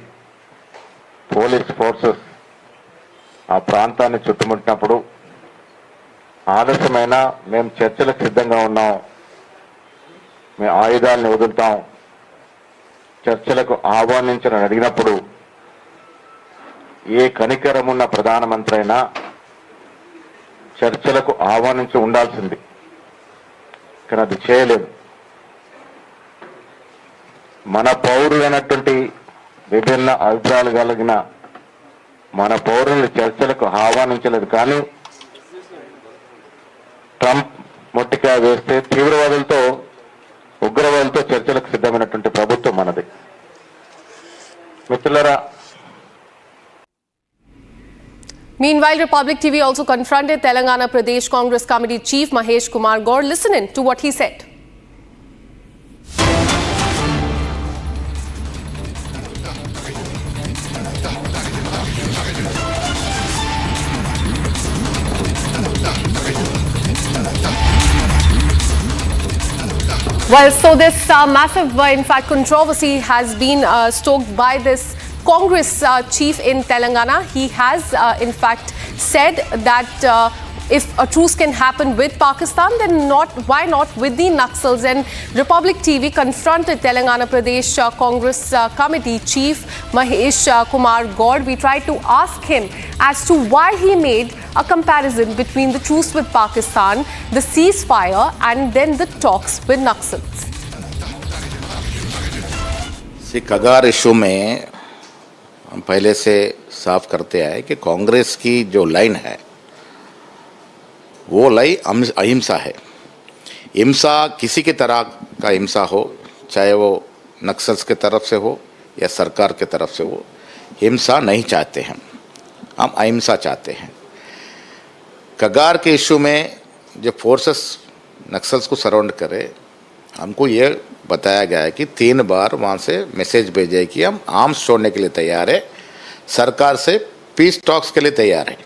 police forces ఆ ప్రాంతాన్ని చుట్టుముట్టినప్పుడు ఆలస్యమైన మేము చర్చలకు సిద్ధంగా ఉన్నాం, మేము ఆయుధాలను వదులుతాం, చర్చలకు ఆహ్వానించని అడిగినప్పుడు ఏ కనికరమున్న ప్రధానమంత్రి అయినా చర్చలకు ఆహ్వానించి ఉండాల్సింది, కానీ అది చేయలేదు. మన పౌరులైనటువంటి విభిన్న అభిప్రాయాలు కలిగిన మన పౌరుల్ని చర్చలకు ఆహ్వానించలేదు. కానీ ట్రంప్ మొట్టికాయ వేస్తే తీవ్రవాదులతో ఉగ్రవాదులతో చర్చలకు సిద్ధమైనటువంటి ప్రభుత్వం మనది. మిత్రులారా, Meanwhile, Republic TV also confronted Telangana Pradesh Congress Committee Chief Mahesh Kumar Gaur. Listen in to what he said. Well, so this massive, in fact, controversy has been stoked by this Congress chief in Telangana. He has, in fact, said that if a truce can happen with Pakistan, then why not with the Naxals? And Republic TV confronted Telangana Pradesh Congress Committee Chief Mahesh Kumar Gaur. We tried to ask him as to why he made a comparison between the truce with Pakistan, the ceasefire, and then the talks with Naxals. See, Kagar issue में हम पहले से साफ करते आए कि कांग्रेस की जो लाइन है वो लाइन अहिंसा है। हिंसा किसी की तरह का हिंसा हो, चाहे वो नक्सल्स के तरफ से हो या सरकार के तरफ से हो, हिंसा नहीं चाहते हैं, हम अहिंसा चाहते हैं। कगार के इशू में जो फोर्सेस नक्सल्स को सराउंड करे, हमको ये बताया गया है कि 3 बार वहाँ से मैसेज भेजे कि हम आर्म्स छोड़ने के लिए तैयार है, सरकार से पीस टॉक्स के लिए तैयार है।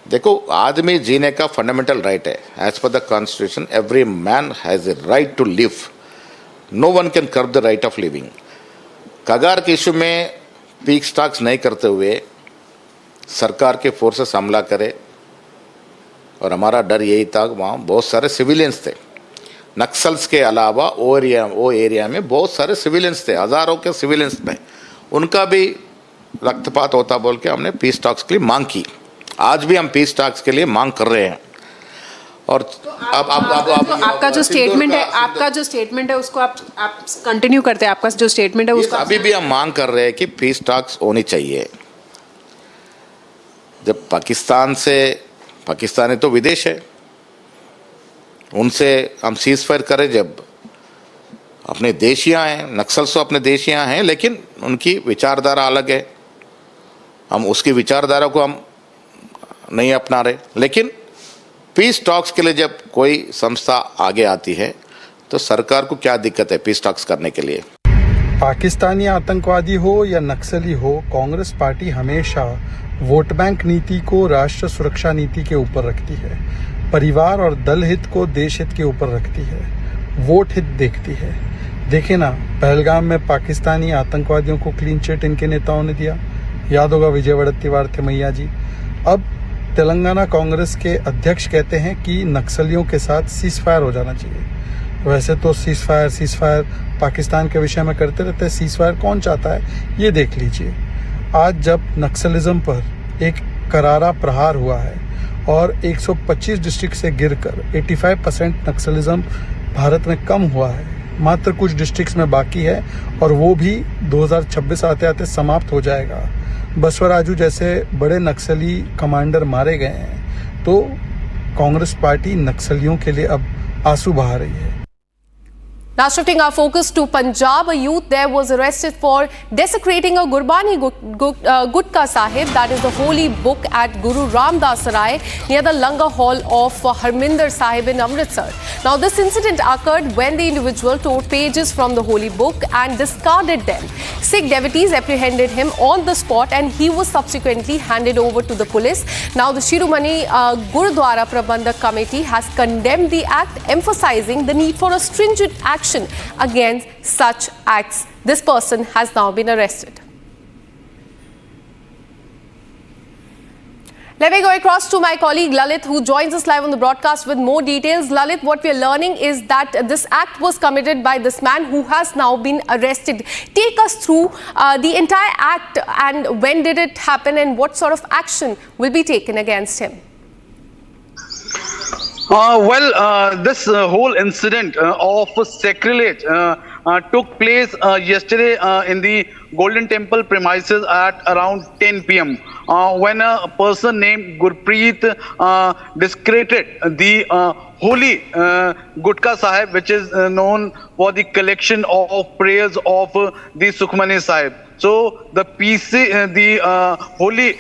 देखो, आदमी जीने का फंडामेंटल राइट है। As per the constitution every man has a right to live, no one can curb the right of living. कगार के इशू में पीस टॉक्स नहीं करते हुए सरकार के फोर्सेस हमला करे, और हमारा डर यही था, वहाँ बहुत सारे सिविलियंस थे। नक्सल्स के अलावा वो एरिया में बहुत सारे सिविलियंस थे, हज़ारों के सिविलियंस थे, उनका भी रक्तपात होता बोल के हमने पीस टॉक्स के लिए मांग की। आज भी हम पीस टॉक्स के लिए मांग कर रहे हैं, और अब आपका जो स्टेटमेंट है उसको आप कंटिन्यू करते हैं। आपका जो स्टेटमेंट है उसको अभी भी हम मांग कर रहे हैं कि पीस टॉक्स होनी चाहिए। जब पाकिस्तानी तो विदेश है, उनसे हम सीज फायर करें। जब अपने देशियाँ हैं, नक्सल तो अपने देशियाँ हैं, लेकिन उनकी विचारधारा अलग है। हम उसकी विचारधारा को हम नहीं अपना रहे, लेकिन पीस टॉक्स के लिए जब कोई संस्था आगे आती है तो सरकार को क्या दिक्कत है पीस टॉक्स करने के लिए? पाकिस्तानी आतंकवादी हो या नक्सली हो, कांग्रेस पार्टी हमेशा वोट बैंक नीति को राष्ट्र सुरक्षा नीति के ऊपर रखती है, परिवार और दल हित को देश हित के ऊपर रखती है, वोट हित देखती है। देखे ना, पहलगाम में पाकिस्तानी आतंकवादियों को क्लीन चिट इनके नेताओं ने दिया, याद होगा विजय वड़त्तीवार थे मैया जी। अब तेलंगाना कांग्रेस के अध्यक्ष कहते हैं कि नक्सलियों के साथ सीज फायर हो जाना चाहिए। वैसे तो सीज फायर पाकिस्तान के विषय में करते रहते हैं, सीज फायर कौन चाहता है ये देख लीजिए। आज जब नक्सलिज्म पर एक करारा प्रहार हुआ है और 125 डिस्ट्रिक्ट से गिरकर 85% नक्सलिज्म भारत में कम हुआ है, मात्र कुछ डिस्ट्रिक्ट्स में बाकी है और वो भी 2026 आते आते समाप्त हो जाएगा। बसवराजू जैसे बड़े नक्सली कमांडर मारे गए हैं, तो कांग्रेस पार्टी नक्सलियों के लिए अब आंसू बहा रही है। Now shifting our focus to Punjab, a youth there was arrested for desecrating a Gurbani Gutka Sahib, that is the holy book at Guru Ramdas Sarai near the Langar Hall of Harminder Sahib in Amritsar. Now this incident occurred when the individual tore pages from the holy book and discarded them. Sikh devotees apprehended him on the spot and he was subsequently handed over to the police. Now the Shiromani Gurudwara Prabandhak Committee has condemned the act, emphasizing the need for a stringent action against such acts. This person has now been arrested. Let me go across to my colleague Lalit, who joins us live on the broadcast with more details. Lalit, what we are learning is that this act was committed by this man who has now been arrested. Take us through the entire act, and when did it happen and what sort of action will be taken against him? This whole incident of sacrilege took place yesterday in the Golden Temple premises at around 10 p.m. When a person named Gurpreet desecrated the holy Gutka Sahib, which is known for the collection of prayers of the Sukhmani Sahib. So the holy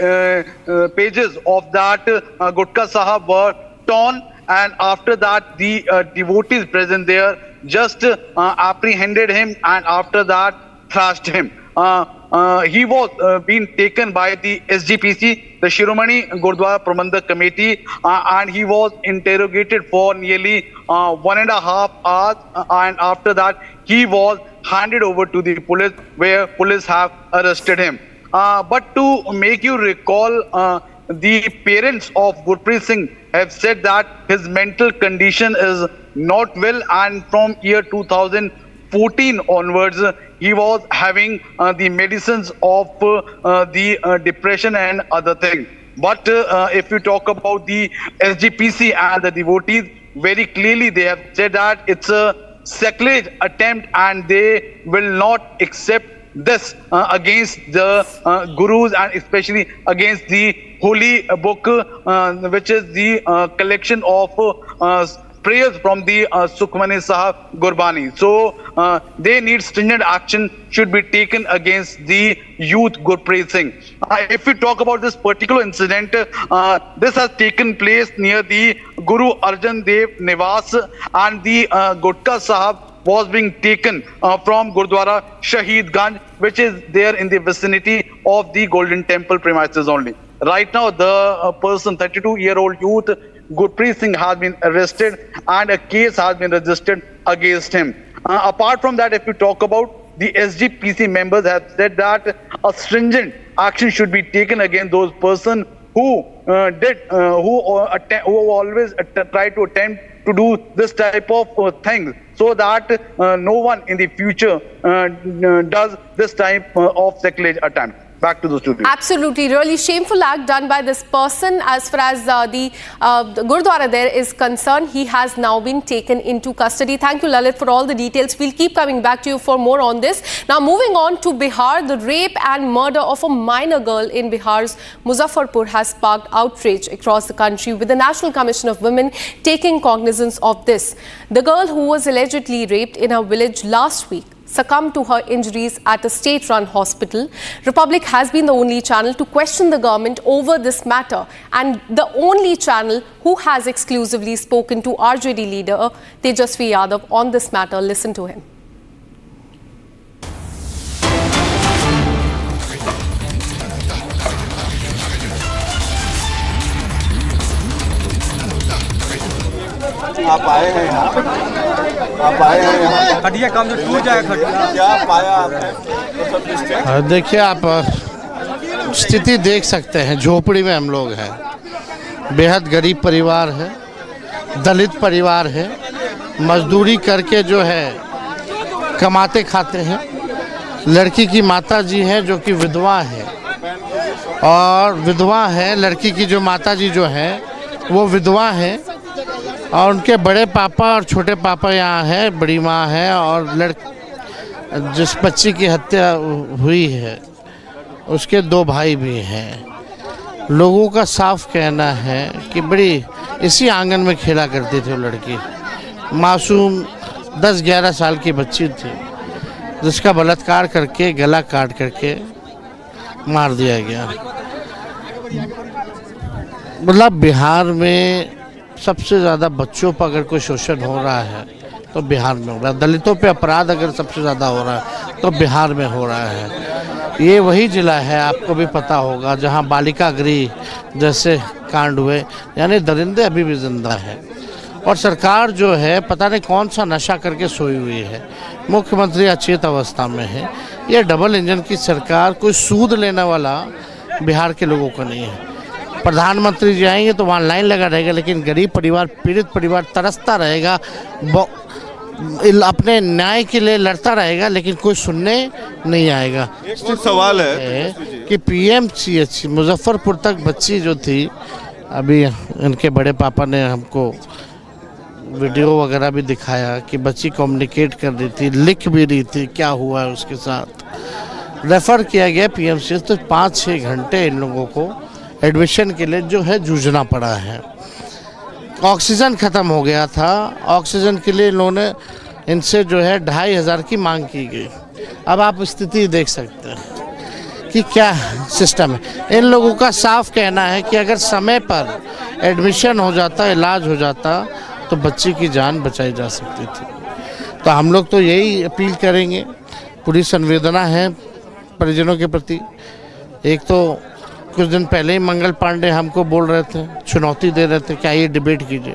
pages of that Gutka Sahib were torn, and after that the devotees present there just apprehended him and after that thrashed him. He was being taken by the SGPC, the Shiromani Gurudwara Prabandhak Committee, and he was interrogated for nearly 1.5 hours, and after that he was handed over to the police, where police have arrested him. But to make you recall, the parents of Gurpreet Singh have said that his mental condition is not well, and from year 2014 onwards he was having the medicines of the depression and other things. But if you talk about the SGPC and the devotees, very clearly they have said that it's a sacrilege attempt and they will not accept this against the gurus and especially against the holy book, which is the collection of prayers from the Sukhmani Sahib Gurbani. So they need stringent action should be taken against the youth Gurpreet Singh. If we talk about this particular incident, this has taken place near the Guru Arjan Dev Nivas, and the Gutka Sahib was being taken from Gurdwara Shahid Ganj, which is there in the vicinity of the Golden Temple premises only. Right now, the person, 32-year-old youth, Gurpreet Singh, has been arrested and a case has been registered against him. Apart from that, if you talk about the SGPC members have said that a stringent action should be taken against those persons who always try to attempt to do this type of things, so that no one in the future does this type of sacrilege attempt. Back to the studio. Absolutely, really shameful act done by this person. As far as the Gurdwara there is concerned, he has now been taken into custody. Thank you, Lalit, for all the details. We'll keep coming back to you for more on this. Now, moving on to Bihar, the rape and murder of a minor girl in Bihar's Muzaffarpur has sparked outrage across the country, with the National Commission of Women taking cognizance of this. The girl, who was allegedly raped in her village last week, succumbed to her injuries at a state-run hospital. Republic has been the only channel to question the government over this matter, and the only channel who has exclusively spoken to RJD leader Tejasvi Yadav on this matter. Listen to him. आप आए हैं यहाँ खटिया काम जो टूट जाए खटिया, क्या पाया आपने? देखिए, आप स्थिति देख सकते हैं, झोपड़ी में हम लोग हैं, बेहद गरीब परिवार है, दलित परिवार है, मजदूरी करके जो है कमाते खाते हैं। लड़की की माता जी है जो कि विधवा है, और विधवा है लड़की की जो माता जी जो है वो विधवा है, और उनके बड़े पापा और छोटे पापा यहाँ हैं, बड़ी माँ है, और जिस बच्ची की हत्या हुई है उसके 2 भाई भी हैं। लोगों का साफ कहना है कि बड़ी इसी आंगन में खेला करती थी वो लड़की, मासूम 10-11 साल की बच्ची थी, जिसका बलात्कार करके गला काट करके मार दिया गया। मतलब बिहार में सबसे ज़्यादा बच्चों पर अगर कोई शोषण हो रहा है तो बिहार में हो रहा है। दलितों पे अपराध अगर सबसे ज़्यादा हो रहा है तो बिहार में हो रहा है। ये वही ज़िला है, आपको भी पता होगा, जहां बालिका गृह जैसे कांड हुए, यानी दरिंदे अभी भी जिंदा है। और सरकार जो है पता नहीं कौन सा नशा करके सोई हुई है, मुख्यमंत्री अचेत अवस्था में है। ये डबल इंजन की सरकार, कोई सूद लेने वाला बिहार के लोगों को नहीं है। प्रधानमंत्री जी आएंगे तो वहाँ लाइन लगा रहेगा, लेकिन गरीब परिवार, पीड़ित परिवार तरसता रहेगा, अपने न्याय के लिए लड़ता रहेगा, लेकिन कोई सुनने नहीं आएगा। एक और सवाल है कि PMCH मुजफ्फरपुर तक बच्ची जो थी, अभी इनके बड़े पापा ने हमको वीडियो वगैरह भी दिखाया कि बच्ची कम्युनिकेट कर रही थी, लिख भी रही थी क्या हुआ है उसके साथ। रेफ़र किया गया PMCH, तो 5-6 घंटे इन लोगों को एडमिशन के लिए जो है जूझना पड़ा है। ऑक्सीजन ख़त्म हो गया था, ऑक्सीजन के लिए इन्होंने इनसे जो है 2500 की मांग की गई। अब आप स्थिति देख सकते हैं कि क्या सिस्टम है। इन लोगों का साफ कहना है कि अगर समय पर एडमिशन हो जाता, इलाज हो जाता, तो बच्ची की जान बचाई जा सकती थी। तो हम लोग तो यही अपील करेंगे, पूरी संवेदना है परिजनों के प्रति। एक तो कुछ दिन पहले ही मंगल पांडे हमको बोल रहे थे, चुनौती दे रहे थे कि आइए डिबेट कीजिए,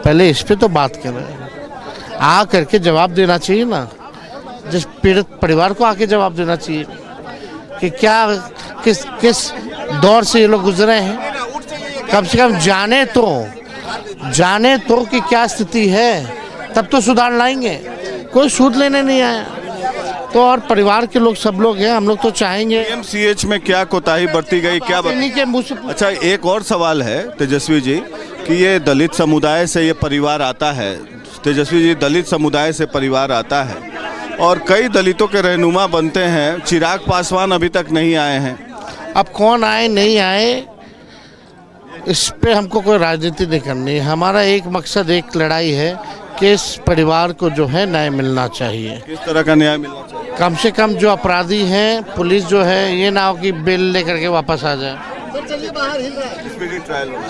पहले इस पे तो बात कर रहे हैं। आ करके जवाब देना चाहिए ना, जिस पीड़ित परिवार को आके जवाब देना चाहिए कि क्या किस दौर से ये लोग गुजरे हैं। कम से कम जाने तो कि क्या स्थिति है, तब तो सुधार लाएंगे। कोई सूद लेने नहीं आया तो, और परिवार के लोग सब लोग हैं, हम लोग तो चाहेंगे। PMCH में क्या कोताही बरती गई, क्या अच्छा, एक और सवाल है तेजस्वी जी कि ये दलित समुदाय से ये परिवार आता है, तेजस्वी जी दलित समुदाय से परिवार आता है और कई दलितों के रहनुमा बनते हैं, चिराग पासवान अभी तक नहीं आए हैं। अब कौन आए नहीं आए इस पे हमको कोई राजनीति नहीं करनी। हमारा एक मकसद, एक लड़ाई है कि इस परिवार को जो है न्याय मिलना चाहिए। किस तरह का न्याय मिलना चाहिए? कम से कम जो अपराधी हैं, पुलिस जो है, ये ना हो कि बेल लेकर के वापस आ जाए।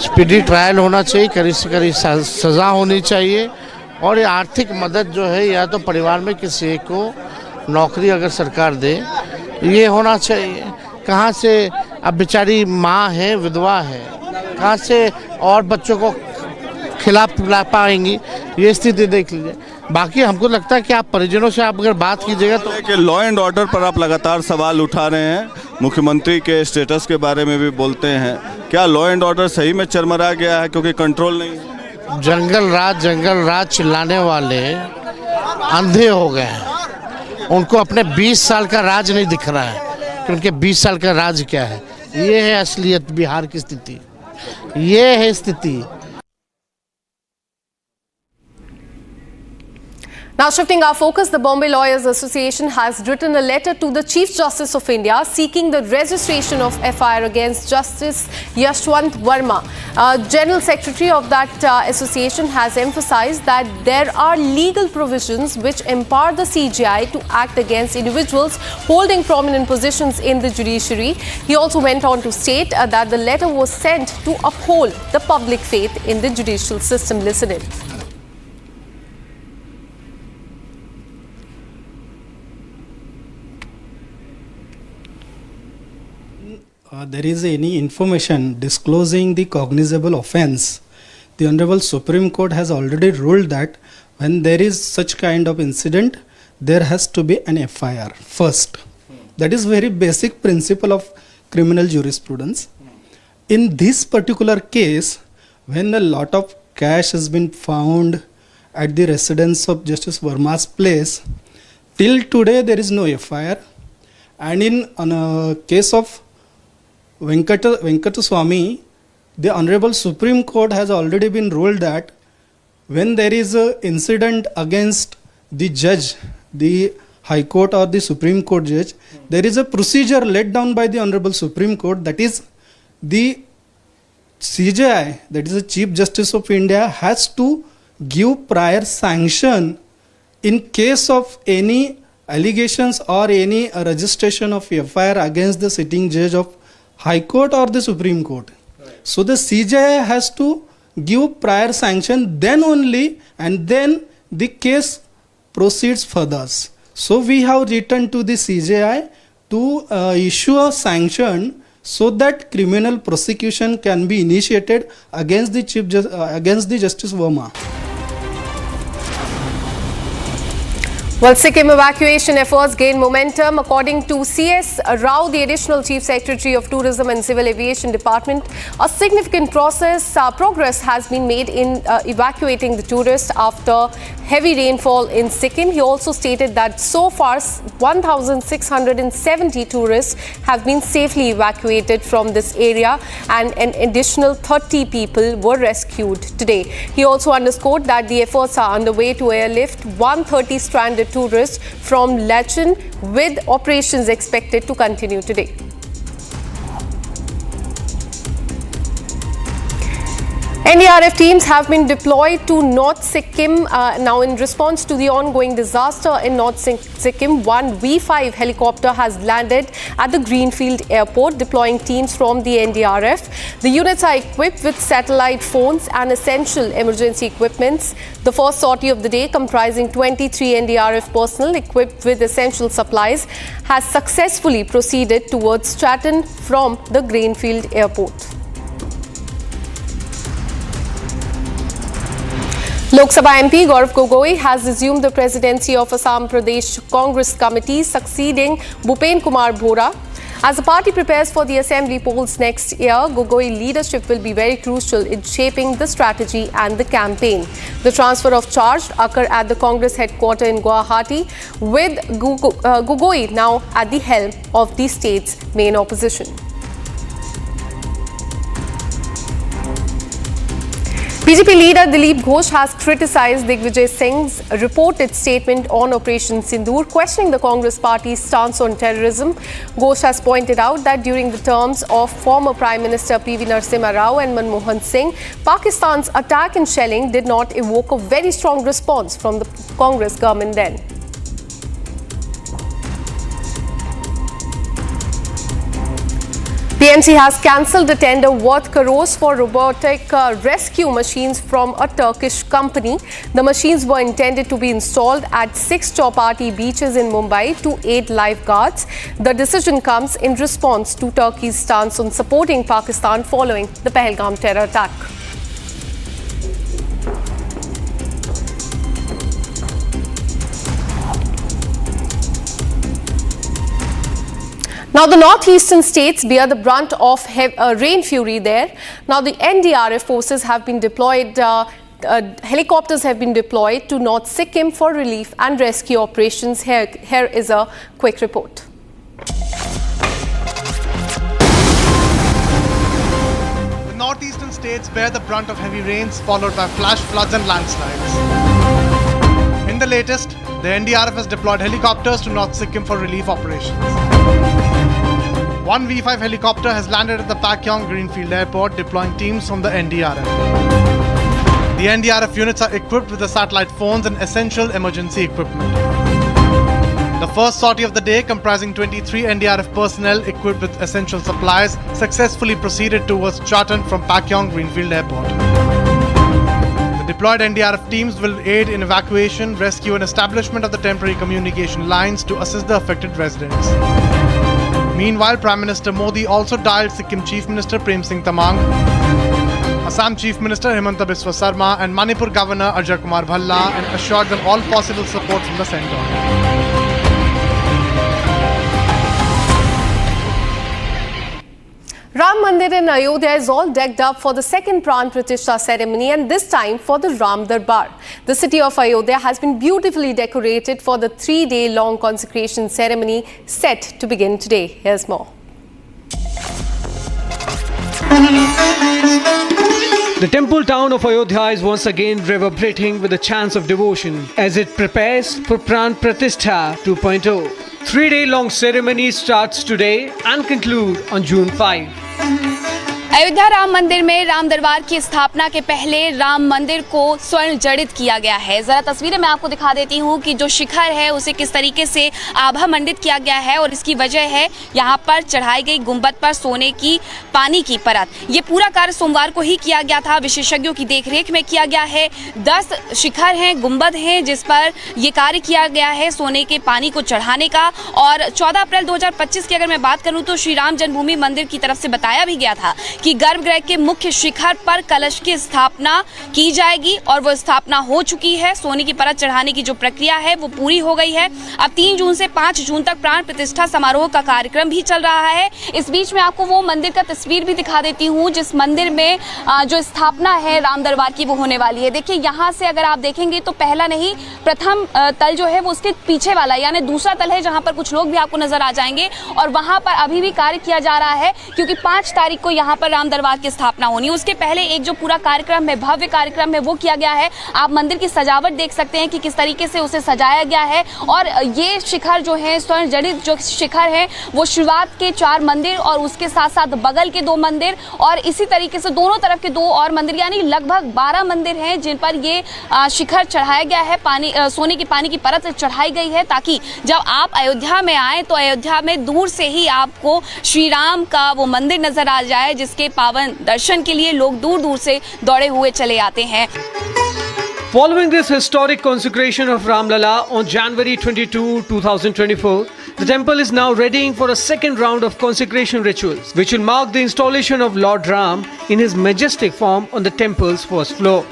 स्पीडी ट्रायल होना चाहिए, कड़ी से कड़ी सज़ा होनी चाहिए। और ये आर्थिक मदद जो है, या तो परिवार में किसी एक को नौकरी अगर सरकार दे, ये होना चाहिए। कहाँ से अब बेचारी माँ है, विधवा है, कहाँ से और बच्चों को खिला पाएंगी, ये स्थिति देख लीजिए। बाकी हमको लगता है कि आप परिजनों से आप अगर बात कीजिएगा तो लॉ एंड ऑर्डर पर आप लगातार सवाल उठा रहे हैं, मुख्यमंत्री के स्टेटस के बारे में भी बोलते हैं, क्या लॉ एंड ऑर्डर सही में चरमरा गया है क्योंकि कंट्रोल नहीं है? जंगल राज चिल्लाने वाले अंधे हो गए हैं, उनको अपने 20 साल का राज नहीं दिख रहा है। कि उनके 20 साल का राज क्या है। ये है असलियत बिहार की स्थिति, ये है स्थिति। Now shifting our focus, the Bombay Lawyers Association has written a letter to the Chief Justice of India seeking the registration of FIR against Justice Yashwant Verma. General Secretary of that association has emphasized that there are legal provisions which empower the CJI to act against individuals holding prominent positions in the judiciary. He also went on to state that the letter was sent to uphold the public faith in the judicial system. Listen in. There is any information disclosing the cognizable offence, the Honorable Supreme Court has already ruled that when there is such kind of incident, there has to be an FIR first. That is very basic principle of criminal jurisprudence. In this particular case, when a lot of cash has been found at the residence of Justice Verma's place, till today there is no FIR. And in a case of Venkataswamy, the Honorable Supreme Court has already been ruled that when there is an incident against the judge, the High Court or the Supreme Court judge, there is a procedure laid down by the Honorable Supreme Court, that is the CJI, that is the Chief Justice of India, has to give prior sanction in case of any allegations or any registration of FIR against the sitting judge of High Court or the Supreme Court. So the CJI has to give prior sanction, then only, and then the case proceeds further. So we have written to the CJI to issue a sanction so that criminal prosecution can be initiated against the Justice Verma. Well, Sikkim evacuation efforts gain momentum. According to CS Rao, the Additional Chief Secretary of Tourism and Civil Aviation Department, a significant progress has been made in evacuating the tourists after heavy rainfall in Sikkim. He also stated that so far 1,670 tourists have been safely evacuated from this area and an additional 30 people were rescued today. He also underscored that the efforts are underway to airlift 130 stranded tourists from Lachen, with operations expected to continue today. NDRF teams have been deployed to North Sikkim now in response to the ongoing disaster in North Sikkim. One V5 helicopter has landed at the Greenfield Airport, deploying teams from the NDRF. The units are equipped with satellite phones and essential emergency equipments. The first sortie of the day, comprising 23 NDRF personnel equipped with essential supplies, has successfully proceeded towards Stratton from the Greenfield Airport. Lok Sabha MP Gaurav Gogoi has assumed the presidency of Assam Pradesh Congress Committee, succeeding Bhupen Kumar Bhora. As the party prepares for the assembly polls next year, Gogoi leadership will be very crucial in shaping the strategy and the campaign. The transfer of charge occurred at the Congress headquarters in Guwahati, with Gogoi now at the helm of the state's main opposition. BJP leader Dilip Ghosh has criticized Digvijay Singh's reported statement on Operation Sindoor, questioning the Congress party's stance on terrorism. Ghosh has pointed out that during the terms of former Prime Minister P.V. Narasimha Rao and Manmohan Singh, Pakistan's attack and shelling did not evoke a very strong response from the Congress government then. PMC has cancelled a tender worth crores for robotic rescue machines from a Turkish company. The machines were intended to be installed at 6 Chowpatty beaches in Mumbai to aid lifeguards. The decision comes in response to Turkey's stance on supporting Pakistan following the Pahalgam terror attack. Now, the northeastern states bear the brunt of rain fury there. Now, the NDRF forces have been deployed, helicopters have been deployed to North Sikkim for relief and rescue operations. Here is a quick report. states bear the brunt of heavy rains followed by flash floods and landslides. In the latest, the NDRF has deployed helicopters to North Sikkim for relief operations. One V5 helicopter has landed at the Pakyong Greenfield Airport, deploying teams from the NDRF. The NDRF units are equipped with the satellite phones and essential emergency equipment. The first sortie of the day, comprising 23 NDRF personnel equipped with essential supplies, successfully proceeded towards Chatan from Pakyong Greenfield Airport. The deployed NDRF teams will aid in evacuation, rescue and establishment of the temporary communication lines to assist the affected residents. Meanwhile, Prime Minister Modi also dialed Sikkim Chief Minister Prem Singh Tamang, Assam Chief Minister Himanta Biswa Sarma and Manipur Governor Ajay Kumar Bhalla and assured them all possible support from the centre. Ram Mandir in Ayodhya is all decked up for the second Pran Pratishtha ceremony, and this time for the Ram Darbar. The city of Ayodhya has been beautifully decorated for the 3-day long consecration ceremony set to begin today. Here's more. The temple town of Ayodhya is once again reverberating with the chants of devotion as it prepares for Pran Pratishtha 2.0. 3-day long ceremony starts today and conclude on June 5. Ayodhya Ram मंदिर में राम दरबार की स्थापना के पहले राम मंदिर को स्वर्ण जड़ित किया गया है। जरा तस्वीरें मैं आपको दिखा देती हूँ कि जो शिखर है उसे किस तरीके से आभा मंडित किया गया है और इसकी वजह है यहाँ पर चढ़ाई गई गुंबद पर सोने की पानी की परत। ये पूरा कार्य सोमवार को ही किया गया था, विशेषज्ञों की देखरेख में किया गया है। 10 शिखर हैं, गुंबद हैं जिस पर ये कार्य किया गया है सोने के पानी को चढ़ाने का। और 14 अप्रैल 2025 की अगर मैं बात करूँ तो श्री राम जन्मभूमि मंदिर की तरफ से बताया भी गया था कि गर्भगृह के मुख्य शिखर पर कलश की स्थापना की जाएगी और वो स्थापना हो चुकी है। सोने की परत चढ़ाने की जो प्रक्रिया है वो पूरी हो गई है। अब 3 जून से 5 जून तक प्राण प्रतिष्ठा समारोह का कार्यक्रम भी चल रहा है। इस बीच में आपको वो मंदिर का तस्वीर भी दिखा देती हूँ जिस मंदिर में जो स्थापना है राम दरबार की वो होने वाली है। देखिए यहाँ से अगर आप देखेंगे तो पहला नहीं, प्रथम तल जो है वो उसके पीछे वाला यानी दूसरा तल है जहाँ पर कुछ लोग भी आपको नजर आ जाएंगे और वहाँ पर अभी भी कार्य किया जा रहा है क्योंकि 5 तारीख को यहाँ पर राम दरबार की स्थापना होनी। उसके पहले एक जो पूरा कार्यक्रम है, भव्य कार्यक्रम है, वो किया गया है। आप मंदिर की सजावट देख सकते हैं कि किस तरीके से उसे सजाया गया है और ये शिखर जो है स्वर्ण जड़ित जो शिखर है वो शुरुआत के 4 मंदिर और उसके साथ साथ बगल के 2 मंदिर और इसी तरीके से दोनों तरफ के 2 और मंदिर यानी लगभग 12 मंदिर हैं जिन पर ये शिखर चढ़ाया गया है। पानी सोने की पानी की परत चढ़ाई गई है ताकि जब आप अयोध्या में आए तो अयोध्या में दूर से ही आपको श्री राम का वो मंदिर नजर आ जाए जिसके पावन दर्शन के लिए लोग दूर दूर से दौड़े हुए चले आते हैं। Following this historic consecration of Ram Lala on January 22, 2024, the temple is now readying for a second round of consecration rituals, which will mark the installation of Lord Ram in his majestic form on the temple's first floor.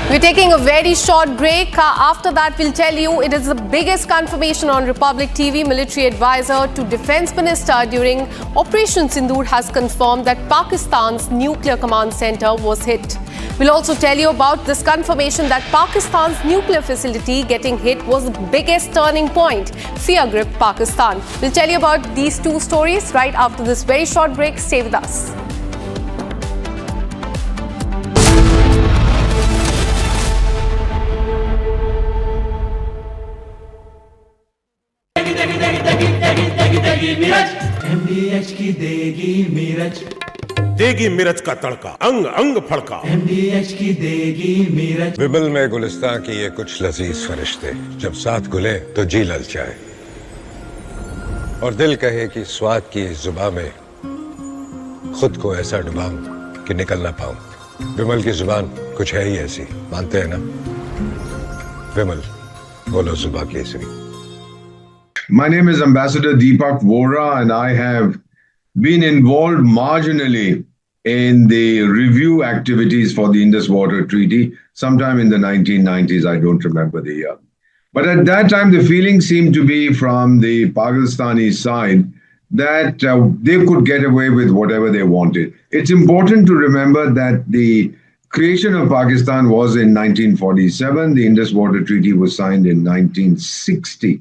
We're taking a very short break. After that, we'll tell you it is the biggest confirmation on Republic TV. Military advisor to Defence Minister during Operation Sindoor has confirmed that Pakistan's nuclear command center was hit. We'll also tell you about this confirmation that Pakistan's nuclear facility getting hit was the biggest turning point. Fear gripped Pakistan. We'll tell you about these 2 stories right after this very short break. Stay with us. MDH की देगी मिर्च, देगी मिर्च का तड़का, अंग अंग फड़का। MDH की देगी मिर्च। विमल में गुलिस्तां की ये कुछ लजीज फरिश्ते जब साथ घुले तो जी ललचाए और दिल कहे कि स्वाद की इस जुबां में खुद को ऐसा डुबाऊं कि निकल ना पाऊं। विमल की जुबान कुछ है ही ऐसी, मानते हैं ना? विमल, बोलो जुबां Kesari. My name is Ambassador Deepak Vora, and I have been involved marginally in the review activities for the Indus Water Treaty sometime in the 1990s. I don't remember the year. But at that time, the feeling seemed to be from the Pakistani side that they could get away with whatever they wanted. It's important to remember that the creation of Pakistan was in 1947. The Indus Water Treaty was signed in 1960.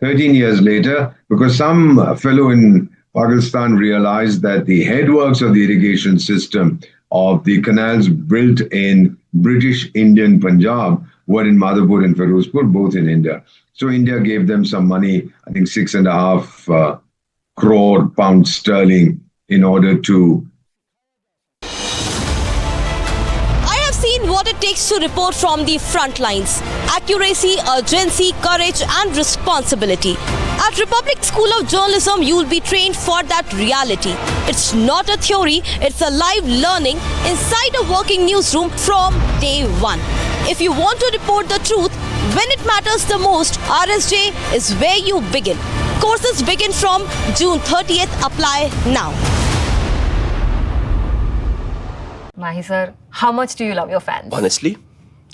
13 years later, because some fellow in Pakistan realized that the headworks of the irrigation system of the canals built in British Indian Punjab were in Madhapur and Firozpur, both in India. So India gave them some money, I think 6.5 crore pounds sterling, in order to. I have seen what it takes to report from the front lines. Accuracy, urgency, courage and responsibility. At Republic School of Journalism, you will be trained for that reality. It's not a theory, it's a live learning inside a working newsroom from day one. If you want to report the truth when it matters the most, RSJ is where you begin. Courses begin from June 30th. Apply now. Mahi sir, how much do you love your fans? Honestly,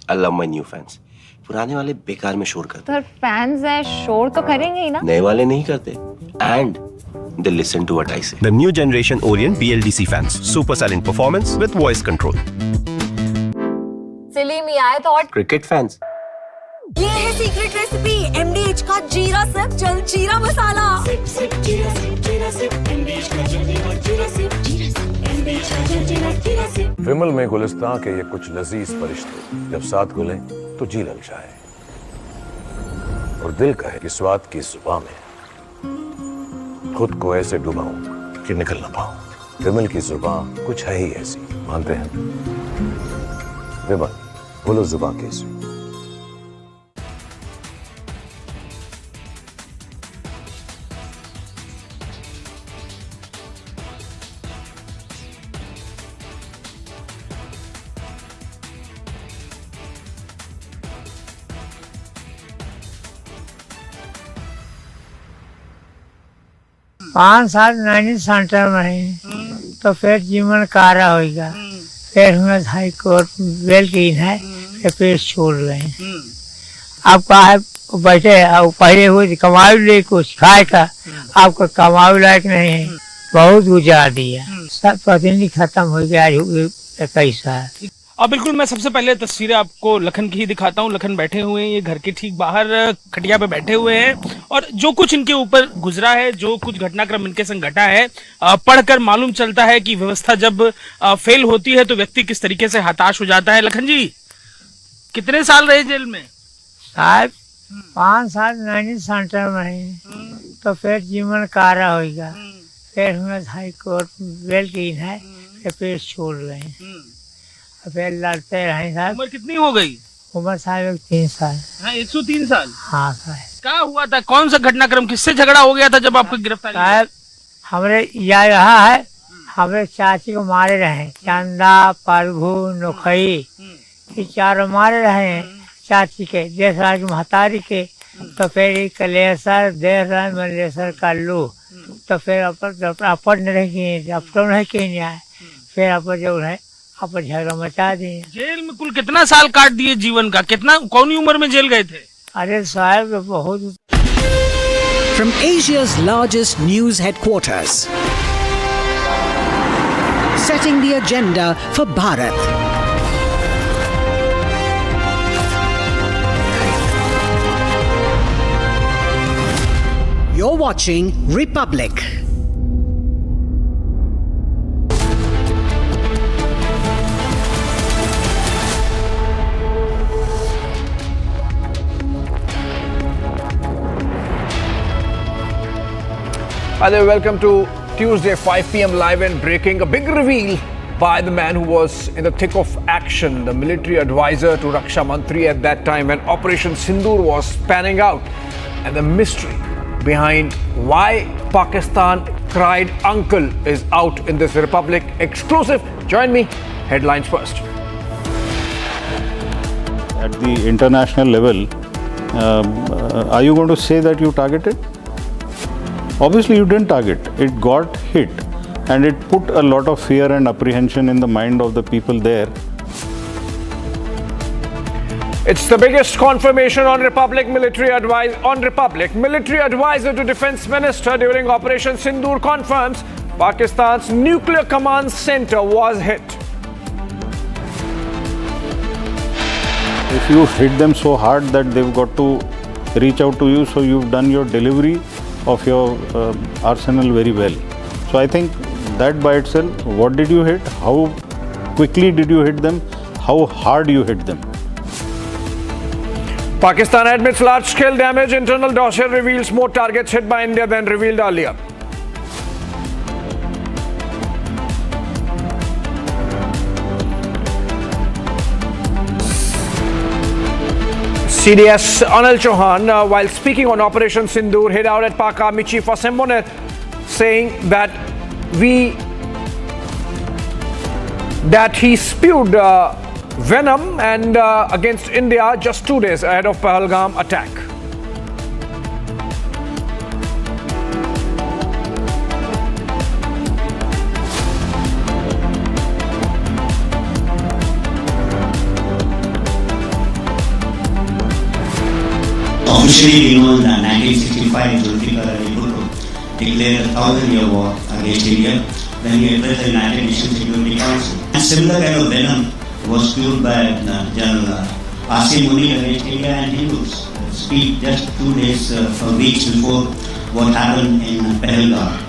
I love my new fans. पुराने वाले बेकार में शोर करते sir fans हैं शोर तो करेंगे ही ना नए वाले नहीं करते and they listen to what I say. The new generation Orient BLDC fans, super silent performance with voice control. सिली में आए तो और Cricket fans. ये है सीक्रेट रेसिपी MDH का जीरा सिप जल जीरा मसाला. सिप सिप जीरा सिप MDH का जल जीरा सिप MDH का जल जीरा सिप. विमल में गुलिस्तां के ये कुछ लजीज फरिश्ते जब साथ घुले तो जी ललचाए और दिल कहे कि स्वाद की जुबां में खुद को ऐसे डुबाऊं कि निकल ना पाऊं. विमल की जुबां कुछ है ही ऐसी, मानते हैं? विमल बोलो जुबां कैसी. पाँच साल नैनी सेंटर में ही तो फिर जीवन कारा होगा. फिर हमें हाई कोर्ट बेल की है फिर छोड़ गए. आप कहा बैठे अब पहले हुए कमाई ले कुछ खाए का आपको कमाई लायक नहीं है. बहुत गुजार दिया सब प्रतिनिधि खत्म हो गया 21 साल. अब बिल्कुल मैं सबसे पहले तस्वीरें आपको लखन की ही दिखाता हूँ. लखन बैठे हुए हैं ये घर के ठीक बाहर खटिया पे बैठे हुए हैं और जो कुछ इनके ऊपर गुजरा है, जो कुछ घटनाक्रम इनके संग घटा है, पढ़कर मालूम चलता है कि व्यवस्था जब फेल होती है तो व्यक्ति किस तरीके से हताश हो जाता है. लखन जी कितने साल रहे जेल में? साहब 5 साल नैनी सेंटर में ही तो फिर जीवन कारा होगा. फिर हमें हाई कोर्ट बेल की है फिर छोड़ गए. फिर लड़ते रहे साहब. उम्र कितनी हो गई? उम्र साहब 3 साल. हाँ 103 साल. हाँ साहब. क्या हुआ था? कौन सा घटनाक्रम, किससे झगड़ा हो गया था जब आपको गिरफ्तारी? साहब हमरे यह रहा है हमारे चाची को मारे रहे. चंदा प्रभु नोखई ये चारों मारे रहे हैं चाची के. देसराज की महतारी के तो फिर कलेसर देसराज मलेसर का लू तो फिर अपन नहीं किए. फिर अपन जो है आप झगड़ा मचा दिए. जेल में कुल कितना साल काट दिए जीवन का? कितना कौन उम्र में जेल गए थे? अरे साहब बहुत. From Asia's largest news headquarters, setting the agenda for Bharat. You're watching Republic. Hi there, welcome to Tuesday 5 p.m. live and breaking. A big reveal by the man who was in the thick of action, the military advisor to Raksha Mantri at that time when Operation Sindoor was panning out, and the mystery behind why Pakistan cried uncle is out in this Republic exclusive. Join me, headlines first. At the international level, are you going to say that you targeted? Obviously you didn't target. It got hit and it put a lot of fear and apprehension in the mind of the people there. It's the biggest confirmation on Republic military advisor to Defence Minister during Operation Sindoor confirms Pakistan's nuclear command center was hit. If you hit them so hard that they've got to reach out to you, so you've done your delivery of your arsenal very well. So I think that by itself, what did you hit? How quickly did you hit them? How hard you hit them? Pakistan admits large-scale damage. Internal dossier reveals more targets hit by India than revealed earlier. CDS Anil Chauhan, while speaking on Operation Sindoor, hit out at Pak Army Chief Asim Munir, saying that he spewed venom and against India just 2 days ahead of Pahalgam attack. Officially, we know that 1965 Zulfikar Ali Bhutto declared a 1,000-year war against India when he addressed the United Nations Security Council. A similar kind of venom was spewed by General Asim Munir against India and Hindus. Speak just 2 days or weeks before what happened in Pahalgam.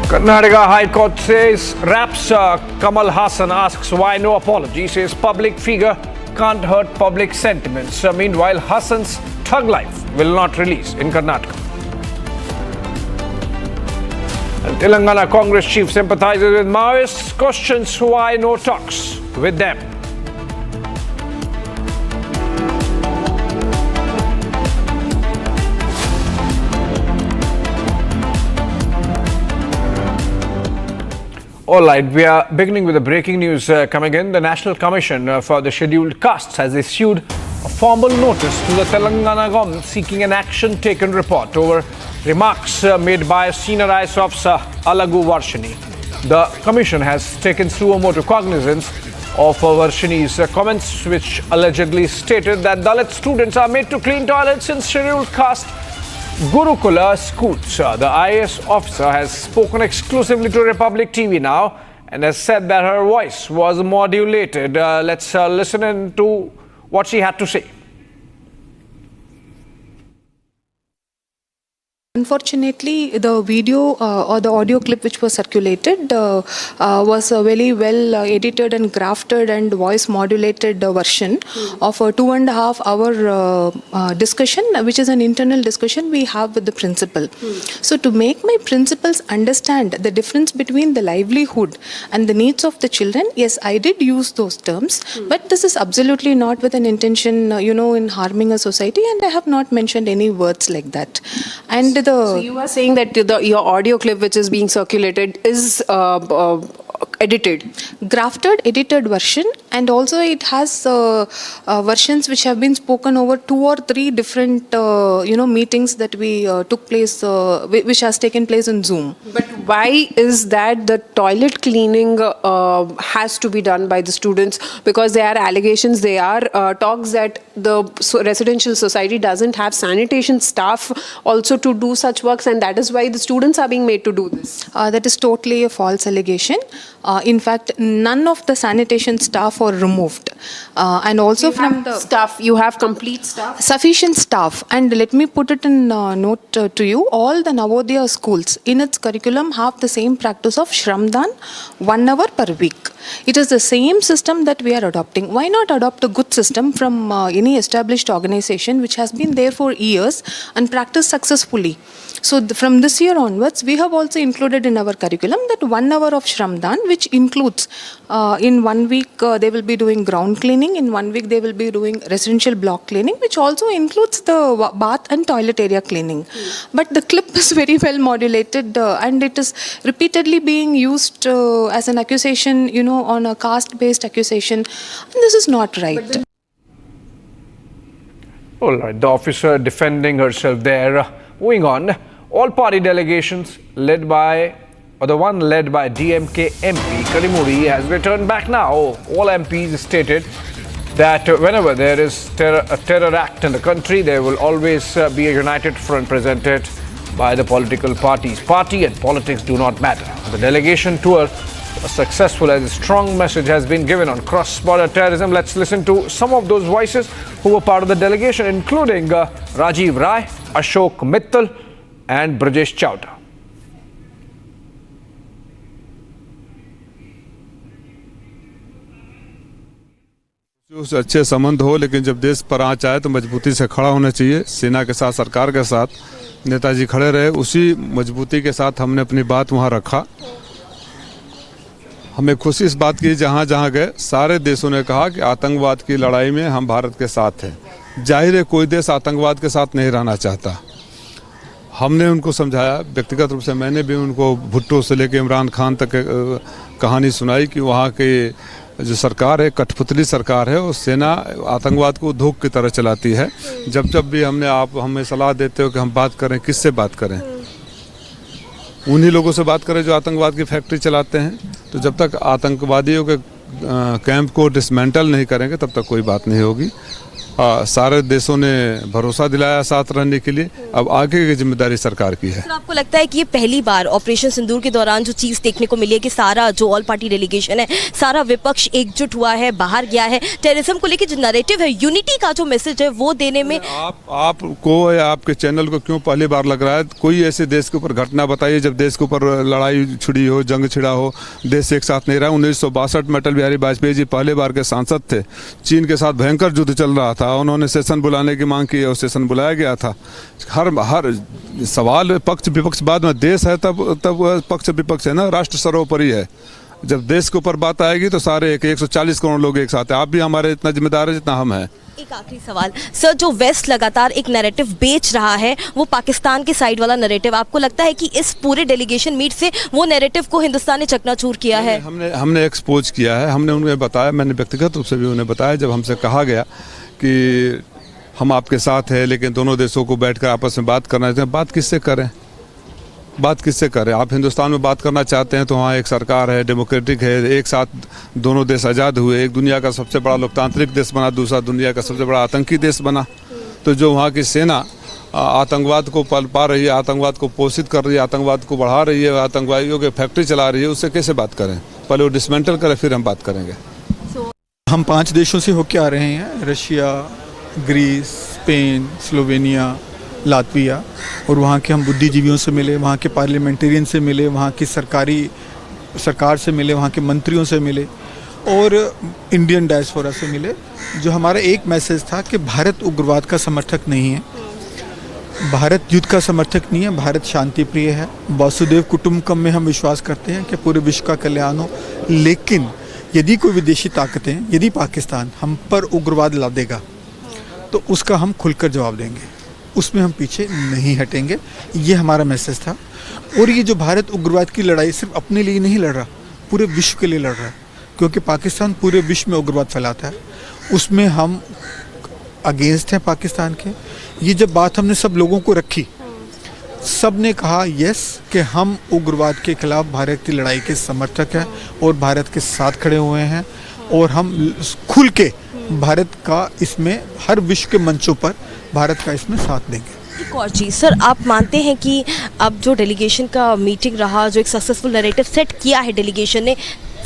Karnataka High Court says raps Kamal Haasan, asks why no apology, says public figure can't hurt public sentiments. Meanwhile, Haasan's thug life will not release in Karnataka. And Telangana Congress chief sympathizes with Maoists, questions why no talks with them. All right, we are beginning with the breaking news coming in. The National Commission for the Scheduled Castes has issued a formal notice to the Telangana government seeking an action taken report over remarks made by senior IAS officer Alagu Varshini. The commission has taken suo motu cognizance of Varshini's comments, which allegedly stated that Dalit students are made to clean toilets in scheduled caste Gurukula schools. The IAS officer has spoken exclusively to Republic TV now and has said that her voice was modulated. Let's listen in to what she had to say. Unfortunately, the video or the audio clip which was circulated was a very well edited and grafted and voice modulated version of a 2.5 hour discussion, which is an internal discussion we have with the principal. So to make my principals understand the difference between the livelihood and the needs of the children, yes, I did use those terms, but this is absolutely not with an intention, in harming a society, and I have not mentioned any words like that. And so you are saying that your audio clip which is being circulated is edited? Grafted, edited version, and also it has versions which have been spoken over 2 or 3 different meetings that we took place, which has taken place in Zoom. But why is that the toilet cleaning has to be done by the students? Because there are allegations, there are talks that the residential society doesn't have sanitation staff also to do such works, and that is why the students are being made to do this. That is totally a false allegation. In fact, none of the sanitation staff are removed. And also from the staff, you have complete staff? Sufficient staff. And let me put it in note to you, all the Ayodhya schools in its curriculum have the same practice of Shramdan, 1 hour per week. It is the same system that we are adopting. Why not adopt a good system from any established organization which has been there for years and practiced successfully? So from this year onwards, we have also included in our curriculum that 1 hour of Shramdan, which includes in 1 week they will be doing ground cleaning, in 1 week they will be doing residential block cleaning, which also includes the bath and toilet area cleaning. But the clip is very well modulated and it is repeatedly being used as an accusation, on a caste-based accusation. And this is not right. All right, the officer defending herself there. Moving on, all party delegations led by DMK MP Karimuri has returned back now. All MPs stated that whenever there is a terror act in the country, there will always be a united front presented by the political parties. Party and politics do not matter. The delegation tour successful as a strong message has been given on cross-border terrorism. Let's listen to some of those voices who were part of the delegation, including Rajiv Rai, Ashok Mittal and Brajesh Chawda. जो अच्छे संबंध हो, लेकिन जब देश पर आँच आए तो मजबूती से खड़ा होना चाहिए। सेना के साथ, सरकार के साथ नेताजी खड़े रहे, उसी मजबूती के साथ हमने अपनी बात वहाँ रखा। हमें खुशी इस बात की, जहाँ जहाँ गए सारे देशों ने कहा कि आतंकवाद की लड़ाई में हम भारत के साथ हैं। जाहिर है कोई देश आतंकवाद के साथ नहीं रहना चाहता। हमने उनको समझाया, व्यक्तिगत रूप से मैंने भी उनको भुट्टो से लेकर इमरान खान तक कहानी सुनाई कि वहाँ के जो सरकार है, कठपुतली सरकार है, और सेना आतंकवाद को धोख की तरह चलाती है। जब जब भी आप हमें सलाह देते हो कि हम बात करें, किससे बात करें? उन्हीं लोगों से बात करें जो आतंकवाद की फैक्ट्री चलाते हैं। तो जब तक आतंकवादियों के कैंप को डिसमेंटल नहीं करेंगे तब तक कोई बात नहीं होगी। सारे देशों ने भरोसा दिलाया साथ रहने के लिए। अब आगे की जिम्मेदारी सरकार की है। सर, आपको लगता है कि ये पहली बार ऑपरेशन सिंदूर के दौरान जो चीज़ देखने को मिली है कि सारा जो ऑल पार्टी डेलीगेशन है, सारा विपक्ष एकजुट हुआ है, बाहर गया है, टेररिज्म को लेकर जो नैरेटिव है, यूनिटी का जो मैसेज है वो देने में आपको या आपके चैनल को क्यों पहली बार लग रहा है? कोई ऐसे देश के ऊपर घटना बताइए जब देश के ऊपर लड़ाई छिड़ी हो, जंग छिड़ा हो, देश एक साथ नहीं रहा। 1962 में अटल बिहारी वाजपेयी जी पहले बार के सांसद थे। चीन के साथ भयंकर युद्ध चल रहा था, उन्होंने सेशन बुलाने की मांग की और सेशन बुलाया गया था। हर सवाल पक्ष विपक्ष बाद में, देश है तब पक्ष विपक्ष है ना, राष्ट्र सर्वोपरि है। जब देश के ऊपर बात आएगी तो सारे 140 करोड़ लोग एक साथ हैं। आप भी हमारे इतना जिम्मेदार है जितना हम हैं। एक आखिरी सवाल सर, जो वेस्ट लगातार एक नैरेटिव बेच रहा है, वो पाकिस्तान के साइड वाला नैरेटिव, आपको लगता है कि इस पूरे डेलीगेशन मीट से वो नैरेटिव को हिंदुस्तान ने चकनाचूर किया है? हमने एक्सपोज किया है। हमने उन्हें बताया, मैंने व्यक्तिगत रूप से भी उन्हें बताया, जब हमसे कहा गया कि हम आपके साथ हैं लेकिन दोनों देशों को बैठकर आपस में बात करना चाहते हैं। बात किससे करें? बात किससे करें? आप हिंदुस्तान में बात करना चाहते हैं तो वहाँ एक सरकार है, डेमोक्रेटिक है, एक साथ दोनों देश आज़ाद हुए, एक दुनिया का सबसे बड़ा लोकतांत्रिक देश बना, दूसरा दुनिया का सबसे बड़ा आतंकी देश बना। तो जो वहाँ की सेना आतंकवाद को पल पा रही है, आतंकवाद को पोषित कर रही है, आतंकवाद को बढ़ा रही है, आतंकवादियों की फैक्ट्री चला रही है, उससे कैसे बात करें? पहले वो डिसमेंटल करें, फिर हम बात करेंगे। हम 5 देशों से होकर आ रहे हैं, Russia, Greece, Spain, Slovenia, Latvia, और वहाँ के हम बुद्धिजीवियों से मिले, वहाँ के पार्लियामेंटेरियन से मिले, वहाँ की सरकार से मिले, वहाँ के मंत्रियों से मिले और इंडियन डायस्पोरा से मिले। जो हमारा एक मैसेज था कि भारत उग्रवाद का समर्थक नहीं है, भारत युद्ध का समर्थक नहीं है, भारत शांति प्रिय है, वसुदेव कुटुंबकम में हम विश्वास करते हैं कि पूरे विश्व का कल्याण हो। लेकिन यदि कोई विदेशी ताकतें, यदि पाकिस्तान हम पर उग्रवाद ला देगा तो उसका हम खुलकर जवाब देंगे, उसमें हम पीछे नहीं हटेंगे। ये हमारा मैसेज था। और ये जो भारत उग्रवाद की लड़ाई सिर्फ अपने लिए नहीं लड़ रहा, पूरे विश्व के लिए लड़ रहा है, क्योंकि पाकिस्तान पूरे विश्व में उग्रवाद फैलाता है। उसमें हम अगेंस्ट हैं पाकिस्तान के। ये जब बात हमने सब लोगों को रखी, सब ने कहा यस कि हम उग्रवाद के खिलाफ भारत की लड़ाई के समर्थक हैं और भारत के साथ खड़े हुए हैं, और हम खुल के भारत का इसमें हर विश्व के मंचों पर भारत का इसमें साथ देंगे। एक और चीज़ सर, आप मानते हैं कि अब जो डेलीगेशन का मीटिंग रहा, जो एक सक्सेसफुल नैरेटिव सेट किया है डेलीगेशन ने,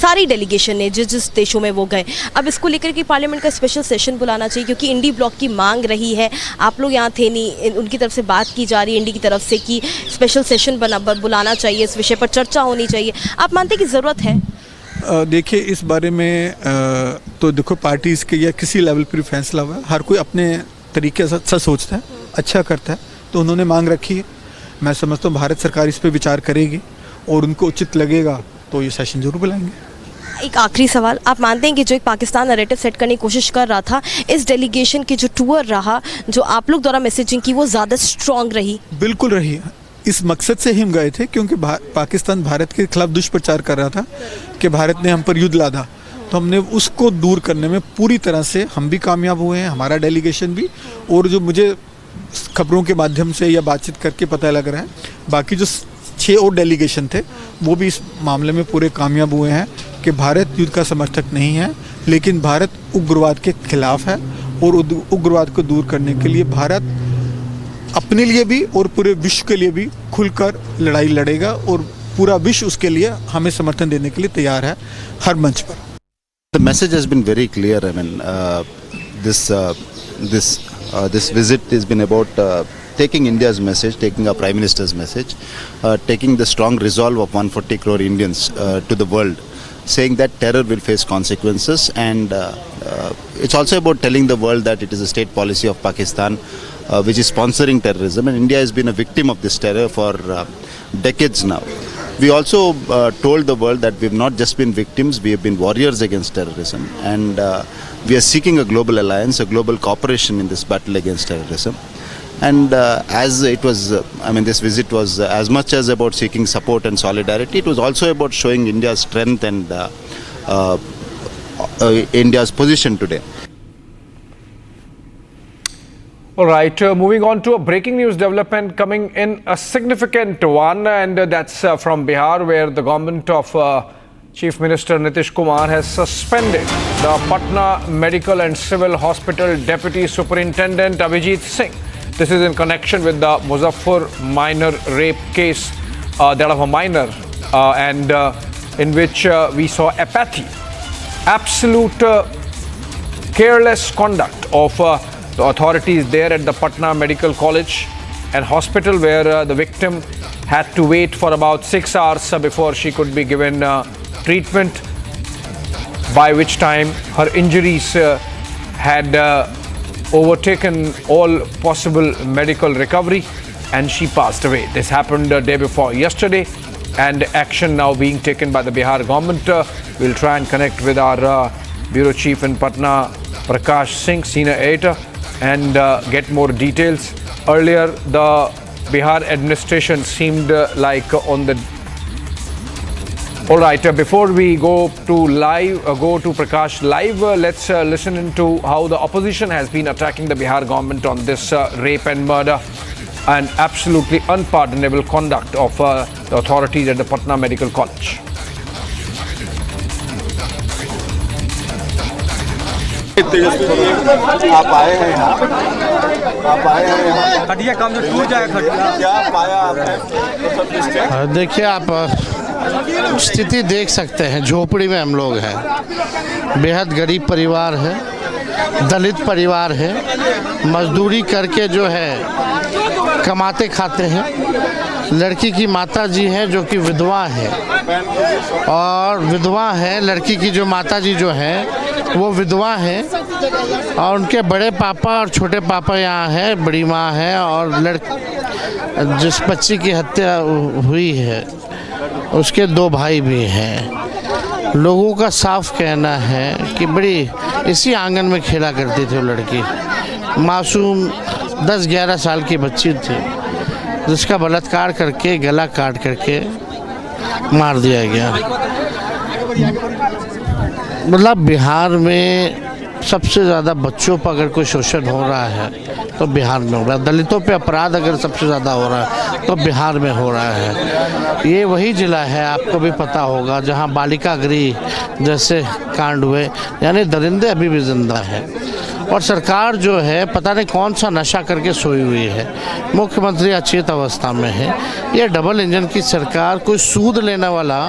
सारी डेलीगेशन ने जिस देशों में वो गए, अब इसको लेकर के पार्लियामेंट का स्पेशल सेशन बुलाना चाहिए, क्योंकि इंडी ब्लॉक की मांग रही है। आप लोग यहाँ थे नहीं, उनकी तरफ से बात की जा रही है इंडी की तरफ से कि स्पेशल सेशन बुलाना चाहिए, इस विषय पर चर्चा होनी चाहिए। आप मानते हैं कि ज़रूरत है? देखिए, इस बारे में तो देखो पार्टीज़ के या किसी लेवल पर फैसला हुआ है, हर कोई अपने तरीके से अच्छा सोचता है, अच्छा करता है, तो उन्होंने मांग रखी है। मैं समझता हूँ भारत सरकार इस पर विचार करेगी और उनको उचित लगेगा तो ये सेशन जरूर बुलाएंगे। एक आखिरी सवाल, आप मानते हैं कि जो एक पाकिस्तान नैरेटिव सेट करने की कोशिश कर रहा था, इस डेलीगेशन की जो टूर रहा, जो आप लोग द्वारा मैसेजिंग की, वो ज़्यादा स्ट्रॉन्ग रही? बिल्कुल रही। इस मकसद से ही हम गए थे, क्योंकि पाकिस्तान भारत के खिलाफ दुष्प्रचार कर रहा था कि भारत ने हम पर युद्ध लादा, तो हमने उसको दूर करने में पूरी तरह से हम भी कामयाब हुए हैं, हमारा डेलीगेशन भी। और जो मुझे खबरों के माध्यम से या बातचीत करके पता लग रहा है, बाकी जो 6 और डेलीगेशन थे वो भी इस मामले में पूरे कामयाब हुए हैं कि भारत युद्ध का समर्थक नहीं है, लेकिन भारत उग्रवाद के खिलाफ है, और उग्रवाद को दूर करने के लिए भारत अपने लिए भी और पूरे विश्व के लिए भी खुलकर लड़ाई लड़ेगा और पूरा विश्व उसके लिए हमें समर्थन देने के लिए तैयार है हर मंच पर। The message has been very clear. I mean, this visit has been about taking India's message, taking our Prime Minister's message, taking the strong resolve of 140 crore Indians to the world, saying that terror will face consequences, and it's also about telling the world that it is a state policy of Pakistan which is sponsoring terrorism, and India has been a victim of this terror for decades now. We also told the world that we have not just been victims, we have been warriors against terrorism, and we are seeking a global alliance, a global cooperation in this battle against terrorism. And as it was, this visit was as much as about seeking support and solidarity, it was also about showing India's strength and India's position today. All right, moving on to a breaking news development coming in, a significant one, and that's from Bihar, where the government of Chief Minister Nitish Kumar has suspended the Patna Medical and Civil Hospital Deputy Superintendent Abhijit Singh. This is in connection with the Muzaffar minor rape case, that of a minor, and in which we saw apathy, absolute careless conduct of the authorities there at the Patna Medical College and Hospital, where the victim had to wait for about 6 hours before she could be given treatment, by which time her injuries had overtaken all possible medical recovery and she passed away. This happened the day before yesterday, and action now being taken by the Bihar government. We'll try and connect with our Bureau Chief in Patna, Prakash Singh, Senior Editor, and get more details. Earlier, the Bihar administration seemed like on the... All right, before we go to Prakash live, let's listen into how the opposition has been attacking the Bihar government on this rape and murder and absolutely unpardonable conduct of the authorities at the Patna Medical College. आप आए हैं यहाँ खटिया काम जो टूट जाएगा खटिया क्या पाया आपने? देखिए, आप स्थिति देख सकते हैं, झोपड़ी में हम लोग हैं, बेहद गरीब परिवार है, दलित परिवार है, मजदूरी करके जो है कमाते खाते हैं। लड़की की माता जी हैं जो कि विधवा है, और विधवा है लड़की की जो माता जी जो है वो विधवा है, और उनके बड़े पापा और छोटे पापा यहाँ हैं, बड़ी माँ है, और जिस बच्ची की हत्या हुई है उसके 2 भाई भी हैं। लोगों का साफ कहना है कि बड़ी इसी आंगन में खेला करती थी वो लड़की, मासूम 10-11 साल की बच्ची थी, जिसका बलात्कार करके गला काट करके मार दिया गया। मतलब बिहार में सबसे ज़्यादा बच्चों पर अगर कोई शोषण हो रहा है तो बिहार में हो रहा है, दलितों पे अपराध अगर सबसे ज़्यादा हो रहा है तो बिहार में हो रहा है। ये वही ज़िला है, आपको भी पता होगा, जहां बालिका गृह जैसे कांड हुए, यानी दरिंदे अभी भी जिंदा है। और सरकार जो है पता नहीं कौन सा नशा करके सोई हुई है, मुख्यमंत्री अचेत अवस्था में है। ये डबल इंजन की सरकार कोई सूद लेने वाला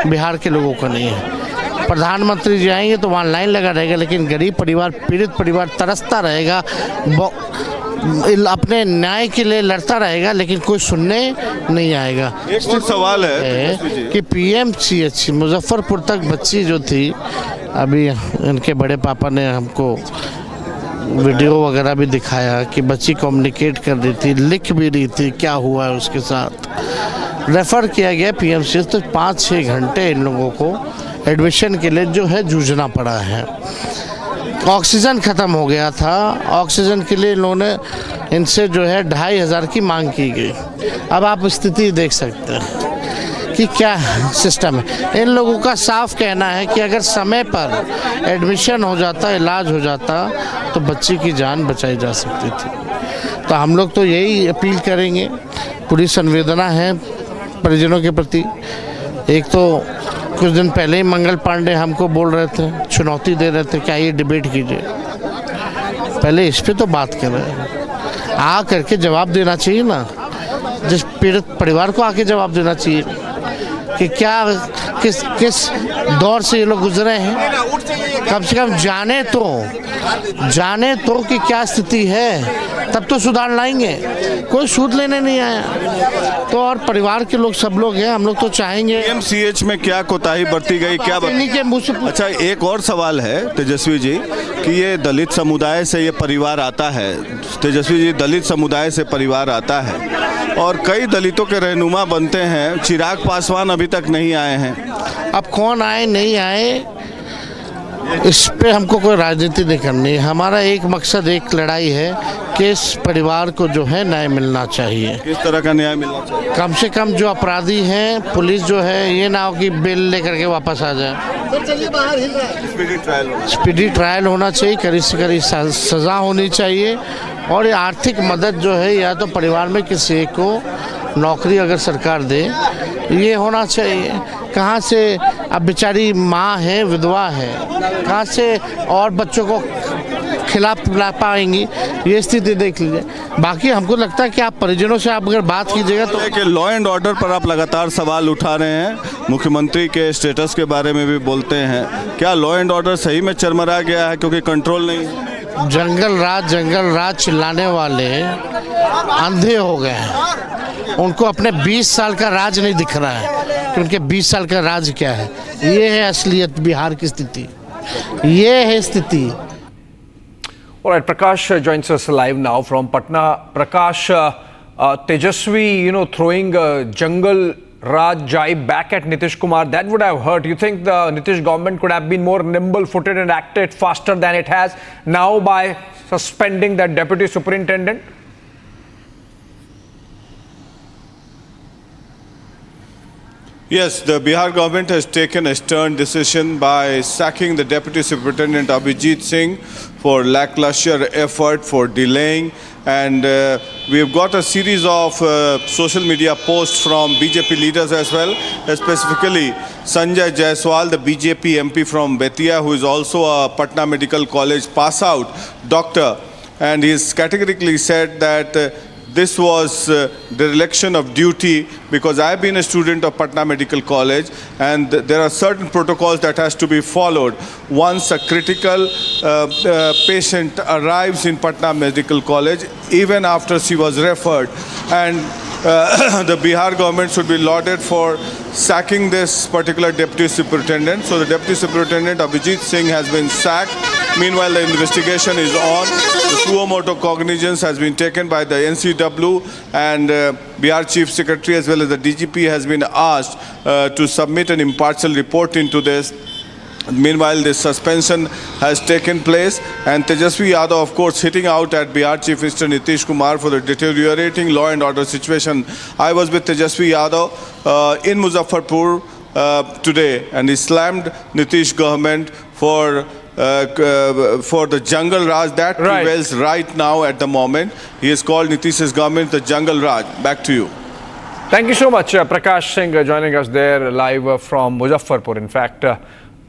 बिहार के लोगों को नहीं है। प्रधानमंत्री जी आएंगे तो वहाँ लाइन लगा रहेगा, लेकिन गरीब परिवार, पीड़ित परिवार तरसता रहेगा, अपने न्याय के लिए लड़ता रहेगा, लेकिन कोई सुनने नहीं आएगा। एक और सवाल है कि PMCH मुजफ्फरपुर तक बच्ची जो थी, अभी इनके बड़े पापा ने हमको वीडियो वगैरह भी दिखाया कि बच्ची कम्युनिकेट कर रही थी, लिख भी रही थी क्या हुआ है उसके साथ। रेफ़र किया गया PMCH, तो 5-6 घंटे इन लोगों को एडमिशन के लिए जो है जूझना पड़ा है। ऑक्सीजन ख़त्म हो गया था, ऑक्सीजन के लिए इन्होंने इनसे जो है 2500 की मांग की गई। अब आप स्थिति देख सकते हैं कि क्या सिस्टम है। इन लोगों का साफ कहना है कि अगर समय पर एडमिशन हो जाता, इलाज हो जाता, तो बच्ची की जान बचाई जा सकती थी। तो हम लोग तो यही अपील करेंगे, पूरी संवेदना है परिजनों के प्रति। एक तो कुछ दिन पहले ही मंगल पांडे हमको बोल रहे थे, चुनौती दे रहे थे कि आइए डिबेट कीजिए, पहले इस पे तो बात कर रहे हैं। आ करके जवाब देना चाहिए ना, जिस पीड़ित परिवार को आके जवाब देना चाहिए। कि क्या किस दौर से ये लोग गुजरे हैं। कम से कम जाने तो कि क्या स्थिति है, तब तो सुधार लाएंगे। कोई सूद लेने नहीं आया तो, और परिवार के लोग सब लोग हैं, हम लोग तो चाहेंगे। MCH में क्या कोताही बरती गई, क्या अच्छा एक और सवाल है तेजस्वी जी कि ये दलित समुदाय से ये परिवार आता है, तेजस्वी जी दलित समुदाय से परिवार आता है और कई दलितों के रहनुमा बनते हैं, चिराग पासवान अभी तक नहीं आए हैं। अब कौन आए नहीं आए इस पे हमको कोई राजनीति नहीं करनी। हमारा एक मकसद, एक लड़ाई है कि इस परिवार को जो है न्याय मिलना चाहिए। किस तरह का न्याय मिलना चाहिए? कम से कम जो अपराधी हैं, पुलिस जो है, ये ना हो कि बेल लेकर के वापस आ जाए। स्पीडी ट्रायल होना चाहिए, कड़ी से कड़ी सज़ा होनी चाहिए और ये आर्थिक मदद जो है या तो परिवार में किसी एक को नौकरी अगर सरकार दे, ये होना चाहिए। कहाँ से अब बेचारी माँ है, विधवा है, कहाँ से और बच्चों को खिला पाएंगी, ये स्थिति देख लीजिए। बाकी हमको लगता है कि आप परिजनों से आप अगर बात कीजिएगा तो कि लॉ एंड ऑर्डर पर आप लगातार सवाल उठा रहे हैं, मुख्यमंत्री के स्टेटस के बारे में भी बोलते हैं, क्या लॉ एंड ऑर्डर सही में चरमरा गया है क्योंकि कंट्रोल नहीं है? जंगल राज चिल्लाने वाले अंधे हो गए हैं। उनको अपने 20 साल का राज नहीं दिख रहा है कि उनके 20 साल का राज क्या है। ये है असलियत बिहार की स्थिति, ये है स्थिति। All right, Prakash joins us live now from Patna. Prakash, Tejasvi, throwing jungle Raj jibe back at Nitish Kumar, that would have hurt. You think the Nitish government could have been more nimble-footed and acted faster than it has now by suspending that deputy superintendent? Yes, the Bihar government has taken a stern decision by sacking the Deputy Superintendent Abhijit Singh for lackluster effort, for delaying, and we have got a series of social media posts from BJP leaders as well, specifically Sanjay Jaiswal, the BJP MP from Betia, who is also a Patna Medical College pass-out doctor, and he has categorically said that this was dereliction of duty because I have been a student of Patna Medical College and there are certain protocols that has to be followed. Once a critical patient arrives in Patna Medical College, even after she was referred, and the Bihar government should be lauded for sacking this particular deputy superintendent. So the deputy superintendent Abhijit Singh has been sacked. Meanwhile, the investigation is on. The suo motu cognizance has been taken by the NCW, and Bihar Chief Secretary as well as the DGP has been asked to submit an impartial report into this. Meanwhile, this suspension has taken place, and Tejasvi Yadav, of course, hitting out at Bihar Chief Minister Nitish Kumar for the deteriorating law and order situation. I was with Tejasvi Yadav in Muzaffarpur today, and he slammed Nitish government for the jungle Raj that prevails right now at the moment. He has called Nitish's government the jungle Raj. Back to you. Thank you so much, Prakash Singh, joining us there live from Muzaffarpur, in fact.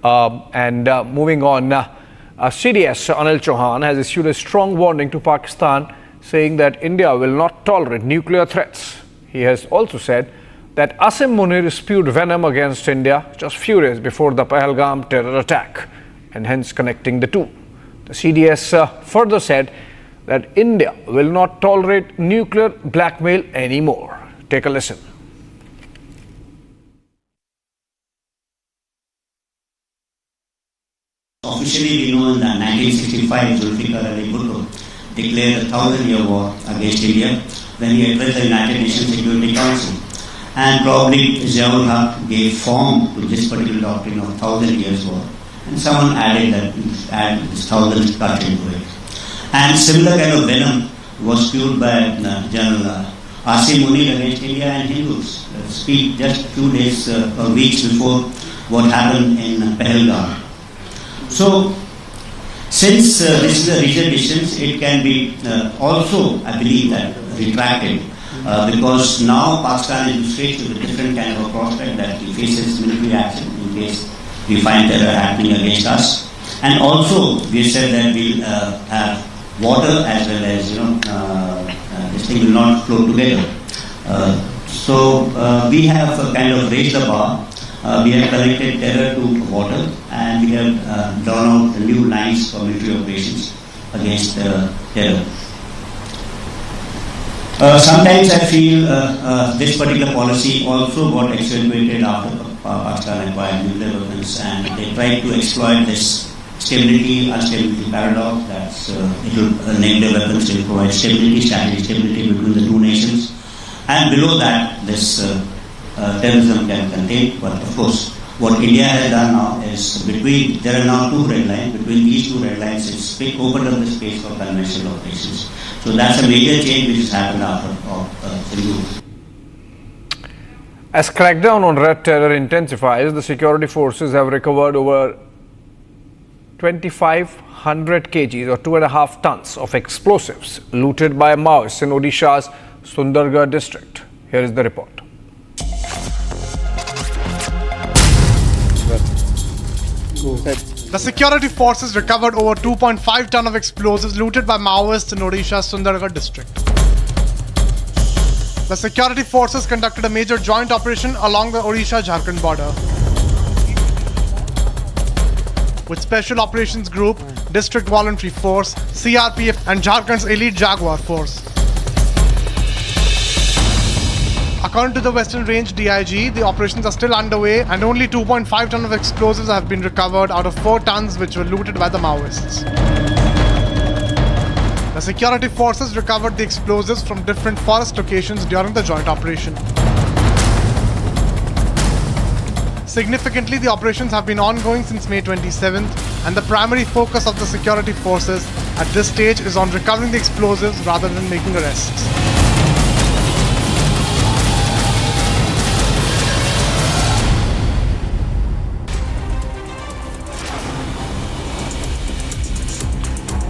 Moving on, CDS Anil Chauhan has issued a strong warning to Pakistan, saying that India will not tolerate nuclear threats. He has also said that Asim Munir spewed venom against India just few days before the Pahalgam terror attack, and hence connecting the two. The CDS further said that India will not tolerate nuclear blackmail anymore. Take a listen. Officially, we know in 1965, Zulfikar Ali Bhutto declared a 1,000-year war against India when he addressed the United Nations Security Council. And probably Ziaul Haq gave form to this particular doctrine of 1,000 years war. And someone added this 1,000 touch into it. And similar kind of venom was spewed by General Asim Munir against India and Hindus. Speak just few days or weeks before what happened in Pahalgam. So, since this is a recent distance, it can be also, I believe, that retracted because now Pakistan is faced with a different kind of a prospect that it faces military action in case we find terror happening against us. And also, we said that we'll have water as well as, this thing will not flow together. So we have kind of raised the bar. We have connected terror to water, and we have drawn out new lines for military operations against terror. Sometimes I feel this particular policy also got accentuated after Pakistan acquired nuclear weapons, and they tried to exploit this stability-unstability paradox. That's nuclear weapons will provide stability, strategic stability between the two nations, and below that, this terrorism can contain. But of course, what India has done now is there are now two red lines. Between these two red lines, it's opened up the space for conventional operations. So that's a major change which has happened after Sindhu. As crackdown on red terror intensifies, the security forces have recovered over 2,500 kgs or 2.5 tons of explosives looted by Maoists in Odisha's Sundargarh district. Here is the report. The security forces recovered over 2.5 ton of explosives looted by Maoists in Odisha's Sundargarh district. The security forces conducted a major joint operation along the Odisha-Jharkhand border with Special Operations Group, District Voluntary Force, CRPF and Jharkhand's Elite Jaguar Force. According to the Western Range DIG, the operations are still underway and only 2.5 ton of explosives have been recovered out of 4 tons which were looted by the Maoists. The security forces recovered the explosives from different forest locations during the joint operation. Significantly, the operations have been ongoing since May 27th, and the primary focus of the security forces at this stage is on recovering the explosives rather than making arrests.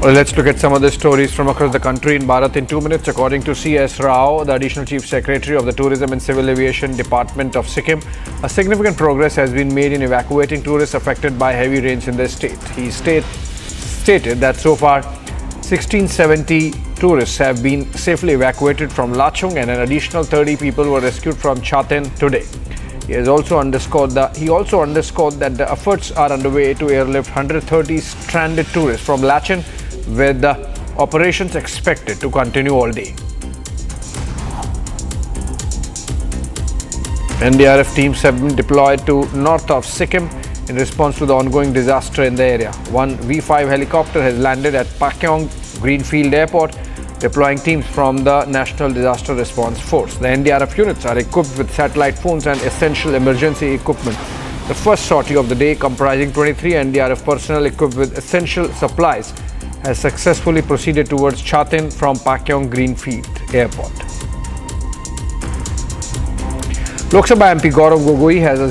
Well, let's look at some of the stories from across the country in Bharat in 2 minutes. According to C.S. Rao, the Additional Chief Secretary of the Tourism and Civil Aviation Department of Sikkim, a significant progress has been made in evacuating tourists affected by heavy rains in the state. He stated that so far 1,670 tourists have been safely evacuated from Lachung and an additional 30 people were rescued from Chaten today. He also underscored that the efforts are underway to airlift 130 stranded tourists from Lachin, with the operations expected to continue all day. NDRF teams have been deployed to north of Sikkim in response to the ongoing disaster in the area. One V5 helicopter has landed at Pakyong Greenfield Airport, deploying teams from the National Disaster Response Force. The NDRF units are equipped with satellite phones and essential emergency equipment. The first sortie of the day, comprising 23 NDRF personnel equipped with essential supplies, has successfully proceeded towards Chaten from Pakyong Greenfield Airport. Lok Sabha MP Gaurav Gogoi has assumed